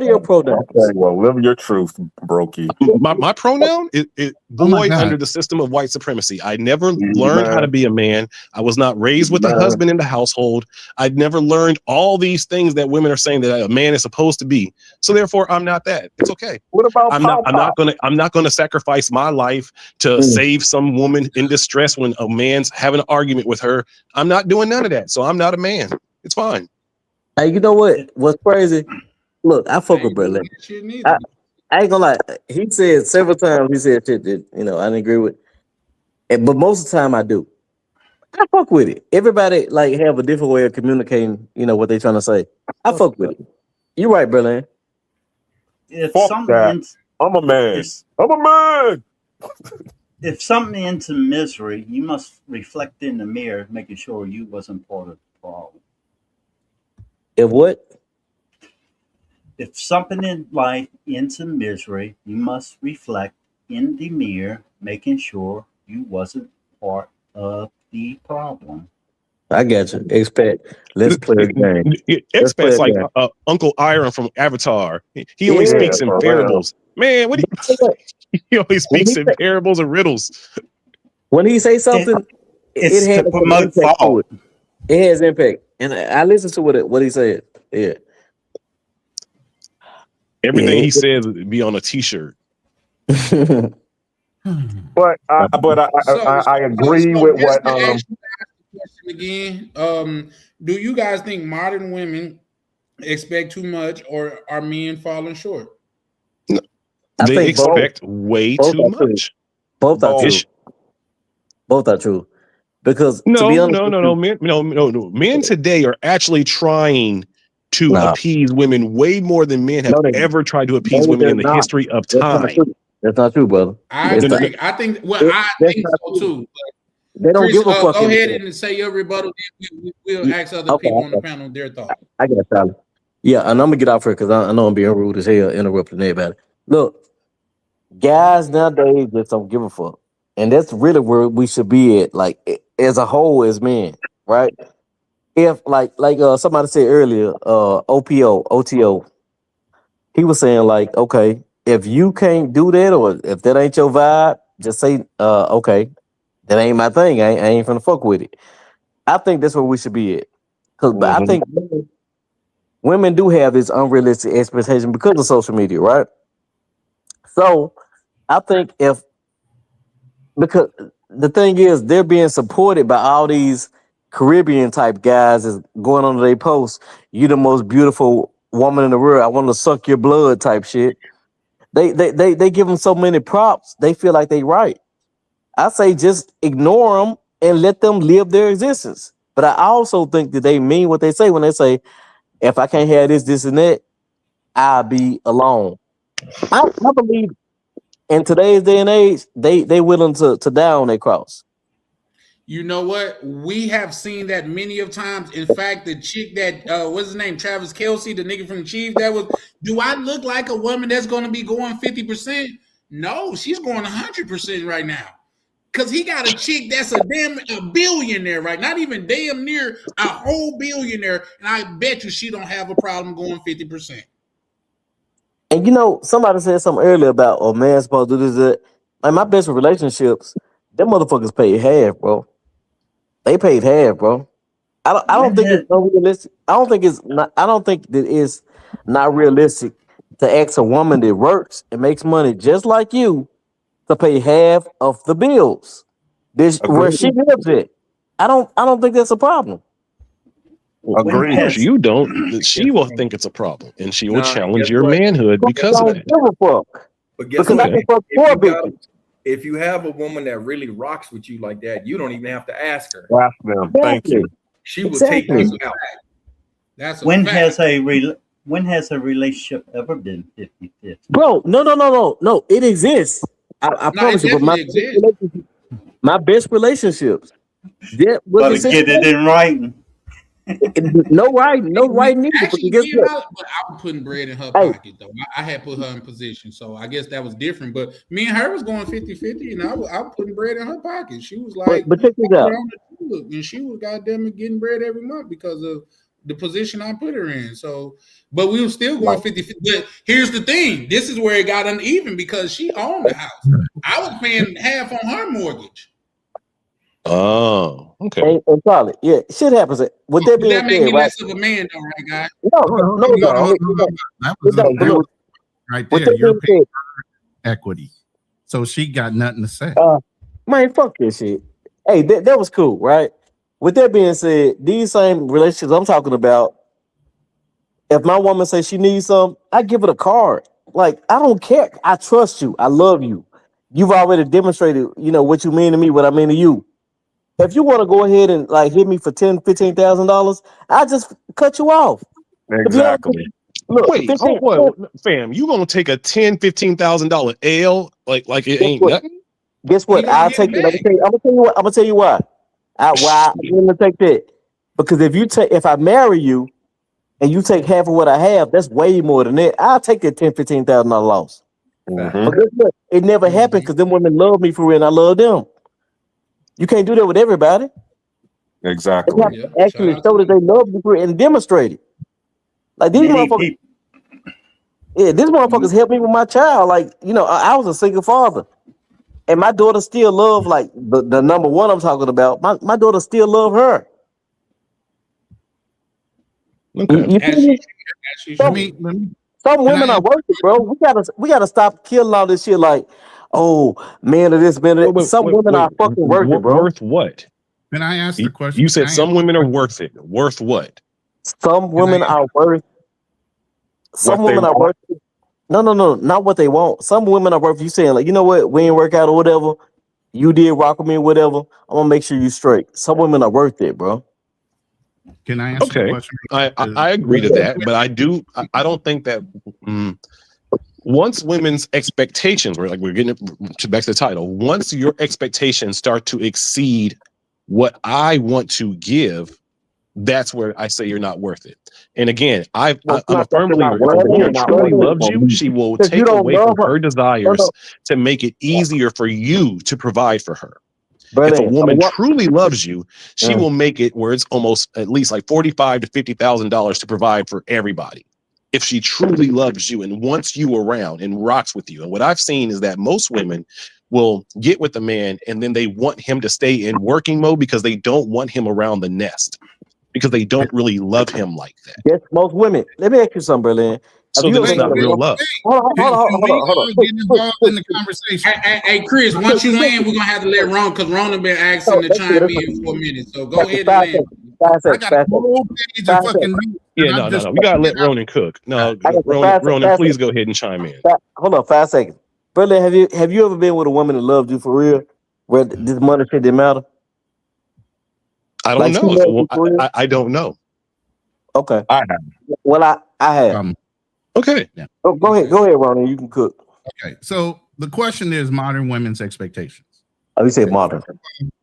are your pronouns? Okay, well, live your truth, Brokey. My pronoun is boy under the system of white supremacy. I never learned how to be a man. I was not raised with a husband in the household. I'd never learned all these things that women are saying that a man is supposed to be. So therefore, I'm not that. It's okay. What about I'm not gonna sacrifice my life to save some woman in distress when a man's having an argument with her. I'm not doing none of that. So I'm not a man. It's fine. Hey, you know what? What's crazy? Look, I fuck with Berlin. I ain't gonna lie. He said several times. He said shit that I didn't agree with, but most of the time I do. I fuck with it. Everybody have a different way of communicating. What they trying to say. I fuck with it. You right, Berlin. If I'm a man. I'm a man. If something ends in misery, you must reflect in the mirror, making sure you wasn't part of the problem. If what? If something in life ends in misery, you must reflect in the mirror, making sure you wasn't part of the problem. I got you. Expect. Let's play a game. Expect's like Uncle Iron from Avatar. He only speaks in parables. Man, what he always speaks in parables and riddles. When he say something, it has to promote thought. It has impact, and I listen to what he said. Yeah. Everything he says would be on a T-shirt. But I agree with what. Again, do you guys think modern women expect too much, or are men falling short? No, they expect way too much. Both are true. Both are true. Because to be honest, men today are actually trying to appease women way more than men have ever tried to appease women in the history of time. That's not true, brother. I agree. I think so too. They don't give a fuck. Go ahead and say your rebuttal. We'll ask other people on the panel their thoughts. I got Tyler. Yeah, and I'm gonna get off here because I know I'm being rude as hell, interrupting everybody. Look, guys nowadays just don't give a fuck, and that's really where we should be at, like as a whole, as men, right? If like somebody said earlier, OTO, he was saying like, okay, if you can't do that or if that ain't your vibe, just say, okay, that ain't my thing. I ain't finna fuck with it. I think that's where we should be at. But I think women do have this unrealistic expectation because of social media, right? So I think because the thing is, they're being supported by all these Caribbean type guys is going on their posts. You the most beautiful woman in the world. I want to suck your blood type shit. They give them so many props. They feel like they right. I say just ignore them and let them live their existence. But I also think that they mean what they say when they say, if I can't have this, this, and that, I'll be alone. I believe in today's day and age, they willing to die on their cross. You know what? We have seen that many of times. In fact, the chick that what's his name, Travis Kelce, the nigga from the Chiefs, that was. Do I look like a woman that's going to be going 50%? No, she's going 100% right now. Cause he got a chick that's a billionaire, right? Not even damn near a whole billionaire, and I bet you she don't have a problem going 50%. And you know, somebody said something earlier about a man's supposed to do this. Like my best relationships, them motherfuckers paid half, bro. They paid half, bro. I don't think it's unrealistic. I don't think that it's not realistic to ask a woman that works and makes money just like you to pay half of the bills. Where she lives at. I don't think that's a problem. Agreed. You don't. She will think it's a problem, and she will challenge your manhood because of that. But guess what? If you have a woman that really rocks with you like that, you don't even have to ask her. Ask them. Thank you. She will take you out. That's when has a relationship ever been 50-50? Bro, no. It exists. I promise you. But my best relationships. But get it in writing. No writing either. Actually, but I was putting bread in her pocket though. I had put her in position, so I guess that was different. But me and her was going 50-50, and I was putting bread in her pocket. She was like, but check this out. And she was goddamn it getting bread every month because of the position I put her in. So, but we were still going 50-50. But here's the thing: this is where it got uneven because she owned the house. I was paying half on her mortgage. Oh, okay. And Charlie, yeah, shit happens. With that being that make said, me right? less of a man, though, right, guy? No. Right there, you're paying equity, so she got nothing to say. Man, fuck this shit. Hey, that was cool, right? With that being said, these same relationships I'm talking about, if my woman says she needs something, I give it a card. Like, I don't care. I trust you. I love you. You've already demonstrated, what you mean to me, what I mean to you. If you want to go ahead and like hit me for $10,000-$15,000, I just cut you off. Exactly. Look, Wait, fam, you gonna take a $10,000-$15,000 L like it ain't nothing? Guess what? I'll take it. I'm gonna tell you why. Why I'm going to take that? Because if I marry you and you take half of what I have, that's way more than that. I'll take that $10,000-$15,000 loss. But guess what? It never happened because them women love me for real and I love them. You can't do that with everybody. Exactly. They have to actually show that they love you for real and demonstrate it. Like these motherfuckers. Yeah, these motherfuckers helped me with my child. Like, I was a single father. And my daughter still love, like, the number one I'm talking about. My daughter still love her. Okay. Some women are worth it, bro. We gotta stop killing all this shit like, oh, man of this, man of that. Some women are fucking worth it, bro. Worth what? Can I ask the question? You said some women are worth it. Worth what? Some women are worth. Some women are worth it. No, not what they want. Some women are worth you saying, like, you know what, we ain't work out or whatever. You did rock with me or whatever. I'm gonna make sure you straight. Some women are worth it, bro. Can I answer the question? I agree to that, but I don't think that once women's expectations, we're getting back to the title, once your expectations start to exceed what I want to give, that's where I say you're not worth it. And again, I'm a firm believer. If a woman truly loves you, she will take away from her desires to make it easier for you to provide for her. If a woman truly loves you, she will make it where it's almost at least like $45,000 to $50,000 to provide for everybody. If she truly loves you and wants you around and rocks with you. And what I've seen is that most women will get with the man and then they want him to stay in working mode because they don't want him around the nest, because they don't really love him like that. Yes, most women. Let me ask you something, Berlin. So then it's not real love. Hold on. Get involved in the conversation. Hey, Chris, once you land, we're gonna have to let Ron, because Ron has been asking to chime in for a minute. So go ahead and land. I got a whole page of fucking notes. Yeah, no. We gotta let Ronan cook. No, Ronan, please go ahead and chime in. Hold on, 5 seconds. Berlin, have you ever been with a woman that loved you for real, where this money shit didn't matter? I don't know. I don't know. Okay. I have. Well, I have. Okay. Yeah. Oh, go ahead, Ronnie. You can cook. Okay. So the question is modern women's expectations. Oh, you said modern.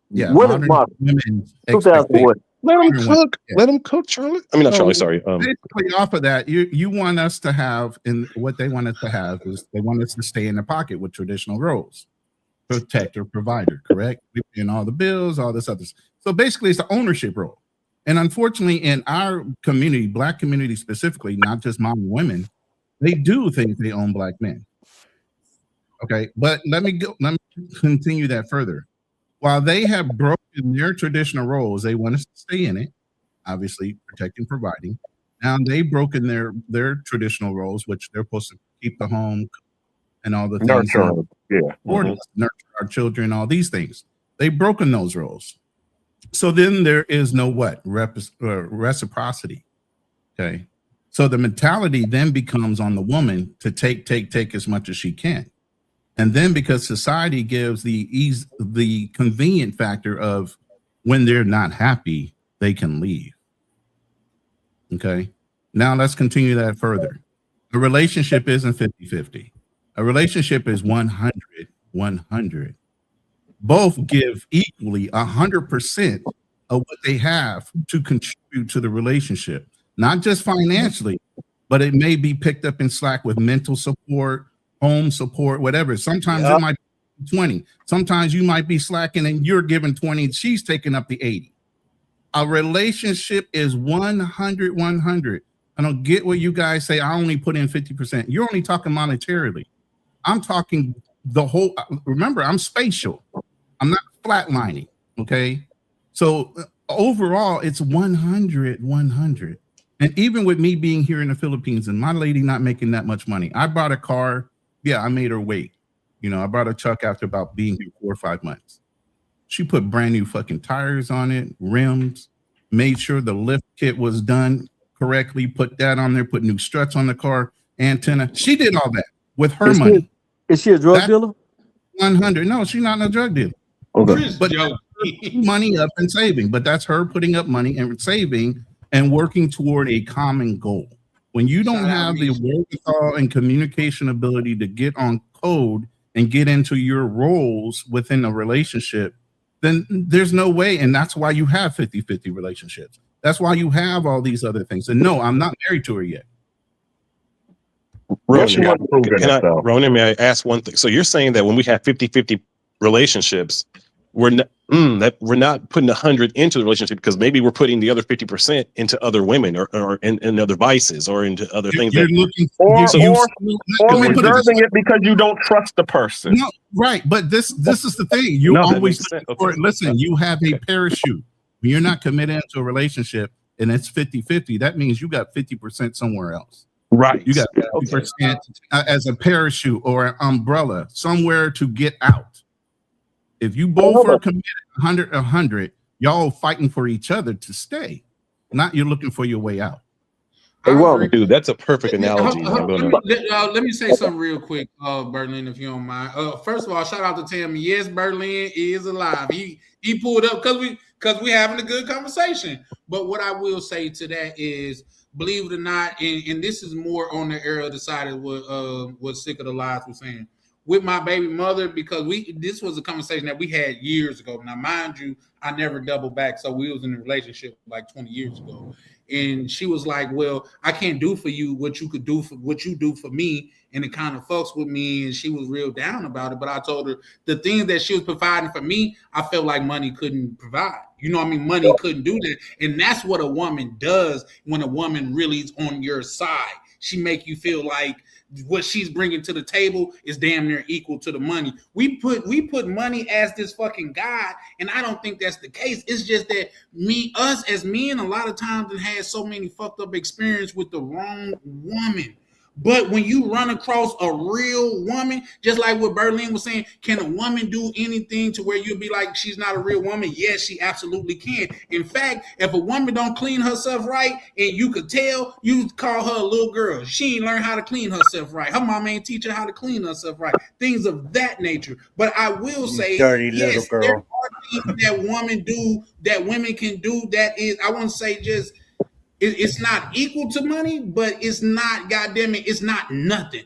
Yeah. What is modern? Women's 2001. Let them Modern cook. yeah. Let them cook, Charlie. I mean, not Charlie. Sorry. Basically, off of that, you want us to have, and what they want us to have is they want us to stay in the pocket with traditional roles, protector, provider, correct? We paying all the bills, all this other. So basically, it's the ownership role. And unfortunately, in our community, Black community specifically, not just modern women, they do think they own Black men. Okay, but let me continue that further. While they have broken their traditional roles, they want us to stay in it, obviously protecting, providing. Now they've broken their traditional roles, which they're supposed to keep the home and all the things. Nurture. Yeah. Nurture our children, all these things. They've broken those roles. So then there is no what? Reciprocity. Okay. So the mentality then becomes on the woman to take as much as she can. And then because society gives the convenient factor of when they're not happy, they can leave. Okay. Now let's continue that further. A relationship isn't 50-50. A relationship is 100. Both give equally 100% of what they have to contribute to the relationship, not just financially, but it may be picked up in slack with mental support, home support, whatever. Sometimes it might be 20. Sometimes you might be slacking and you're giving 20 and she's taking up the 80. A relationship is 100. I don't get what you guys say. I only put in 50%. You're only talking monetarily. I'm talking the whole. Remember, I'm spatial. I'm not flatlining. Okay. So overall, it's 100. And even with me being here in the Philippines and my lady not making that much money, I bought a car. Yeah, I made her wait. I bought a truck after about being here 4 or 5 months. She put brand new fucking tires on it, rims, made sure the lift kit was done correctly, put that on there, put new struts on the car, antenna. She did all that with her money. Is she a drug dealer? 100. No, she's not a drug dealer. Okay. But money up and saving. But that's her putting up money and saving and working toward a common goal. When you don't have the wherewithal and communication ability to get on code and get into your roles within a relationship, then there's no way. And that's why you have 50-50 relationships. That's why you have all these other things. And no, I'm not married to her yet. Ronan, may I ask one thing? So you're saying that when we have 50-50 relationships, we're not putting 100 into the relationship because maybe we're putting the other 50% into other women or in other vices or into other things. Or reserving it because you don't trust the person. No, right. But this is the thing. You always listen, you have a parachute. When you're not committed to a relationship and it's 50-50, that means you got 50% somewhere else. Right. You got 50% as a parachute or an umbrella somewhere to get out. If you both are committed 100, y'all fighting for each other to stay. Not you're looking for your way out. Dude, that's a perfect analogy. Let me say something real quick, Berlin, if you don't mind. First of all, shout out to Tammy. Yes, Berlin is alive. He pulled up because we having a good conversation. But what I will say to that is, believe it or not, and this is more on the era of the side of what Sick of the Lies was saying. With my baby mother, because this was a conversation that we had years ago. Now, mind you, I never doubled back, so we was in a relationship like 20 years ago. And she was like, well, I can't do for you what you could do for what you do for me. And it kind of fucks with me. And she was real down about it. But I told her the things that she was providing for me, I felt like money couldn't provide. You know what I mean? Money couldn't do that. And that's what a woman does when a woman really is on your side. She make you feel like what she's bringing to the table is damn near equal to the money. We put money as this fucking God, and I don't think that's the case. It's just that us as men, a lot of times have had so many fucked up experience with the wrong woman. But when you run across a real woman, just like what Berlin was saying, can a woman do anything to where you'll be like, she's not a real woman? Yes, she absolutely can. In fact, if a woman don't clean herself right, and you could tell, you call her a little girl. She ain't learned how to clean herself right. Her mama ain't teach her how to clean herself right. Things of that nature. But I will say, dirty yes, little there girl. are things that women can do that is, I wouldn't say just, it's not equal to money, but it's not, goddamn it, it's not nothing.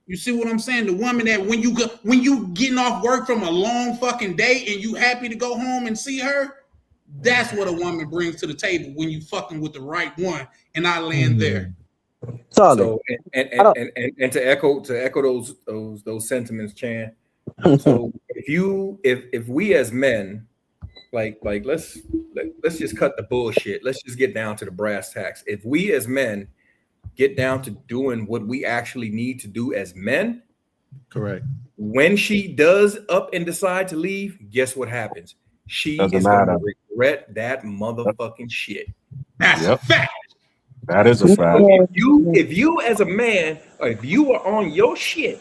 You see what I'm saying? The woman that when you getting off work from a long fucking day and you happy to go home and see her, that's what a woman brings to the table when you fucking with the right one. And I land there. So and to echo those sentiments, Chan. So if we as men, like let's just cut the bullshit. Let's just get down to the brass tacks. If we as men get down to doing what we actually need to do as men, correct. When she does up and decide to leave, guess what happens? She Doesn't is going to matter. regret that motherfucking shit. That's a fact. That is a fact. If you as a man, or if you are on your shit,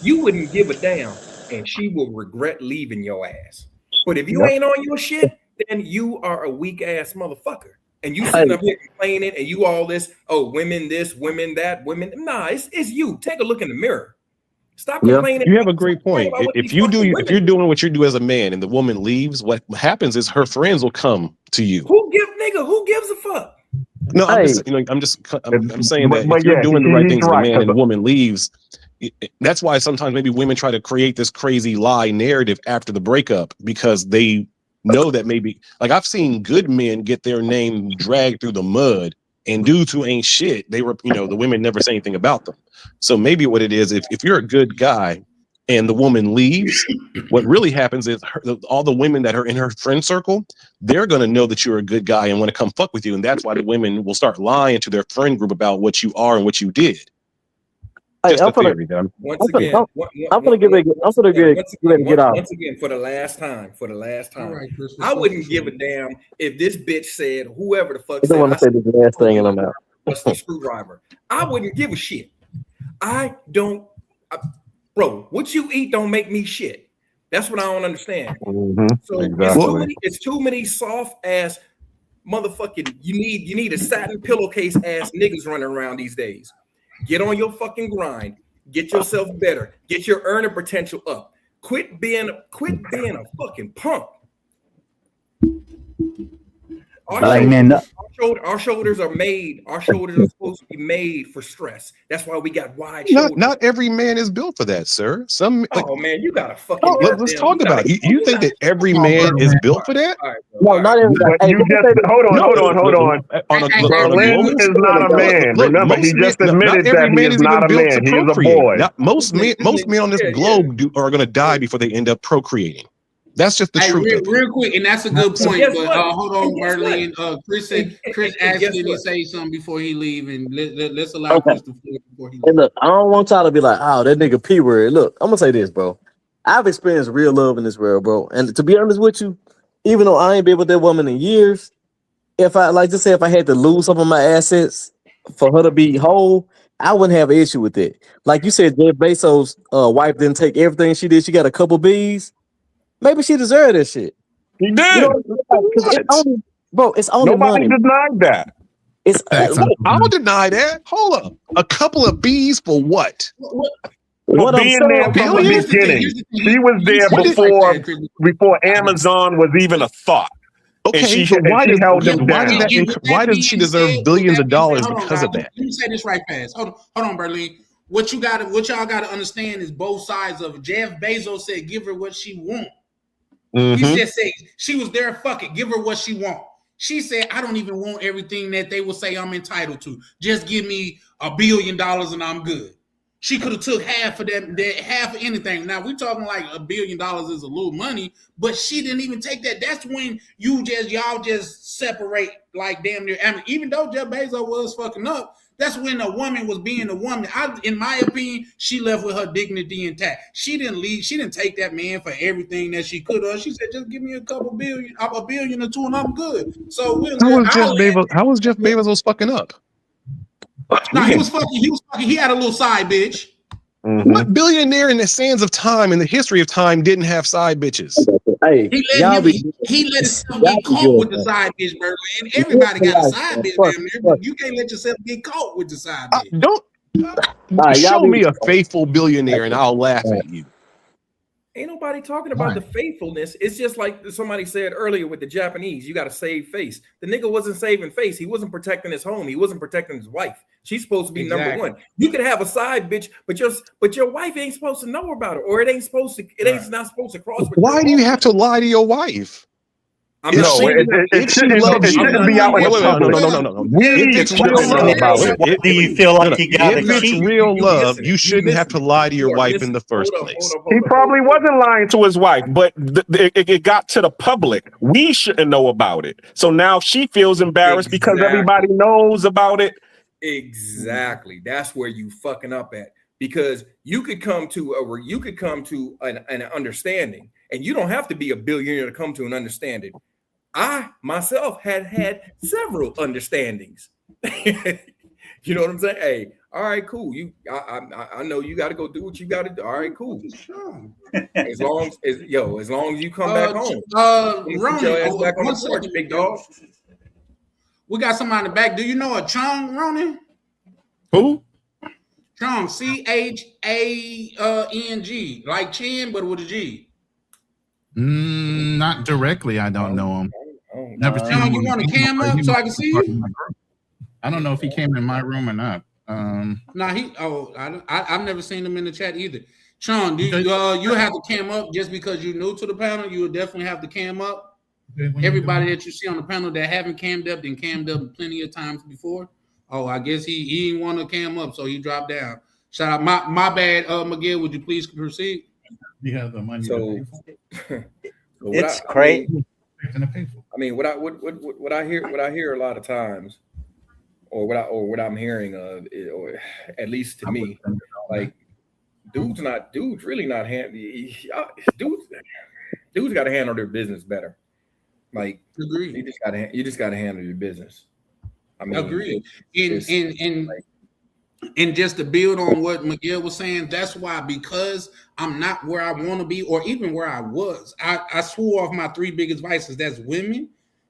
you wouldn't give a damn, and she will regret leaving your ass. But if you ain't on your shit, then you are a weak ass motherfucker. And you sitting up here complaining, and you all this, oh, women this, women that, women. Nah, it's you. Take a look in the mirror. Stop complaining. You have a great point. If you're doing what you do as a man, and the woman leaves, what happens is her friends will come to you. Who gives a fuck? No, I'm saying that if you're doing the right things as a man and the woman leaves, that's why sometimes maybe women try to create this crazy lie narrative after the breakup, because they know that maybe, like, I've seen good men get their name dragged through the mud, and dudes who ain't shit, they were, the women never say anything about them. So maybe what it is, if you're a good guy and the woman leaves, what really happens is all the women that are in her friend circle, they're going to know that you're a good guy and want to come fuck with you. And that's why the women will start lying to their friend group about what you are and what you did. Just a theory, I'm gonna get out. Once again, for the last time. Right, Chris, I wouldn't give a damn if this bitch said, whoever the fuck I don't want to say the last thing in my mouth. What's the screwdriver? I wouldn't give a shit. Bro, what you eat don't make me shit. That's what I don't understand. So exactly. It's too many soft ass motherfucking. You need a satin pillowcase ass niggas running around these days. Get on your fucking grind. Get yourself better. Get your earning potential up. Quit being a fucking punk. Our shoulders are made. Our shoulders are supposed to be made for stress. That's why we got wide shoulders. Not every man is built for that, sir. Man, you got a fucking. Let's talk about it. You think that every man is built for that? No, not everybody. Hold on. Berlin is not a man. Remember, he just admitted that he is not a man. He is a boy. Most men on this globe are going to die before they end up procreating. That's just the truth. Real quick, and that's a good point. But hold on, Berlin. Chris asked me to say something before he leave, and let's allow Chris to finish before he leave. Hey, look, I don't want y'all to be like, oh, that nigga P word. Look, I'm gonna say this, bro. I've experienced real love in this world, bro. And to be honest with you, even though I ain't been with that woman in years, if I had to lose some of my assets for her to be whole, I wouldn't have an issue with it. Like you said, Jeff Bezos' wife didn't take everything she did. She got a couple B's. Maybe she deserved that shit. He did. It's only nobody money. denied that. I don't deny that. Hold up. A couple of B's for what? For being there from the beginning. She was there before Amazon was even a thought. Okay, why does she deserve billions of dollars because of that? Let me say this right fast. Hold on, Berlin. What y'all got to understand is both sides of it. Jeff Bezos said, "Give her what she want." He just said she was there. Fuck it, give her what she want. She said, "I don't even want everything that they will say I'm entitled to. Just give me $1 billion and I'm good." She could have took half of that half of anything. Now we're talking like $1 billion is a little money, but she didn't even take that. That's when y'all just separate like damn near. I mean, even though Jeff Bezos was fucking up, that's when a woman was being a woman. In my opinion, she left with her dignity intact. She didn't leave. She didn't take that man for everything that she could have. She said, "Just give me a billion or two, and I'm good." So how was Jeff Bezos fucking up? No, he was fucking. He had a little side bitch. What billionaire in the sands of time, in the history of time, didn't have side bitches? Hey, He let himself get caught with the side bitch, Berlin. Everybody got a side bitch damn near, but you can't let yourself get caught with the side bitch. Show me a faithful billionaire and I'll laugh at you. Ain't nobody talking about the faithfulness. It's just like somebody said earlier with the Japanese, you got to save face. The nigga wasn't saving face. He wasn't protecting his home. He wasn't protecting his wife. She's supposed to be number one. You could have a side bitch, but your wife ain't supposed to know about it, or it ain't not supposed to cross. Why do you have to lie to your wife? I'm not saying it shouldn't be out in the public. No. It's real love about it. Do you feel like you got if it's real love, you shouldn't have to lie to your wife in the first place. He probably wasn't lying to his wife, but it got to the public. We shouldn't know about it. So now she feels embarrassed because everybody knows about it. Exactly. That's where you fucking up at, because you could come to an understanding, and you don't have to be a billionaire to come to an understanding. I myself had several understandings. You know what I'm saying? Hey, all right, cool. I know you got to go do what you got to do. All right, cool. As long as you come back home, Ronan, your ass back on the porch, big dog. We got somebody in the back. Do you know a Chung, Ronan? Who? Chung, Chang, like Chin, but with a G. Not directly. I don't know him. Never seen him. You want to cam up so I can see you? I don't know if he came in my room or not. I've never seen him in the chat either. Sean, do you have to cam up just because you're new to the panel? You will definitely have to cam up. Everybody that you see on the panel that haven't cammed up, then cammed up plenty of times before. Oh, I guess he didn't want to cam up, so he dropped down. Shout out, my bad, Miguel. Would you please proceed? You have the money. It's crazy. I mean, what I hear a lot of times, or what I'm hearing of, or at least to me, like dudes really not dudes got to handle their business better. Like, you just got to handle your business. I mean, agreed. And just to build on what Miguel was saying, that's why, because I'm not where I want to be, or even where I was, I swore off my three biggest vices. That's women,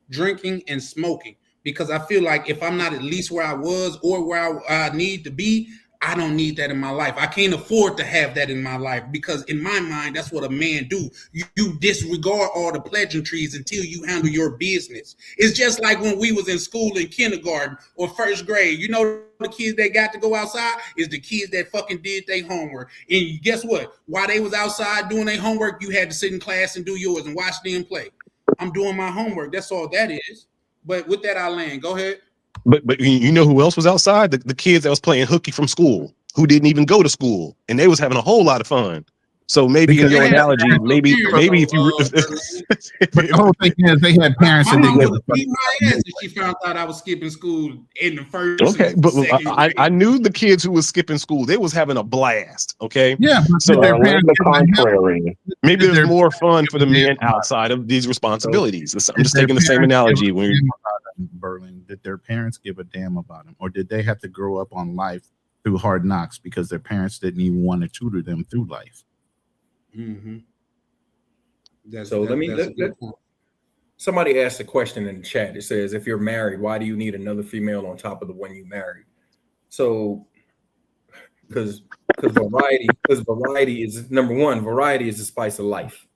drinking, and smoking. Because I feel like if I'm not at least where I was or where I need to be, I don't need that in my life. I can't afford to have that in my life, because in my mind, that's what a man do. You disregard all the pleasantries until you handle your business. It's just like when we was in school in kindergarten or first grade. You know, the kids that got to go outside is the kids that fucking did their homework. And guess what? While they was outside doing their homework, you had to sit in class and do yours and watch them play. I'm doing my homework. That's all that is. But with that, I'll land. Go ahead. But you know who else was outside? The kids that was playing hooky from school, who didn't even go to school, and they was having a whole lot of fun. So maybe in your analogy, maybe if you the whole thing is they had parents that didn't give a fuck. Beat my ass if she found out I was skipping school in the first. Okay, but I knew the kids who was skipping school, they was having a blast. Okay, yeah. So their parents the contrary. Maybe there's more fun for the men outside of these responsibilities. I'm just taking the same analogy. Berlin, did their parents give a damn about them, or did they have to grow up on life through hard knocks because their parents didn't even want to tutor them through life? Mm-hmm. Somebody asked a question in the chat. It says, if you're married, why do you need another female on top of the one you married? So, because variety is number one. Variety is the spice of life.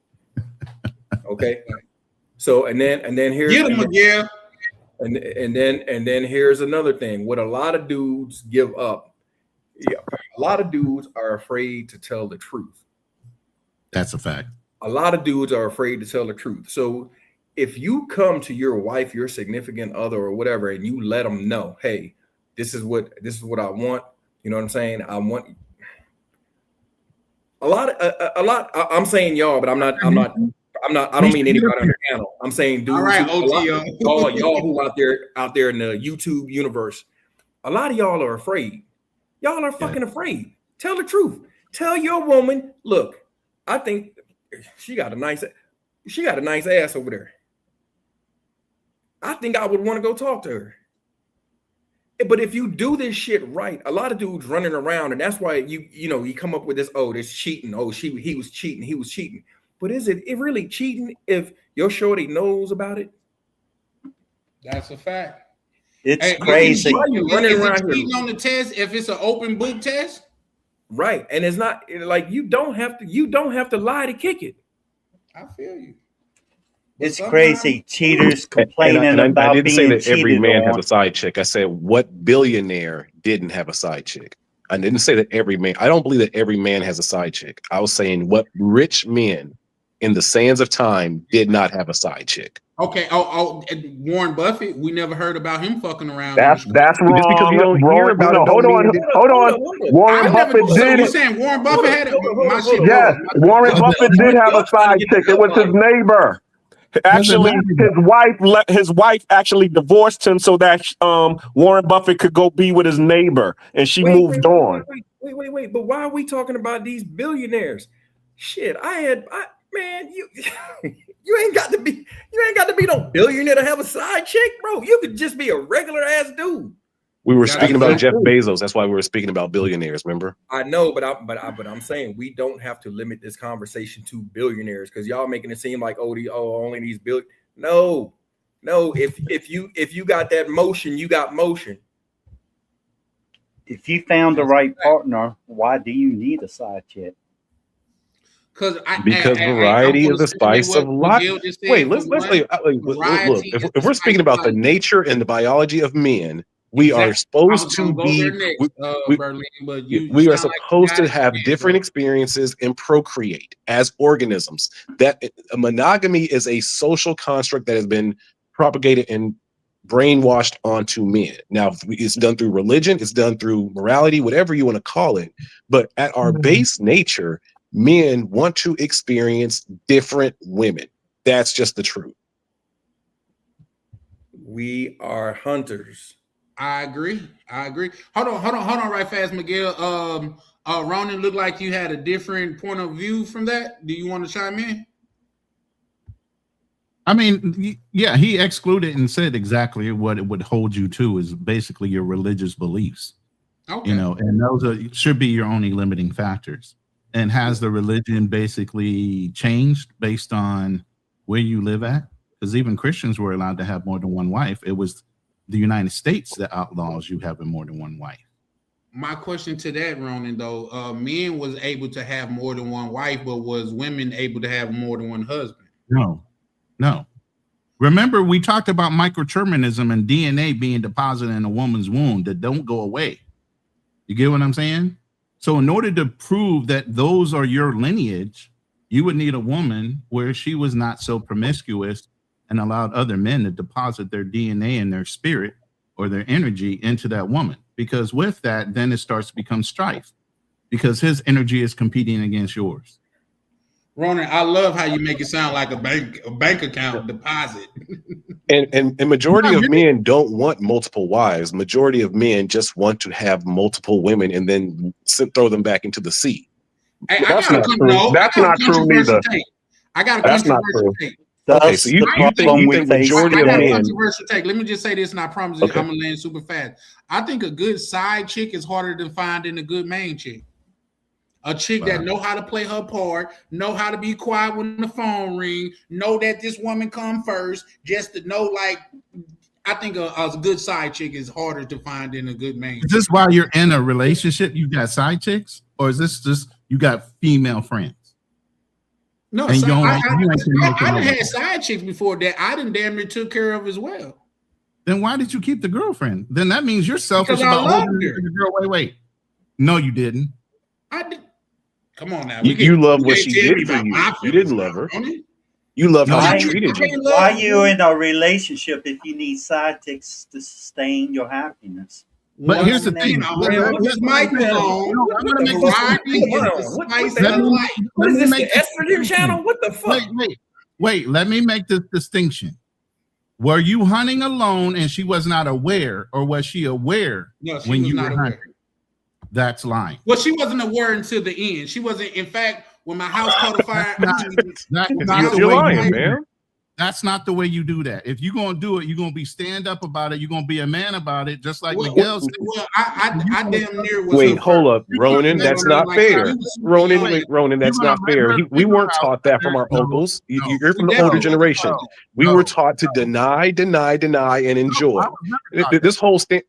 Okay. So and then here's get him again. And then here's another thing. What a lot of dudes give up. Yeah, a lot of dudes are afraid to tell the truth. That's a fact. A lot of dudes are afraid to tell the truth. So if you come to your wife, your significant other, or whatever, and you let them know, hey, this is what I want. You know what I'm saying? I want a lot. I'm saying y'all, but I don't mean anybody on the panel. I'm saying dudes. All right, y'all who out there in the YouTube universe. A lot of y'all are afraid. Y'all are fucking afraid. Tell the truth. Tell your woman, look, I think she got a nice ass over there. I think I would want to go talk to her. But if you do this shit right, a lot of dudes running around, and that's why you come up with this. Oh, this cheating. Oh, he was cheating. He was cheating. But is it really cheating if your shorty knows about it? That's a fact. It's crazy. Why are you running around here? Cheating on the test if it's an open book test? Right, and it's not like you don't have to lie to kick it. I feel you. It's crazy. Cheaters complaining about I didn't say being that every cheated man on. has a side chick. I said what billionaire didn't have a side chick. I didn't say that every man. I don't believe that every man has a side chick. I was saying what rich men in the sands of time did not have a side chick. Okay. Warren Buffett. We never heard about him fucking around. That's wrong. Just because you don't hear about it, hold on. Warren Buffett did. You saying Warren Buffett had it? My shit. Yes, Warren Buffett did have a side chick. It was his neighbor. Actually, his wife actually divorced him so that Warren Buffett could go be with his neighbor, and she moved on. Wait. But why are we talking about these billionaires? Shit, man, you ain't got to be no billionaire to have a side chick, bro. You could just be a regular ass dude. We were speaking about Jeff Bezos. That's why we were speaking about billionaires. Remember? I know, but I'm saying we don't have to limit this conversation to billionaires because y'all making it seem like only these billion. No. If you got that motion, you got motion. If you found the right partner, why do you need a side chick? Because variety is the spice of life. Wait, let's look. If we're speaking about the nature and the biology of men, we are supposed to be. We are supposed to have different experiences and procreate as organisms. That monogamy is a social construct that has been propagated and brainwashed onto men. Now, it's done through religion, it's done through morality, whatever you want to call it. But at our base nature, men want to experience different women. That's just the truth. We are hunters. I agree. Hold on right fast, Miguel. Ronan, looked like you had a different point of view from that. Do you want to chime in? I mean, yeah, he excluded and said exactly what it would hold you to is basically your religious beliefs. Okay. And those should be your only limiting factors. And has the religion basically changed based on where you live at? Because even Christians were allowed to have more than one wife. It was the United States that outlaws you having more than one wife. My question to that, Ronan, though, men was able to have more than one wife, but was women able to have more than one husband? No. Remember, we talked about microterminism and DNA being deposited in a woman's womb that don't go away. You get what I'm saying? So in order to prove that those are your lineage, you would need a woman where she was not so promiscuous and allowed other men to deposit their DNA and their spirit or their energy into that woman. Because with that, then it starts to become strife because his energy is competing against yours. Ronan, I love how you make it sound like a bank account deposit. And majority of men don't want multiple wives. Majority of men just want to have multiple women and then throw them back into the sea. Hey, that's not true. That's not true neither. I got a That's not true. take. Okay, so you think majority of men? Controversial take. Let me just say this, and I promise you, I'm gonna land super fast. I think a good side chick is harder to find than a good main chick. A chick that know how to play her part, know how to be quiet when the phone ring, know that this woman come first, just to know, like, I think a good side chick is harder to find than a good main chick. Is this while you're in a relationship, you got side chicks? Or is this just you got female friends? No, I done had side chicks before that I done damn near took care of as well. Then why did you keep the girlfriend? Then that means you're selfish Because I about loved holding her. the girl. Wait. No, you didn't. I did. Come on now. You love what she did for you. You didn't love her. You love how she treated you. Why are you in a relationship if you need side chicks to sustain your happiness? But here's the thing. This microphone. What is this, the estrogen channel? What the fuck? Wait. Let me make this distinction. Were you hunting alone and she was not aware, or was she aware when you were hunting? That's lying. Well, she wasn't aware until the end. She wasn't. In fact, when my house caught a fire, you're lying, man. That's not the way you do that. If you're gonna do it, you're gonna be stand up about it. You're gonna be a man about it, just like Miguel said. Well, I damn near was. Wait, hold up, Ronan. That's not fair. Ronan, that's not fair. We weren't taught that from our uncles. You're from the older generation. We were taught to deny, and enjoy. This whole thing.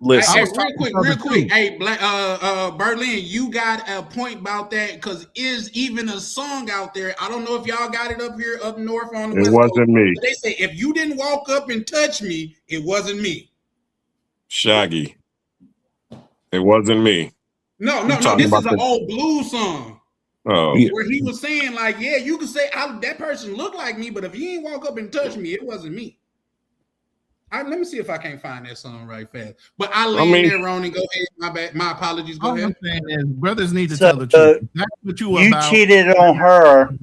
Listen, Hey, real quick. Hey, Berlin, you got a point about that because is even a song out there. I don't know if y'all got it up here up north on the West Coast. It wasn't me. They say if you didn't walk up and touch me, it wasn't me. Shaggy. It wasn't me. No. This is an old blues song. Oh, where he was saying like, yeah, you can say that person looked like me, but if you ain't walk up and touch me, it wasn't me. Let me see if I can't find that song right fast. But I there, Ronan. Go ahead. My bad. My apologies. Go ahead. Brothers need to tell the truth. That's what you cheated on her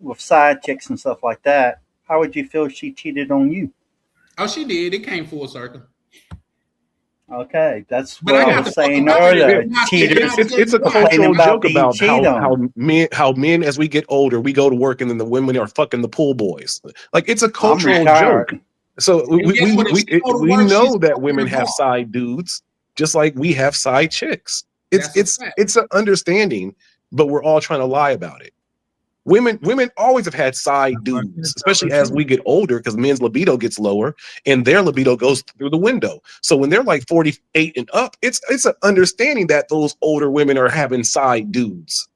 with side chicks and stuff like that. How would you feel if she cheated on you? Oh, she did. It came full circle. Okay, that's what I was saying earlier. It's a cultural joke about how men, as we get older, we go to work and then the women are fucking the pool boys. Like it's a cultural joke. So we know that women have side dudes, just like we have side chicks. It's an understanding, but we're all trying to lie about it. Women always have had side dudes, especially as we get older, because men's libido gets lower and their libido goes through the window. So when they're like 48 and up, it's an understanding that those older women are having side dudes.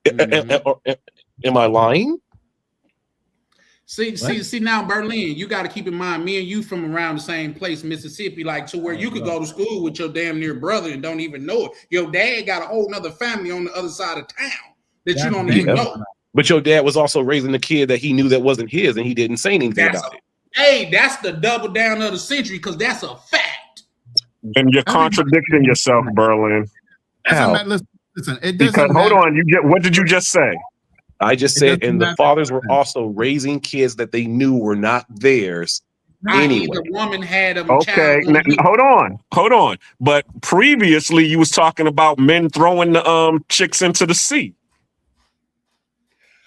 Am I lying? See now, Berlin, you got to keep in mind, me and you from around the same place, Mississippi, like to where you could go to school with your damn near brother and don't even know it. Your dad got a whole nother family on the other side of town that you don't even know. But your dad was also raising a kid that he knew that wasn't his, and he didn't say anything about it. Hey, that's the double down of the century, because that's a fact. And you're contradicting yourself, Berlin. How? Listen, it doesn't because hold on, what did you just say? I just said, and the fathers were also raising kids that they knew were not theirs anyway. The woman had a child. Now, hold on. But previously, you was talking about men throwing the chicks into the sea.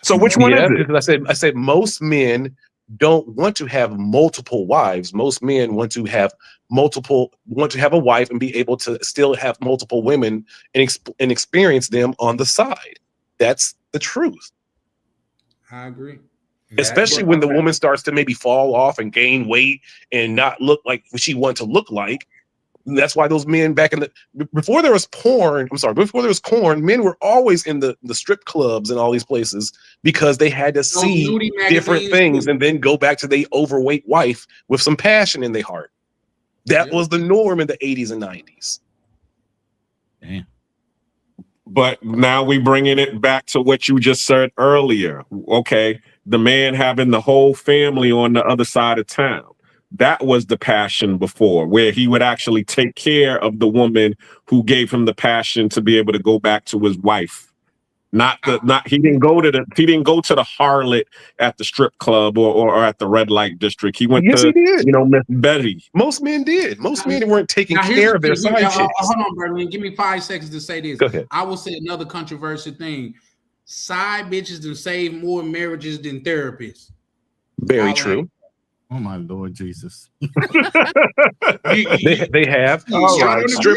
So which one is it? Because I said most men don't want to have multiple wives. Most men want to have a wife and be able to still have multiple women and experience them on the side. That's the truth. I agree. Especially when the woman starts to maybe fall off and gain weight and not look like what she wants to look like. And that's why those men before there was porn, men were always in the strip clubs and all these places because they had to see different things and then go back to their overweight wife with some passion in their heart. That was the norm in the 80s and 90s. Damn. But now we bringing it back to what you just said earlier. Okay, the man having the whole family on the other side of town. That was the passion before, where he would actually take care of the woman who gave him the passion to be able to go back to his wife. He didn't go to the harlot at the strip club or at the red light district. He went to Miss Betty. Most men did. Most men weren't taking care of their side chicks. Hold on, Berlin. Give me 5 seconds to say this. Go ahead. I will say another controversial thing. Side bitches can save more marriages than therapists. Very true. Oh my Lord Jesus! they have.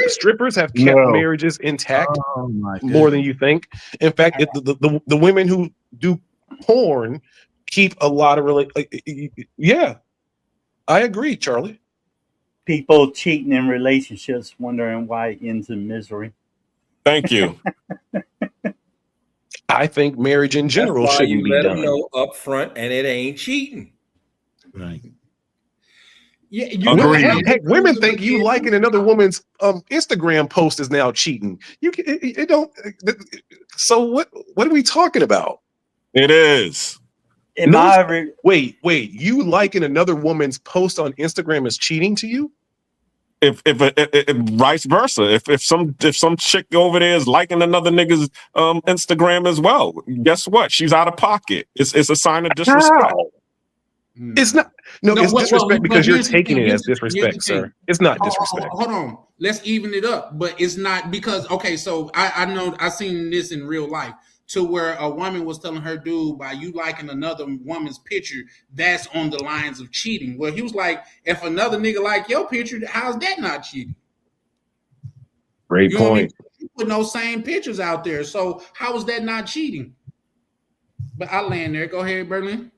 Strippers have kept marriages intact more than you think. In fact, the women who do porn keep a lot of Yeah, I agree, Charlie. People cheating in relationships, wondering why it ends in misery. Thank you. I think marriage in general shouldn't be done. Let them know up front, and it ain't cheating. Right. Yeah, heck, women think you liking another woman's Instagram post is now cheating. It don't. So what are we talking about? It is. Wait. You liking another woman's post on Instagram is cheating to you? If vice versa, if some chick over there is liking another nigga's Instagram as well, guess what? She's out of pocket. It's a sign of disrespect. How? It's not. It's disrespect because you're taking it as disrespect, sir. It's not disrespect. Hold on. Let's even it up. But it's not because, okay, so I know I've seen this in real life. to where a woman was telling her dude, by you liking another woman's picture, that's on the lines of cheating. Well, he was like, if another nigga like your picture, how's that not cheating? Great point. You put those same pictures out there, so how is that not cheating? But I land there. Go ahead, Berlin.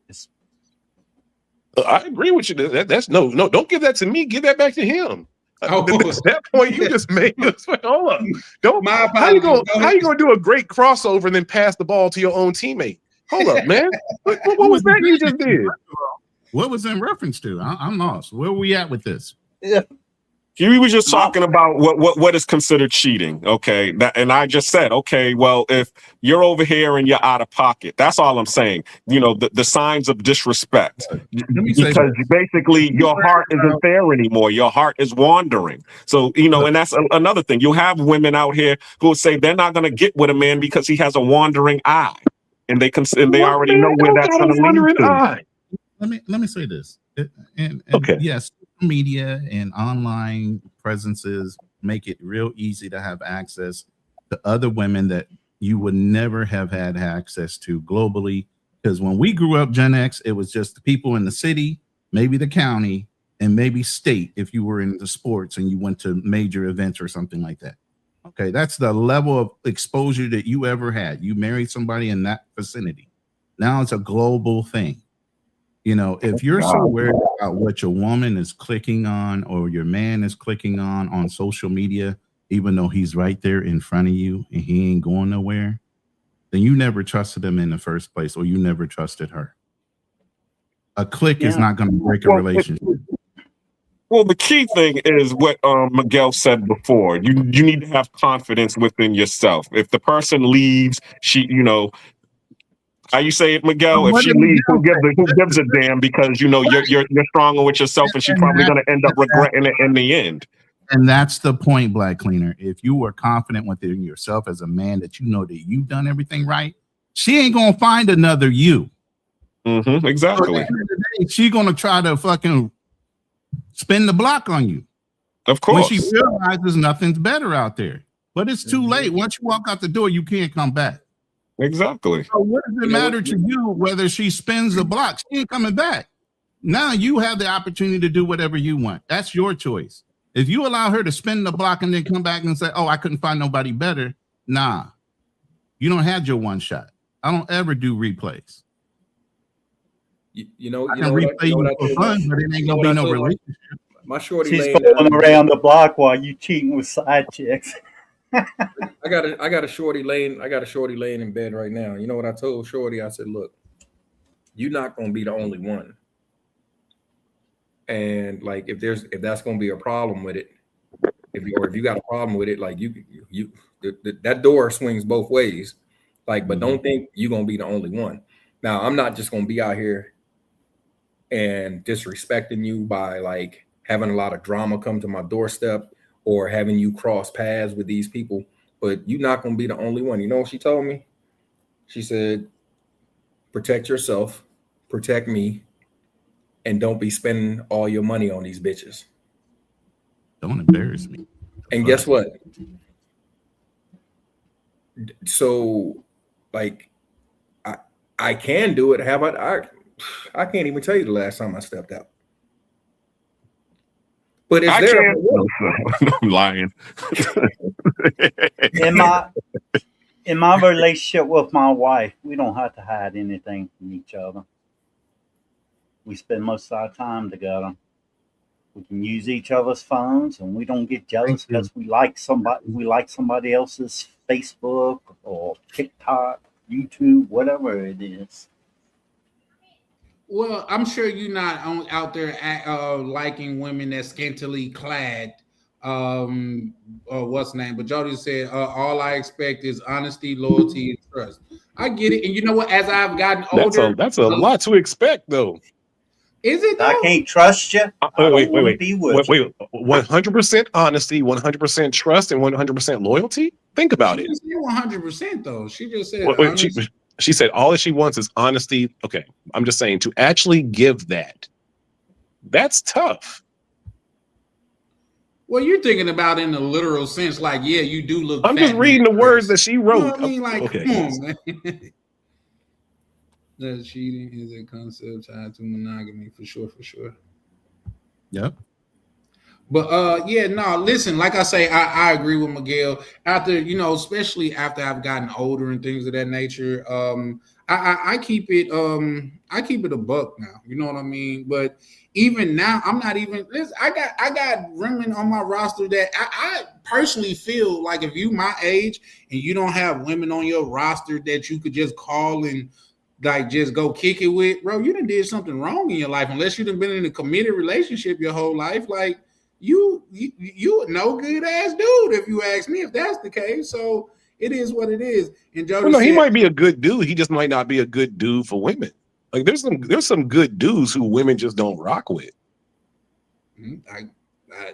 I agree with you. That's no. Don't give that to me. Give that back to him. That point you just made. Hold up. Don't. How you gonna do a great crossover and then pass the ball to your own teammate? Hold up, man. What was that you just did? What was in reference to? I'm lost. Where are we at with this? We were just talking about what is considered cheating, okay? And I just said, okay, well, if you're over here and you're out of pocket, that's all I'm saying. You know, the signs of disrespect, because basically your heart isn't there anymore. Your heart is wandering. So, you know, and that's another thing. You'll have women out here who will say they're not going to get with a man because he has a wandering eye, and they already know where that's going to lead to. Let me say this. Okay. Yes, media and online presences make it real easy to have access to other women that you would never have had access to globally. Because when we grew up, Gen X, it was just the people in the city, maybe the county, and maybe state if you were into sports and you went to major events or something like that. Okay, that's the level of exposure that you ever had. You married somebody in that vicinity. Now it's a global thing. You know, if you're so worried about what your woman is clicking on or your man is clicking on social media, even though he's right there in front of you and he ain't going nowhere, then you never trusted him in the first place, or you never trusted her. A click is not going to break a relationship. Well, the key thing is what Miguel said before. You need to have confidence within yourself. If the person leaves, how you say it, Miguel? If she leaves, who gives a damn? Because you know you're stronger with yourself, and she's probably going to end up regretting it in the end. And that's the point, Black Cleaner. If you were confident within yourself as a man that you know that you've done everything right, she ain't gonna find another you. Mm-hmm, exactly. So she's gonna try to fucking spin the block on you. Of course. When she realizes nothing's better out there, but it's too late. Once you walk out the door, you can't come back. Exactly. So what does it matter to you whether she spins the block? She ain't coming back. Now you have the opportunity to do whatever you want. That's your choice. If you allow her to spin the block and then come back and say, "Oh, I couldn't find nobody better," nah, you don't have your one shot. I don't ever do replays. You know I can replay you for fun, but it ain't gonna be no relationship. My shorty She's laying going around the block while you cheating with side chicks. I got a shorty laying in bed right now. You know what I told shorty? I said, look, you're not gonna be the only one. And like if that's gonna be a problem with it, if you got a problem with it, like that door swings both ways. Like, but don't think you're gonna be the only one. Now, I'm not just gonna be out here and disrespecting you by like having a lot of drama come to my doorstep or having you cross paths with these people, but you're not gonna be the only one. You know what she told me? She said, protect yourself, protect me, and don't be spending all your money on these bitches. Don't embarrass me. And guess what? So, like, I can do it. I can't even tell you the last time I stepped out. But it's there. I'm lying. In my relationship with my wife, we don't have to hide anything from each other. We spend most of our time together. We can use each other's phones, and we don't get jealous because we like somebody else's Facebook or TikTok, YouTube, whatever it is. Well, I'm sure you're not out there liking women that's scantily clad. What's the name? But Jody said, all I expect is honesty, loyalty, and trust. I get it. And you know what? As I've gotten older, that's a lot to expect, though. Is it though? I can't trust you. Wait. 100% honesty, 100% trust, and 100% loyalty? Think about it. She didn't say 100% though. She just said she said all that she wants is honesty. Okay, I'm just saying to actually give that's tough. Well, you're thinking about in the literal sense, like, yeah, you do look. I'm just reading the words that she wrote. You know what I mean? Like, okay. come on, man. That cheating is a concept tied to monogamy for sure, for sure. Yep. But yeah, no, listen, like I say, I agree with Miguel. After, you know, especially after I've gotten older and things of that nature, I keep it a buck now. You know what I mean? But even now, I'm not even listen, I got women on my roster that I personally feel like if you my age and you don't have women on your roster that you could just call and like just go kick it with, bro, you done did something wrong in your life unless you've been in a committed relationship your whole life. Like you a no good ass dude if you ask me, if that's the case. So it is what it is. And Jody no, he said, might be a good dude. He just might not be a good dude for women. Like there's some good dudes who women just don't rock with.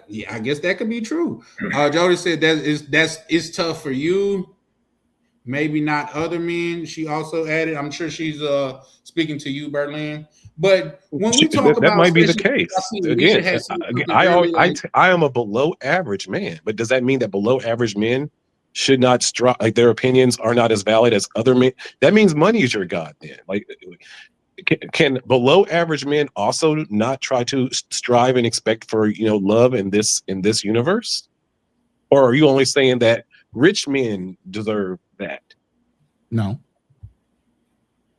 Yeah, I guess that could be true. Jody said it's tough for you. Maybe not other men. She also added, I'm sure she's speaking to you, Berlin. But when we talk about that might be the case. Again, I I am a below average man, but does that mean that below average men should not strive? Like their opinions are not as valid as other men? That means money is your god. Then, like, can below average men also not try to strive and expect for love in this universe, or are you only saying that rich men deserve that? No.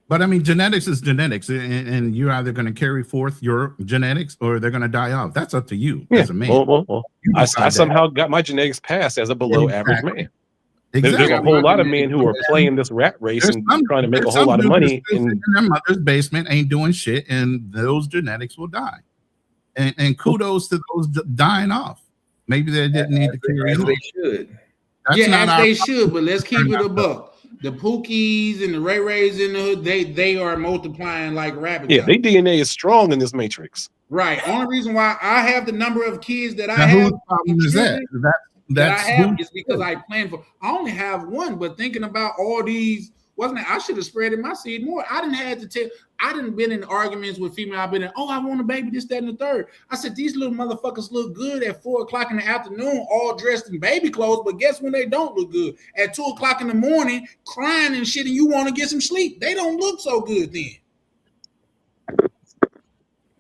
But I mean, genetics is genetics, and you're either going to carry forth your genetics or they're going to die off. That's up to you as a man. Well, I somehow got my genetics passed as a below average man. Exactly. There's a whole lot of men who are playing this rat race and trying to make a whole lot of money. In their mother's basement, ain't doing shit, and those genetics will die. And kudos to those dying off. Maybe they didn't need to carry on. They should. They should, but let's keep it a buck. The Pookies and the Ray Rays in the hood, they are multiplying like rabbits. Yeah, their DNA is strong in this matrix. Right. Only reason why I have the number of kids that I now, have. Whose problem is that? That I have is because I plan for. I only have one, but thinking about all these, I should have spread my seed more. I didn't have to tell. I didn't been in arguments with female. I've been in, I want a baby, this, that, and the third. I said these little motherfuckers look good at 4:00 in the afternoon, all dressed in baby clothes. But guess when they don't look good? At 2:00 in the morning, crying and shit, and you want to get some sleep. They don't look so good then.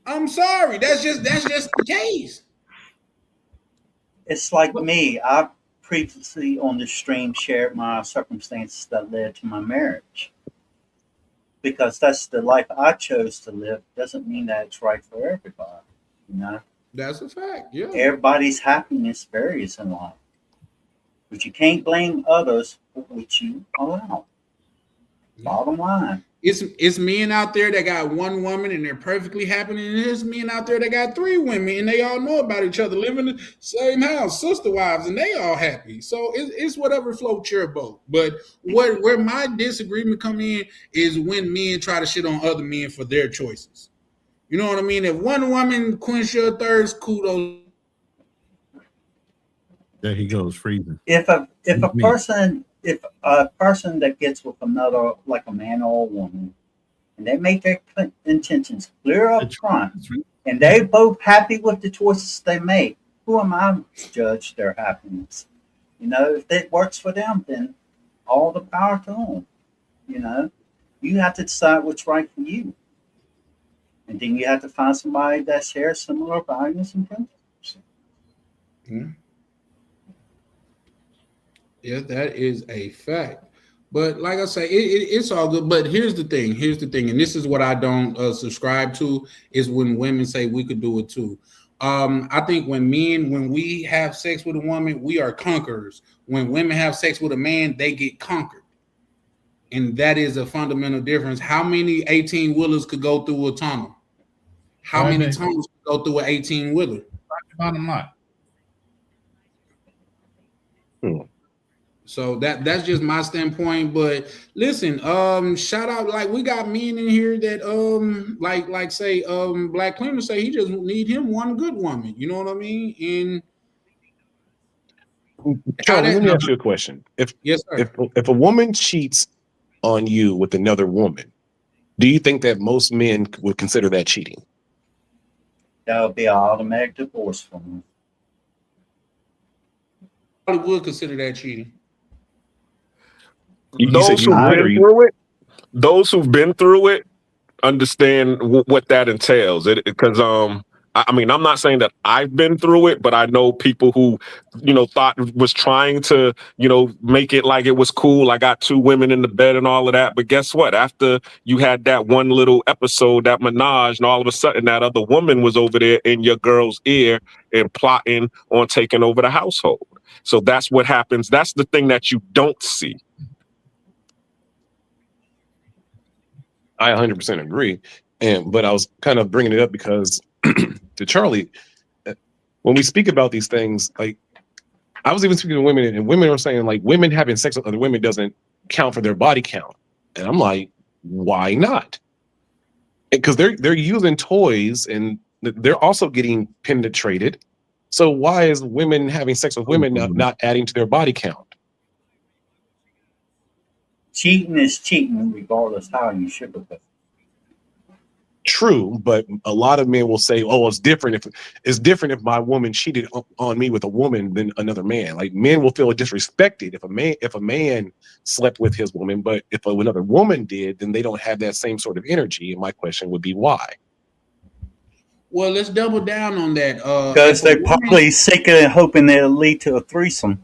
I'm sorry. That's just the case. It's like me. I previously on the stream shared my circumstances that led to my marriage. Because that's the life I chose to live. Doesn't mean that it's right for everybody. You know? That's a fact. Yeah. Everybody's happiness varies in life. But you can't blame others for what you allow. Bottom line. It's men out there that got one woman and they're perfectly happy, and there's men out there that got 3 women and they all know about each other, live in the same house, sister wives, and they all happy. So it's whatever floats your boat. But where my disagreement come in is when men try to shit on other men for their choices. You know what I mean? If one woman quench your thirst, kudos. There he goes, freezing. If a person that gets with another, like a man or a woman, and they make their intentions clear up front, and they both happy with the choices they make, who am I to judge their happiness? You know, if it works for them, then all the power to them. You know, you have to decide what's right for you, and then you have to find somebody that shares similar values and principles. Hmm. Yeah, that is a fact. But like I say, it's all good. But here's the thing, and this is what I don't subscribe to, is when women say we could do it too. I think when we have sex with a woman, we are conquerors. When women have sex with a man, they get conquered. And that is a fundamental difference. How many 18-wheelers could go through a tunnel? How many tunnels could go through an 18-wheeler? Bottom line. So that's just my standpoint. But listen, shout out, like we got men in here that like say Black Clemens say he just need him one good woman. You know what I mean? And Charlie, let me ask you a question. If a woman cheats on you with another woman, do you think that most men would consider that cheating? That would be an automatic divorce for me. would consider that cheating. Those who've been through it, those who've been through it, understand what that entails. Because I mean, I'm not saying that I've been through it, but I know people who, thought was trying to, make it like it was cool. I got 2 women in the bed and all of that. But guess what? After you had that one little episode, that menage, and all of a sudden that other woman was over there in your girl's ear and plotting on taking over the household. So that's what happens. That's the thing that you don't see. I 100% agree. But I was kind of bringing it up because to Charlie, when we speak about these things, like I was even speaking to women, and women are saying like women having sex with other women doesn't count for their body count. And I'm like, why not? Because they're using toys and they're also getting penetrated. So why is women having sex with women not adding to their body count? Cheating is cheating, regardless how you ship it. True, but a lot of men will say, "Oh, it's different if my woman cheated on me with a woman than another man." Like men will feel disrespected if a man slept with his woman, but if another woman did, then they don't have that same sort of energy. And my question would be why? Well, let's double down on that. Because they're probably sick of hoping that it'll lead to a threesome.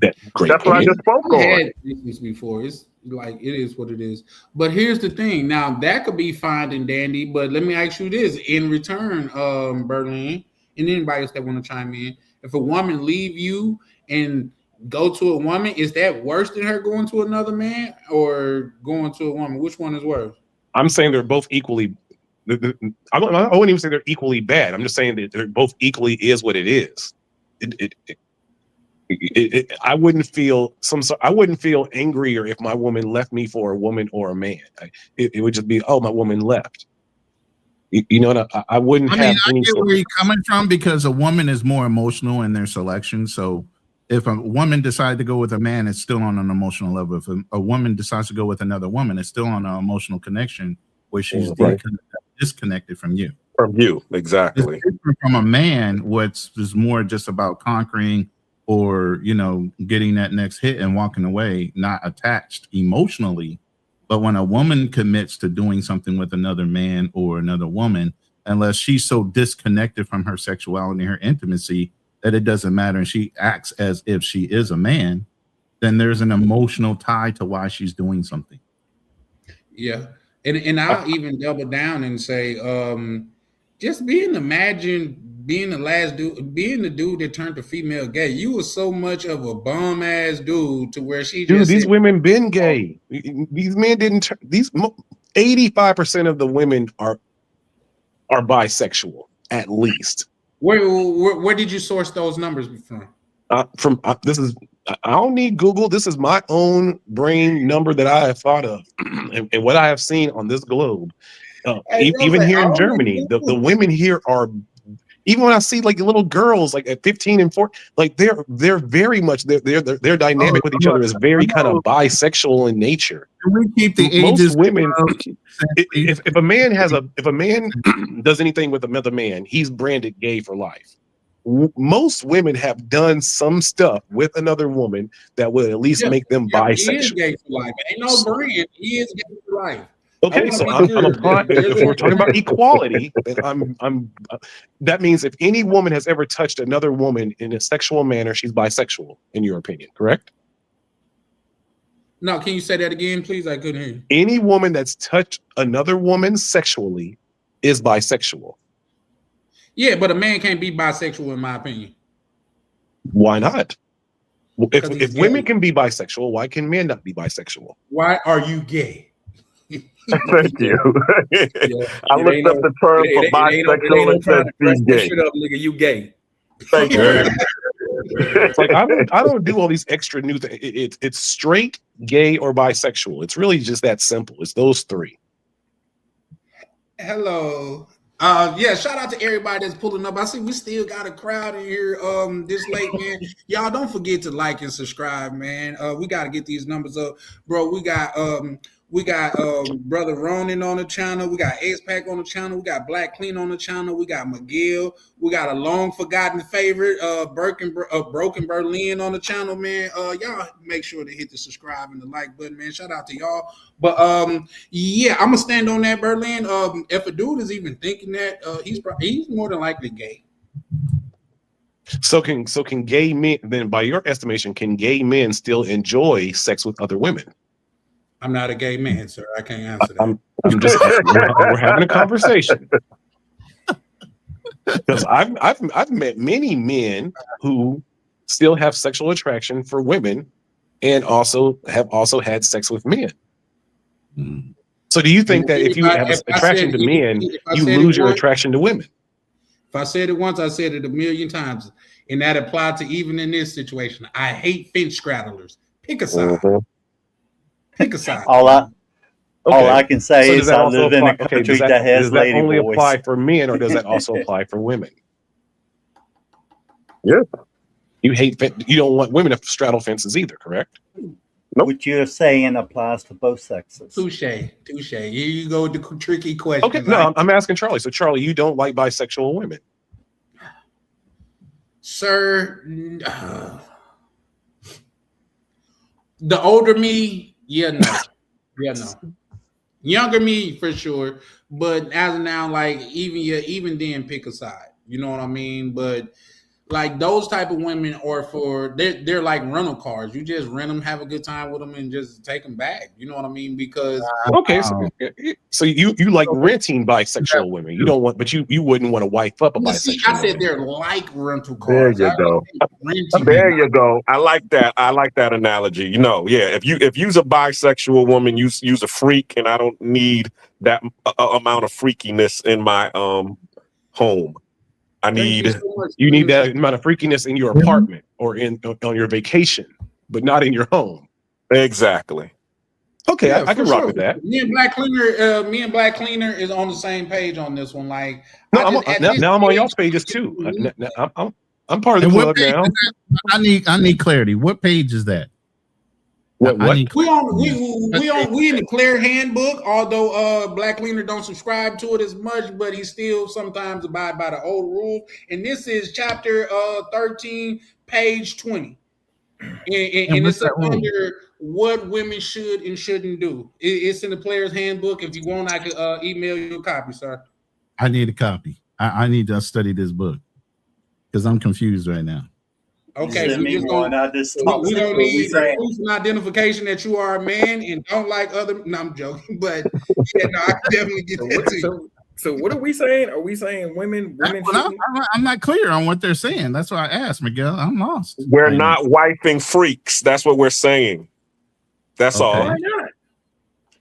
That's what I just spoke on. I've had this before. It's like it is what it is. But here's the thing. Now that could be fine and dandy, but let me ask you this: in return, Berlin, and anybody else that want to chime in, if a woman leave you and go to a woman, is that worse than her going to another man or going to a woman? Which one is worse? I'm saying they're both equally. I wouldn't even say they're equally bad. I'm just saying that they're both equally is what it is. I wouldn't feel angrier if my woman left me for a woman or a man. It would just be, oh, my woman left. You know what? I wouldn't. I get where you're coming from because a woman is more emotional in their selection. So if a woman decides to go with a man, it's still on an emotional level. If a woman decides to go with another woman, it's still on an emotional connection where she's disconnected from you. From you, exactly. It's different from a man, which is more just about conquering or, getting that next hit and walking away, not attached emotionally. But when a woman commits to doing something with another man or another woman, unless she's so disconnected from her sexuality and her intimacy that it doesn't matter and she acts as if she is a man, then there's an emotional tie to why she's doing something. Yeah. And I'll even double down and say, just imagine being the dude that turned the female gay. You were so much of a bum ass dude to where these women been gay. These men didn't. 85% of the women are bisexual at least. Where did you source those numbers from? I don't need Google. This is my own brain number that I have thought of and what I have seen on this globe. Even here in Germany, the women here are. Even when I see like little girls like at 15 and 14, like they're very much their dynamic with each other is very kind of bisexual in nature. Can we keep the ages? Most women, if a man does anything with another man, he's branded gay for life. Most women have done some stuff with another woman that will at least make them bisexual. He is gay for life. Ain't no brand. He is gay for life. Okay, so I'm applying. If we're talking about equality, then that means if any woman has ever touched another woman in a sexual manner, she's bisexual, in your opinion, correct? No, can you say that again, please? I couldn't hear you. Any woman that's touched another woman sexually is bisexual. Yeah, but a man can't be bisexual, in my opinion. Why not? If women can be bisexual, why can men not be bisexual? Why are you gay? Thank you. I looked up the term for bisexual and said being gay. Nigga, you gay. Thank you. It's like I don't do all these extra new things. It's straight, gay, or bisexual. It's really just that simple. It's those three. Hello. Shout out to everybody that's pulling up. I see we still got a crowd in here this late, man. Y'all don't forget to like and subscribe, man. We got to get these numbers up, bro. We got We got Brother Ronin on the channel. We got Ace Pack on the channel. We got Black Clean on the channel. We got Miguel. We got a long forgotten favorite, Broken Berlin on the channel, man. Y'all make sure to hit the subscribe and the like button, man. Shout out to y'all. But yeah, I'm gonna stand on that, Berlin. If a dude is even thinking that, he's more than likely gay. So can gay men, then by your estimation, can gay men still enjoy sex with other women? I'm not a gay man, sir. I can't answer that. I'm just we're having a conversation. Because I've met many men who still have sexual attraction for women and also have had sex with men. So do you think that if you have attraction to men, you lose your attraction to women? If I said it once, I said it a million times. And that applied to even in this situation. I hate finch straddlers. Pick a side. Pick a side. All I can say is I live in a country that has lady boys. Does that only apply for men, or does that also apply for women? Yeah. You don't want women to straddle fences either, correct? Nope. What you're saying applies to both sexes. Touche. Here you go with the tricky question. Okay, no, I'm asking Charlie. So Charlie, you don't like bisexual women? Sir, the older me, no. Younger me for sure, but as of now, like even then, pick a side. You know what I mean? But like those type of women are they're like rental cars. You just rent them, have a good time with them, and just take them back. You know what I mean? Because so you like renting bisexual women. You don't want, but you wouldn't want to wife up a bisexual. I said they're like rental cars. There you go. There you go. I like that. I like that analogy. You know, yeah. If you's a bisexual woman, you's a freak, and I don't need that amount of freakiness in my home. You need that amount of freakiness in your apartment or on your vacation, but not in your home. Exactly. Okay, I can rock with that. Me and Black Cleaner is on the same page on this one. Like, now I'm on y'all's pages too. I'm part of the club now. I need clarity. What page is that? What? We in the Claire handbook, although Black Cleaner don't subscribe to it as much, but he still sometimes abide by the old rules. And this is chapter 13, page 20. And it's under what women should and shouldn't do. It's in the player's handbook. If you want, I could email you a copy, sir. I need a copy. I need to study this book because I'm confused right now. Okay, we don't need proof and identification that you are a man and don't like other. No, I'm joking, but yeah, no, I can definitely get that to you. So what are we saying? Are we saying women? I'm not clear on what they're saying. That's why I asked, Miguel. I'm lost. We're not wifing freaks. That's what we're saying. That's all. Why not?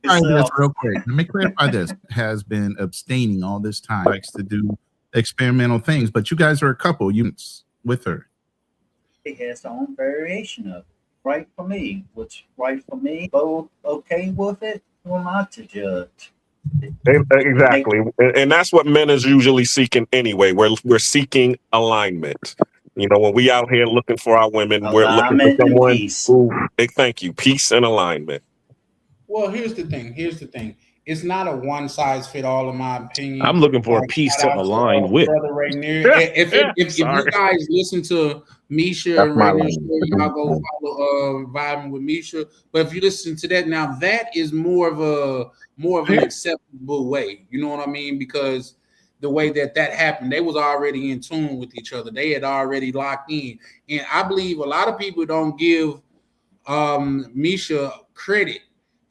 All right, that's real quick. Let me clarify this. Has been abstaining all this time. Likes to do experimental things, but you guys are a couple units with her. It has its own variation of it. Right for me. What's right for me? Both okay with it? Who am I to judge? Exactly. And that's what men is usually seeking anyway. We're seeking alignment. You know, when we out here looking for our women, we're looking for someone who, thank you, peace and alignment. Well, here's the thing. It's not a one size fit all, in my opinion. I'm looking for a piece to align with. Right if you guys listen to Misha and Radio Story, y'all go follow Vibing with Misha. But if you listen to that now, that is more of an acceptable way. You know what I mean? Because the way that happened, they was already in tune with each other. They had already locked in, and I believe a lot of people don't give Misha credit.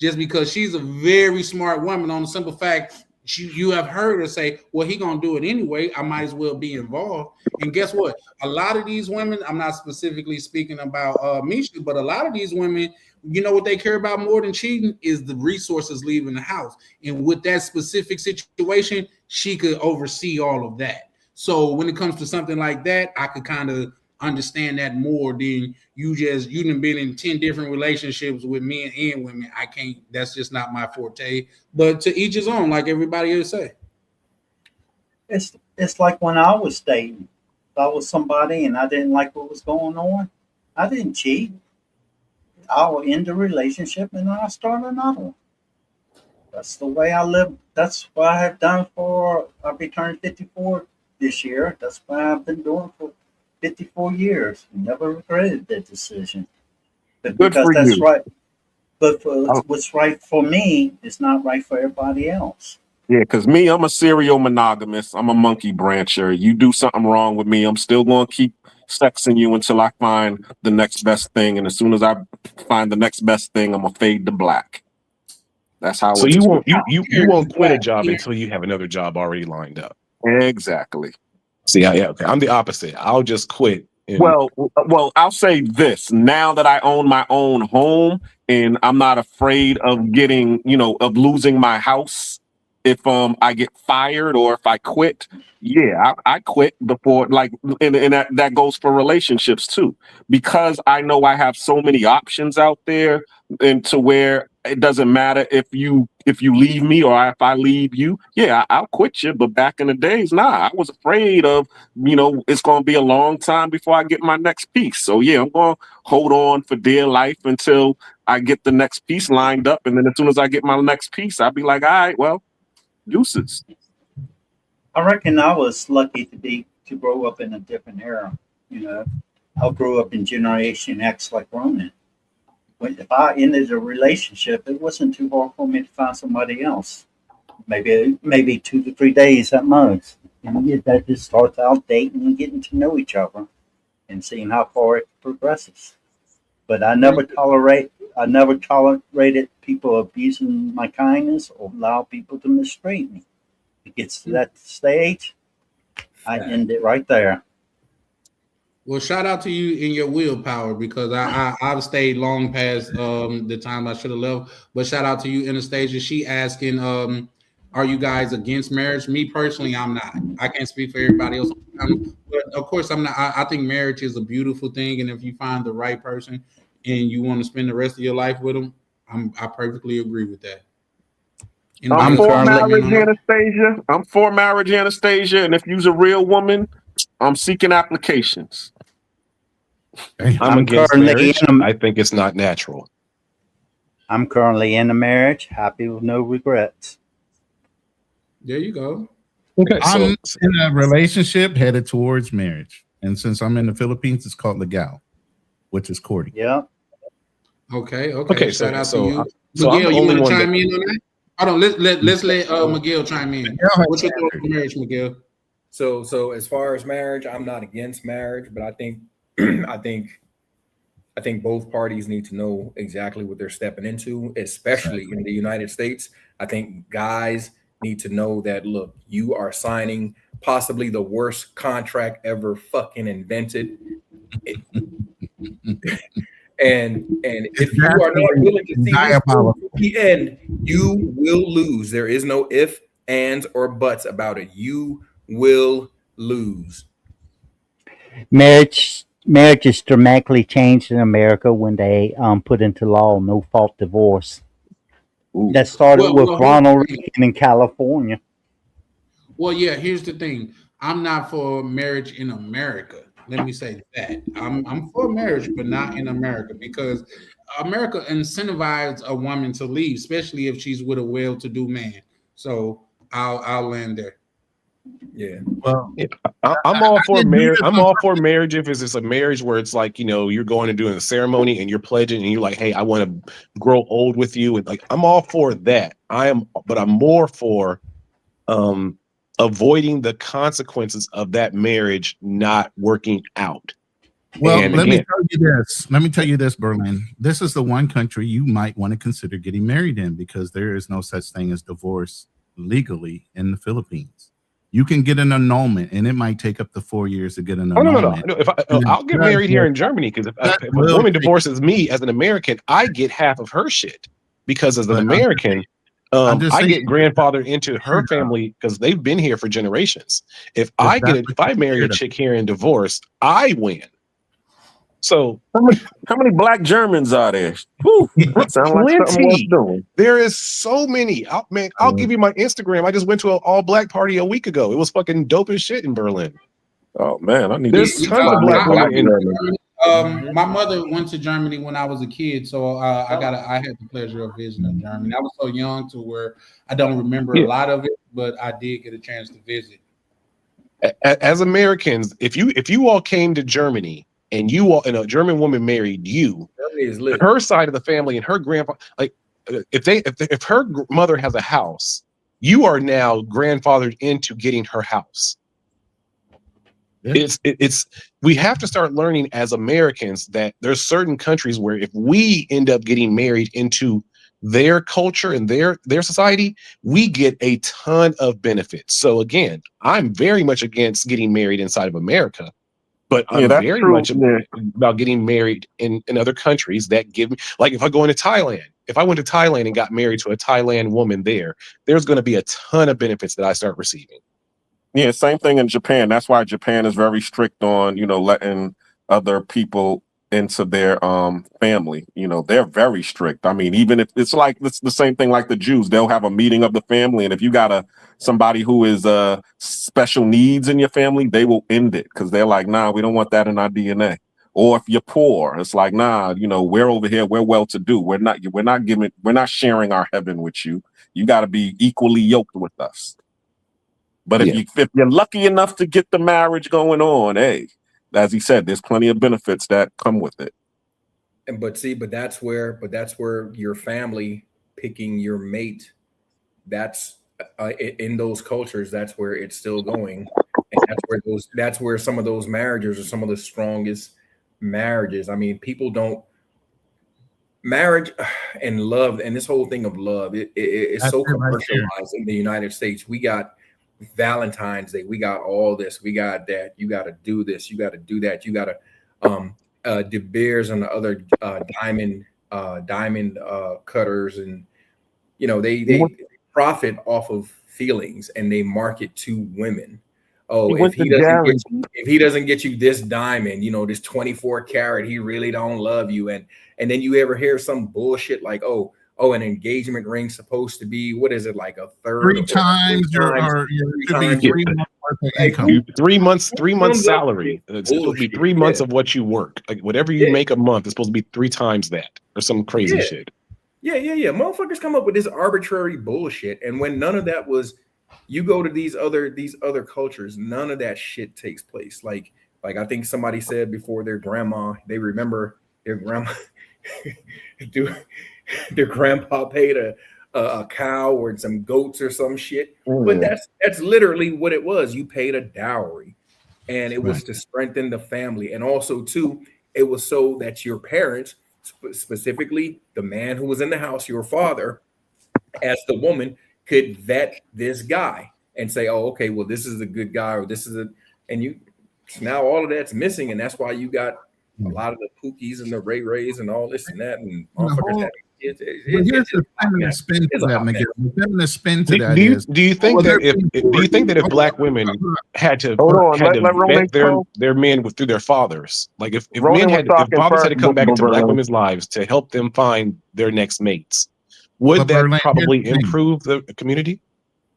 Just because she's a very smart woman, on the simple fact you have heard her say, well, he gonna do it anyway, I might as well be involved. And guess what? A lot of these women, I'm not specifically speaking about Misha, but a lot of these women, you know what they care about more than cheating is the resources leaving the house. And with that specific situation, she could oversee all of that. So when it comes to something like that, I could kind of understand that more than you done been in 10 different relationships with men and women. I can't, that's just not my forte. But to each his own, like everybody else say. It's like when I was dating. If I was somebody and I didn't like what was going on, I didn't cheat. I will end the relationship and I'll start another one. That's the way I live. That's what I have done for. I'll be turning 54 this year. That's what I've been doing for 54 years. Never regretted that decision. But Good because for that's you. right. But for Oh, what's right for me is not right for everybody else. yeah, because me, I'm a serial monogamist. I'm a monkey brancher. You do something wrong with me, I'm still going to keep sexing you until I find the next best thing. And as soon as I find the next best thing, I'm going to fade to black. That's how So it's you going. won't quit a job until you have another job already lined up. Exactly. See, yeah, okay. I'm the opposite. I'll just quit. Well, I'll say this. Now that I own my own home and I'm not afraid of getting, of losing my house if I get fired or if I quit. Yeah, I quit before, like, and that goes for relationships too, because I know I have so many options out there, and to where it doesn't matter if you leave me or if I leave you. Yeah, I'll quit you. But back in the days, I was afraid of, it's going to be a long time before I get my next piece. So yeah, I'm going to hold on for dear life until I get the next piece lined up, and then as soon as I get my next piece, I'll be like, all right, well, deuces. I reckon I was lucky to grow up in a different era. I grew up in Generation X like Ronan. If I ended a relationship, it wasn't too hard for me to find somebody else. Maybe 2 to 3 days at most. And that just starts out dating and getting to know each other and seeing how far it progresses. But I never tolerated people abusing my kindness or allow people to mistreat me. It gets to that stage, I end it right there. Well, shout out to you in your willpower, because I've stayed long past the time I should have left. But shout out to you, Anastasia. She asking, are you guys against marriage? Me personally, I'm not. I can't speak for everybody else. But of course, I'm not. I think marriage is a beautiful thing, and if you find the right person and you want to spend the rest of your life with them, I perfectly agree with that. I'm for marriage, Anastasia. I'm for marriage, Anastasia. And if you's a real woman, I'm seeking applications. I'm against marriage. I think it's not natural. I'm currently in a marriage, happy with no regrets. There you go. Okay, I'm in a relationship headed towards marriage, and since I'm in the Philippines, it's called legal, which is courting. Yeah. Okay. Shout out to you, so Miguel. I'm You want to one chime in on that? Hold on. Let's let Miguel chime in. What's your thoughts on marriage, Miguel? So as far as marriage, I'm not against marriage, but I think I think both parties need to know exactly what they're stepping into, especially in the United States. I think guys need to know that, look, you are signing possibly the worst contract ever fucking invented. And if you are not willing to see this through to the end, you will lose. There is no if, ands, or buts about it. You will lose. Marriage is dramatically changed in America when they put into law no fault divorce. That started with Ronald Reagan in California. Well, yeah, here's the thing. I'm not for marriage in America. Let me say that. I'm for marriage, but not in America, because America incentivizes a woman to leave, especially if she's with a well-to-do man. So I'll land there. Yeah. Well, I'm all for marriage. I'm all for marriage if it's just a marriage where it's like, you're going to do a ceremony and you're pledging and you're like, hey, I want to grow old with you. And like, I'm all for that. But I'm more for avoiding the consequences of that marriage not working out. Well, let me tell you this, Berlin. This is the one country you might want to consider getting married in, because there is no such thing as divorce legally in the Philippines. You can get an annulment, and it might take up to 4 years to get an annulment. No. I'll get married here in Germany, because if a woman divorces me as an American, I get half of her shit, because as an American, I get grandfathered into her family because they've been here for generations. If I marry a chick here and divorce, I win. So how many black Germans are there? Whew, sound like something worth doing. There is so many. I'll give you my Instagram. I just went to an all-black party a week ago. It was fucking dope as shit in Berlin. Oh man, There's tons of black women in My mother went to Germany when I was a kid, so I had the pleasure of visiting Germany. I was so young to where I don't remember a lot of it, but I did get a chance to visit. As Americans, if you all came to Germany and you all and a German woman married you, her side of the family and her grandpa, like if her mother has a house, you are now grandfathered into getting her house. It's we have to start learning as Americans that there's certain countries where if we end up getting married into their culture and their society, we get a ton of benefits. So again, I'm very much against getting married inside of America, but I'm very much about getting married in other countries that give me, like if I go into Thailand, if I went to Thailand and got married to a Thailand woman there's going to be a ton of benefits that I start receiving. Yeah, same thing in Japan. That's why Japan is very strict on, letting other people into their family. They're very strict. I mean, even if it's the same thing like the Jews, they'll have a meeting of the family, and if you got somebody who is special needs in your family, they will end it because they're like, nah, we don't want that in our DNA. Or if you're poor, it's like, nah, we're over here, we're well to do. We're not sharing our heaven with you. You got to be equally yoked with us. But if you're lucky enough to get the marriage going on, hey, as he said, there's plenty of benefits that come with it. But that's where your family picking your mate, that's in those cultures, that's where it's still going, and that's where some of those marriages are some of the strongest marriages. I mean, people don't marriage and love, and this whole thing of love, it's so commercialized in the United States. We got Valentine's Day, we got all this, we got that, you got to do this, you got to do that, you got to De Beers and the other diamond cutters, and they profit off of feelings and they market to women. Oh, if he doesn't get you this diamond, this 24 karat, he really don't love you. And then you ever hear some bullshit like, oh, an engagement ring's supposed to be, what is it, like a third? 3 times your 3 months salary. It's supposed to be 3 months of what you work. Like whatever you make a month, it's supposed to be 3 times that or some crazy shit. Yeah. Motherfuckers come up with this arbitrary bullshit. And when none of that was, you go to these other cultures, none of that shit takes place. Like I think somebody said before, they remember their grandma their grandpa paid a cow or some goats or some shit. But that's literally what it was. You paid a dowry, and it was to strengthen the family. And also too, it was so that your parents, specifically the man who was in the house, your father, as the woman, could vet this guy and say, oh, okay, well, this is a good guy, or this is now all of that's missing. And that's why you got a lot of the Pookies and the Ray-Rays and all this and that. And motherfuckers here's the feminist spin to that, Miguel. The feminist spin to that do you think that if black women had to vet their men through their fathers, like if fathers had to come back into black women's lives to help them find their next mates, would that probably improve the community?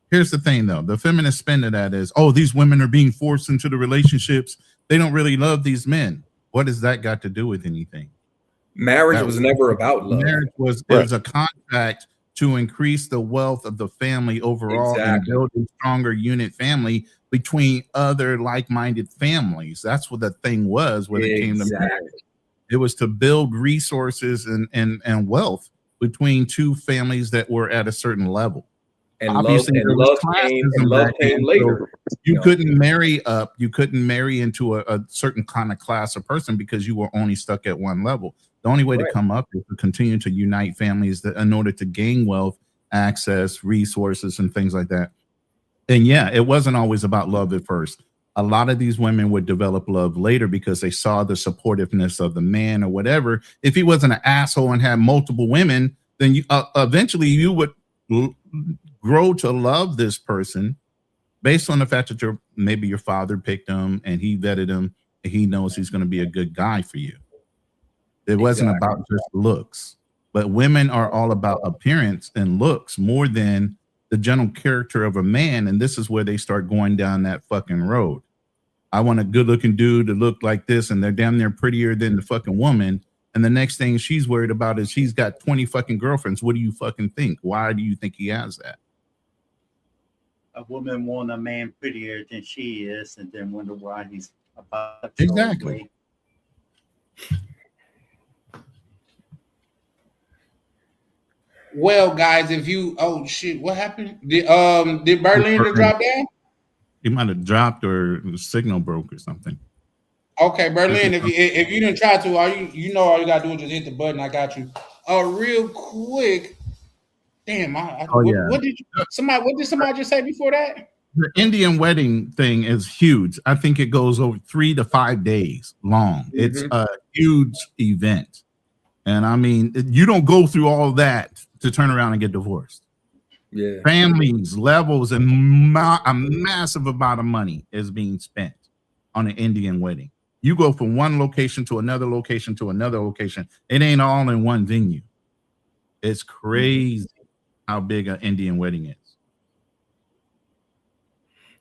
Here's the thing, though. The feminist spin to that is, oh, these women are being forced into the relationships. They don't really love these men. What has that got to do with anything? Marriage was never about love. Marriage was a contract to increase the wealth of the family overall and build a stronger unit family between other like-minded families. That's what the thing was when it came to marriage. It was to build resources and wealth between two families that were at a certain level. And obviously, love came later. You couldn't marry up. You couldn't marry into a certain kind of class of person because you were only stuck at one level. The only way to come up is to continue to unite families in order to gain wealth, access, resources, and things like that. And yeah, it wasn't always about love at first. A lot of these women would develop love later because they saw the supportiveness of the man or whatever. If he wasn't an asshole and had multiple women, then eventually you would grow to love this person based on the fact that maybe your father picked him and he vetted him and he knows he's going to be a good guy for you. It wasn't about just looks, but women are all about appearance and looks more than the general character of a man. And this is where they start going down that fucking road. I want a good-looking dude to look like this, and they're damn near prettier than the fucking woman. And the next thing she's worried about is he's got 20 fucking girlfriends. What do you fucking think? Why do you think he has that? A woman want a man prettier than she is, and then wonder why he's about to exactly. Well, guys, if you what happened? Did Berlin drop down? He might have dropped or the signal broke or something. Okay, Berlin, if you didn't try to, all you gotta do is just hit the button. I got you. Real quick. Damn, what did somebody just say before that? The Indian wedding thing is huge. I think it goes over 3 to 5 days long. Mm-hmm. It's a huge event. And I mean, you don't go through all that to turn around and get divorced. Yeah. Families, levels, and a massive amount of money is being spent on an Indian wedding. You go from one location to another location to another location. It ain't all in one venue. It's crazy how big an Indian wedding is.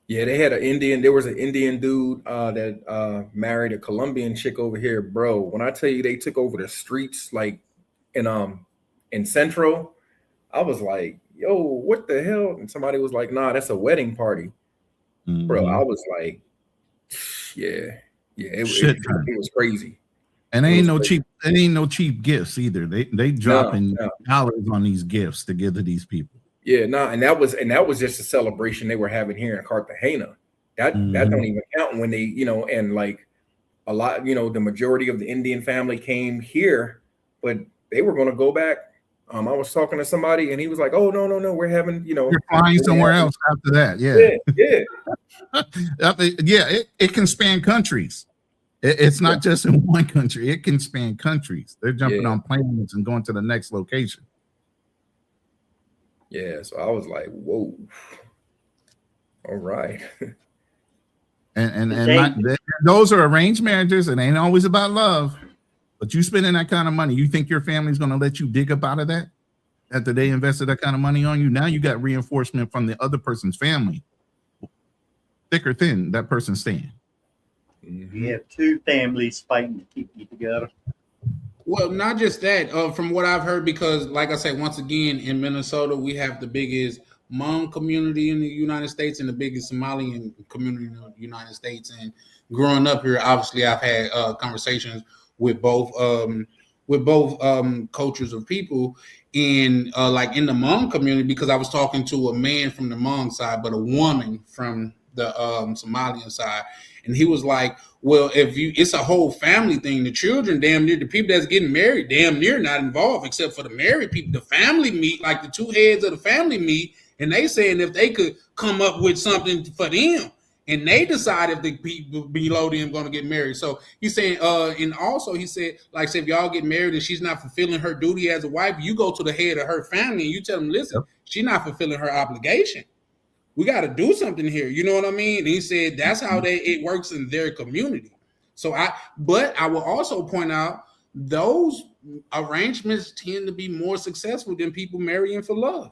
Yeah, they had there was an Indian dude that married a Colombian chick over here, bro. When I tell you they took over the streets like in Central, I was like, yo, what the hell? And somebody was like, nah, that's a wedding party. Mm-hmm. Bro, I was like, yeah, it was crazy. And it ain't no cheap gifts either. They dropping dollars on these gifts to give to these people. Yeah, and that was just a celebration they were having here in Cartagena. That don't even count when they, and like a lot, the majority of the Indian family came here, but they were going to go back. I was talking to somebody and he was like, "Oh, no, we're having, you're flying somewhere else after that." Yeah. It can span countries. It's not just in one country. It can span countries. They're jumping on planes and going to the next location. Yeah, so I was like, "Whoa, all right." and those are arranged marriages. It ain't always about love, but you spending that kind of money, you think your family's going to let you dig up out of that after they invested that kind of money on you? Now you got reinforcement from the other person's family, thick or thin. That person's staying. You have two families fighting to keep you together. Well, not just that. From what I've heard, because like I said, once again, in Minnesota, we have the biggest Hmong community in the United States and the biggest Somalian community in the United States. And growing up here, obviously, I've had conversations with both cultures of people in like in the Hmong community, because I was talking to a man from the Hmong side, but a woman from the Somalian side. And he was like, well, it's a whole family thing. The children, damn near, the people that's getting married, damn near not involved, except for the married people. The family meet, like the two heads of the family meet, and they saying if they could come up with something for them, and they decide if the people below them going to get married. So he's saying, and also he said, like, say if y'all get married and she's not fulfilling her duty as a wife, you go to the head of her family and you tell them, listen, she's not fulfilling her obligation. We got to do something here. You know what I mean? And he said that's how it works in their community. But I will also point out those arrangements tend to be more successful than people marrying for love.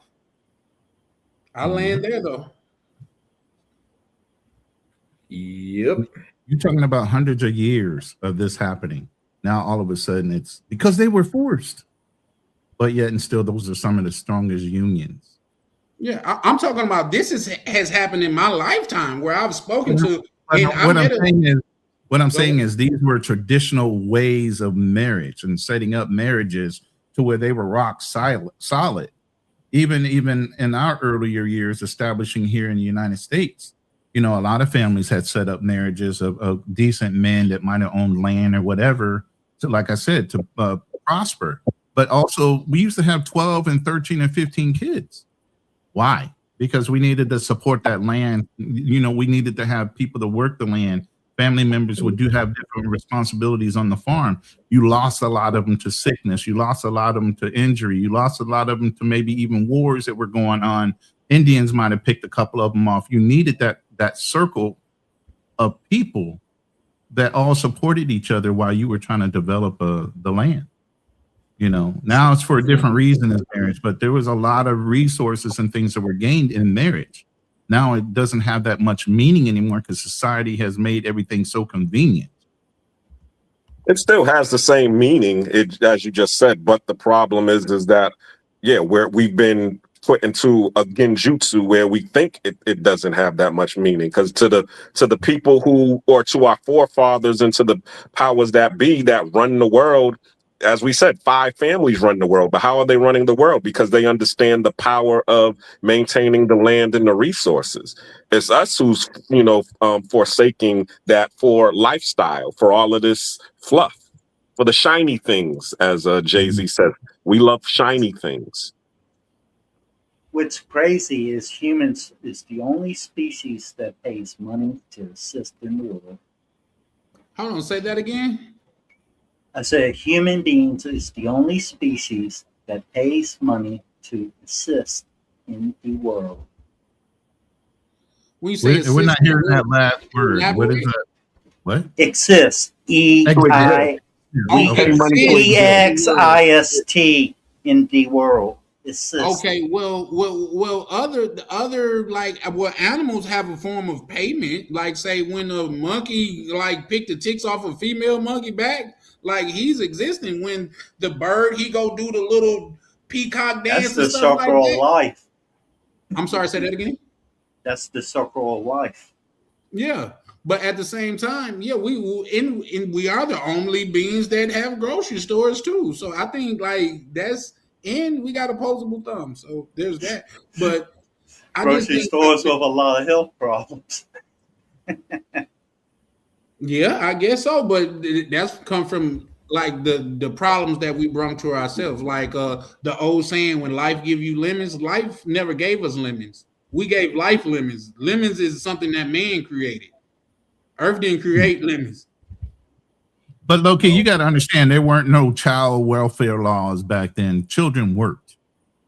I land there though. Yep. You're talking about hundreds of years of this happening. Now all of a sudden it's because they were forced. But yet and still those are some of the strongest unions. Yeah, I'm talking about this has happened in my lifetime where I've spoken to. What I'm saying is these were traditional ways of marriage and setting up marriages to where they were rock solid. Even in our earlier years establishing here in the United States, a lot of families had set up marriages of decent men that might have owned land or whatever, to, like I said, to prosper. But also we used to have 12 and 13 and 15 kids. Why? Because we needed to support that land. We needed to have people to work the land. Family members have different responsibilities on the farm. You lost a lot of them to sickness. You lost a lot of them to injury. You lost a lot of them to maybe even wars that were going on. Indians might have picked a couple of them off. You needed that circle of people that all supported each other while you were trying to develop the land. Now it's for a different reason as marriage, but there was a lot of resources and things that were gained in marriage. Now it doesn't have that much meaning anymore because society has made everything so convenient. It still has the same meaning, as you just said, but the problem is that we've been put into a genjutsu where we think it doesn't have that much meaning, because to the people who, or to our forefathers and to the powers that be that run the world, as we said, 5 families run the world. But how are they running the world? Because they understand the power of maintaining the land and the resources. It's us who's forsaking that for lifestyle, for all of this fluff, for the shiny things, as Jay-Z says. We love shiny things. What's crazy is humans is the only species that pays money to assist in the world. Hold on, say that again. I said human beings is the only species that pays money to assist in the world. We're not hearing that last word. What is that? What? Exist. EXIST in the world. Okay, well, other like animals have a form of payment. Like, say, when a monkey pick the ticks off a female monkey back, he's existing. When the bird, he go do the little peacock dance. That's the circle of life. I'm sorry, say that again. That's the circle of life. Yeah, but at the same time, we are the only beings that have grocery stores too. So I think that's. And we got opposable thumbs, so there's that. But grocery stores with a lot of health problems. Yeah, I guess so. But that's come from the problems that we brought to ourselves. The old saying, when life give you lemons, life never gave us lemons. We gave life lemons. Lemons is something that man created. Earth didn't create lemons. But Loki, you got to understand, there weren't no child welfare laws back then. Children worked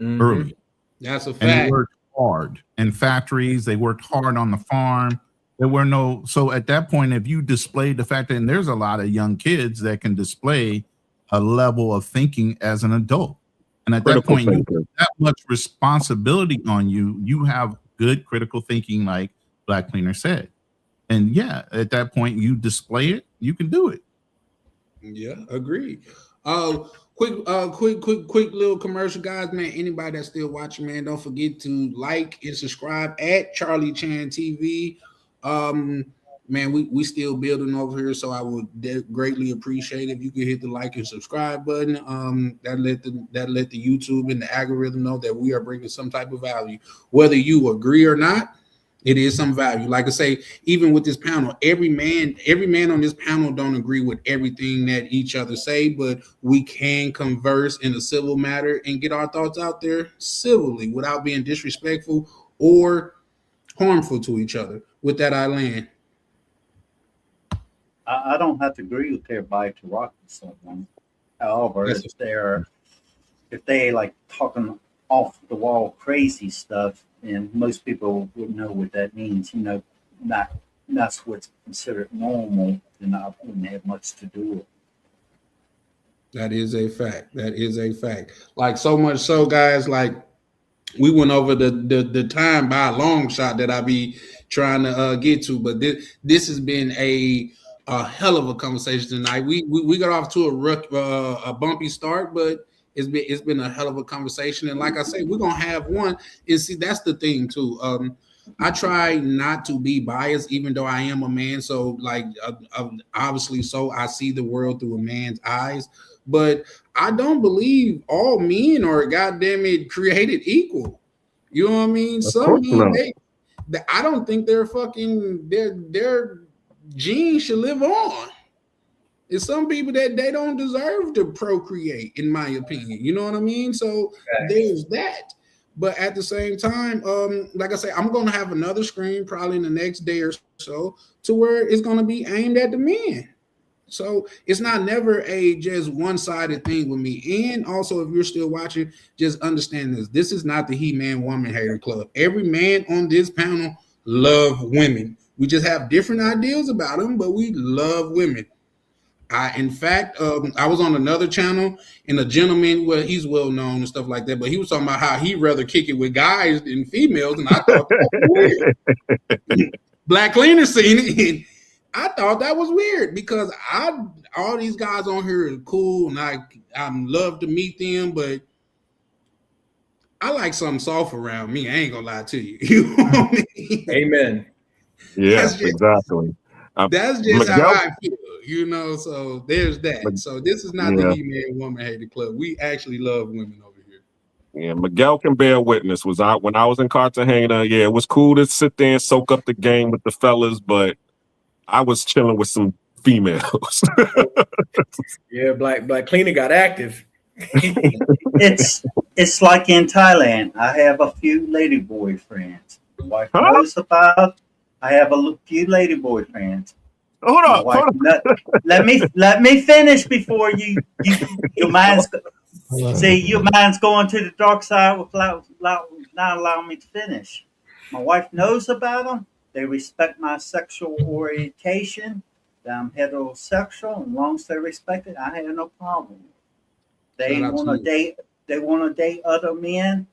early. That's a fact. And they worked hard in factories. They worked hard on the farm. There were no. So at that point, if you displayed the fact that, and there's a lot of young kids that can display a level of thinking as an adult, and at that point, you have that much responsibility on you. You have good critical thinking, like Black Cleaner said, and at that point, you display it. You can do it. Yeah, agreed. Quick little commercial, guys, man. Anybody that's still watching, man, don't forget to like and subscribe at Charlie Chan TV. Man, we still building over here, so I would greatly appreciate if you could hit the like and subscribe button. That let the YouTube and the algorithm know that we are bringing some type of value, whether you agree or not. It is some value. Like I say, even with this panel, every man on this panel don't agree with everything that each other say, but we can converse in a civil matter and get our thoughts out there civilly without being disrespectful or harmful to each other. With that, I land. I don't have to agree with everybody to rock with something. However, if they like talking off the wall crazy stuff, and most people would know what that means, that's what's considered normal, then I wouldn't have much to do with it. That is a fact. That is a fact. So much so, guys, we went over the time by a long shot that I be trying to get to, but this has been a hell of a conversation tonight. We got off to a bumpy start, but it's been a hell of a conversation. And like I say, we're gonna have one. And see, that's the thing too. I try not to be biased, even though I am a man. So obviously, so I see the world through a man's eyes. But I don't believe all men are goddamn it created equal. You know what I mean? Some men, I don't think their genes should live on. It's some people that they don't deserve to procreate, in my opinion. You know what I mean? So there's that. But at the same time, like I say, I'm going to have another screen probably in the next day or so to where it's going to be aimed at the men. So it's not never a just one-sided thing with me. And also, if you're still watching, just understand this. This is not the He-Man Woman Hater Club. Every man on this panel love women. We just have different ideas about them, but we love women. In fact, I was on another channel, and a gentleman, well, he's well known and stuff like that, but he was talking about how he'd rather kick it with guys than females, and I thought that was weird. Black Cleaner seen it, and I thought that was weird because all these guys on here are cool, and I love to meet them, but I like something soft around me. I ain't gonna lie to you. You know what I mean? Amen. Yes, exactly. That's just how I feel, you know. So there's that. So this is not the He-Man Woman Hated Club. We actually love women over here. Yeah, Miguel can bear witness. Was out when I was in Cartagena. Yeah, it was cool to sit there and soak up the game with the fellas, but I was chilling with some females. Yeah, Black Cleaner got active. It's like in Thailand. I have a few lady boyfriends. My wife knows about. I have a few lady boyfriends. Hold on. Let me finish before your mind's your mind's going to the dark side without not allowing me to finish. My wife knows about them. They respect my sexual orientation. That I'm heterosexual, and as long as they respect it, I have no problem. They want to date. They want to date other men,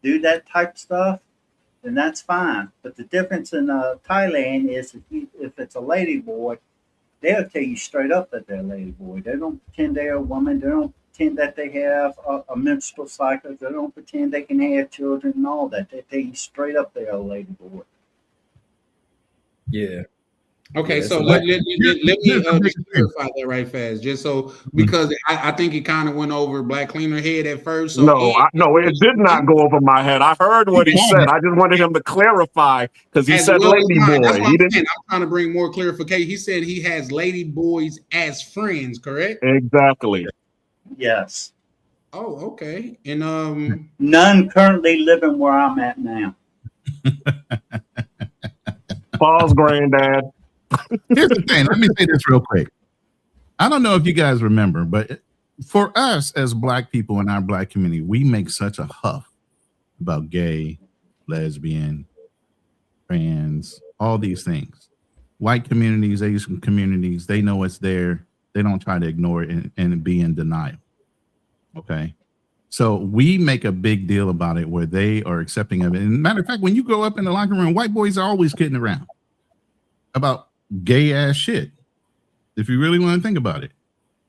do that type of stuff, then that's fine. But the difference in Thailand is if it's a lady boy, they'll tell you straight up that they're a lady boy. They don't pretend they're a woman. They don't pretend that they have a menstrual cycle. They don't pretend they can have children and all that. They tell you straight up they're a lady boy. Yeah. Okay, so let me just clarify that right fast, just so because I think it kind of went over Black Cleaner head at first. So no, it did not go over my head. I heard what he said. I just wanted him to clarify because he said lady boy. That's what I'm trying to bring more clarification. He said he has lady boys as friends, correct? Exactly. Yes. Oh, okay. And none currently living where I'm at now. Paul's granddad. Here's the thing. Let me say this real quick. I don't know if you guys remember, but for us as Black people in our Black community, we make such a huff about gay, lesbian, trans, all these things. White communities, Asian communities, they know it's there. They don't try to ignore it and be in denial. Okay. So we make a big deal about it where they are accepting of it. And matter of fact, when you grow up in the locker room, white boys are always kidding around about gay ass shit. If you really want to think about it,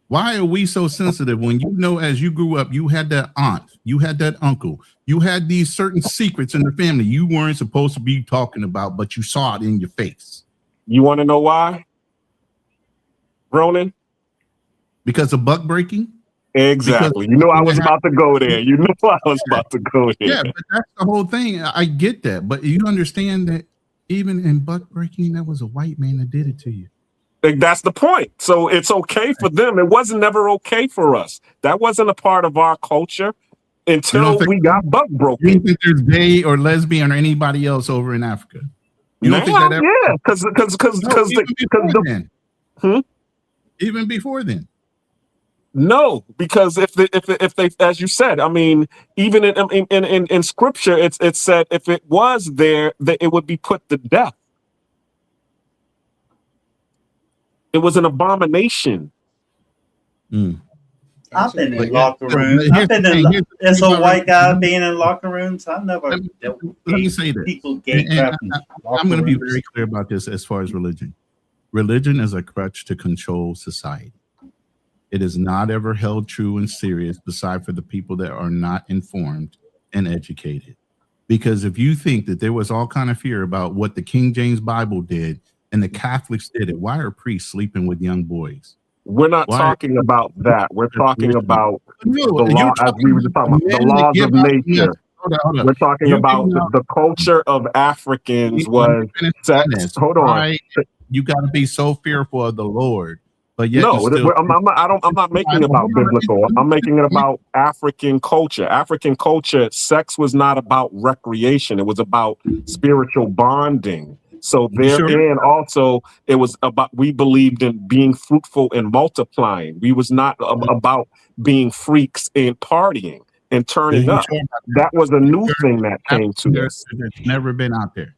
why are we so sensitive when you know as you grew up, you had that aunt, you had that uncle, you had these certain secrets in the family you weren't supposed to be talking about, but you saw it in your face. You want to know why, Ronan? Because of buck breaking? Exactly. You know I was about to go there. You know I was about to go there. Yeah, but that's the whole thing. I get that, but you understand that even in buck breaking, that was a white man that did it to you. That's the point. So it's okay for them. It wasn't never okay for us. That wasn't a part of our culture until we got buck broken. You don't think there's gay or lesbian or anybody else over in Africa? You don't think that ever? Yeah, because even before then. No, because if they, as you said, I mean, even in scripture, it said if it was there, that it would be put to death. It was an abomination. I've been in locker rooms. I've been as a white guy being in locker rooms. I've never dealt with let me say this. People gay crap. I'm going to be very clear about this as far as religion. Religion is a crutch to control society. It is not ever held true and serious, beside for the people that are not informed and educated. Because if you think that there was all kind of fear about what the King James Bible did and the Catholics did it, why are priests sleeping with young boys? We're not talking about that. We're talking about the law, as we were just talking about, the laws of nature. Hold on. We're talking about the culture of Africans was sex. Hold on. Right? You got to be so fearful of the Lord. But yet no, I'm not making it about biblical. I'm making it about African culture. African culture, sex was not about recreation. It was about spiritual bonding. So therein also, it was about, we believed in being fruitful and multiplying. We was not about being freaks and partying and turning up. That was a new thing that came to us. It's never been out there.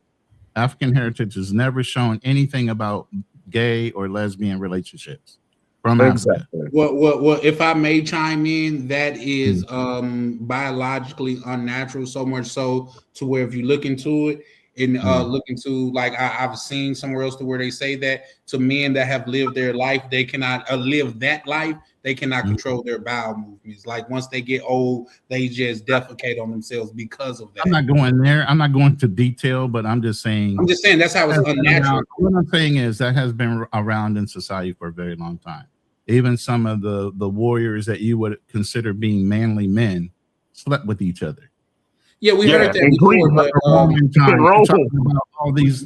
African heritage has never shown anything about gay or lesbian relationships. from Africa. Well, if I may chime in, that is biologically unnatural, so much so to where if you look into it and look into, like I've seen somewhere else to where they say that to men that have lived their life, they cannot live that life. They cannot control their bowel movements. Like once they get old, they just defecate on themselves because of that. I'm not going there. I'm not going to detail, but I'm just saying. That's how it's unnatural. What I'm saying is that has been around in society for a very long time. Even some of the warriors that you would consider being manly men slept with each other. Yeah, we heard that before, but all these,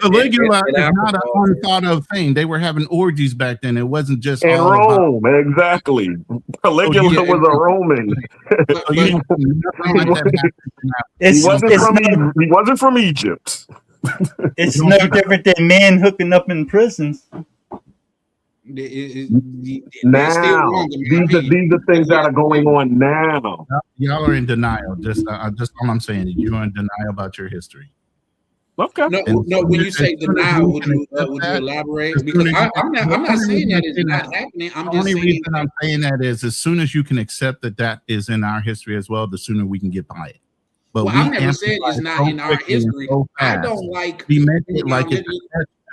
Caligula is not an unthought of thing. They were having orgies back then. It wasn't just in all Rome, exactly. Caligula was a Roman. He wasn't from Egypt. It's no different than men hooking up in prisons. Now, these are things that are going on now. Y'all are in denial. Just all I'm saying is you're in denial about your history. Okay. No. When you say denial, would you elaborate? Because I'm not saying that it's not happening. The only reason I'm saying that is as soon as you can accept that is in our history as well, the sooner we can get by it. But I never said it's not in our history. I don't like. We make it like it's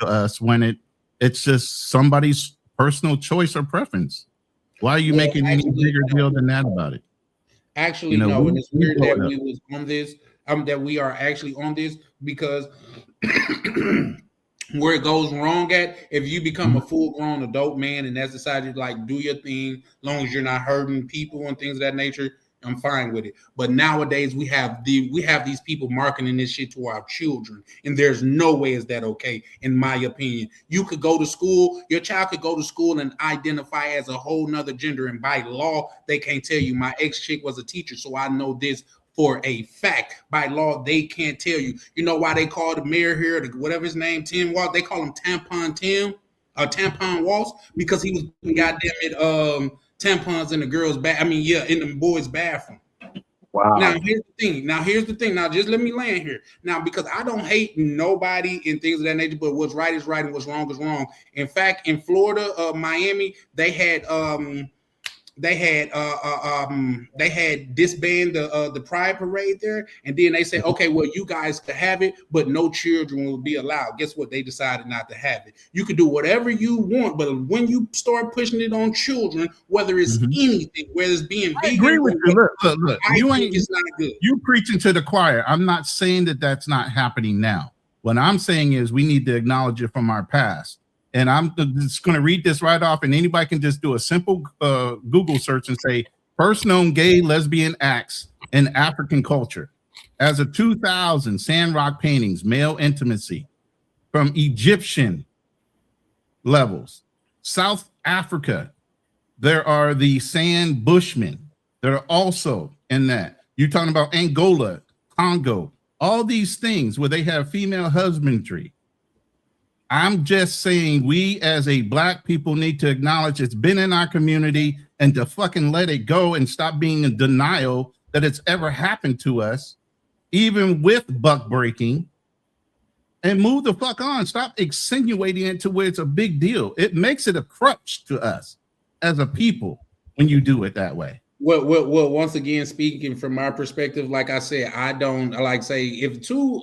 to us when it's just somebody's personal choice or preference. Why are you making any bigger deal than that about it? Actually, no, and it's weird that we was on this. That we are actually on this because where it goes wrong at, if you become a full-grown adult man and that's decided to like do your thing, as long as you're not hurting people and things of that nature, I'm fine with it. But nowadays we have these people marketing this shit to our children, and there's no way is that okay, in my opinion. You could go to school, your child could go to school and identify as a whole nother gender, and by law, they can't tell you. My ex-chick was a teacher, so I know this for a fact. By law, they can't tell you. You know why they call the mayor here, whatever his name, Tim Waltz, they call him Tampon Tim, Tampon Waltz, because he was goddamn it, tampons in the girls' in the boys' bathroom. Wow. Now here's the thing. Now just let me land here. Now, because I don't hate nobody and things of that nature, but what's right is right and what's wrong is wrong. In fact, in Florida, Miami, they had disbanded the Pride Parade there, and then they said, okay, well, you guys could have it, but no children will be allowed. Guess what? They decided not to have it. You could do whatever you want, but when you start pushing it on children, whether it's anything, whether it's being vegan, I agree with you. Look, it's not good. You preaching to the choir. I'm not saying that that's not happening now. What I'm saying is we need to acknowledge it from our past. And I'm just going to read this right off, and anybody can just do a simple Google search and say, first known gay lesbian acts in African culture. As of 2000, sandrock paintings, male intimacy from Egyptian levels. South Africa, there are the sand bushmen that are also in that. You're talking about Angola, Congo, all these things where they have female husbandry. I'm just saying we as a black people need to acknowledge it's been in our community and to fucking let it go and stop being in denial that it's ever happened to us, even with buck breaking, and move the fuck on. Stop insinuating it to where it's a big deal. It makes it a crutch to us as a people when you do it that way. Well, once again, speaking from my perspective, like I said, I don't like say if two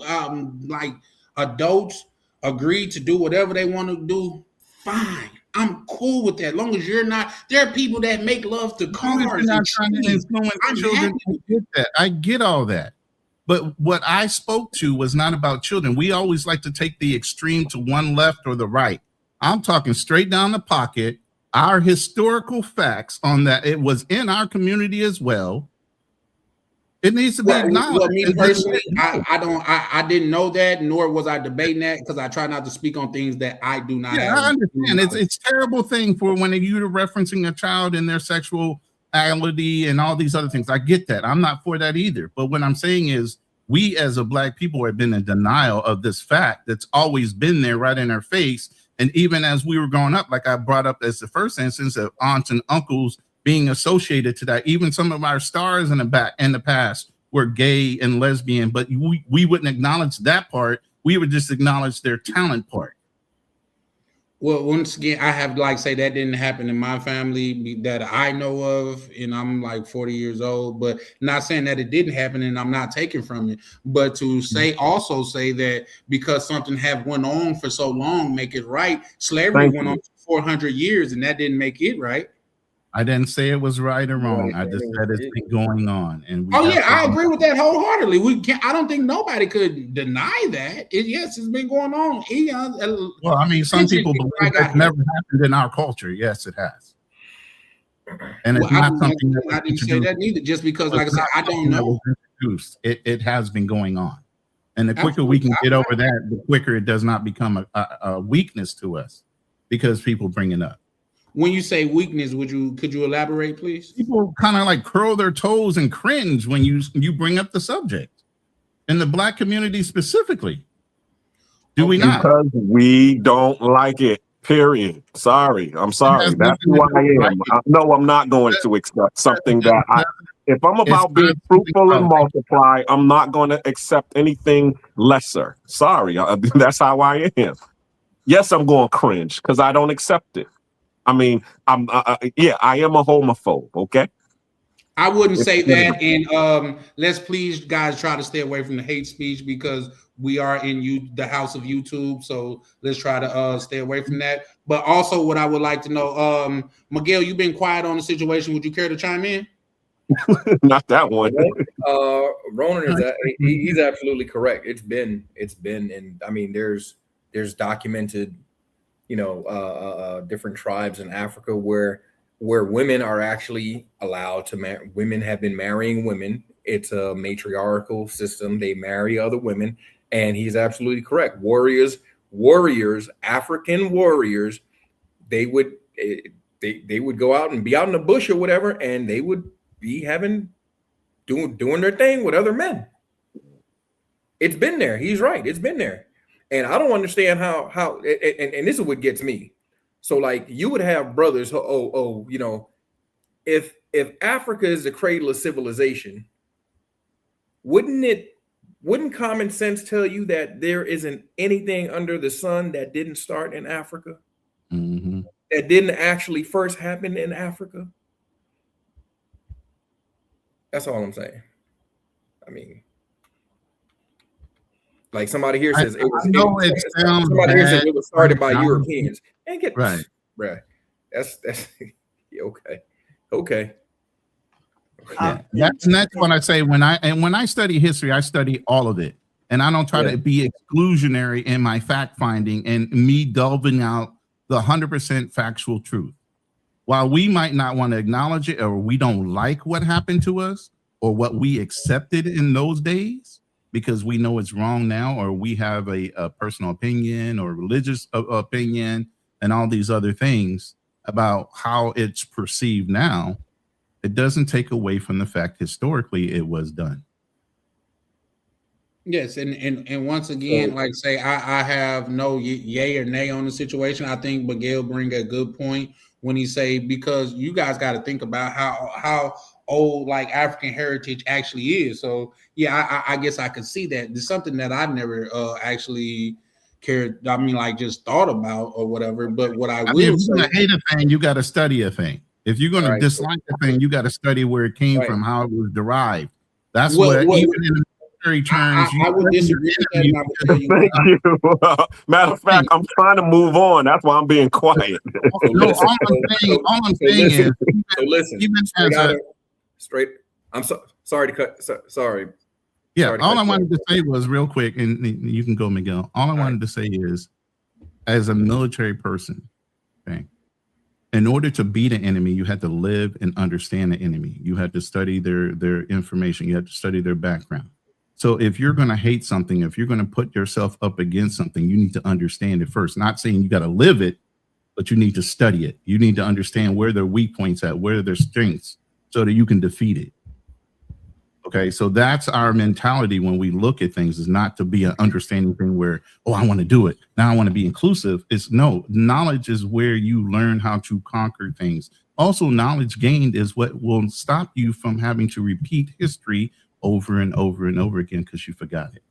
like adults agree to do whatever they want to do, fine. I'm cool with that. As long as you're not, there are people that make love to cars. Not trying to influence children. I get that. I get all that. But what I spoke to was not about children. We always like to take the extreme to one left or the right. I'm talking straight down the pocket. Our historical facts on that. It was in our community as well. It needs to be acknowledged. Well, me personally, I didn't know that, nor was I debating that because I try not to speak on things that I do not. Yeah, I understand. It's a terrible thing for when you're referencing a child and their sexuality and all these other things. I get that. I'm not for that either. But what I'm saying is we as a black people have been in denial of this fact that's always been there right in our face. And even as we were growing up, like I brought up as the first instance of aunts and uncles being associated to that, even some of our stars in the past were gay and lesbian, but we wouldn't acknowledge that part. We would just acknowledge their talent part. Well, once again, I have like say that didn't happen in my family that I know of, and I'm like 40 years old. But not saying that it didn't happen, and I'm not taking from it. But to say also say that because something have went on for so long, make it right. Slavery went on for 400 years, and that didn't make it right. I didn't say it was right or wrong. I just said it's been going on, and we I agree with that wholeheartedly. We can't. I don't think nobody could deny that. Yes, it's been going on eons. Well, I mean, some people believe that never happened in our culture. Yes, it has, and it's not something that I didn't say that neither. Just because, like I said, I don't know. It has been going on, and the quicker we can get over that, the quicker it does not become a weakness to us because people bring it up. When you say weakness, could you elaborate, please? People kind of like curl their toes and cringe when you bring up the subject, in the Black community specifically. Do we not? Because we don't like it. Period. Sorry, I'm sorry. That's who I am. No, I'm not going to accept something that if I'm about being fruitful and multiply, I'm not going to accept anything lesser. Sorry, that's how I am. Yes, I'm going to cringe because I don't accept it. I mean, I am a homophobe. Okay. I wouldn't say that. And let's please, guys, try to stay away from the hate speech because we are in the house of YouTube. So let's try to stay away from that. But also, what I would like to know, Miguel, you've been quiet on the situation. Would you care to chime in? Not that one. Ronan he's absolutely correct. It's been, and I mean, there's documented, different tribes in Africa where women are actually allowed to marry. Women have been marrying women. It's a matriarchal system. They marry other women, and he's absolutely correct. Warriors, African warriors, they would go out and be out in the bush or whatever, and they would be doing their thing with other men. It's been there. He's right. It's been there. And I don't understand how and this is what gets me. So like you would have brothers, if Africa is the cradle of civilization, wouldn't common sense tell you that there isn't anything under the sun that didn't start in Africa? Mm-hmm. That didn't actually first happen in Africa? That's all I'm saying. I mean, like somebody here says it was started by Europeans. And get right, bruh. That's okay. Yeah. That's what I say when I study history, I study all of it, and I don't try to be exclusionary in my fact finding and me delving out the 100% factual truth. While we might not want to acknowledge it, or we don't like what happened to us, or what we accepted in those days, because we know it's wrong now, or we have a personal opinion or religious opinion and all these other things about how it's perceived now, it doesn't take away from the fact historically it was done. Yes, and once again, like say, I have no yay or nay on the situation. I think Miguel bring a good point when he say, because you guys got to think about how old like African heritage actually is. So yeah, I guess I could see that. It's something that I've never actually cared. I mean, like just thought about or whatever. But what I will mean, if say, you're gonna hate a thing, you got to study a thing. If you're going to dislike a thing, you got to study where it came from, how it was derived. That's what even in military terms. I would disagree with that. Thank you. Matter of fact, I'm trying to move on. That's why I'm being quiet. No, all I'm saying is, listen. Even straight. I'm sorry to cut. Sorry. Yeah. Sorry to all cut I wanted to say was real quick, and you can go, Miguel. All I wanted to say is, as a military person, okay, in order to beat an enemy, you had to live and understand the enemy. You had to study their information. You had to study their background. So if you're going to hate something, if you're going to put yourself up against something, you need to understand it first. Not saying you got to live it, but you need to study it. You need to understand where their weak points at, where their strengths, so that you can defeat it. Okay, so that's our mentality when we look at things, is not to be an understanding thing where, oh, I want to do it. Now I want to be inclusive. It's no, knowledge is where you learn how to conquer things. Also, knowledge gained is what will stop you from having to repeat history over and over and over again because you forgot it.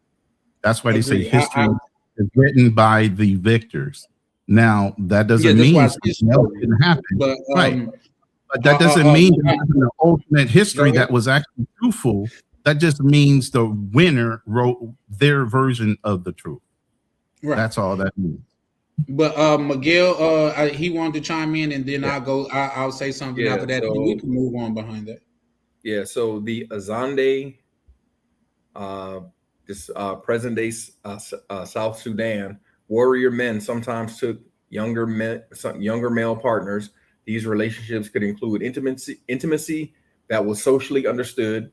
That's why they say history is written by the victors. Now that doesn't mean something else didn't happen, but right? But that doesn't mean the alternate history that was actually truthful. That just means the winner wrote their version of the truth. Right. That's all that means. But Miguel, he wanted to chime in, and then I'll say something after that. So, we can move on behind that. Yeah. So the Azande, this present day South Sudan, warrior men sometimes took younger male partners. These relationships could include intimacy that was socially understood.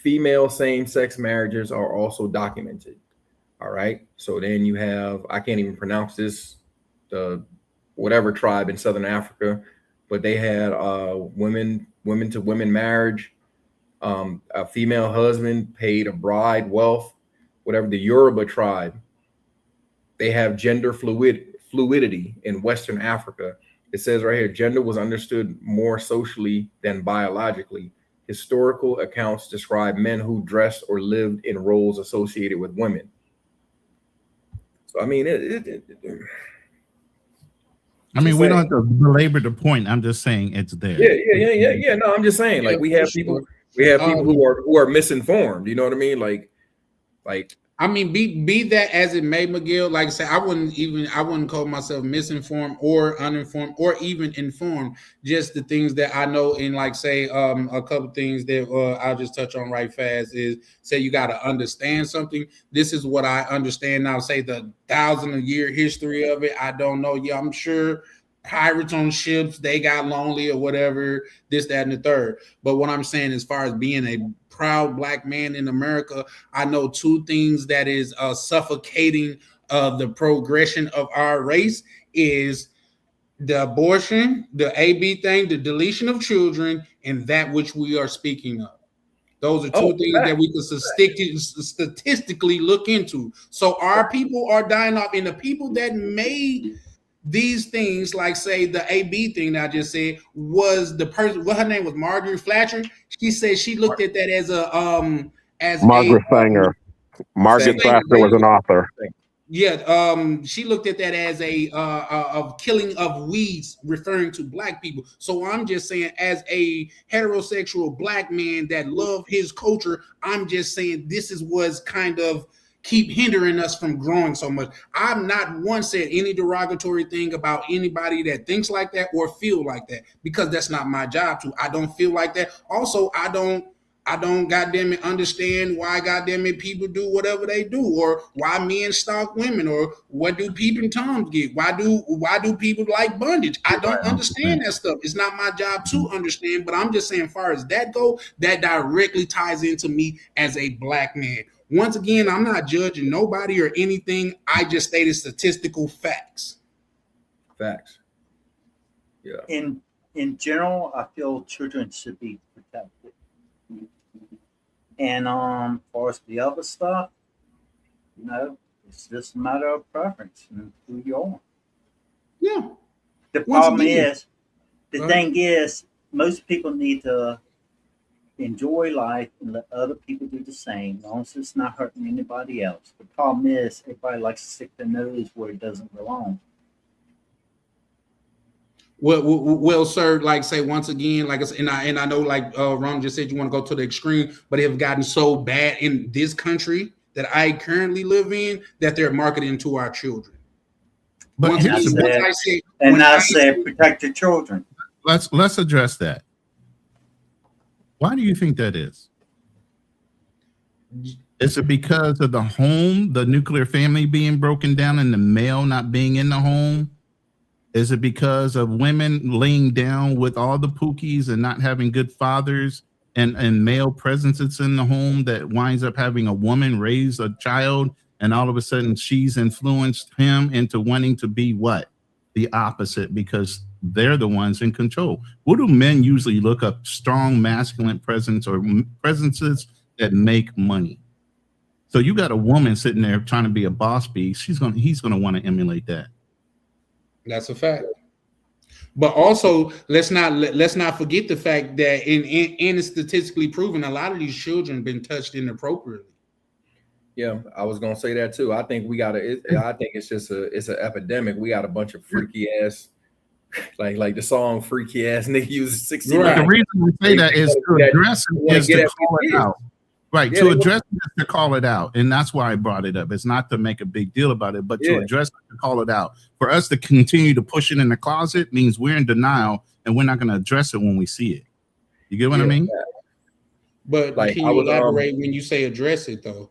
Female same-sex marriages are also documented. All right. So then you have, I can't even pronounce this, the whatever tribe in Southern Africa, but they had women to women marriage. A female husband paid a bride wealth. Whatever, the Yoruba tribe, they have gender fluidity in Western Africa. It says right here, gender was understood more socially than biologically. Historical accounts describe men who dressed or lived in roles associated with women. So, I mean, we don't have to belabor the point. I'm just saying it's there. Yeah. No, I'm just saying, like, we have people who are misinformed. You know what I mean? Like. I mean, be that as it may, Miguel. Like I said, I wouldn't call myself misinformed or uninformed or even informed. Just the things that I know, in like say a couple things that I'll just touch on right fast is say you got to understand something. This is what I understand now. Say the 1,000-year history of it. I don't know. Yeah, I'm sure pirates on ships, they got lonely or whatever, this, that, and the third. But what I'm saying, as far as being a proud black man in America, I know two things that is suffocating the progression of our race is the abortion, the AB thing, the deletion of children, and that which we are speaking of. Those are two things that we can statistically look into. So our people are dying off, and the people that made these things, like say the AB thing that I just said, was the person. What her name was, Margaret Thatcher. She said she looked at that as Margaret Sanger. Margaret Thatcher was an author. Yeah, she looked at that as a killing of weeds, referring to black people. So I'm just saying, as a heterosexual black man that love his culture, I'm just saying this is what's kind of keep hindering us from growing so much. I've not once said any derogatory thing about anybody that thinks like that or feel like that, because that's not my job to. I don't feel like that. Also, I don't goddamn it understand why goddamn it people do whatever they do, or why men stalk women, or what do peeping toms get? Why do people like bondage? I don't understand that stuff. It's not my job to understand, but I'm just saying, as far as that go, that directly ties into me as a black man. Once again, I'm not judging nobody or anything. I just stated statistical facts. Facts. Yeah. In general, I feel children should be protected. And as far as the other stuff, it's just a matter of preference and who you are. Yeah. The problem is, thing is, most people need to enjoy life and let other people do the same, as long as it's not hurting anybody else. The problem is, everybody likes to stick their nose where it doesn't belong. Well, sir, like say once again, like I said, and I know, like Ron just said, you want to go to the extreme, but it have gotten so bad in this country that I currently live in that they're marketing to our children. But I said protect your children. Let's address that. Why do you think that is? Is it because of the home, the nuclear family being broken down, and the male not being in the home? Is it because of women laying down with all the pookies and not having good fathers and male presences in the home that winds up having a woman raise a child, and all of a sudden she's influenced him into wanting to be what? The opposite, because they're the ones in control. What do men usually look up? Strong masculine presence or presences that make money. So you got a woman sitting there trying to be a boss bee. He's gonna want to emulate that. That's a fact. But also, let's not forget the fact that in statistically proven, a lot of these children have been touched inappropriately. Yeah, I was gonna say that too. I think we got I think it's just it's an epidemic. We got a bunch of freaky ass, like the song "Freaky Ass" Nigga uses 69. Right. The reason we say that is to address it is to call it out. Right. Yeah, to address it is to call it out. And that's why I brought it up. It's not to make a big deal about it, but to address it, to call it out. For us to continue to push it in the closet means we're in denial and we're not going to address it when we see it. You get what I mean? But like, can you elaborate when you say address it though?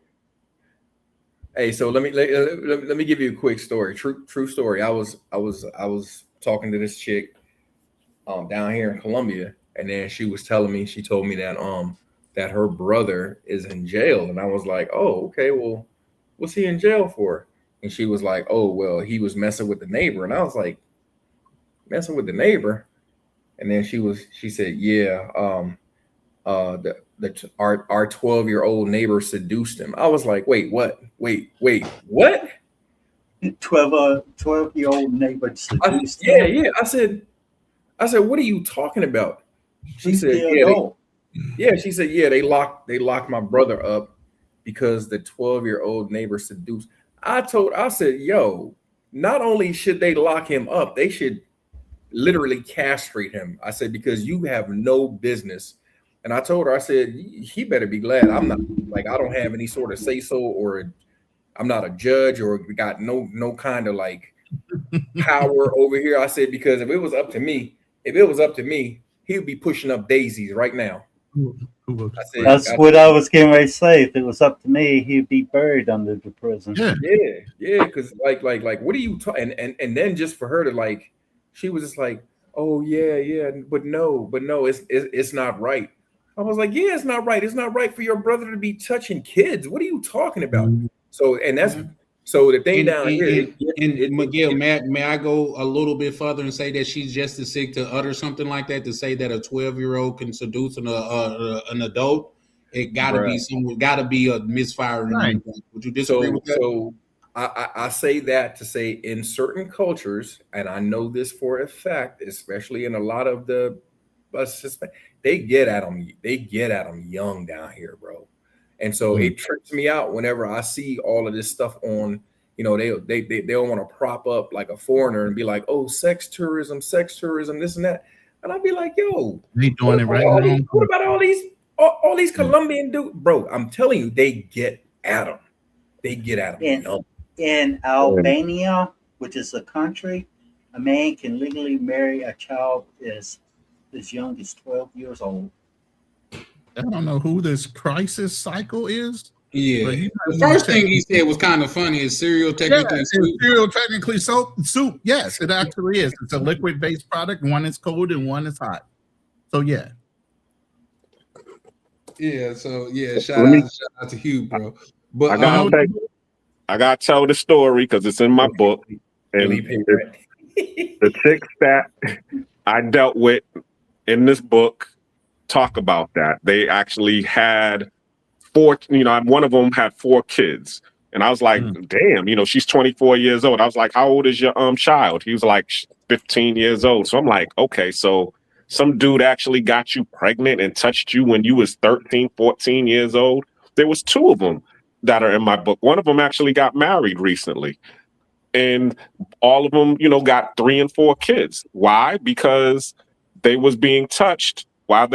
Hey, so let me give you a quick story. True story. I was talking to this chick down here in Columbia, and then she told me that that her brother is in jail, and I was like, oh, okay, well, what's he in jail for? And she was like, oh, well, he was messing with the neighbor, and I was like, messing with the neighbor? And then she said, yeah, our 12-year-old neighbor seduced him. I was like, wait, what? Wait, what? 12-year-old neighbor seduced him? Yeah. I said, what are you talking about? She said, she said, they locked my brother up because the 12-year-old neighbor seduced. I said, yo, not only should they lock him up, they should literally castrate him. I said, because you have no business. And I told her, I said, he better be glad I'm not, like, I don't have any sort of say so, or I'm not a judge, or got no kind of like power over here. I said, because if it was up to me, he would be pushing up daisies right now. That's what I was getting ready to say. If it was up to me, he'd be buried under the prison. Yeah. Because like, what are you talking? And then just for her to like, she was just like, oh yeah, but no, it's not right. I was like, yeah, it's not right. It's not right for your brother to be touching kids. What are you talking about? So, and that's so the thing down here. And Miguel, may I go a little bit further and say that she's just as sick to utter something like that, to say that a 12-year-old can seduce an adult? It gotta be a misfire. Right. Would you disagree with that? So I say that to say in certain cultures, and I know this for a fact, especially in a lot of the they get at them. They get at them young down here, bro. And so it trips me out whenever I see all of this stuff on. You know, they'll want to prop up like a foreigner and be like, oh, sex tourism, this and that. And I'll be like, yo, they doing it right now. What about all these Colombian dudes, bro? I'm telling you, they get at them. They get at them. In Albania, which is a country, a man can legally marry a child as young as 12 years old. I don't know who this crisis cycle is. Yeah. The first thing he said was kind of funny. Is cereal technically soup? Cereal technically soup? Yes, it actually is. It's a liquid-based product. One is cold and one is hot. So yeah. Yeah. So yeah. Shout out to Hugh, bro. But I gotta tell the story because it's in my book, and the chicks that I dealt with in this book talk about that. They actually had 4, one of them had 4 kids. And I was like, damn, she's 24 years old. I was like, how old is your child? He was like 15 years old. So I'm like, okay, so some dude actually got you pregnant and touched you when you was 13, 14 years old. There was 2 of them that are in my book. One of them actually got married recently. And all of them, got 3 and 4 kids. Why? Because they was being touched when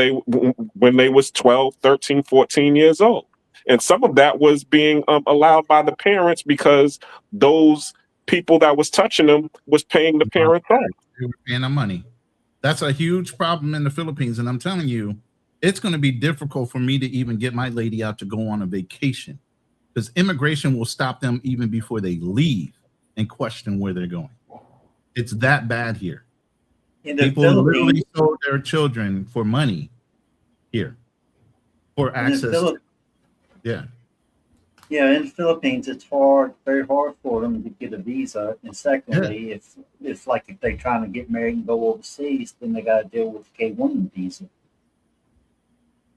they was 12, 13, 14 years old. And some of that was being allowed by the parents because those people that was touching them was paying the parents back. They were paying them money. That's a huge problem in the Philippines. And I'm telling you, it's going to be difficult for me to even get my lady out to go on a vacation because immigration will stop them even before they leave and question where they're going. It's that bad here. People literally sold their children for money here for access. Yeah, in the Philippines, it's very hard for them to get a visa. And secondly, if they're trying to get married and go overseas, then they got to deal with the K1 visa.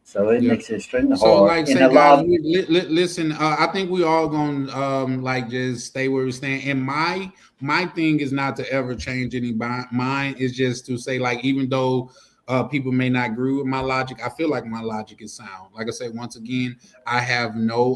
So it makes it extremely hard. So, like, say, guys, listen. I think we all gonna just stay where we're staying. And my thing is not to ever change any mind. It's just to say, like, even though people may not agree with my logic, I feel like my logic is sound. Like I said, once again, I have no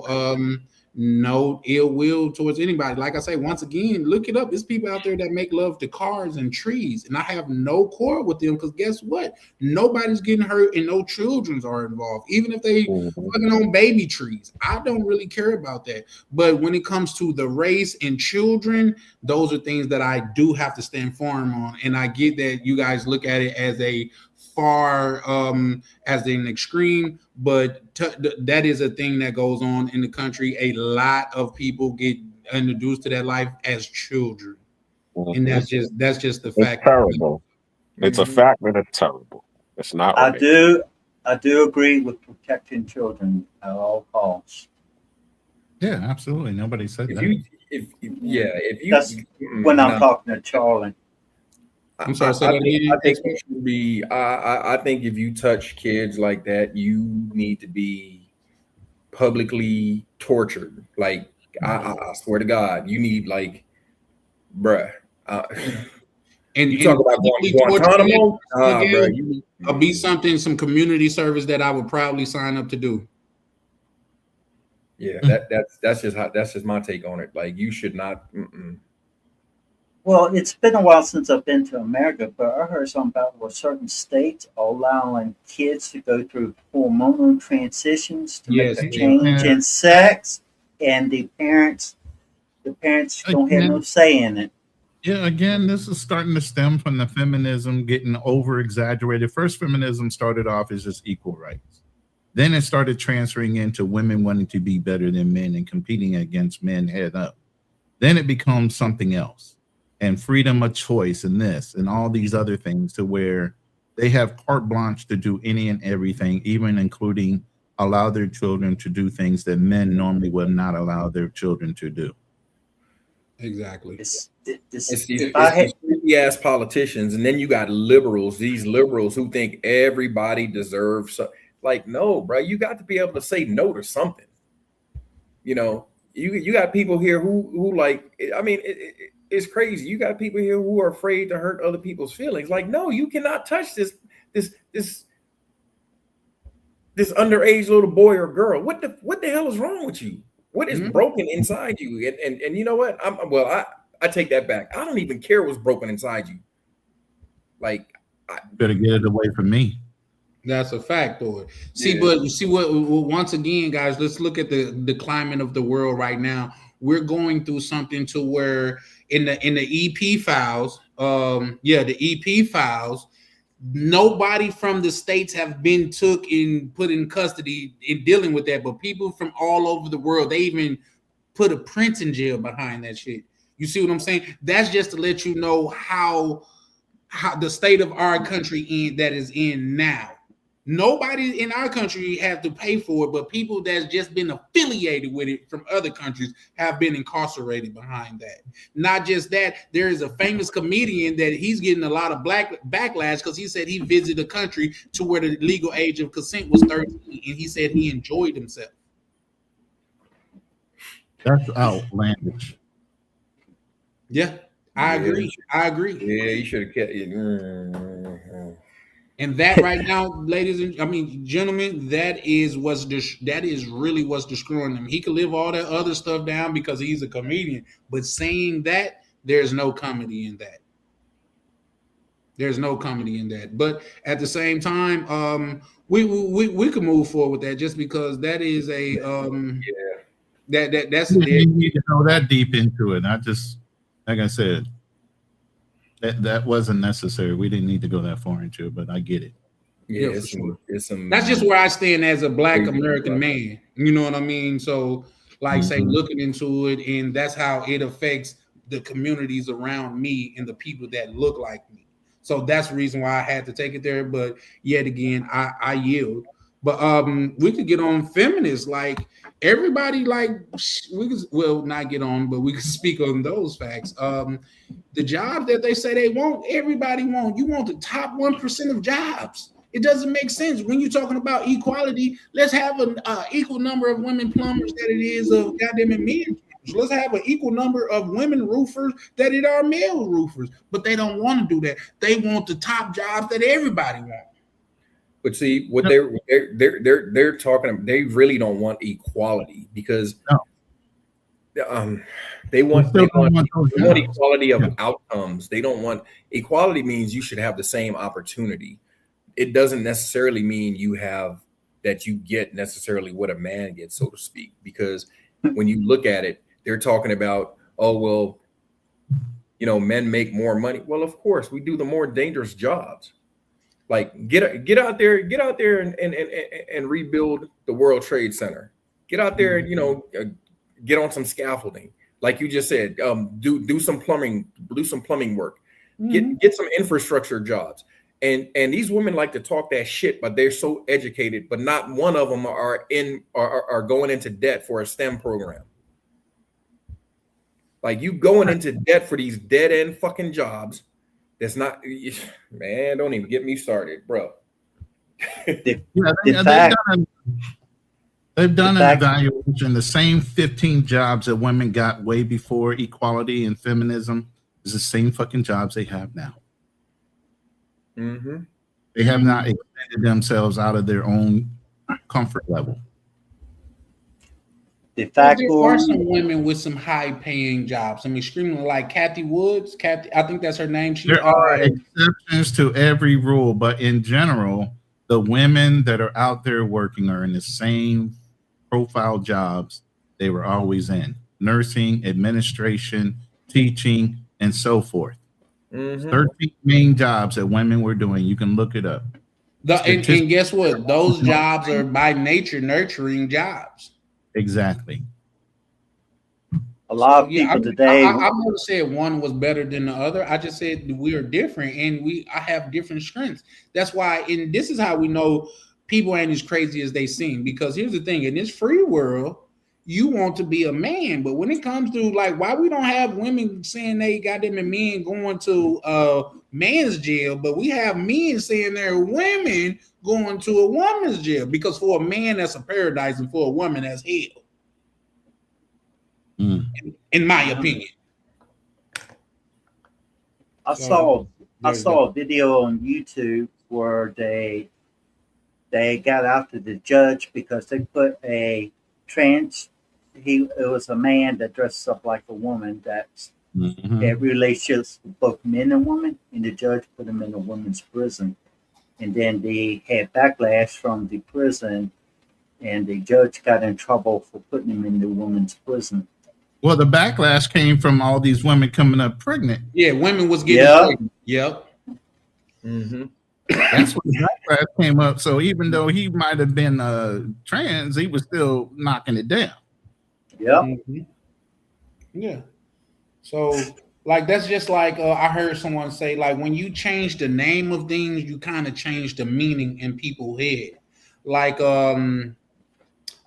no ill will towards anybody. Like I say, once again, look it up. There's people out there that make love to cars and trees, and I have no quarrel with them because guess what? Nobody's getting hurt and no children are involved, even if they fucking on baby trees. I don't really care about that. But when it comes to the race and children, those are things that I do have to stand firm on. And I get that you guys look at it as a far as an extreme, but that is a thing that goes on in the country. A lot of people get introduced to that life as children, and that's just the fact. It's terrible. It's a fact that it's terrible. It's not. I do agree with protecting children at all costs. Yeah, absolutely. Nobody said that. If you that's when I'm talking to Charlie. I'm sorry. I think you should be. I think if you touch kids like that, you need to be publicly tortured. Like I swear to God, you need like, bruh. And you talk about Guantanamo, bruh. I'll be some community service that I would probably sign up to do. Yeah, that's just my take on it. Like you should not. Well, it's been a while since I've been to America, but I heard something about where certain states are allowing kids to go through hormonal transitions to make a change in sex, and the parents don't have no say in it. Yeah, again, this is starting to stem from the feminism getting over exaggerated. First, feminism started off as just equal rights. Then it started transferring into women wanting to be better than men and competing against men head up. Then it becomes something else. And freedom of choice and this and all these other things to where they have carte blanche to do any and everything, even including allow their children to do things that men normally would not allow their children to do. Exactly. It's creepy ass politicians, and then you got liberals, these liberals who think everybody deserves so, like, no, bro, you got to be able to say no to something. You know, you got people here who like, I mean, it's crazy. You got people here who are afraid to hurt other people's feelings. Like, no, you cannot touch this underage little boy or girl. What the hell is wrong with you? What is broken inside you? And you know what? I take that back. I don't even care what's broken inside you. Like, better get it away from me. That's a fact, though. But you see what? Once again, guys, let's look at the climate of the world right now. We're going through something to where in the EP files, the EP files, nobody from the states have been took and put in custody in dealing with that, but people from all over the world, they even put a prince in jail behind that shit. You see what I'm saying? That's just to let you know how the state of our country is in now. Nobody in our country have to pay for it, but people that's just been affiliated with it from other countries have been incarcerated behind that. Not just that, there is a famous comedian that he's getting a lot of backlash because he said he visited a country to where the legal age of consent was 13, and he said he enjoyed himself. That's outlandish. Yeah, I agree. Yeah, you should have kept it. And that right now, ladies and gentlemen, that is really what's destroying him. He could live all that other stuff down because he's a comedian, but saying that, there's no comedy in that. There's no comedy in that. But at the same time, we can move forward with that just because that is a that's you need to go that deep into it. Not just like I said. That wasn't necessary. We didn't need to go that far into it, but I get it. Yeah, it's some. That's just where I stand as a Black American man. You know what I mean? So, like, say, looking into it, and that's how it affects the communities around me and the people that look like me. So that's the reason why I had to take it there. But yet again, I yield. But we could get on feminists, like everybody, like we could not get on, but we could speak on those facts. The jobs that they say they want, everybody want. You want the top 1% of jobs. It doesn't make sense when you're talking about equality. Let's have an equal number of women plumbers that it is of goddamn men plumbers. Let's have an equal number of women roofers that it are male roofers. But they don't want to do that. They want the top jobs that everybody wants. But see, what they're talking about, they really don't want equality because they want equality of outcomes. They don't want equality means you should have the same opportunity. It doesn't necessarily mean you get necessarily what a man gets, so to speak, because when you look at it, they're talking about, oh, well, men make more money. Well, of course, we do the more dangerous jobs. Like get out there and rebuild the World Trade Center. Get out there and get on some scaffolding, like you just said. Do some plumbing work. Get some infrastructure jobs. And these women like to talk that shit, but they're so educated, but not one of them are going into debt for a STEM program. Like, you going into debt for these dead end fucking jobs. That's not, man. Don't even get me started, bro. They've done an evaluation. The same 15 jobs that women got way before equality and feminism is the same fucking jobs they have now. Mm-hmm. They have not extended themselves out of their own comfort level. There are some women with some high-paying jobs. I mean, extremely, like Kathy Woods. I think that's her name. There are exceptions to every rule, but in general, the women that are out there working are in the same profile jobs they were always in: nursing, administration, teaching, and so forth. 13 main jobs that women were doing. You can look it up. And guess what? Those jobs are by nature nurturing jobs. Exactly. A lot of people today. I never said one was better than the other. I just said we are different, and I have different strengths. That's why, and this is how we know people ain't as crazy as they seem. Because here's the thing: in this free world, you want to be a man, but when it comes to like why we don't have women saying they got them and men going to man's jail, but we have men saying they're women going to a woman's jail, because for a man that's a paradise and for a woman that's hell. In my opinion. I saw a video on YouTube where they got after the judge because they put it was a man that dresses up like a woman that's had relationships with both men and women, and the judge put him in a women's prison. And then they had backlash from the prison, and the judge got in trouble for putting him in the women's prison. Well, the backlash came from all these women coming up pregnant. Yeah, women was getting pregnant. Yep. Mm-hmm. That's when the backlash came up. So even though he might have been trans, he was still knocking it down. Yeah. Mm-hmm. Yeah. So, like, that's just like I heard someone say, like, when you change the name of things, you kind of change the meaning in people's head. Like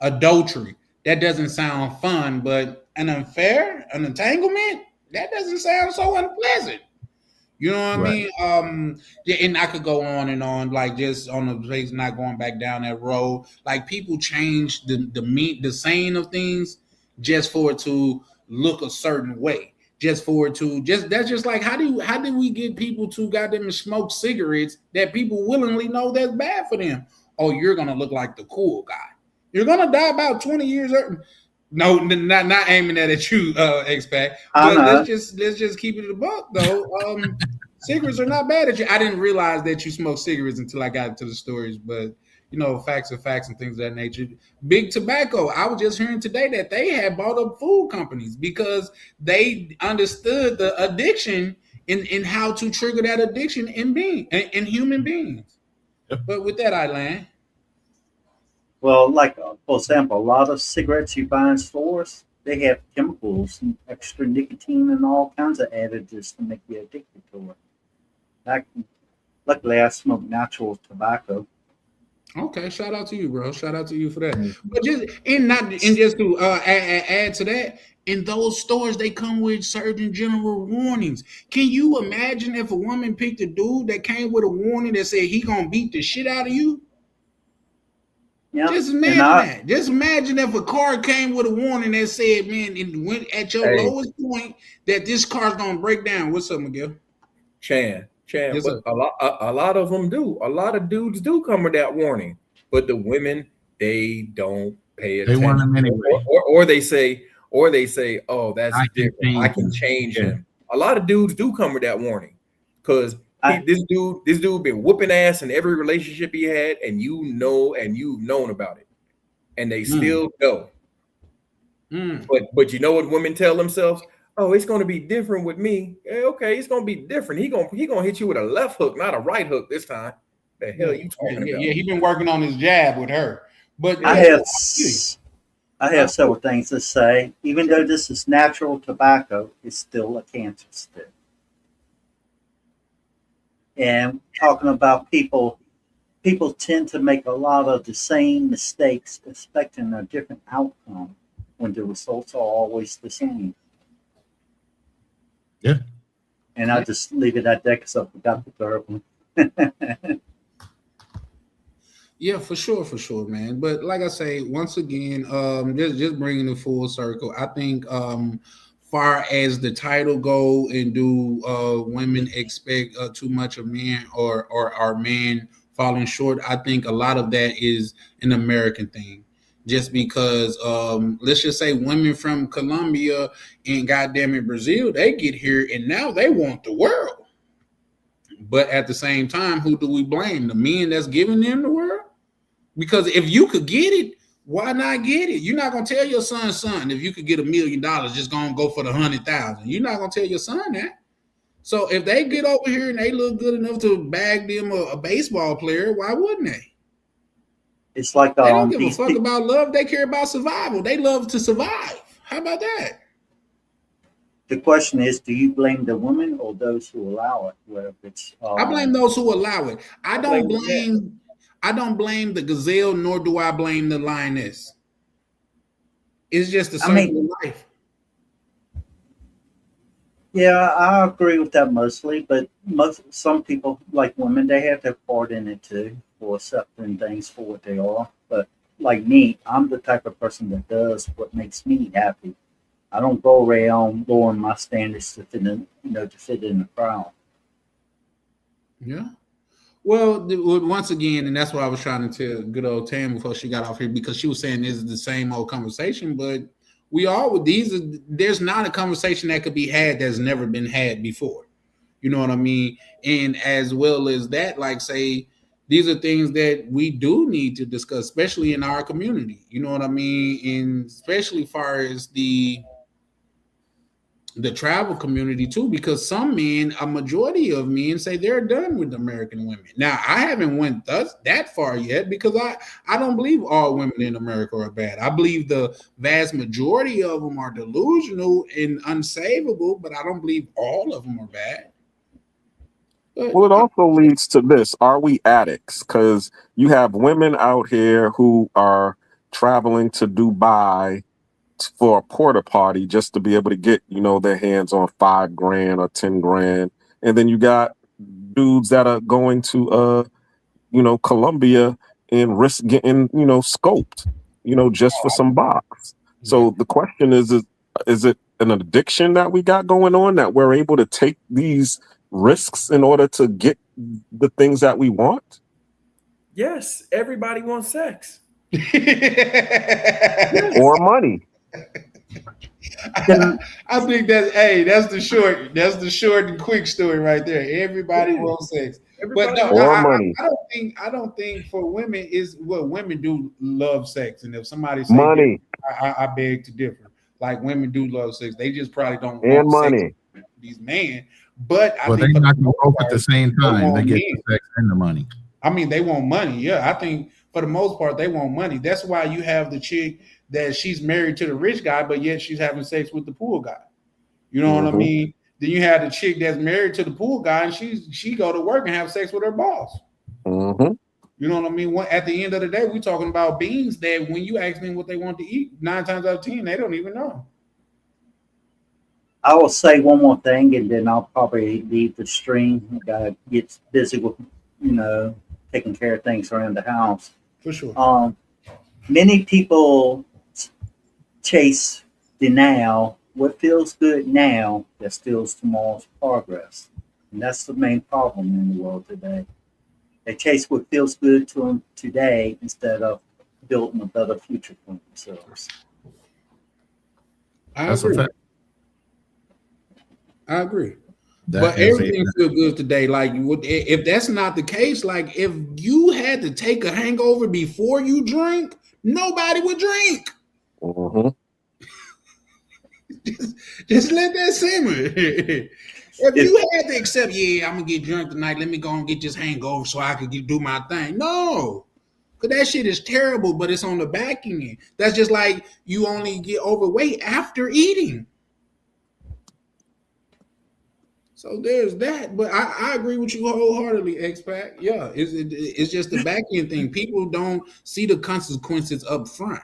adultery. That doesn't sound fun, but an entanglement, that doesn't sound so unpleasant. You know what I mean? And I could go on and on, like just on the place, not going back down that road. Like, people change the saying of things just for it to look a certain way. That's just like how do we get people to goddamn smoke cigarettes that people willingly know that's bad for them? Oh, you're gonna look like the cool guy. You're gonna die about 20 years. No, not aiming that at you, X-Pac. But let's just keep it a buck though. Cigarettes are not bad at you. I didn't realize that you smoke cigarettes until I got into the stories, but facts are facts and things of that nature. Big tobacco. I was just hearing today that they had bought up food companies because they understood the addiction in how to trigger that addiction in human beings. But with that, I land. Well, like for example, a lot of cigarettes you buy in stores, they have chemicals and extra nicotine and all kinds of additives to make you addicted to it. Luckily, I smoke natural tobacco. Okay, shout out to you, bro. Shout out to you for that. But just to add to that, in those stores they come with certain general warnings. Can you imagine if a woman picked a dude that came with a warning that said he gonna beat the shit out of you? Yeah. Just imagine that. Just imagine if a car came with a warning that said, "Man, it went at your lowest point that this car's gonna break down." What's up, Miguel? Chan. Yes, but a lot of them do. A lot of dudes do come with that warning, but the women, they don't pay attention. They want them anyway. Or they say, or they say, "Oh, that's different. I can change him." A lot of dudes do come with that warning, because this dude been whooping ass in every relationship he had, and you've known about it, and they still go. But you know what women tell themselves? Oh, it's gonna be different with me. Yeah, okay, it's gonna be different. He gonna hit you with a left hook, not a right hook this time. The hell you talking about? Yeah, he been working on his jab with her. But I have several things to say. Even though this is natural tobacco, it's still a cancer stick. And talking about people tend to make a lot of the same mistakes, expecting a different outcome when the results are always the same. Yeah. And I just leave it at that because I forgot the third one. Yeah, for sure, man. But like I say, once again, just bringing it full circle. I think, far as the title go, and do women expect too much of men, or are men falling short? I think a lot of that is an American thing. Just because, let's just say, women from Colombia and goddamn it Brazil, they get here and now they want the world. But at the same time, who do we blame? The men that's giving them the world? Because if you could get it, why not get it? You're not gonna tell your son, if you could get $1 million, just gonna go for the 100,000. You're not gonna tell your son that. So if they get over here and they look good enough to bag them a baseball player, why wouldn't they? It's like they don't give a fuck about love. They care about survival. They love to survive. How about that? The question is, do you blame the women or those who allow it? Whether it's I blame those who allow it. I don't blame the gazelle, nor do I blame the lioness. It's just a circle of life. Yeah, I agree with that mostly, but some people, like women, they have their part in it too, for accepting things for what they are. But like me, I'm the type of person that does what makes me happy. I don't go around lowering my standards to fit in, to fit in the crowd. Yeah. Well, once again, and that's what I was trying to tell good old Tam before she got off here, because she was saying this is the same old conversation, but there's not a conversation that could be had that's never been had before. You know what I mean? And as well as that, like, say, these are things that we do need to discuss, especially in our community. You know what I mean? And especially far as the travel community too, because some men, a majority of men, say they're done with American women. Now, I haven't went that far yet, because I don't believe all women in America are bad. I believe the vast majority of them are delusional and unsavable, but I don't believe all of them are bad. Well, it also leads to this. Are we addicts? Because you have women out here who are traveling to Dubai for a porta potty just to be able to get, their hands on $5,000 or $10,000. And then you got dudes that are going to, Colombia and risk getting, scoped, just for some box. So the question is it an addiction that we got going on, that we're able to take these risks in order to get the things that we want? Yes, everybody wants sex. Or money. I think that's the short and quick story right there. Everybody wants sex. But no, money. I don't think for women is what women do love sex. And if somebody say money, I beg to differ. Like, women do love sex. They just probably don't and want money. Sex with these men. But I they're think not going to both at the same time. They get men. the sex and the money. I mean, they want money. Yeah, I think for the most part they want money. That's why you have the chick that she's married to the rich guy, but yet she's having sex with the poor guy. You know what I mean? Then you have the chick that's married to the poor guy, and she go to work and have sex with her boss. You know what I mean? At the end of the day, we're talking about beings that when you ask them what they want to eat, 9 times out of 10, they don't even know. I will say one more thing, and then I'll probably leave the stream. I gotta get busy with, taking care of things around the house. For sure. Many people chase the now. What feels good now that steals tomorrow's progress, and that's the main problem in the world today. They chase what feels good to them today instead of building a better future for themselves. That's a fact. I agree. That but everything feels good today. Like, if that's not the case, like if you had to take a hangover before you drink, nobody would drink. Just let that simmer. If you had to accept, yeah, I'm gonna get drunk tonight. Let me go and get this hangover so I could do my thing. No, because that shit is terrible. But it's on the back end. That's just like you only get overweight after eating. So there's that, but I agree with you wholeheartedly, X-Pac. Yeah, it's just the back end thing. People don't see the consequences up front.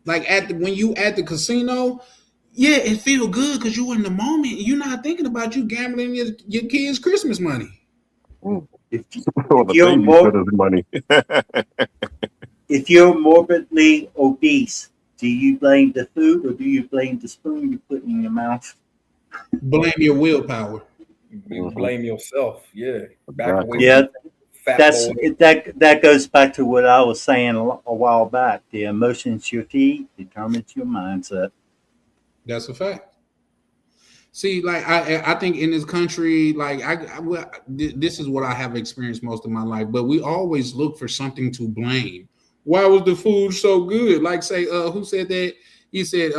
Like when you at the casino, yeah, it feel good because you in the moment. You're not thinking about you gambling your kids' Christmas money. If you're morbidly obese, do you blame the food or do you blame the spoon you put in your mouth? Blame your willpower. Blame yourself. Yeah. That goes back to what I was saying a while back. The emotions you feed determines your mindset. That's a fact. See, like I think in this country, like this is what I have experienced most of my life. But we always look for something to blame. Why was the food so good? Like, say, who said that? He said,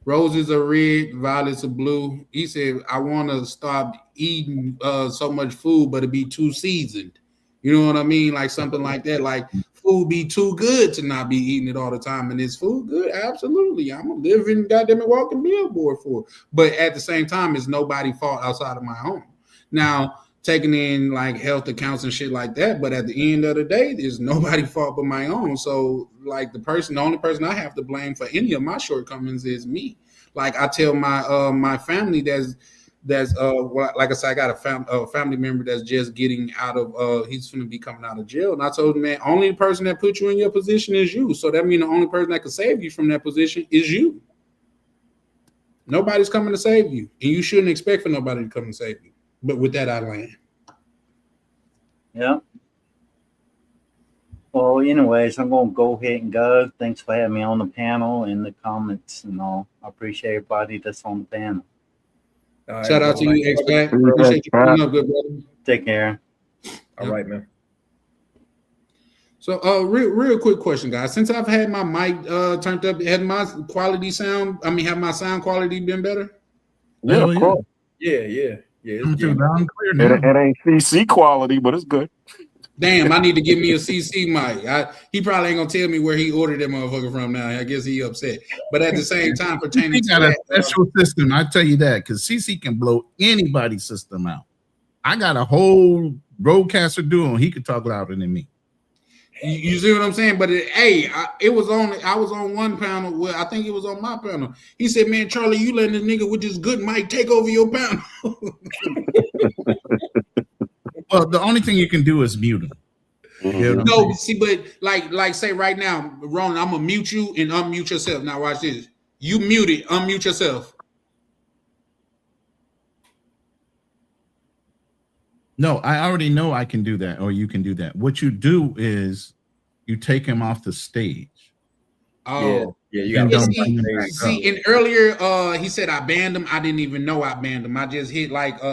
roses are red, violets are blue. He said, I want to stop eating so much food, but it be too seasoned. You know what I mean? Like something like that. Like food be too good to not be eating it all the time. And is food good? Absolutely. I'm a living goddamn walking billboard for it. But at the same time, it's nobody's fault outside of my own. Now, taking in like health accounts and shit like that, but at the end of the day, there's nobody's fault but my own. So like the only person I have to blame for any of my shortcomings is me. Like I tell my my family that's like I said, I got a family member that's just getting out of he's going to be coming out of jail, and I told him, man, only person that put you in your position is you. So that means the only person that can save you from that position is you. Nobody's coming to save you, and you shouldn't expect for nobody to come and save you. But with that, I land. Yeah. Well, anyways, I'm going to go ahead and go. Thanks for having me on the panel and the comments and all. I appreciate everybody that's on the panel. Shout out to you, X-Pac. Appreciate you coming up, good brother. Take care. All right, man. So, real quick question, guys. Since I've had my mic turned up, had my quality sound? I mean, have my sound quality been better? Yeah, of course. Yeah. It ain't CC quality, but it's good. Damn, I need to give me a CC mic. He probably ain't gonna tell me where he ordered that motherfucker from now. I guess he upset. But at the same time, pertaining to got a special system, I tell you that, because CC can blow anybody's system out. I got a whole broadcaster duo, he could talk louder than me. You see what I'm saying? But I was on one panel where I think it was on my panel. He said, "Man, Charlie, you letting this nigga with this good mic take over your panel." Well, the only thing you can do is mute him. Mm-hmm. No, see, but like say right now, Ron, I'm gonna mute you and unmute yourself. Now watch this. You mute it, unmute yourself. No, I already know I can do that, or you can do that. What you do is you take him off the stage. Oh, yeah, you got to see. And earlier, he said I banned him. I didn't even know I banned him. I just hit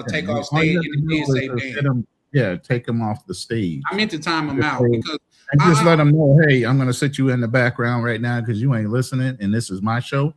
take off stage and then say ban. Take him off the stage. I meant to time him out because and just let him know, hey, I'm going to sit you in the background right now because you ain't listening, and this is my show.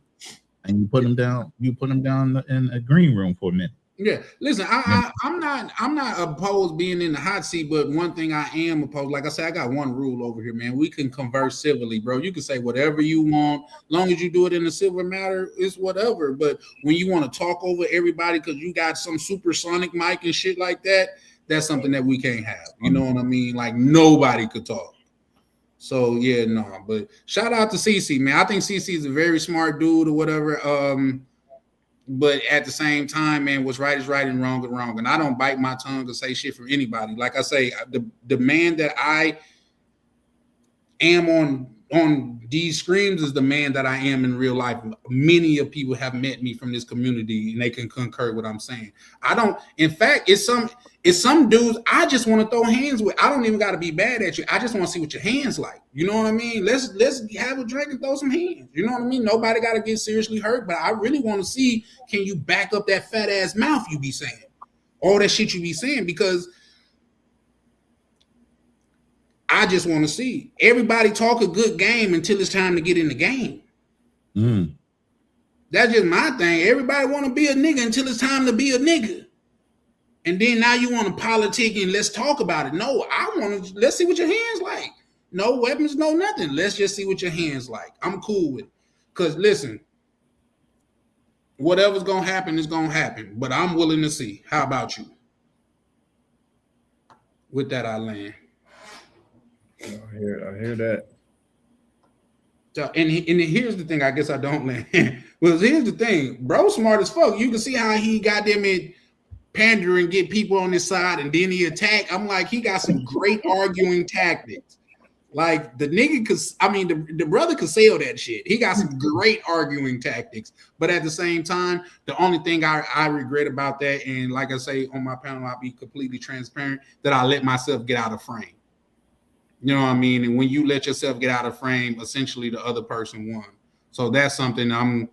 And you put him down. You put him down in a green room for a minute. Yeah, listen, I'm not opposed being in the hot seat, but one thing I am opposed, like I said, I got one rule over here, man. We can converse civilly, bro. You can say whatever you want, long as you do it in a civil matter, it's whatever. But when you want to talk over everybody because you got some supersonic mic and shit like that, that's something that we can't have. You know what I mean? Like nobody could talk. So yeah, no. But shout out to CC, man. I think CC is a very smart dude or whatever. But at the same time, man, what's right is right and wrong is wrong. And I don't bite my tongue or say shit for anybody. Like I say, the man that I am on on these screens is the man that I am in real life. Many of people have met me from this community and they can concur what I'm saying. I don't, in fact, it's some dudes I just want to throw hands with. I don't even got to be bad at you. I just want to see what your hands like. You know what I mean? Let's have a drink and throw some hands. You know what I mean? Nobody got to get seriously hurt, but I really want to see, can you back up that fat ass mouth you be saying? All that shit you be saying, because I just want to see. Everybody talk a good game until it's time to get in the game. That's just my thing. Everybody want to be a nigga until it's time to be a nigga. And then now you want to politic and let's talk about it. No, let's see what your hands like. No weapons, no nothing. Let's just see what your hands like. I'm cool with it. Because listen, whatever's going to happen is going to happen. But I'm willing to see. How about you? With that, I land. I hear that. So, and here's the thing. I guess I don't land. Well, here's the thing. Bro, smart as fuck. You can see how he got them in pander and get people on his side, and then he attack. I'm like, he got some great arguing tactics. Like the nigga, the brother could sell that shit. He got some great arguing tactics. But at the same time, the only thing I regret about that, and like I say on my panel, I'll be completely transparent, that I let myself get out of frame. You know what I mean? And when you let yourself get out of frame, essentially the other person won. So that's something I'm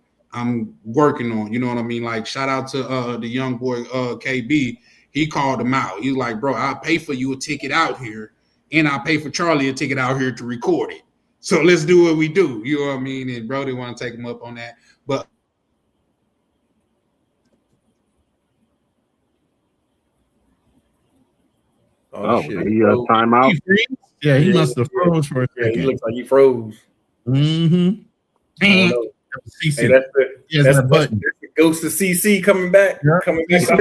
working on. You know what I mean? Like, shout out to the young boy KB. He called him out. He's like, bro, I'll pay for you a ticket out here, and I'll pay for Charlie a ticket out here to record it. So let's do what we do. You know what I mean? And bro, they want to take him up on that. But shit. He time out. Yeah, he must have froze for a second. He looks like he froze. Mm-hmm. Hey, that's the ghost of CC coming back. Coming back. Instead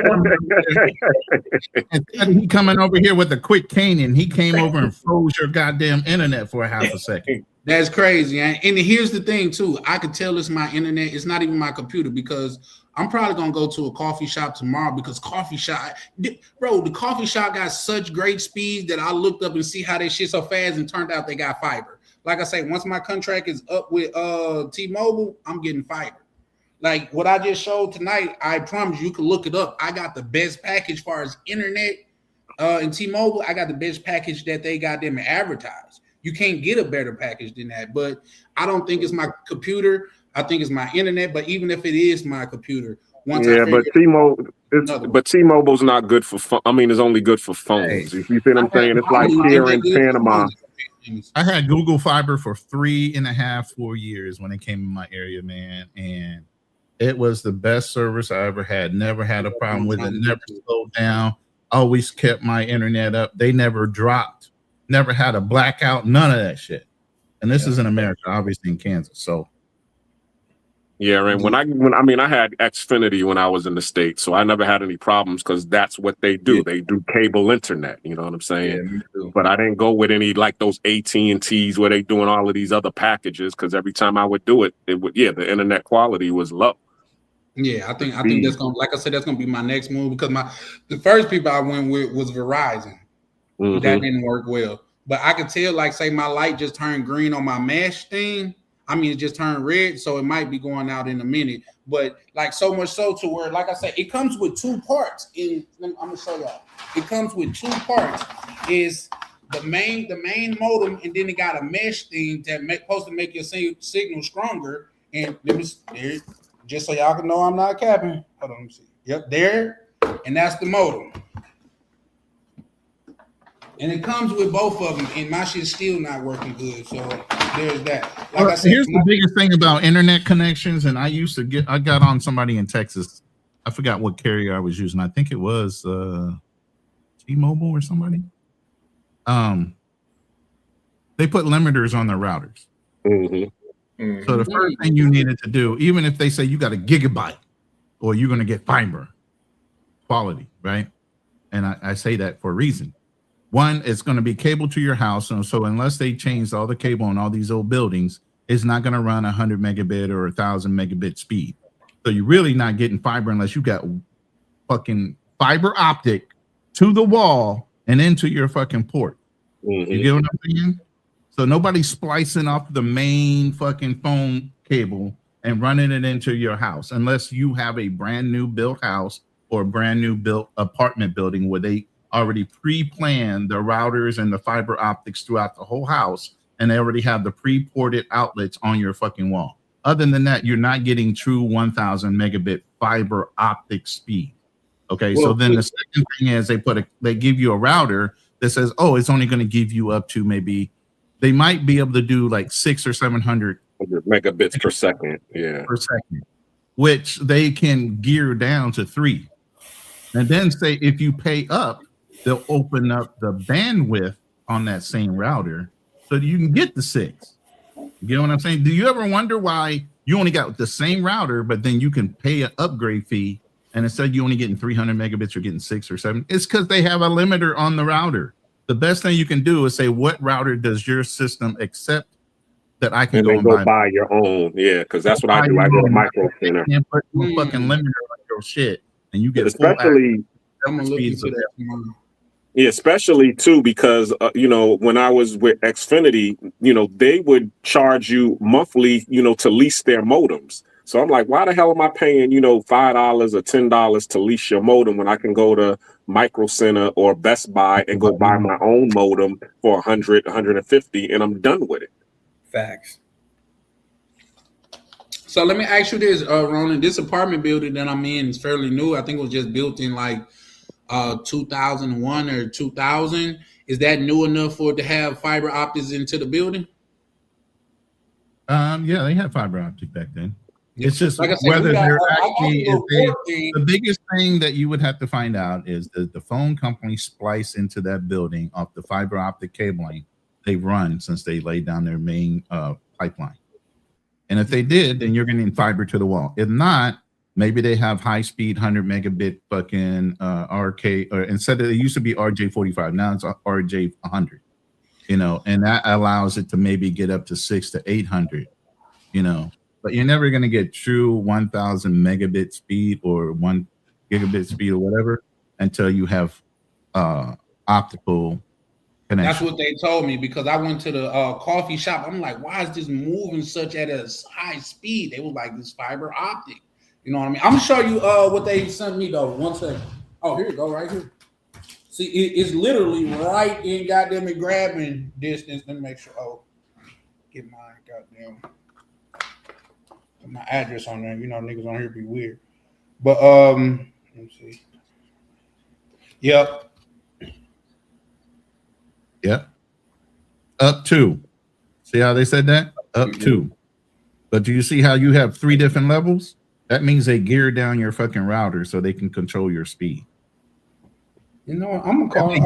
of he coming over here with a quick Canaan, he came over and froze your goddamn internet for a half a second. That's crazy. And here's the thing, too. I could tell it's my internet. It's not even my computer, because I'm probably going to go to a coffee shop tomorrow, because the coffee shop got such great speed that I looked up and see how they shit so fast, and turned out they got fiber. Like I say, once my contract is up with T-Mobile, I'm getting fiber. Like what I just showed tonight, I promise you can look it up. I got the best package as far as internet and T-Mobile. I got the best package that they got them advertised. You can't get a better package than that. But I don't think it's my computer. I think it's my internet. But even if it is my computer, but T-Mobile's not good for phone. I mean, it's only good for phones. You see what I'm saying? It's like here in Panama. I had Google Fiber for 3.5-4 years when it came in my area, man, and it was the best service I ever had. Never had a problem with it. Never slowed down. Always kept my internet up. They never dropped. Never had a blackout. None of that shit. And this is in America, obviously in Kansas. So. Yeah, and when I had Xfinity when I was in the States, so I never had any problems, because that's what they do. Yeah. They do cable internet, you know what I'm saying? Yeah, but I didn't go with any like those AT&Ts where they doing all of these other packages, because every time I would do it, the internet quality was low. Yeah, I think that's gonna, like I said, that's gonna be my next move, because the first people I went with was Verizon. Mm-hmm. That didn't work well. But I could tell, like, say my light just turned green on my mesh thing. I mean, it just turned red, so it might be going out in a minute. But like so much so to where, like I said, it comes with two parts. I'm gonna show y'all. It comes with two parts. Is the main modem, and then it got a mesh thing that supposed to make your signal stronger. And just so y'all can know, I'm not capping. Hold on, let me see. Yep, there, and that's the modem. And it comes with both of them, and my shit's still not working good. So there's that. Like I said, here's the biggest thing about internet connections, and I got on somebody in Texas. I forgot what carrier I was using. I think it was T-Mobile or somebody. They put limiters on their routers. Mm-hmm. Mm-hmm. So the first thing you needed to do, even if they say you got a gigabyte or you're going to get fiber quality, right? And I say that for a reason. One, it's going to be cable to your house. And so unless they changed all the cable in all these old buildings, it's not going to run 100 megabit or 1,000 megabit speed. So you're really not getting fiber unless you got fucking fiber optic to the wall and into your fucking port. Mm-hmm. You get what I'm saying? So nobody's splicing off the main fucking phone cable and running it into your house unless you have a brand new built house or a brand new built apartment building where they already pre-planned the routers and the fiber optics throughout the whole house, and they already have the pre-ported outlets on your fucking wall. Other than that, you're not getting true 1,000 megabit fiber optic speed. Okay, well, so then the second thing is they give you a router that says, oh, it's only going to give you up to maybe, they might be able to do like 600 or 700 megabits per second, per second, which they can gear down to 3. And then say if you pay up, they'll open up the bandwidth on that same router so that you can get the 6. You know what I'm saying? Do you ever wonder why you only got the same router, but then you can pay an upgrade fee, and instead you only getting 300 megabits, you're getting 6 or 7? It's because they have a limiter on the router. The best thing you can do is say, what router does your system accept that I can go buy your own? Yeah, because that's what I do. I go to Micro Center. You can't put a fucking limiter on your shit, and you get especially. I'm gonna look into that tomorrow. Yeah, especially too because when I was with Xfinity, they would charge you monthly, to lease their modems. So I'm like, why the hell am I paying, $5 or $10 to lease your modem when I can go to Micro Center or Best Buy and go buy my own modem for $100, $150, and I'm done with it. Facts. So let me ask you this, Ronan. This apartment building that I'm in is fairly new. I think it was just built in like 2001 or 2000. Is that new enough for it to have fiber optics into the building? Yeah, they had fiber optic back then. It's just like whether they're actually the biggest thing that you would have to find out is that the phone company splice into that building off the fiber optic cabling they've run since they laid down their main pipeline. And if they did, then you're getting fiber to the wall. If not, maybe they have high speed 100 megabit fucking RK, or instead of it used to be RJ45, now it's RJ100, and that allows it to maybe get up to 600 to 800, but you're never going to get true 1,000 megabit speed or 1 gigabit speed or whatever until you have optical connection. That's what they told me because I went to the coffee shop. I'm like, why is this moving such at a high speed? They were like, this fiber optic. You know what I mean? I'm gonna show you what they sent me though. One second. Oh, here you go, right here. See, it's literally right in goddamn it grabbing distance. Let me make sure. Oh, get my goddamn put my address on there. Niggas on here be weird. But let me see. Yep. Up to. See how they said that? Up to. But do you see how you have 3 different levels? That means they gear down your fucking router so they can control your speed. I'm gonna call. They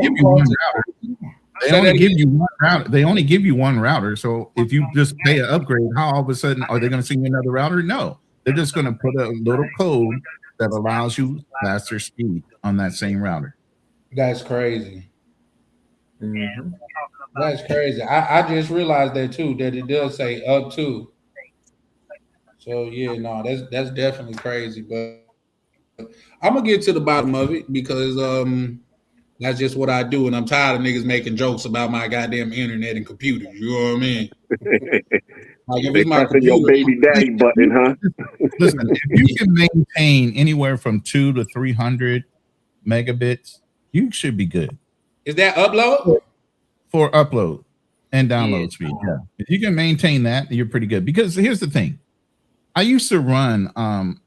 only give you one router. They only give you one router. So if you just pay an upgrade, how all of a sudden are they going to send you another router? No, they're just going to put a little code that allows you faster speed on that same router. That's crazy. Mm-hmm. That's crazy. I just realized that too, that it does say up to. So yeah, no, that's definitely crazy. But I'm gonna get to the bottom of it because that's just what I do, and I'm tired of niggas making jokes about my goddamn internet and computers. You know what I mean? Like if they it's my pressing your baby daddy button, huh? Listen, if you can maintain anywhere from 200 to 300 megabits, you should be good. Is that upload? For upload and download speed. Yeah. If you can maintain that, you're pretty good. Because here's the thing. I used to run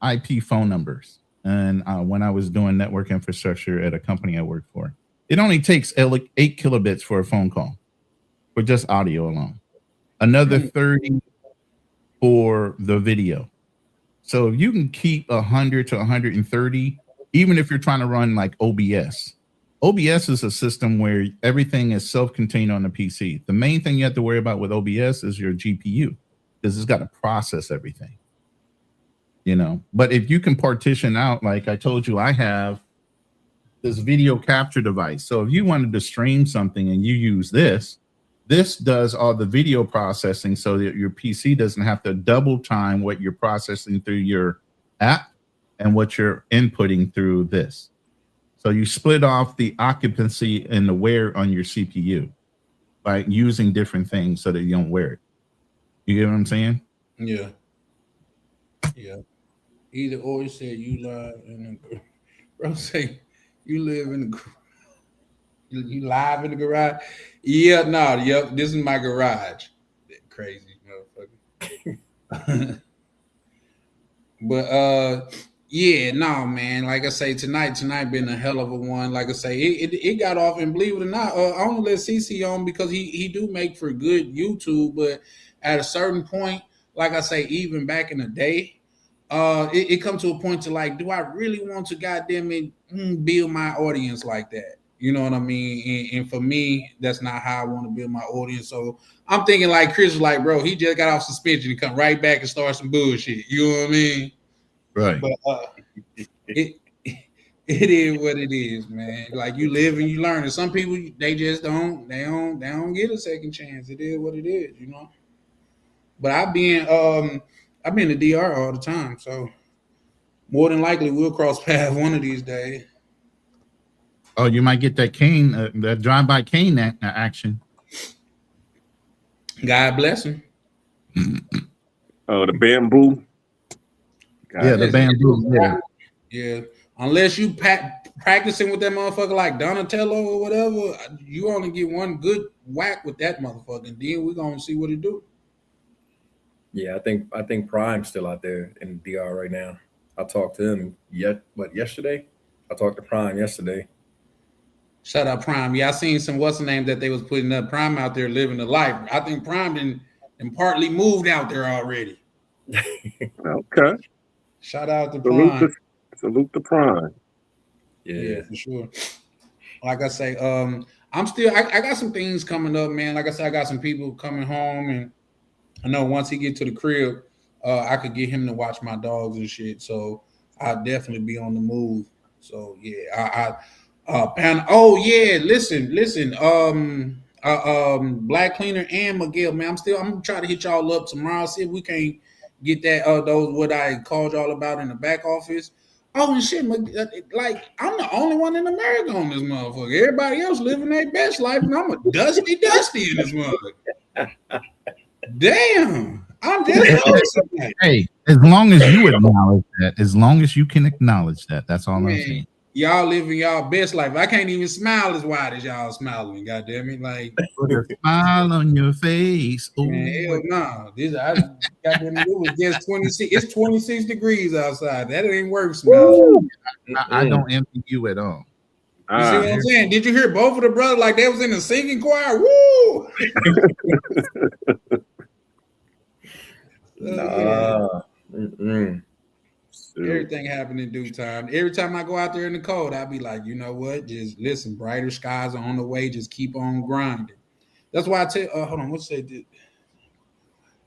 IP phone numbers, and when I was doing network infrastructure at a company I worked for, it only takes 8 kilobits for a phone call for just audio alone. Another 30 for the video. So if you can keep 100 to 130, even if you're trying to run like OBS. OBS is a system where everything is self-contained on the PC. The main thing you have to worry about with OBS is your GPU, because it's got to process everything. But if you can partition out, like I told you, I have this video capture device. So if you wanted to stream something and you use this does all the video processing so that your PC doesn't have to double time what you're processing through your app and what you're inputting through this. So you split off the occupancy and the wear on your CPU. like using different things so that you don't wear it. You get what I'm saying? Yeah. Yeah. Either or, he said you live in the bro say you live in the you live in the garage. Yeah, no, yep, this is my garage. Crazy motherfucker. But yeah, no, man. Like I say, tonight been a hell of a one. Like I say, it got off, and believe it or not, I only let CC on because he do make for good YouTube, but at a certain point, like I say, even back in the day, it comes to a point to like, do I really want to goddamn it build my audience like that? You know what I mean? And for me, that's not how I want to build my audience. So I'm thinking like Chris was like, bro, he just got off suspension and come right back and start some bullshit. You know what I mean? Right. But it is what it is, man. Like you live and you learn. And some people they just don't get a second chance. It is what it is, you know. But I've been to DR all the time, so more than likely we'll cross paths one of these days. Oh, you might get that cane, that drive-by cane action. God bless him. Oh, the bamboo. Yeah, the bamboo. Yeah. Yeah. Unless you practicing with that motherfucker like Donatello or whatever, you only get one good whack with that motherfucker, and then we're gonna see what it do. Yeah, I think Prime's still out there in the DR right now. I talked to him yesterday? I talked to Prime yesterday. Shout out Prime. Yeah, I seen some what's the name that they was putting up. Prime out there living the life. I think Prime and partly moved out there already. Okay. Shout out to Prime. Salute to Prime. Yeah, for sure. Like I say, I'm still I got some things coming up, man. Like I said, I got some people coming home, and I know once he get to the crib, I could get him to watch my dogs and shit. So I'll definitely be on the move. So yeah, oh yeah, listen, Black Cleaner and Miguel, man. I'm gonna try to hit y'all up tomorrow, see if we can get that those what I called y'all about in the back office. Oh and shit, like I'm the only one in America on this motherfucker. Everybody else living their best life, and I'm a dusty in this motherfucker. Damn, I'm just hey, as long as you acknowledge that, as long as you can acknowledge that, that's all I'm saying. Y'all living y'all best life. I can't even smile as wide as y'all smiling. God damn it! Like put a smile on your face. Man, hell no. It was just 26. It's 26 degrees outside. That ain't worth smiling. I don't envy you at all. You see what I'm saying? Did you hear both of the brothers like they was in the singing choir? Woo! Everything happened in due time. Every time I go out there in the cold, I'll be like, you know what? Just listen, brighter skies are on the way. Just keep on grinding. That's why I tell hold on, what's that?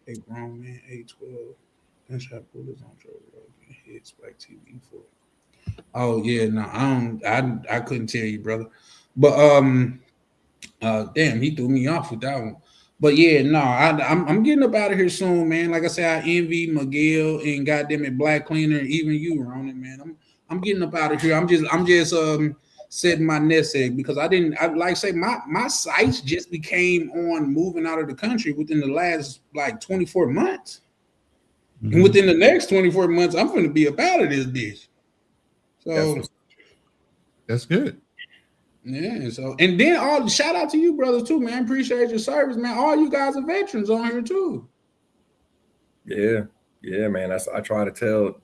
A grown man, 812. Then should I pull this on Joe Rogan? Hit Spike TV for it. Oh yeah, no, I couldn't tell you, brother. But damn, he threw me off with that one. But yeah, no, I'm getting up out of here soon, man. Like I said, I envy Miguel and goddamn it, Black Cleaner, even you, Ronan, man. I'm getting up out of here. I'm just setting my nest egg because I like say my sights just became on moving out of the country within the last like 24 months. Mm-hmm. And within the next 24 months, I'm going to be up out of this bitch. So that's good. Yeah, so and then all shout out to you brothers too, man. Appreciate your service, man. All you guys are veterans on here too. Yeah, man. I try to tell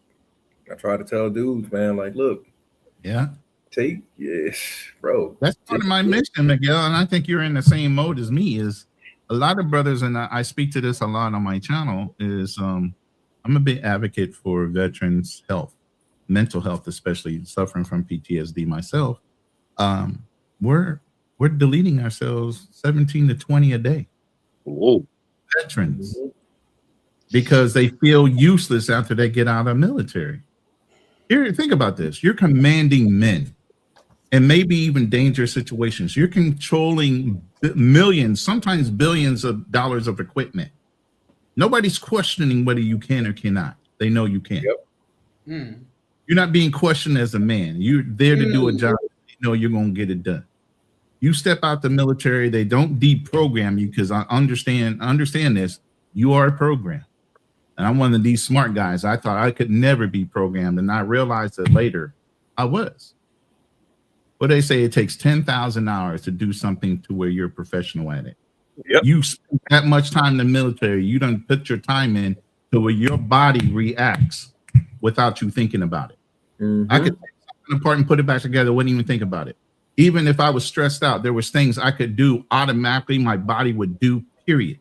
dudes, man, like, look, bro. That's part of my mission, Miguel, and I think you're in the same mode as me. Is a lot of brothers, and I speak to this a lot on my channel. Is I'm a big advocate for veterans' health, mental health, especially suffering from PTSD myself. We're deleting ourselves 17 to 20 a day. Whoa. Veterans, because they feel useless after they get out of the military. Here, think about this. You're commanding men and maybe even dangerous situations. You're controlling millions, sometimes billions of dollars of equipment. Nobody's questioning whether you can or cannot. They know you can. Yep. You're not being questioned as a man. You're there to do a job. You know you're going to get it done. You step out the military, they don't deprogram you because I understand this. You are a program. And I'm one of these smart guys. I thought I could never be programmed. And I realized that later I was. But they say it takes 10,000 hours to do something to where you're a professional at it. Yep. You spend that much time in the military, you don't put your time in to where your body reacts without you thinking about it. I could take something apart and put it back together, wouldn't even think about it. Even if I was stressed out, there was things I could do automatically, my body would do, period.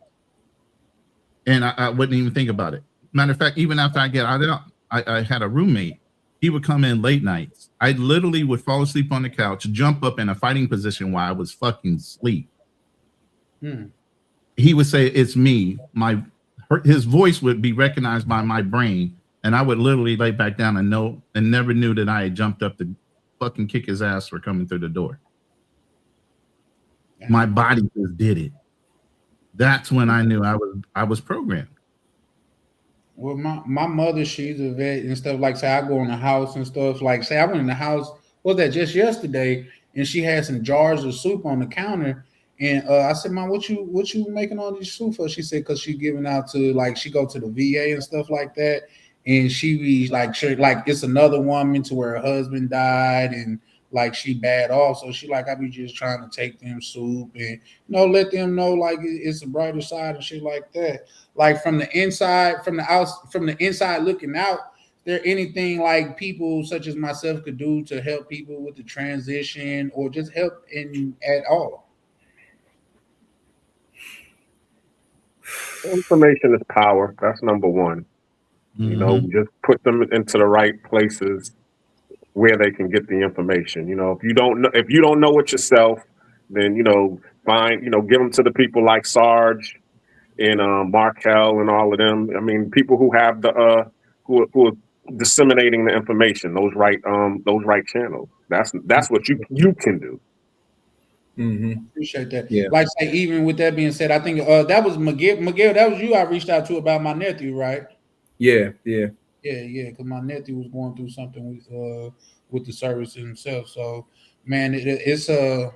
And I wouldn't even think about it. Matter of fact, even after I get out, I had a roommate. He would come in late nights. I literally would fall asleep on the couch, jump up in a fighting position while I was fucking asleep. He would say, "It's me." His voice would be recognized by my brain, and I would literally lay back down and never knew that I had jumped up to fucking kick his ass for coming through the door. My body just did it. That's when I knew I was programmed. Well, my mother, she's a vet and stuff. Like, say, I go in the house and stuff. Like, say, I went in the house, what was that, just yesterday, and she had some jars of soup on the counter. And I said, "Mom, what you making all these soup for?" She said, "Because she giving out to, like, she go to the VA and stuff like that. And she be like, sure, like, it's another woman to where her husband died and like she bad off. So she like, I be just trying to take them soup and let them know like it's a brighter side and shit like that. Like from the inside, from the inside looking out, there anything like people such as myself could do to help people with the transition or just help at all? Information is power. That's number one. Just put them into the right places where they can get the information. If you don't know it yourself, then give them to the people like Sarge and Markel and all of them. I mean, people who have the who are disseminating the information, those right channels. That's what you can do. Appreciate that. Yeah. Like say, even with that being said, I think that was Miguel. Miguel, that was you I reached out to about my nephew, right? Yeah. Because my nephew was going through something with the service himself. So, man, it's a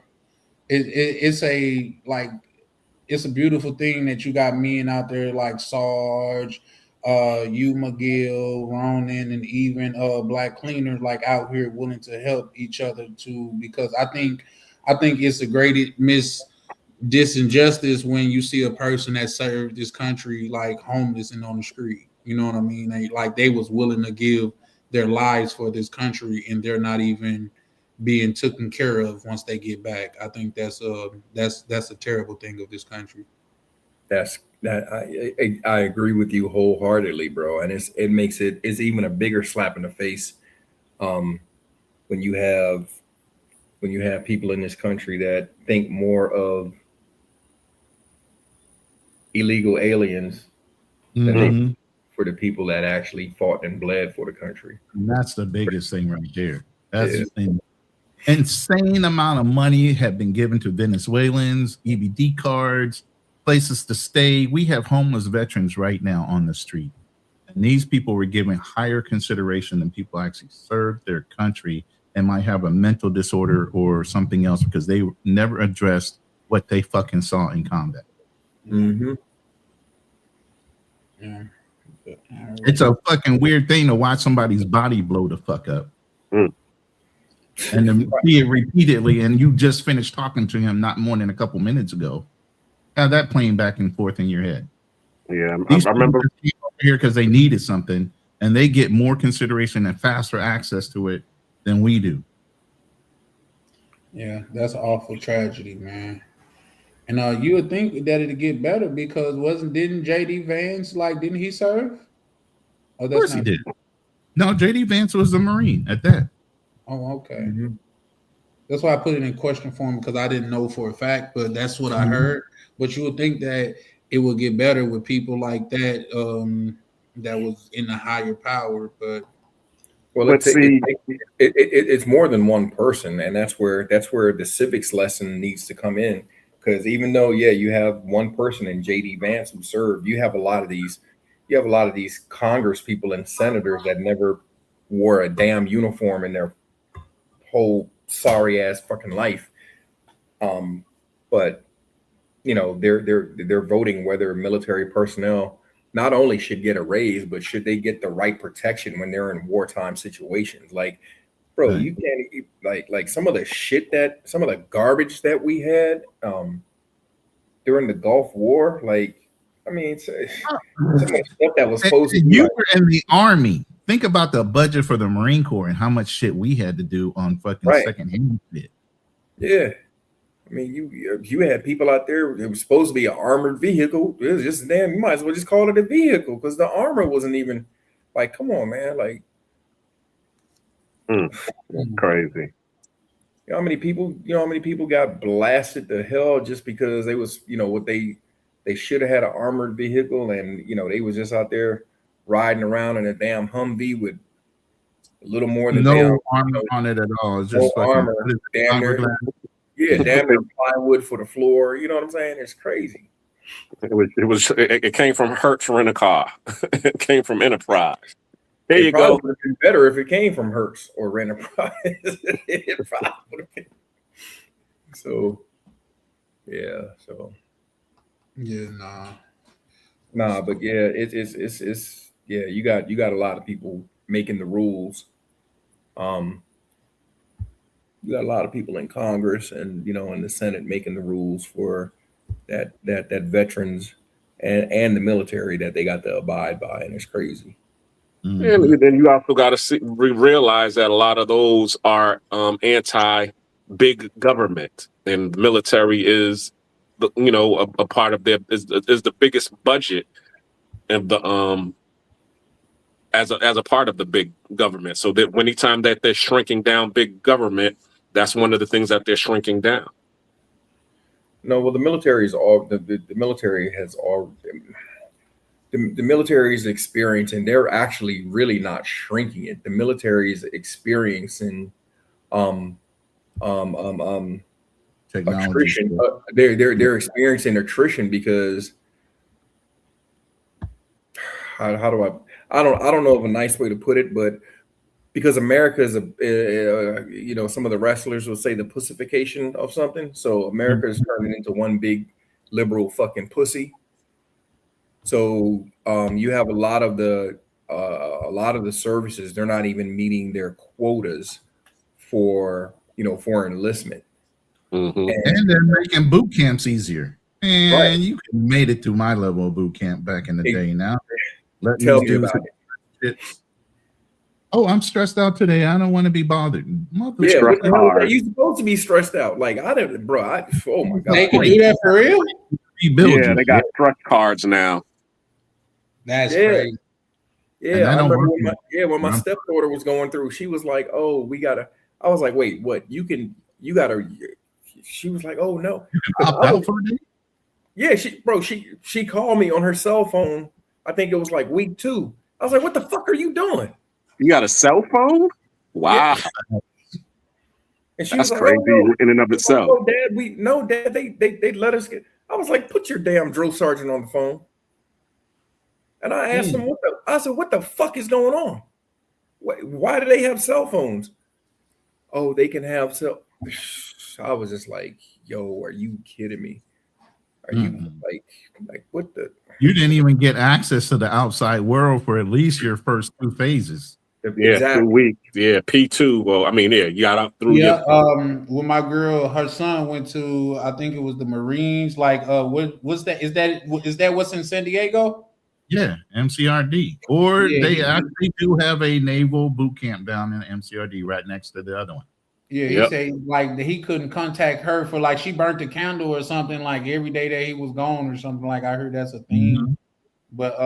beautiful thing that you got men out there like Sarge, you, Miguel, Ronan, and even Black Cleaner like out here willing to help each other too. Because I think it's a great disinjustice when you see a person that served this country like homeless and on the street. You know what I mean? They was willing to give their lives for this country, and they're not even being taken care of once they get back. I think that's a terrible thing of this country. I agree with you wholeheartedly, bro. And it's even a bigger slap in the face when you have people in this country that think more of illegal aliens than they for the people that actually fought and bled for the country. And that's the biggest thing right there. That's an insane amount of money have been given to Venezuelans, EBD cards, places to stay. We have homeless veterans right now on the street. And these people were given higher consideration than people actually served their country and might have a mental disorder or something else because they never addressed what they fucking saw in combat. Yeah. It's a fucking weird thing to watch somebody's body blow the fuck up. And then see it repeatedly, and you just finished talking to him not more than a couple minutes ago. Have that playing back and forth in your head. Yeah, I remember here because they needed something, and they get more consideration and faster access to it than we do. Yeah, that's an awful tragedy, man. And you would think that it'd get better because didn't JD Vance didn't he serve? Oh, of course he did. No, JD Vance was a Marine at that. Oh, okay. That's why I put it in question form because I didn't know for a fact, but that's what I heard. But you would think that it would get better with people like that that was in the higher power, but it's more than one person, and that's where the civics lesson needs to come in. Because even though, you have one person in JD Vance who served, you have a lot of these Congress people and senators that never wore a damn uniform in their whole sorry ass fucking life. But you know, they're voting whether military personnel not only should get a raise, but should they get the right protection when they're in wartime situations. Like, bro, you can't like some of the shit some of the garbage that we had during the Gulf War. Like, I mean, some of the stuff that was supposed to be you were in the Army. Think about the budget for the Marine Corps and how much shit we had to do on fucking secondhand shit. Yeah. I mean, you had people out there. It was supposed to be an armored vehicle. It was just damn. You might as well just call it a vehicle because the armor wasn't even like. Come on, man. Like, crazy. You know how many people? You know how many people got blasted to hell just because they was, you know, what they should have had an armored vehicle, and you know they was just out there riding around in a damn Humvee with a little more than no armor on it at all. It's just fucking armor. Damn near. Yeah, damn near plywood for the floor. You know what I'm saying? It's crazy. It came from Hertz Rent a Car. It came from Enterprise. There you go. go. Would have been better if it came from Hertz or Enterprise. It probably would have been. So, yeah. So, yeah, but yeah, it's yeah. You got a lot of people making the rules. You got a lot of people in Congress and, you know, in the Senate making the rules for that veterans and the military that they got to abide by, and it's crazy. And then you also got to realize that a lot of those are anti-big government, and the military is, you know, a part of their is the biggest budget of the as a part of the big government. So that anytime that they're shrinking down big government, that's one of the things that they're shrinking down. No, well, the military is all the military has all the military is experiencing. They're actually really not shrinking it. The military is experiencing attrition. They're experiencing attrition because how do I don't know of a nice way to put it, but because America is you know, some of the wrestlers will say the pussification of something. So America is turning into one big liberal fucking pussy. So you have a lot of the services, they're not even meeting their quotas for, you know, for enlistment. And they're making boot camps easier. And you made it to my level of boot camp back in the day. Now, tell me about it. Oh, I'm stressed out today. I don't want to be bothered. Yeah, you're supposed to be stressed out. Like I didn't, bro. Oh my god, they can do that for real. Yeah, they got stress cards now. That's crazy. Yeah, I remember when my stepdaughter was going through. She was like, "Oh, we gotta." I was like, "Wait, what? You gotta." She was like, "Oh no." You can opt out for it? Yeah, she called me on her cell phone. I think it was like week 2. I was like, "What the fuck are you doing?" You got a cell phone? Wow. Yeah. And she That's was like, crazy "Oh, no." in and of itself. Oh, Dad, they let us get. I was like, "Put your damn drill sergeant on the phone." And I asked him, "What the fuck is going on? Why do they have cell phones?" Oh, they can have cell. I was just like, "Yo, are you kidding me? Are you like what the?" You didn't even get access to the outside world for at least your first 2 phases. Yeah, Exactly. 2 weeks. Yeah, P2. Well, I mean, you got up through. Yeah, when my girl, her son went to, I think it was the Marines. Like, what's that? Is that what's in San Diego? Yeah, MCRD. Or they actually do have a naval boot camp down in MCRD right next to the other one. Yeah, he said like he couldn't contact her for like she burnt the candle or something like every day that he was gone or something. Like I heard that's a thing. But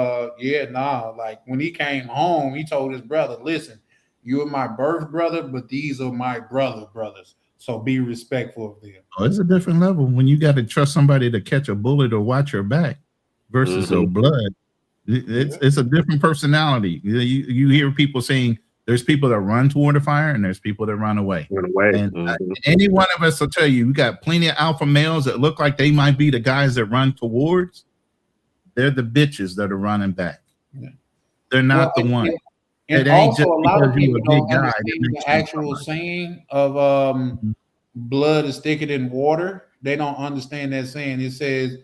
like when he came home, he told his brother, "Listen, you are my birth brother, but these are my brothers. So be respectful of them." Oh, it's a different level when you got to trust somebody to catch a bullet or watch your back versus a blood. It's a different personality. You hear people saying there's people that run toward the fire and there's people that run away. And any one of us will tell you, we got plenty of alpha males that look like they might be the guys that run towards. They're the bitches that are running back. They're not the one. And it ain't also, just a lot of because you're people a don't big guy. understand the actual saying of blood is thicker than water. They don't understand that saying. It says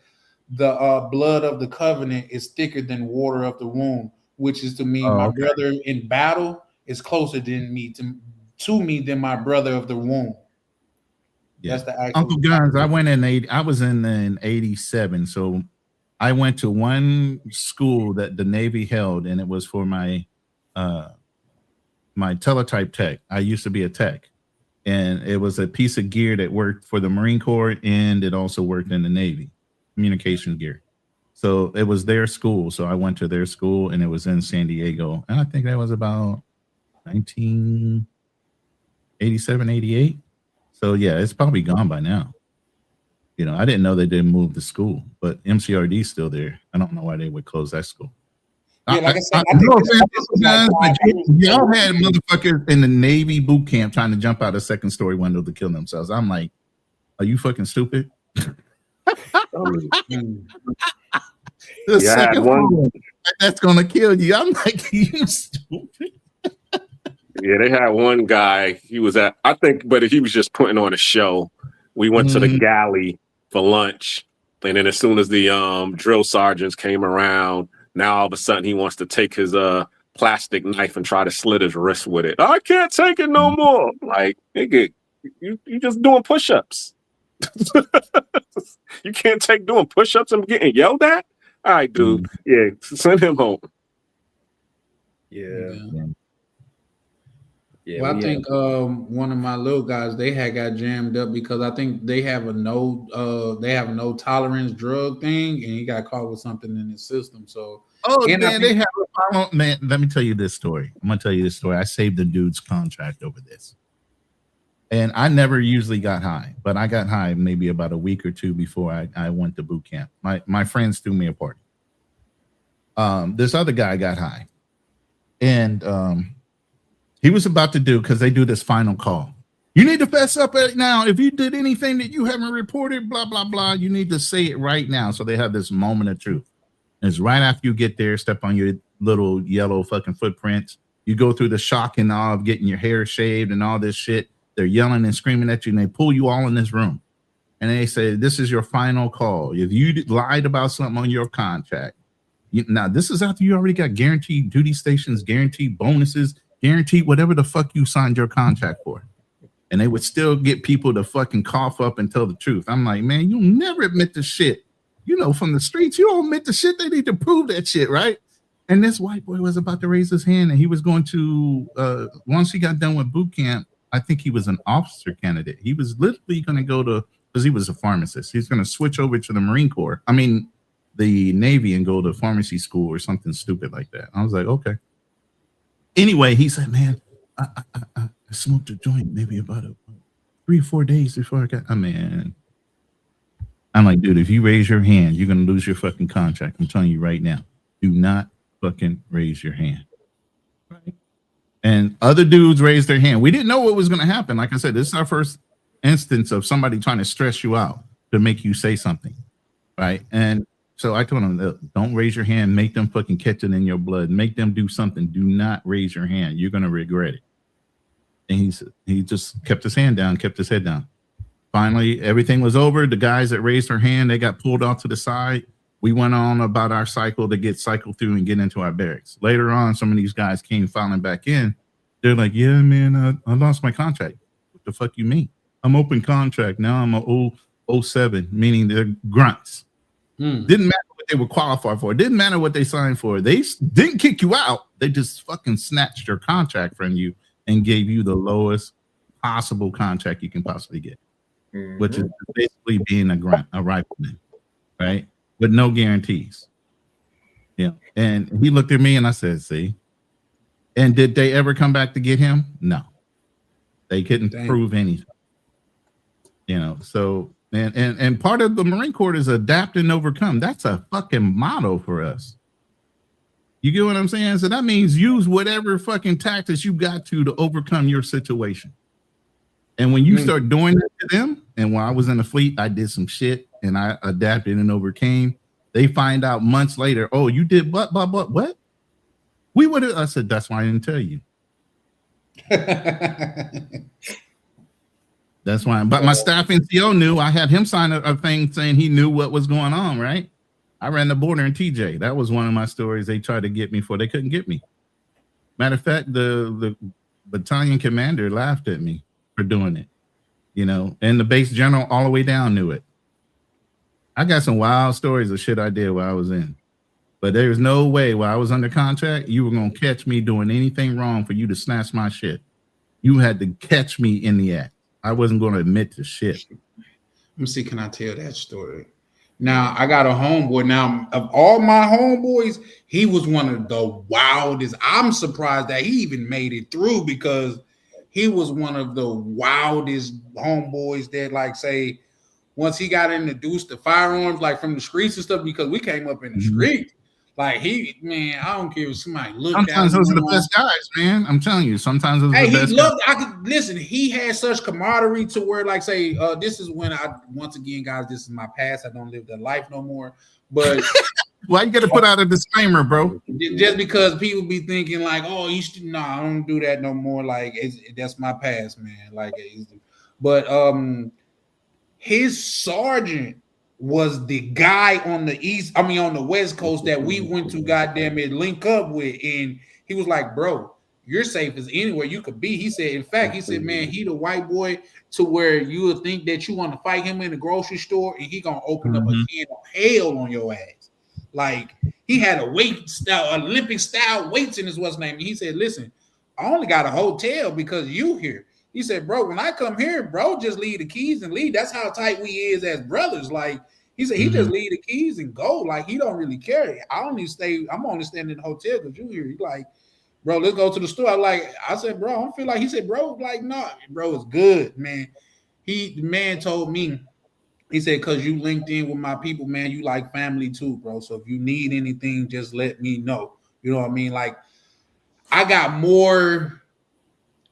the blood of the covenant is thicker than water of the womb, which is to mean my brother in battle is closer than me to me than my brother of the womb. Yeah. That's the actual Uncle Guns. I was in 87. So I went to one school that the Navy held, and it was for my teletype tech. I used to be a tech, and it was a piece of gear that worked for the Marine Corps, and it also worked in the Navy, communication gear. So it was their school. So I went to their school, and it was in San Diego. And I think that was about 1987, 88. So yeah, it's probably gone by now. You know, I didn't know they didn't move the school, but MCRD is still there. I don't know why they would close that school. Yeah, like I said, y'all had motherfuckers in the Navy boot camp trying to jump out a second story window to kill themselves. I'm like, are you fucking stupid? That's gonna kill you. I'm like, you stupid. Yeah, they had one guy. He was at, I think, but he was just putting on a show. We went to the galley for lunch, and then as soon as the drill sergeants came around, now all of a sudden he wants to take his plastic knife and try to slit his wrist with it. I can't take it no more. Like, nigga, you just doing push-ups. You can't take doing push-ups and getting yelled at? All right, dude. Yeah, send him home. Yeah. Well, I think one of my little guys, they had got jammed up because I think they have no tolerance drug thing, and he got caught with something in his system. So they have man. Let me tell you this story. I'm gonna tell you this story. I saved the dude's contract over this. And I never usually got high, but I got high maybe about a week or two before I went to boot camp. My friends threw me a party. This other guy got high, and he was about to do, because they do this final call. You need to fess up right now. If you did anything that you haven't reported, blah, blah, blah, you need to say it right now. So they have this moment of truth. And it's right after you get there, step on your little yellow fucking footprints. You go through the shock and awe of getting your hair shaved and all this shit. They're yelling and screaming at you, and they pull you all in this room. And they say, this is your final call. If you lied about something on your contract, now this is after you already got guaranteed duty stations, guaranteed bonuses, guaranteed whatever the fuck you signed your contract for. And they would still get people to fucking cough up and tell the truth. I'm like, man, you'll never admit the shit. You know, from the streets, you don't admit the shit. They need to prove that shit, right? And this white boy was about to raise his hand, and he was going to, once he got done with boot camp, I think he was an officer candidate. He was literally going to go to, because he was a pharmacist. He's going to switch over to the Marine Corps. I mean, the Navy, and go to pharmacy school or something stupid like that. I was like, okay. Anyway, he said, man, I smoked a joint maybe about 3 or 4 days before I got, I'm like, dude, if you raise your hand, you're going to lose your fucking contract. I'm telling you right now, do not fucking raise your hand. Right? And other dudes raised their hand. We didn't know what was going to happen. Like I said, this is our first instance of somebody trying to stress you out to make you say something. Right. And so I told him, don't raise your hand. Make them fucking catch it in your blood. Make them do something. Do not raise your hand. You're going to regret it. And he just kept his hand down, kept his head down. Finally, everything was over. The guys that raised their hand, they got pulled off to the side. We went on about our cycle to get cycled through and get into our barracks. Later on, some of these guys came filing back in. They're like, yeah, man, I lost my contract. What the fuck you mean? I'm open contract. Now I'm a 07, meaning they're grunts. Didn't matter what they were qualified for. Didn't matter what they signed for. They didn't kick you out. They just fucking snatched your contract from you and gave you the lowest possible contract you can possibly get, which is basically being a grunt, a rifleman, right? With no guarantees. Yeah. And he looked at me and I said, see. And did they ever come back to get him? No. They couldn't prove anything. You know, so and part of the Marine Corps is adapt and overcome. That's a fucking motto for us. You get what I'm saying? So that means use whatever fucking tactics you got to overcome your situation. And when you start doing that to them, and when I was in the fleet, I did some shit and I adapted and overcame. They find out months later, oh, you did what? We would have. I said, that's why I didn't tell you. That's why. But my staff NCO knew. I had him sign a thing saying he knew what was going on, right? I ran the border in TJ. That was one of my stories. They tried to get me for. They couldn't get me. Matter of fact, the battalion commander laughed at me for doing it. You know, and the base general all the way down knew it. I got some wild stories of shit I did while I was in. But there's no way while I was under contract, you were going to catch me doing anything wrong for you to snatch my shit. You had to catch me in the act. I wasn't going to admit to shit. Let me see, can I tell that story? Now, I got a homeboy. Now, of all my homeboys, he was one of the wildest. I'm surprised that he even made it through because he was one of the wildest homeboys that, like, say, once he got introduced to firearms, like from the streets and stuff, because we came up in the street. Like man, I don't care if somebody looked at him. Sometimes those are the best guys, man. I'm telling you. Sometimes those are the best guys. I could listen. He had such camaraderie to where, like, say, this is when once again, guys, this is my past. I don't live that life no more. But why you got to put out a disclaimer, bro? Just because people be thinking like, oh, you should. No, I don't do that no more. Like, that's my past, man. Like, but his sergeant was the guy on the West Coast that we went to goddamn it link up with. And he was like, bro, you're safe as anywhere you could be. He said, in fact, he said, man, he the white boy to where you would think that you want to fight him in the grocery store and he gonna open up a can of hell on your ass. Like, he had a weight style, Olympic style weights in his what's name. And he said, listen, I only got a hotel because you here. He said, bro, when I come here, bro, just leave the keys and leave. That's how tight we is as brothers. Like, he said, he just leave the keys and go. Like, he don't really care. I'm only staying in the hotel because you here. He like, bro, let's go to the store. I said, bro, I don't feel like. He said, bro, like, no, bro, it's good, man. The man told me, he said, because you linked in with my people, man, you like family too, bro. So if you need anything, just let me know. You know what I mean? Like, I got more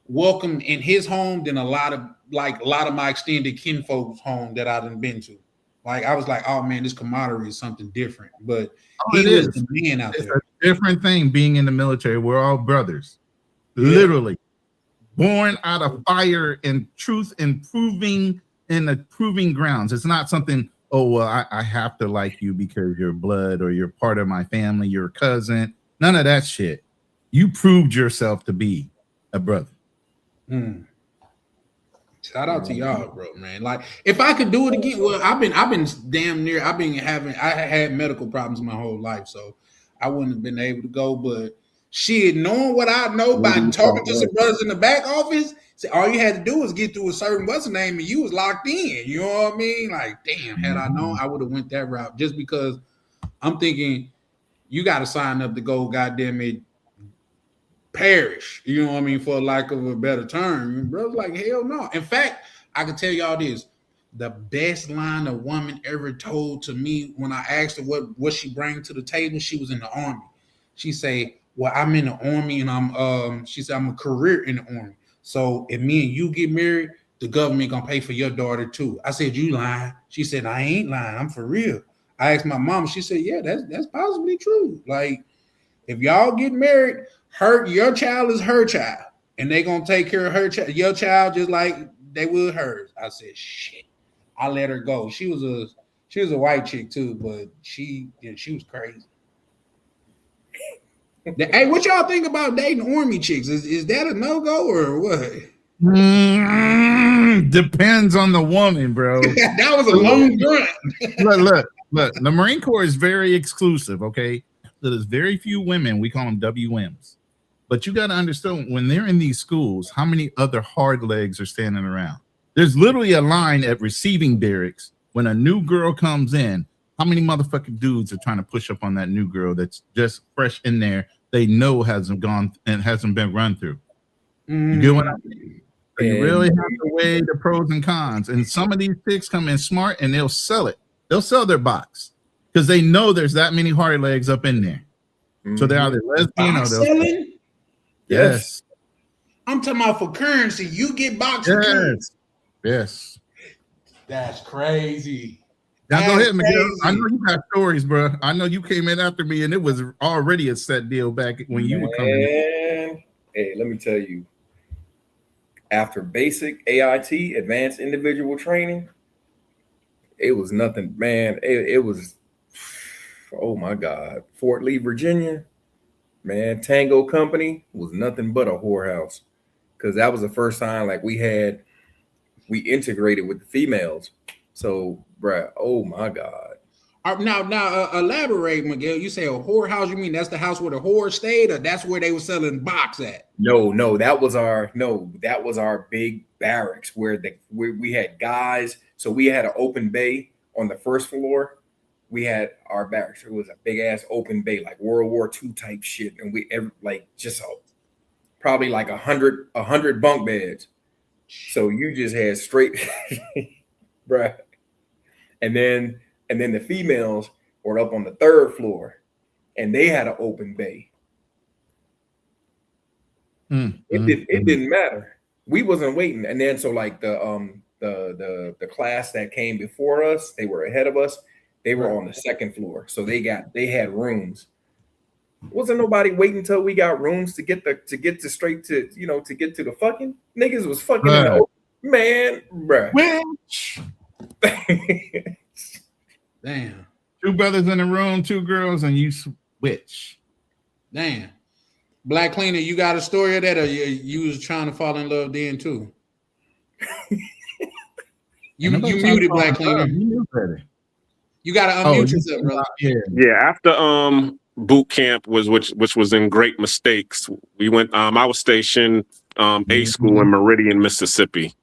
welcome in his home than a lot of my extended kinfolk's home that I done been to. Like, I was like, oh man, this camaraderie is something different. But he was the man out there. It's a different thing being in the military. We're all brothers, literally born out of fire and truth and proving grounds. It's not something. Oh well, I have to like you because you're blood or you're part of my family. You're a cousin. None of that shit. You proved yourself to be a brother. Shout out to y'all, bro, man. Like, if I could do it again, well, I've been damn near. I had medical problems my whole life, so I wouldn't have been able to go. But shit, knowing what I know by talking to some brothers in the back office, all you had to do was get through a certain what's the name, and you was locked in. You know what I mean? Like, damn, had I known, I would have went that route. Just because I'm thinking you got to sign up to go, goddamn it, perish, you know what I mean, for lack of a better term. And bro's like, hell no. In fact, I can tell y'all this: the best line a woman ever told to me when I asked her what she bring to the table. She was in the Army. She say, well, I'm in the Army and she said, I'm a career in the Army. So if me and you get married, the government gonna pay for your daughter too. I said, you lying? She said, I ain't lying, I'm for real. I asked my mom, she said, yeah, that's possibly true. Like, if y'all get married, your child is her child, and they gonna take care of your child just like they would hers. I said, shit. I let her go. She was a white chick too, but she was crazy. Hey, what y'all think about dating Army chicks? Is that a no-go or what? Depends on the woman, bro. That was a long grunt. Look. The Marine Corps is very exclusive, okay? There's very few women. We call them WMs. But you got to understand, when they're in these schools, how many other hard legs are standing around? There's literally a line at receiving barracks when a new girl comes in. How many motherfucking dudes are trying to push up on that new girl that's just fresh in there? They know hasn't gone and hasn't been run through. You get what I mean? So you really have to weigh the pros and cons. And some of these chicks come in smart and they'll sell it. They'll sell their box because they know there's that many hard legs up in there. So they're either lesbian or they'll selling. Yes. I'm talking about for currency. You get box for currency. Yes. That's crazy. Now go ahead, Miguel. I know you got stories, bro. I know you came in after me, and it was already a set deal back when you were coming in. Hey, let me tell you. after basic AIT, advanced individual training, it was nothing, man. It was, oh my God, Fort Lee, Virginia, man. Tango Company was nothing but a whorehouse, because that was the first time like we integrated with the females. So, bruh, oh my God. Now, elaborate, Miguel. You say a whorehouse? You mean that's the house where the whore stayed, or that's where they were selling box at? No, that was our big barracks where we had guys. So we had an open bay on the first floor. We had our barracks. It was a big ass open bay, like World War II type shit, and probably like 100 bunk beds. So you just had straight, bruh. And then the females were up on the third floor, and they had an open bay. It didn't matter. We wasn't waiting. And then so like the class that came before us, they were ahead of us. They were on the second floor, so they had rooms. Wasn't nobody waiting until we got rooms to get to the fucking. Niggas was fucking in the open. Man, bruh. Which? Damn. 2 brothers in the room, 2 girls, and you switch. Damn. Black Cleaner, you got a story of that, or you was trying to fall in love then too? you muted, Black Cleaner. You got to unmute yourself, brother. Yeah. After boot camp which was in Great Mistakes, we went. I was stationed A school in Meridian, Mississippi.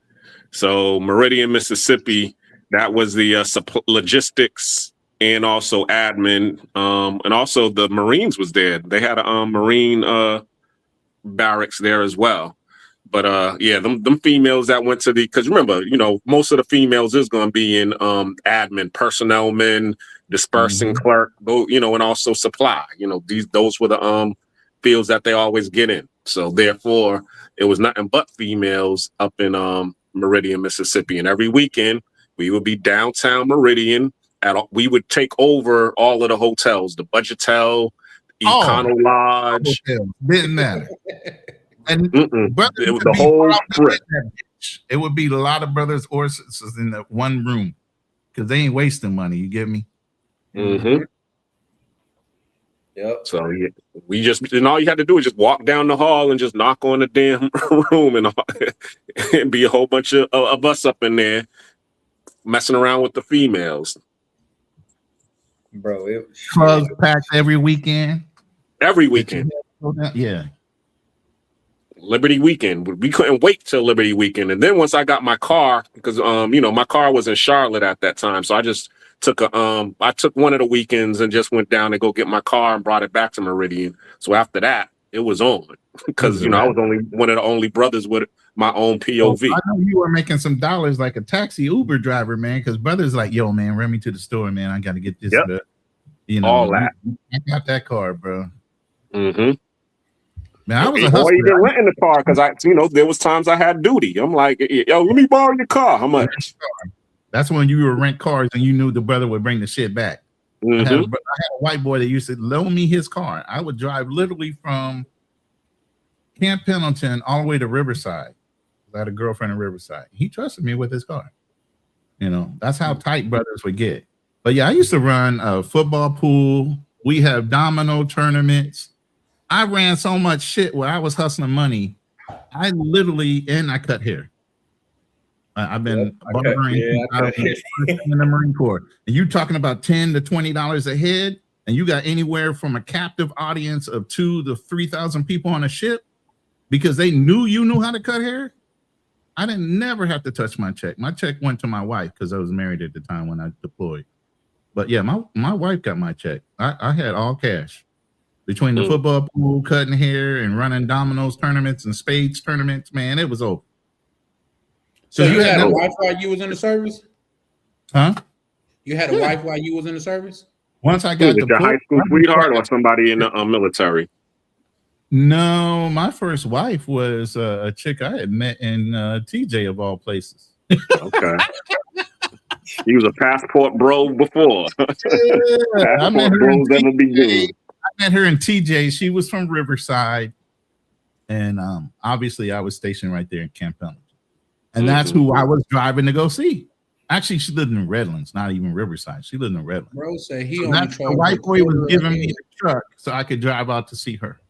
So Meridian, Mississippi, that was the logistics and also admin, and also the Marines was there. They had a Marine barracks there as well. But yeah, them females that went to because remember, most of the females is going to be in admin, personnel men, dispersing clerk, and also supply. Those were the fields that they always get in. So therefore, it was nothing but females up in Meridian, Mississippi, and every weekend we would be downtown Meridian. We would take over all of the hotels, the Budgetel, Econo Lodge. Didn't matter. And it was the whole trip. It would be a lot of brothers or sisters in that one room because they ain't wasting money. You get me? Mm-hmm. Yep. So and all you had to do is just walk down the hall and just knock on the damn room, and be a whole bunch of us up in there messing around with the females. Bro, clubs packed every weekend. Every weekend. Yeah. Liberty Weekend. We couldn't wait till Liberty Weekend. And then once I got my car, because my car was in Charlotte at that time. So I just took one of the weekends and just went down to go get my car and brought it back to Meridian. So after that, it was on. Because I was only one of the only brothers with my own POV. I know you were making some dollars like a taxi Uber driver, man, because brothers like, yo, man, run me to the store, man. I gotta get this. Yep. All that. I got that car, bro. Mm-hmm. Man, I was a hustler. Or even went in the car because there was times I had duty. I'm like, yo, let me borrow your car. How much? That's when you would rent cars and you knew the brother would bring the shit back. I had a white boy that used to loan me his car. I would drive literally from Camp Pendleton all the way to Riverside. I had a girlfriend in Riverside. He trusted me with his car. That's how tight brothers would get. But yeah, I used to run a football pool. We have domino tournaments. I ran so much shit where I was hustling money. I cut hair. I've been barbering in the Marine Corps. And you talking about $10 to $20 a head, and you got anywhere from a captive audience of 2,000 to 3,000 people on a ship because they knew you knew how to cut hair. I didn't never have to touch my check. My check went to my wife because I was married at the time when I deployed. But yeah, my wife got my check. I had all cash. Between the football pool, cutting hair, and running dominoes tournaments and spades tournaments, man, it was over. So you had a wife while you was in the service? Huh? You had a wife while you was in the service? Once I got the high school sweetheart or somebody in the military? No, my first wife was a chick I had met in TJ of all places. Okay. He was a passport bro before. I met her in TJ. She was from Riverside. And obviously I was stationed right there in Camp Pendleton. And that's who I was driving to go see. Actually, she lived in Redlands, not even Riverside. She lived in Redlands. Bro said he So only that's the white boy was giving me the truck so I could drive out to see her.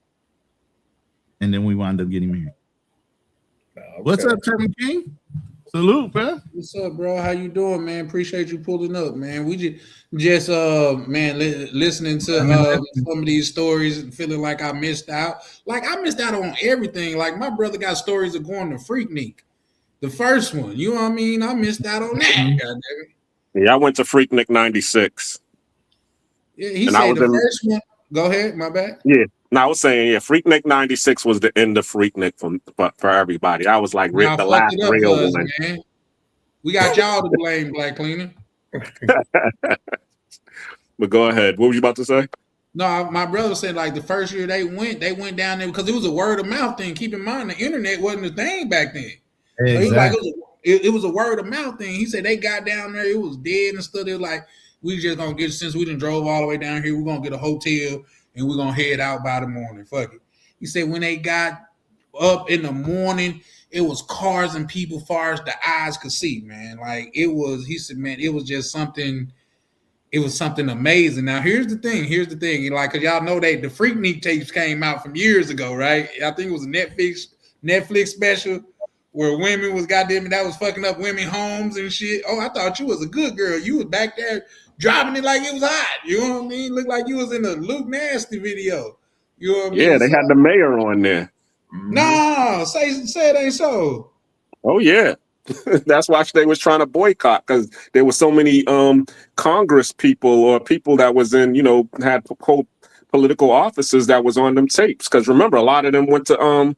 And then we wound up getting married. Okay. What's up, Chairman King? Salute, bro. What's up, bro? How you doing, man? Appreciate you pulling up, man. We just man, listening to some of these stories and feeling like I missed out. Like I missed out on everything. Like my brother got stories of going to Freaknik, the first one. You know what I mean? I missed out on that. Yeah, I went to Freaknik '96. Yeah, he said the first one. Go ahead, my bad. Yeah. No, I was saying, Freaknik '96 was the end of Freaknik for everybody. I was like the last real one. Man. We got y'all to blame, Black Cleaner. But go ahead. What were you about to say? No, my brother said like the first year they went down there because it was a word of mouth thing. Keep in mind the internet wasn't a thing back then. Exactly. So it was a word of mouth thing. He said they got down there, it was dead and stuff. They were like, we just gonna get, since we done drove all the way down here, we're gonna get a hotel and we're gonna head out by the morning. Fuck it. He said when they got up in the morning, it was cars and people far as the eyes could see, man. Like it was, he said, man, it was just something. It was something amazing. Now, here's the thing. Like, cause y'all know the Freaknik tapes came out from years ago, right? I think it was a Netflix special where women was that was fucking up women homes and shit. Oh, I thought you was a good girl. You was back there driving it like it was hot. You know what I mean? Looked like you was in a Luke Nasty video. You know what I mean? Yeah, they had the mayor on there. No, say it ain't so. Oh yeah. That's why they was trying to boycott, because there were so many Congress people or people that was in, had political offices that was on them tapes. Because remember, a lot of them went to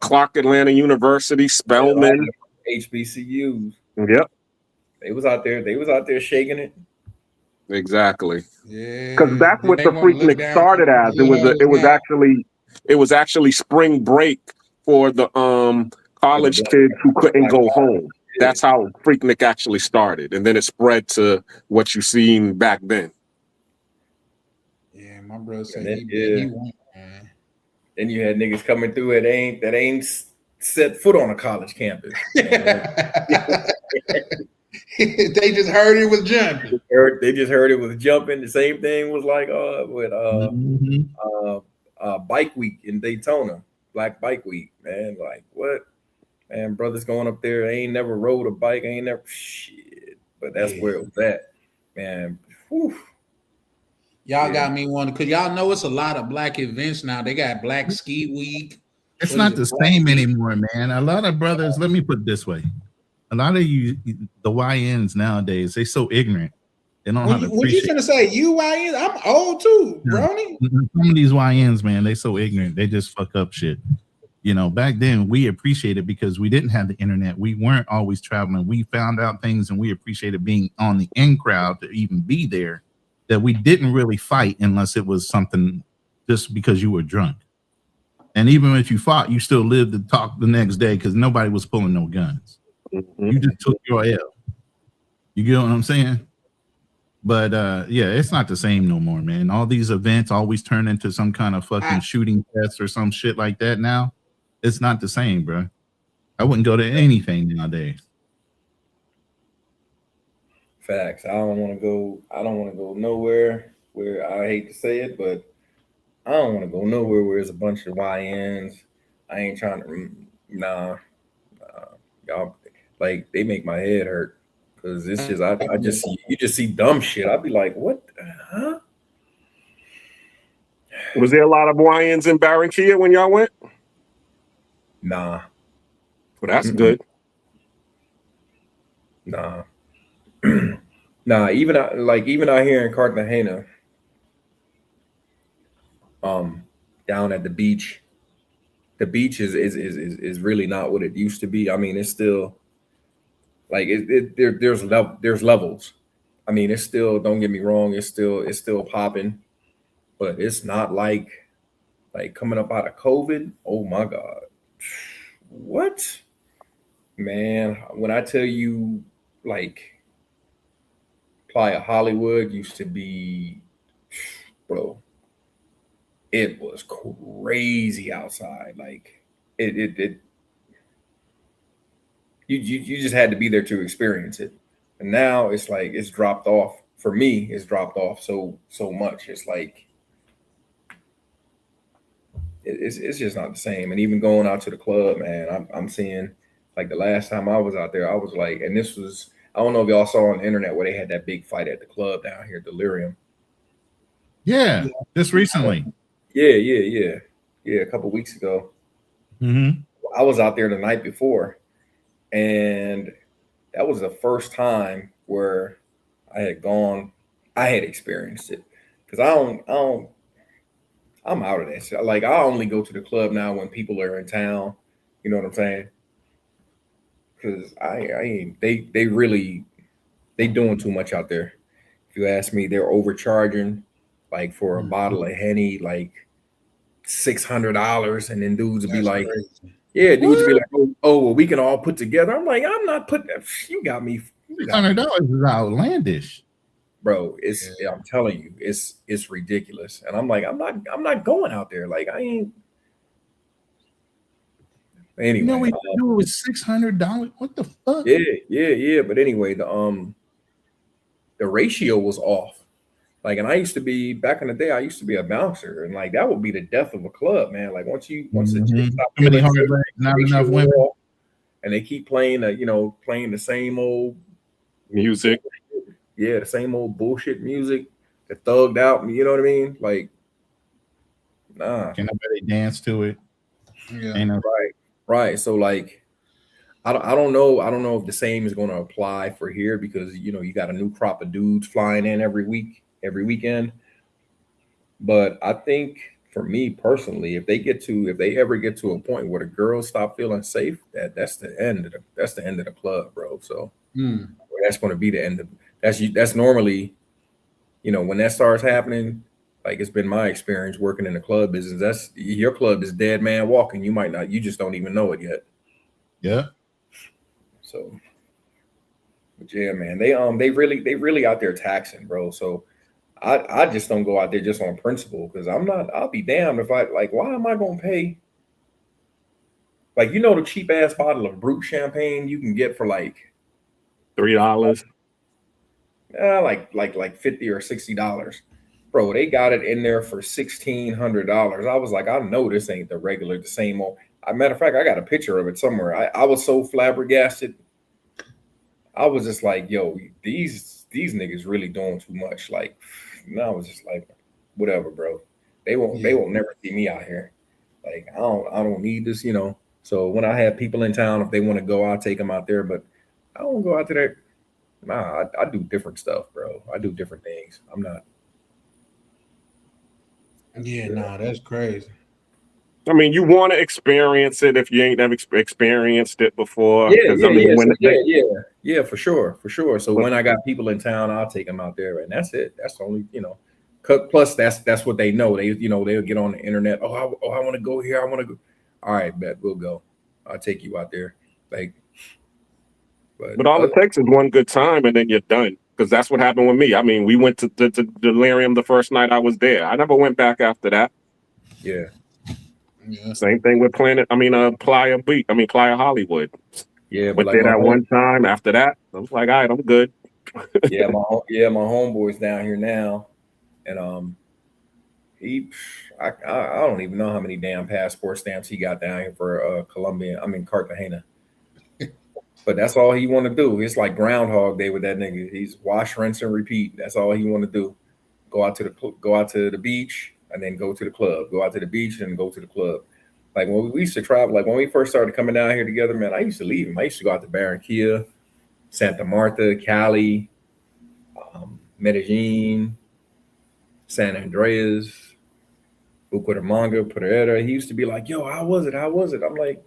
Clark Atlanta University, Spelman, HBCUs. Yep. They was out there shaking it. Exactly. Yeah. Because that's what the Freaknik started as. It was actually spring break for the college kids who couldn't go home. That's how Freaknik actually started, and then it spread to what you seen back then. Yeah, my brother said he went, man. Then you had niggas coming through that ain't set foot on a college campus. They just heard it was jumping. They just heard it was jumping. The same thing was like with Bike Week in Daytona, Black Bike Week, man. Like what? Man, brothers going up there, they ain't never rode a bike, ain't never shit. But that's where it was at, man. Whew. Y'all got me wondering, because y'all know it's a lot of black events now. They got Black Ski Week. It's not the same anymore, man. A lot of brothers, let me put it this way. A lot of you, the YNs nowadays, they so ignorant. They don't know how to appreciate. What you gonna say? You YNs? I'm old too, Brony. Some of these YNs, man, they so ignorant. They just fuck up shit. Back then we appreciated because we didn't have the internet. We weren't always traveling. We found out things and we appreciated being on the in crowd to even be there, that we didn't really fight unless it was something just because you were drunk. And even if you fought, you still lived to talk the next day because nobody was pulling no guns. You just took your L. You get what I'm saying? But it's not the same no more, man. All these events always turn into some kind of fucking shooting test or some shit like that now. It's not the same, bro. I wouldn't go to anything nowadays. Facts. I don't want to go nowhere where, I hate to say it, but I don't want to go nowhere where there's a bunch of YNs. I ain't trying to. Y'all, like, they make my head hurt because it's just you just see dumb shit. I'd be like, what? Huh? Was there a lot of YNs in Barranquilla when y'all went? Nah. Well, that's good. Nah. Nah, even out here in Cartagena, down at the beach is really not what it used to be. I mean, it's still like there's levels. I mean, it's still, don't get me wrong, it's still popping, but it's not like coming up out of COVID. Oh my God. What? Man, when I tell you, like, Playa Hollywood used to be, bro, it was crazy outside. Like it you just had to be there to experience it. And now it's like it's dropped off. For me, it's dropped off so much. It's like it's just not the same. And even going out to the club, man, I'm seeing like the last time I was out there, I was like, and this was, I don't know if y'all saw on the internet where they had that big fight at the club down here, Delirium. Yeah, just recently. Yeah, a couple weeks ago. Mm-hmm. I was out there the night before, and that was the first time where I had experienced it. Because I'm out of that shit. Like, I only go to the club now when people are in town. You know what I'm saying? Because they really doing too much out there. If you ask me, they're overcharging, like for a bottle of Henny, like $600, and then dudes would be like, crazy. yeah, dudes would be like, oh, well, we can all put together. I'm like, I'm not putting that. You got me. $600 is outlandish, bro. I'm telling you, it's ridiculous. And I'm like, I'm not going out there. Like, I ain't. Anyway, you know what you do with $600? What the fuck? Yeah. But anyway, the ratio was off. Like, and I used to be back in the day. I used to be a bouncer, and like that would be the death of a club, man. Like once the chick stop too many feeling hard safe, legs, not ratio enough women, off, and they keep playing playing the same old music. Yeah, the same old bullshit music, the thugged out. You know what I mean? Like, nah. Can nobody dance to it? Yeah. Ain't no- Right. So like, I don't know if the same is going to apply for here because you got a new crop of dudes flying in every weekend. But I think for me personally, if they ever get to a point where the girls stop feeling safe, that's the end of the club, bro. So that's going to be the end of that's normally, when that starts happening. Like it's been my experience working in the club business. That's your club is dead man walking. You just don't even know it yet. Yeah. So, but yeah, man, they really out there taxing, bro. So I just don't go out there just on principle because I'll be damned if why am I gonna pay? Like, the cheap ass bottle of Brut champagne you can get for like $3. Like $50 or $60. Bro, they got it in there for $1,600. I was like, I know this ain't the same old. Matter of fact, I got a picture of it somewhere. I was so flabbergasted. I was just like, yo, these niggas really doing too much. Like, no, I was just like, whatever, bro. They won't never see me out here. Like, I don't need this, So when I have people in town, if they want to go, I'll take them out there. But I don't go out to that. Nah, I do different stuff, bro. I do different things. I'm not. Yeah, nah, that's crazy. I mean, you want to experience it if you ain't never experienced it before. Yeah, for sure. So when I got people in town, I'll take them out there, and that's it. That's the only, Plus, that's what they know. They'll get on the internet. I want to go here. I want to go. All right, bet we'll go. I'll take you out there. Like, but all it takes is one good time, and then you're done. Because that's what happened with me. I mean, we went to Delirium the first night I was there. I never went back after that. Yeah. Same thing with Playa Hollywood. Yeah, went there that one time. After that, I was like, all right, I'm good. my homeboy's down here now, and I don't even know how many damn passport stamps he got down here for Cartagena. But that's all he want to do. It's like Groundhog Day with that nigga. He's wash, rinse, and repeat. That's all he want to do. Go out to the beach and then go to the club. Go out to the beach and go to the club. Like when we used to travel, like when we first started coming down here together, man, I used to leave him. I used to go out to Barranquilla, Santa Marta, Cali, Medellin, San Andreas, Bucaramanga, Pereira. He used to be like, yo, how was it? I'm like,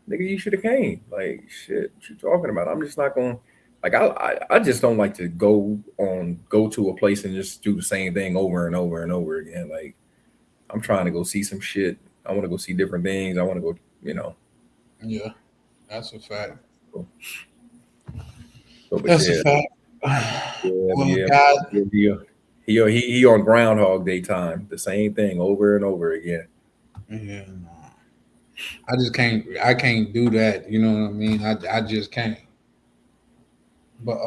nigga, you should have came. Like, shit, what you talking about? I'm just not going. Like, I just don't like to go to a place and just do the same thing over and over and over again. Like, I'm trying to go see some shit. I want to go see different things. I want to go, Yeah, that's a fact. That's a fact. Well, Yeah. He on Groundhog Day time, the same thing over and over again. Yeah, no. I just can't. I can't do that. You know what I mean? I just can't. But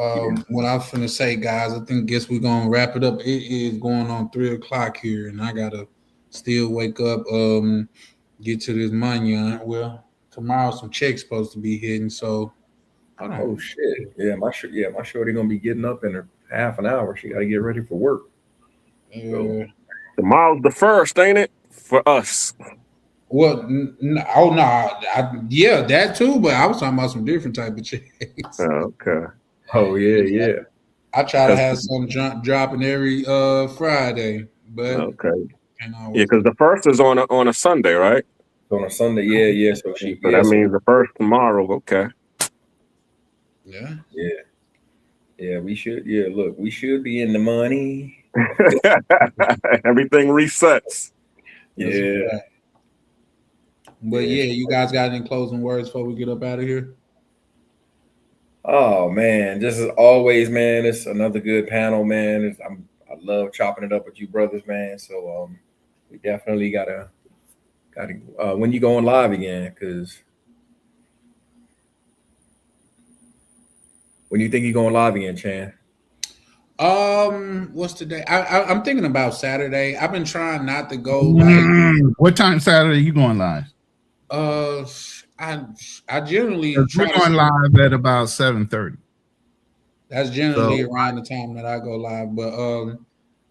what I was finna say, guys, I guess we're gonna wrap it up. It is going on 3:00 here, and I gotta still wake up, get to this money. Well, tomorrow some checks supposed to be hitting, so hold on. Oh shit! Yeah, my shorty gonna be getting up in a half an hour. She gotta get ready for work. So, tomorrow's the first, ain't it, for us? Well, yeah, that too. But I was talking about some different type of checks. Okay. Oh yeah. I try to have some dropping every Friday, but okay. Yeah, because the first is on a Sunday, right? On a Sunday, yeah. So that means the first tomorrow. Okay. Yeah. Yeah. We should. Yeah, look, we should be in the money. Everything resets. Yeah. But yeah, you guys got any closing words before we get up out of here? Oh man, just as always, man. It's another good panel, man. I love chopping it up with you brothers, man. So we definitely gotta when you going live again, because when you think you're going live again, Chan? What's today? I'm thinking about Saturday. I've been trying not to go what time Saturday you going live? I generally we're going live at about 7:30. That's generally around the time that I go live, but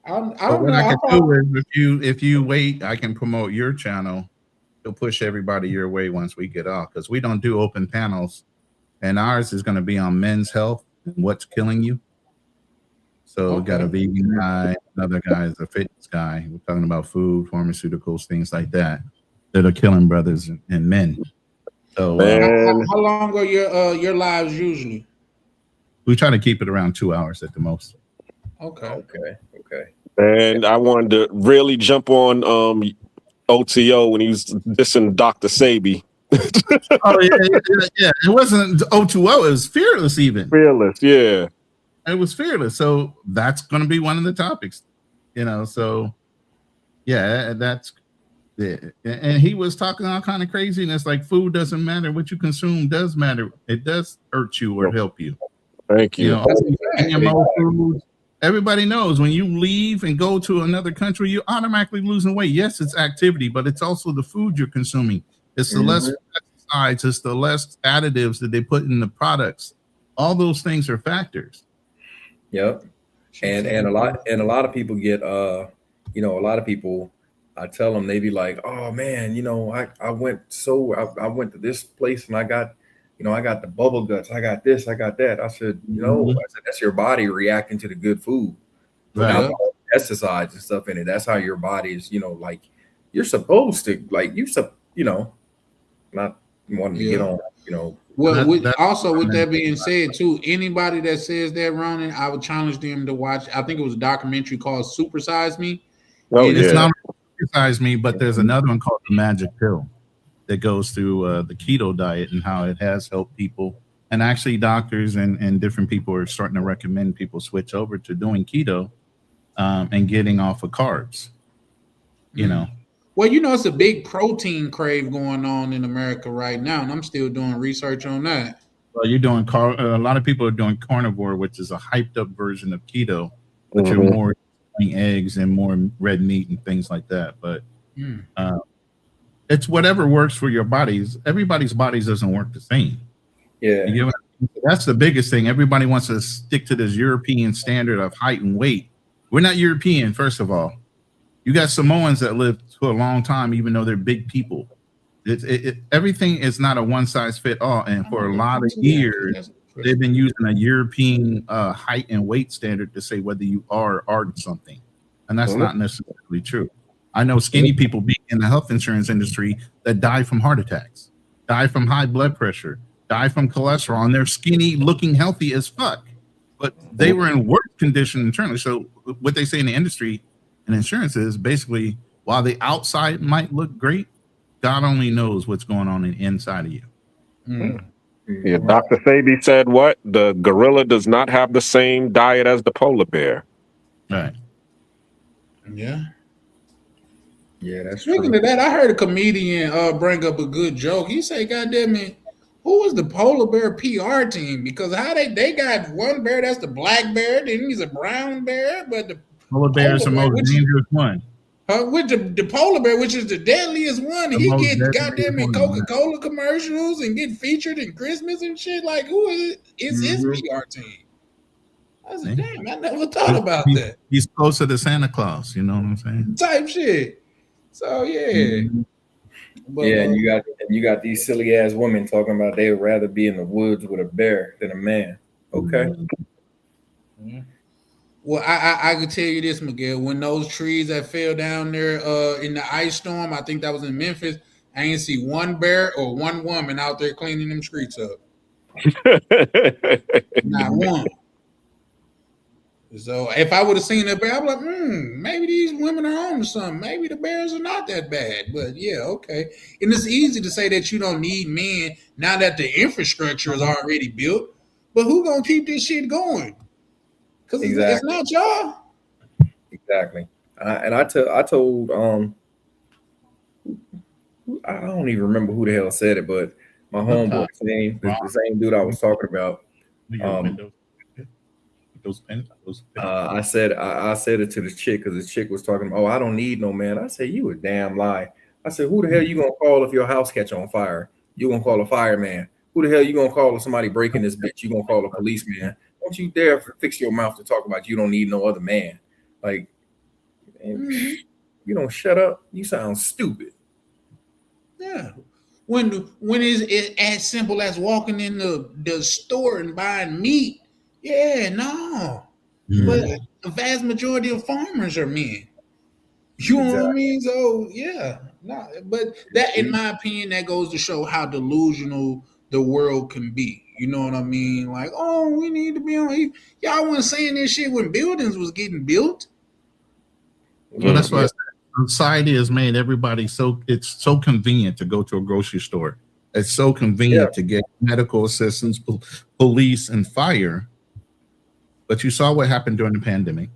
I don't what know. I can do is if you wait, I can promote your channel. It'll push everybody your way once we get off, because we don't do open panels, and ours is going to be on men's health and what's killing you. So we got a vegan guy, another guy is a fitness guy. We're talking about food, pharmaceuticals, things like that are killing brothers and men. So how long are your lives usually? We try to keep it around 2 hours at the most. Okay. And I wanted to really jump on OTO when he was dissing Dr. Sabi. Oh yeah. It wasn't O2O, it was Fearless even. Fearless, yeah. It was Fearless. So that's going to be one of the topics, so yeah, that's it. And he was talking all kind of craziness, like food doesn't matter. What you consume does matter. It does hurt you or help you. Thank you. Foods, everybody knows when you leave and go to another country, you're automatically losing weight. Yes, it's activity, but it's also the food you're consuming. It's the less pesticides, it's the less additives that they put in the products. All those things are factors. Yep. And a lot of people get a lot of people, I tell them, they be like, oh man, I went to this place and I got the bubble guts, I got this, I got that. I said, that's your body reacting to the good food. Without all the pesticides and stuff in it. That's how your body is, like you're supposed to, like not wanting to get on, Well, with that being said, too, anybody that says that, Ronan, I would challenge them to watch. I think it was a documentary called Super Size Me. It's not Super Size Me, but there's another one called The Magic Pill that goes through the keto diet and how it has helped people. And actually, doctors and different people are starting to recommend people switch over to doing keto and getting off of carbs. Well, it's a big protein crave going on in America right now, and I'm still doing research on that. Well, you're doing a lot of people are doing carnivore, which is a hyped up version of keto, but you're more eating eggs and more red meat and things like that. But it's whatever works for your bodies. Everybody's bodies doesn't work the same. Yeah, that's the biggest thing. Everybody wants to stick to this European standard of height and weight. We're not European, first of all. You got Samoans that live for a long time, even though they're big people. Everything is not a one size fit all. And for a lot of years, they've been using a European height and weight standard to say whether you are or aren't something. And that's not necessarily true. I know skinny people be in the health insurance industry that die from heart attacks, die from high blood pressure, die from cholesterol, and they're skinny, looking healthy as fuck. But they were in worse condition internally. So what they say in the industry and insurance is basically, while the outside might look great, God only knows what's going on in the inside of you. Yeah, Dr. Sabi said what? The gorilla does not have the same diet as the polar bear. Right. Yeah. Yeah, that's Speaking true. of that, I heard a comedian bring up a good joke. He said, "God damn it, who is the polar bear PR team? Because how they got one bear that's the black bear, then he's a brown bear, but the Polar bear is the bear, most dangerous one. Which the polar bear, which is the deadliest one, The he most get goddamn in deadliest one. Coca-Cola commercials and get featured in Christmas and shit. Like, who is his PR team? I said, damn, I never thought about that He's closer to Santa Claus. You know what I'm saying? type shit. So yeah. But, yeah, and you got these silly ass women talking about they would rather be in the woods with a bear than a man. Okay. Well, I could tell you this, Miguel. When those trees that fell down there in the ice storm, I think that was in Memphis, I ain't see one bear or one woman out there cleaning them streets up. Not one. So if I would have seen a bear, I'd be like, maybe these women are on to something. Maybe the bears are not that bad. But yeah, okay. And it's easy to say that you don't need men now that the infrastructure is already built. But who gonna keep this shit going? Because it's not y'all. Exactly. I told I don't even remember who the hell said it, but my homeboy, the same dude I was talking about. I said it to the chick because the chick was talking about, oh, I don't need no man. I said, you a damn lie. I said, who the hell you gonna call if your house catch on fire? You gonna call a fireman? Who the hell you gonna call if somebody breaking this bitch? You gonna call a policeman? Don't you dare fix your mouth to talk about you don't need no other man. Like, you don't shut up. You sound stupid. Yeah. When it's as simple as walking in the store and buying meat. Yeah, no. But the vast majority of farmers are men. You know what I mean? So yeah, no. But that, in my opinion, that goes to show how delusional the world can be. You know what I mean? Like, oh, we need to be on. Y'all wasn't saying this shit when buildings was getting built. Well, that's why society has made everybody it's so convenient to go to a grocery store. It's so convenient to get medical assistance, police, and fire. But you saw what happened during the pandemic.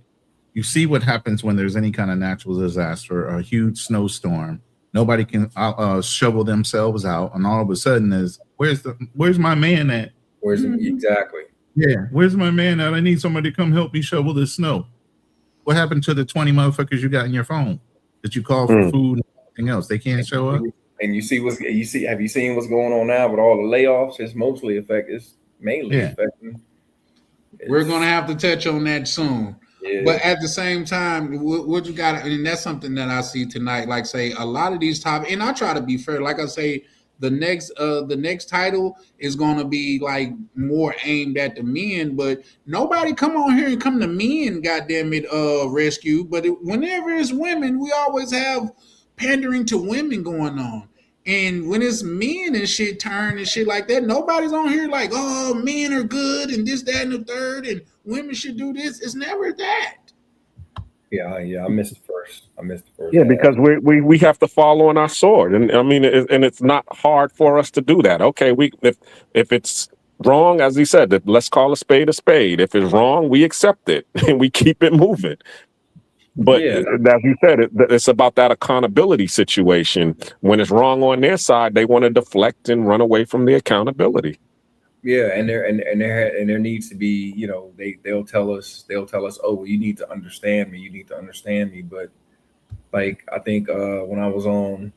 You see what happens when there's any kind of natural disaster, a huge snowstorm. Nobody can shovel themselves out, and all of a sudden is where's my man at? Where's exactly? Yeah, where's my man at? I need somebody to come help me shovel this snow. What happened to the 20 motherfuckers you got in your phone that you call for food and everything else? They can't show up. And have you seen what's going on now with all the layoffs? It's mostly mainly affecting. We're gonna have to touch on that soon. Yeah. But at the same time, what you got, and that's something that I see tonight. Like, say, a lot of these topics, and I try to be fair. Like I say, the next title is gonna be like more aimed at the men, but nobody come on here and come to men, goddamn it, rescue. But whenever it's women, we always have pandering to women going on. And when it's men and shit turn and shit like that, nobody's on here like, oh, men are good and this, that, and the third, and women should do this. It's never that. Yeah, I missed the first. Yeah, because we have to fall on our sword, and I mean, and it's not hard for us to do that. Okay, if it's wrong, as he said, let's call a spade a spade. If it's wrong, we accept it and we keep it moving. But as you said, it's about that accountability situation. When it's wrong on their side, they want to deflect and run away from the accountability. Yeah, and there needs to be, they'll tell us, oh, well, you need to understand me. But like, I think when I was on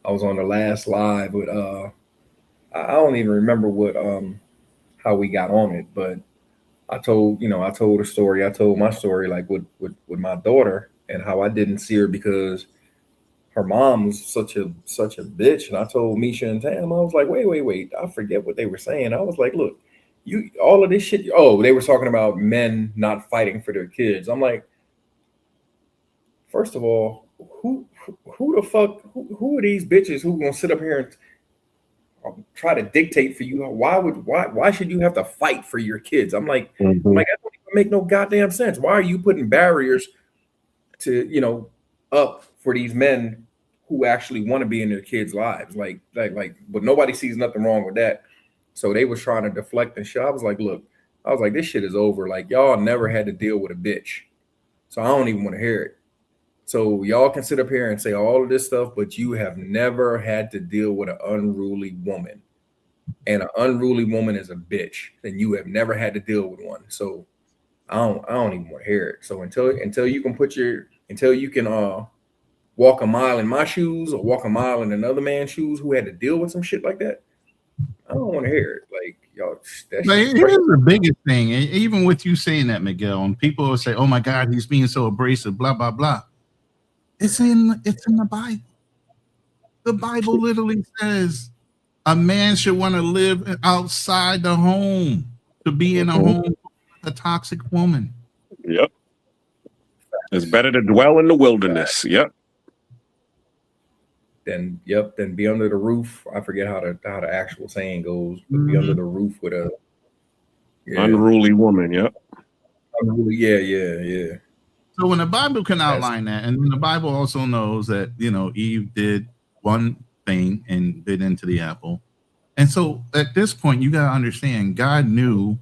the last live with I don't even remember what how we got on it, but I told a story. I told my story like with my daughter and how I didn't see her because her mom was such a bitch. And I told Misha and Tam, I was like, wait, I forget what they were saying. I was like, look, all of this shit. Oh, they were talking about men not fighting for their kids. I'm like, first of all, who the fuck, who are these bitches who gonna sit up here and try to dictate for you? Why should you have to fight for your kids? I'm like, that don't even make no goddamn sense. Why are you putting barriers to, up for these men who actually want to be in their kids' lives? Like, but nobody sees nothing wrong with that. So they was trying to deflect and shit. I was like, look, this shit is over. Like, y'all never had to deal with a bitch. So I don't even want to hear it. So y'all can sit up here and say all of this stuff, but you have never had to deal with an unruly woman. And an unruly woman is a bitch. And you have never had to deal with one. So I don't even want to hear it. So until you can walk a mile in my shoes or walk a mile in another man's shoes who had to deal with some shit like that, I don't want to hear it. Like, y'all, that's But here's the biggest thing, even with you saying that, Miguel, and people will say, "Oh my God, he's being so abrasive," blah blah blah. It's in the Bible. The Bible literally says a man should want to live outside the home to be in a home with a toxic woman. Yep. It's better to dwell in the wilderness. Yep. Then be under the roof. I forget how the actual saying goes, but be under the roof with a unruly woman. Yep. Unruly, yeah. So when the Bible can outline that, and then the Bible also knows that Eve did one thing and bit into the apple, and so at this point you got to understand God knew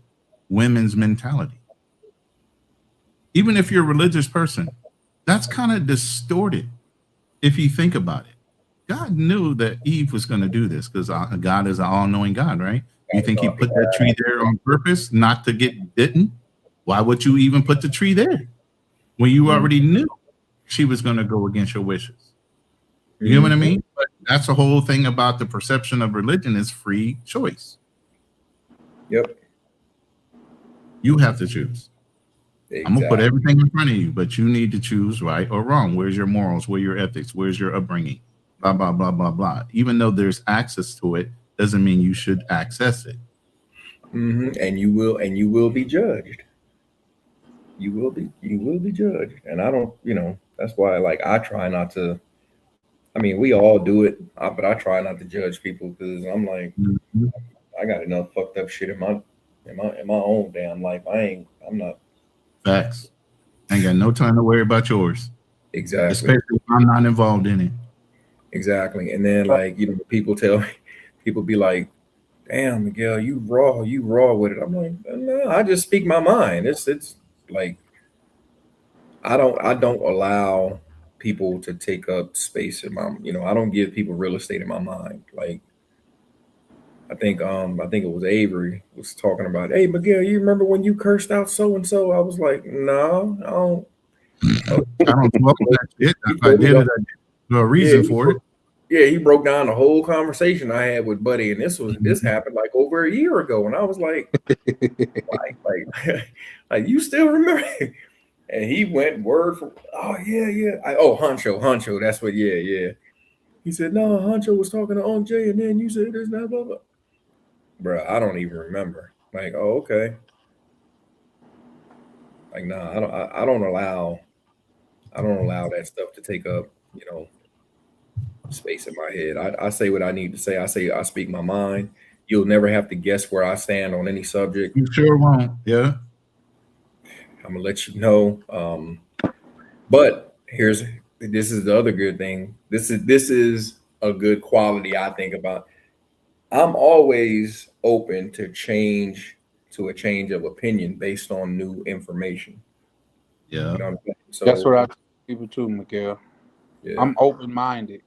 women's mentality. Even if you're a religious person, that's kind of distorted if you think about it. God knew that Eve was going to do this because God is an all-knowing God, right? You think he put that tree there on purpose not to get bitten? Why would you even put the tree there when you already knew she was going to go against your wishes? You know what I mean? But that's the whole thing about the perception of religion is free choice. Yep. You have to choose. Exactly. I'm going to put everything in front of you, but you need to choose right or wrong. Where's your morals? Where's your ethics? Where's your upbringing? Blah, blah, blah, blah, blah. Even though there's access to it, doesn't mean you should access it. And you will be judged. You will be judged. And I don't, that's why I try not to. I mean, we all do it, but I try not to judge people because I'm like, I got enough fucked up shit in my own damn life. I'm not. Facts. I ain't got no time to worry about yours. Exactly. Especially if I'm not involved in it. Exactly. And then people be like, damn, Miguel, you raw with it. I'm like, no, I just speak my mind. It's like I don't allow people to take up space in my, I don't give people real estate in my mind. Like I think it was Avery was talking about, hey Miguel, you remember when you cursed out so and so? I was like, no, I don't. I don't welcome that shit. If I did it, I did a reason for it. Yeah, he broke down the whole conversation I had with Buddy, and this happened like over a year ago, and I was like, like you still remember? And he went word for, oh yeah, Honcho, that's what, yeah. He said, no, Honcho was talking to Aunt Jay, and then you said this, blah blah blah. Bro, I don't even remember. Like, oh okay. Like, nah, I don't allow that stuff to take up, space in my head. I say what I need to say. I speak my mind. You'll never have to guess where I stand on any subject. You sure won't. Yeah. I'm gonna let you know. But this is the other good thing. This is a good quality I think about. I'm always open to a change of opinion based on new information. Yeah. You know what I'm saying? So that's what I tell people too, Miguel. Yeah. I'm open-minded.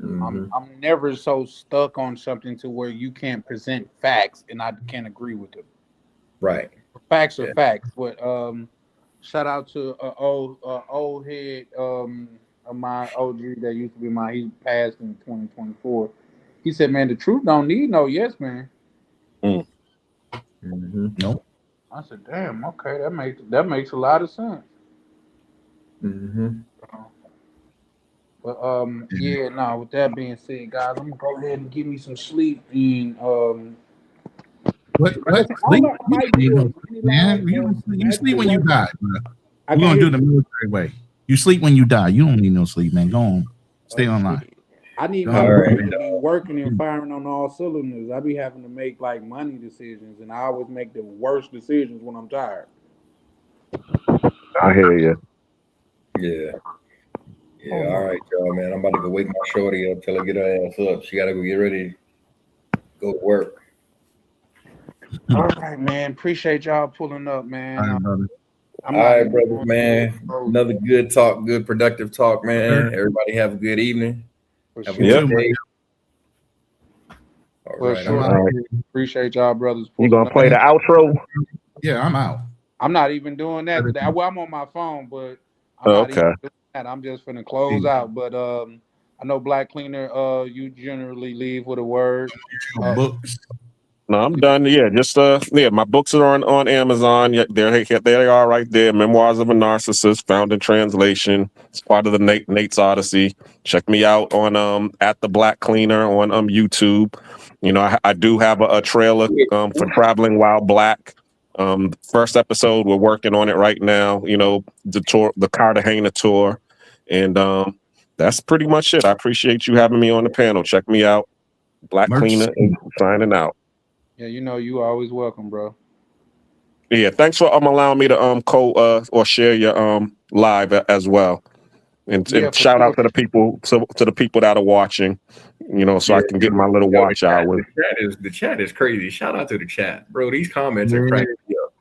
I'm never so stuck on something to where you can't present facts and I can't agree with them. Right. Facts are facts. But shout out to old head of my OG that used to be he passed in 2024. He said, man, the truth don't need no yes, man. Nope. I said, damn, okay, that makes a lot of sense. But with that being said, guys, I'm gonna go ahead and give me some sleep and what sleep? Man, you sleep when you die, bro. We're gonna do the military way. You sleep when you die. You don't need no sleep, man. Go on. Stay online. I need my brain to be working and firing on all cylinders. I be having to make money decisions, and I always make the worst decisions when I'm tired. I hear you. Yeah. Yeah, all right, y'all, man. I'm about to go wake my shorty up till I get her ass up. She gotta go get ready to go to work. All right, man. Appreciate y'all pulling up, man. All right, brothers, man. Another good talk, good productive talk, man. Everybody have a good evening. Have a good day. All right. All right. Appreciate y'all, brothers. You gonna play the outro? Yeah, I'm out. I'm not even doing that today. Well, I'm on my phone, but I'm not even doing that. I'm just finna close out. But I know Black Cleaner, you generally leave with a word. Books. No, I'm done. Yeah, just my books are on Amazon. Yeah, there they are right there. Memoirs of a Narcissist, found in translation. It's part of the Nate's Odyssey. Check me out on at the Black Cleaner on YouTube. You know, I do have a trailer for Traveling While Black. First episode, we're working on it right now. You know, the Cartagena tour, and that's pretty much it. I appreciate you having me on the panel. Check me out, Black Cleaner, and signing out. Yeah, you know, you always welcome, bro. Yeah, thanks for allowing me to or share your live as well, and shout out to the people to the people that are watching, you know, so I can get my little watch out with. The chat is crazy. Shout out to the chat, bro. These comments are cracking me up.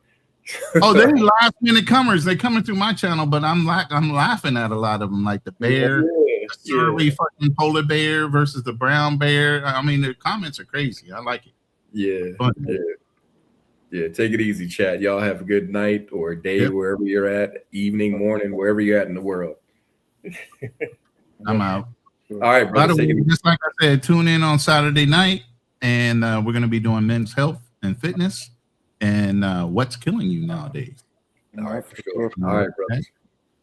Oh, they're last minute comers. They're coming through my channel, but I'm laughing at a lot of them, like the bear, the surly fucking polar bear versus the brown bear. I mean, the comments are crazy. I like it. Yeah. Take it easy, chat. Y'all have a good night or day wherever you're at, evening, morning, wherever you're at in the world. I'm out. All right, By the brother. way, just like I said, tune in on Saturday night, and we're going to be doing men's health and fitness and what's killing you nowadays. All right, for sure. All right, brother.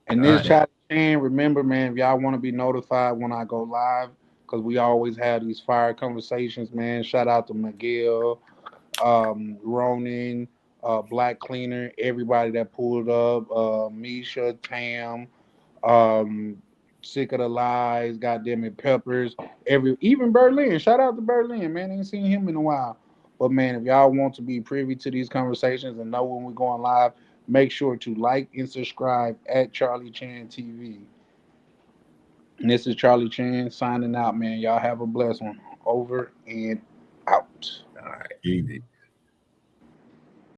And this chat, remember, man, if y'all want to be notified when I go live, because we always have these fire conversations, man. Shout out to Miguel, Ronan, Black Cleaner, everybody that pulled up, Misha, Tam, Sick of the Lies, goddamn it, Peppers, even Berlin. Shout out to Berlin, man. Ain't seen him in a while. But man, if y'all want to be privy to these conversations and know when we're going live, make sure to like and subscribe at Charlie Chan TV. And this is Charlie Chan signing out, man. Y'all have a blessed one. Over and out. All right.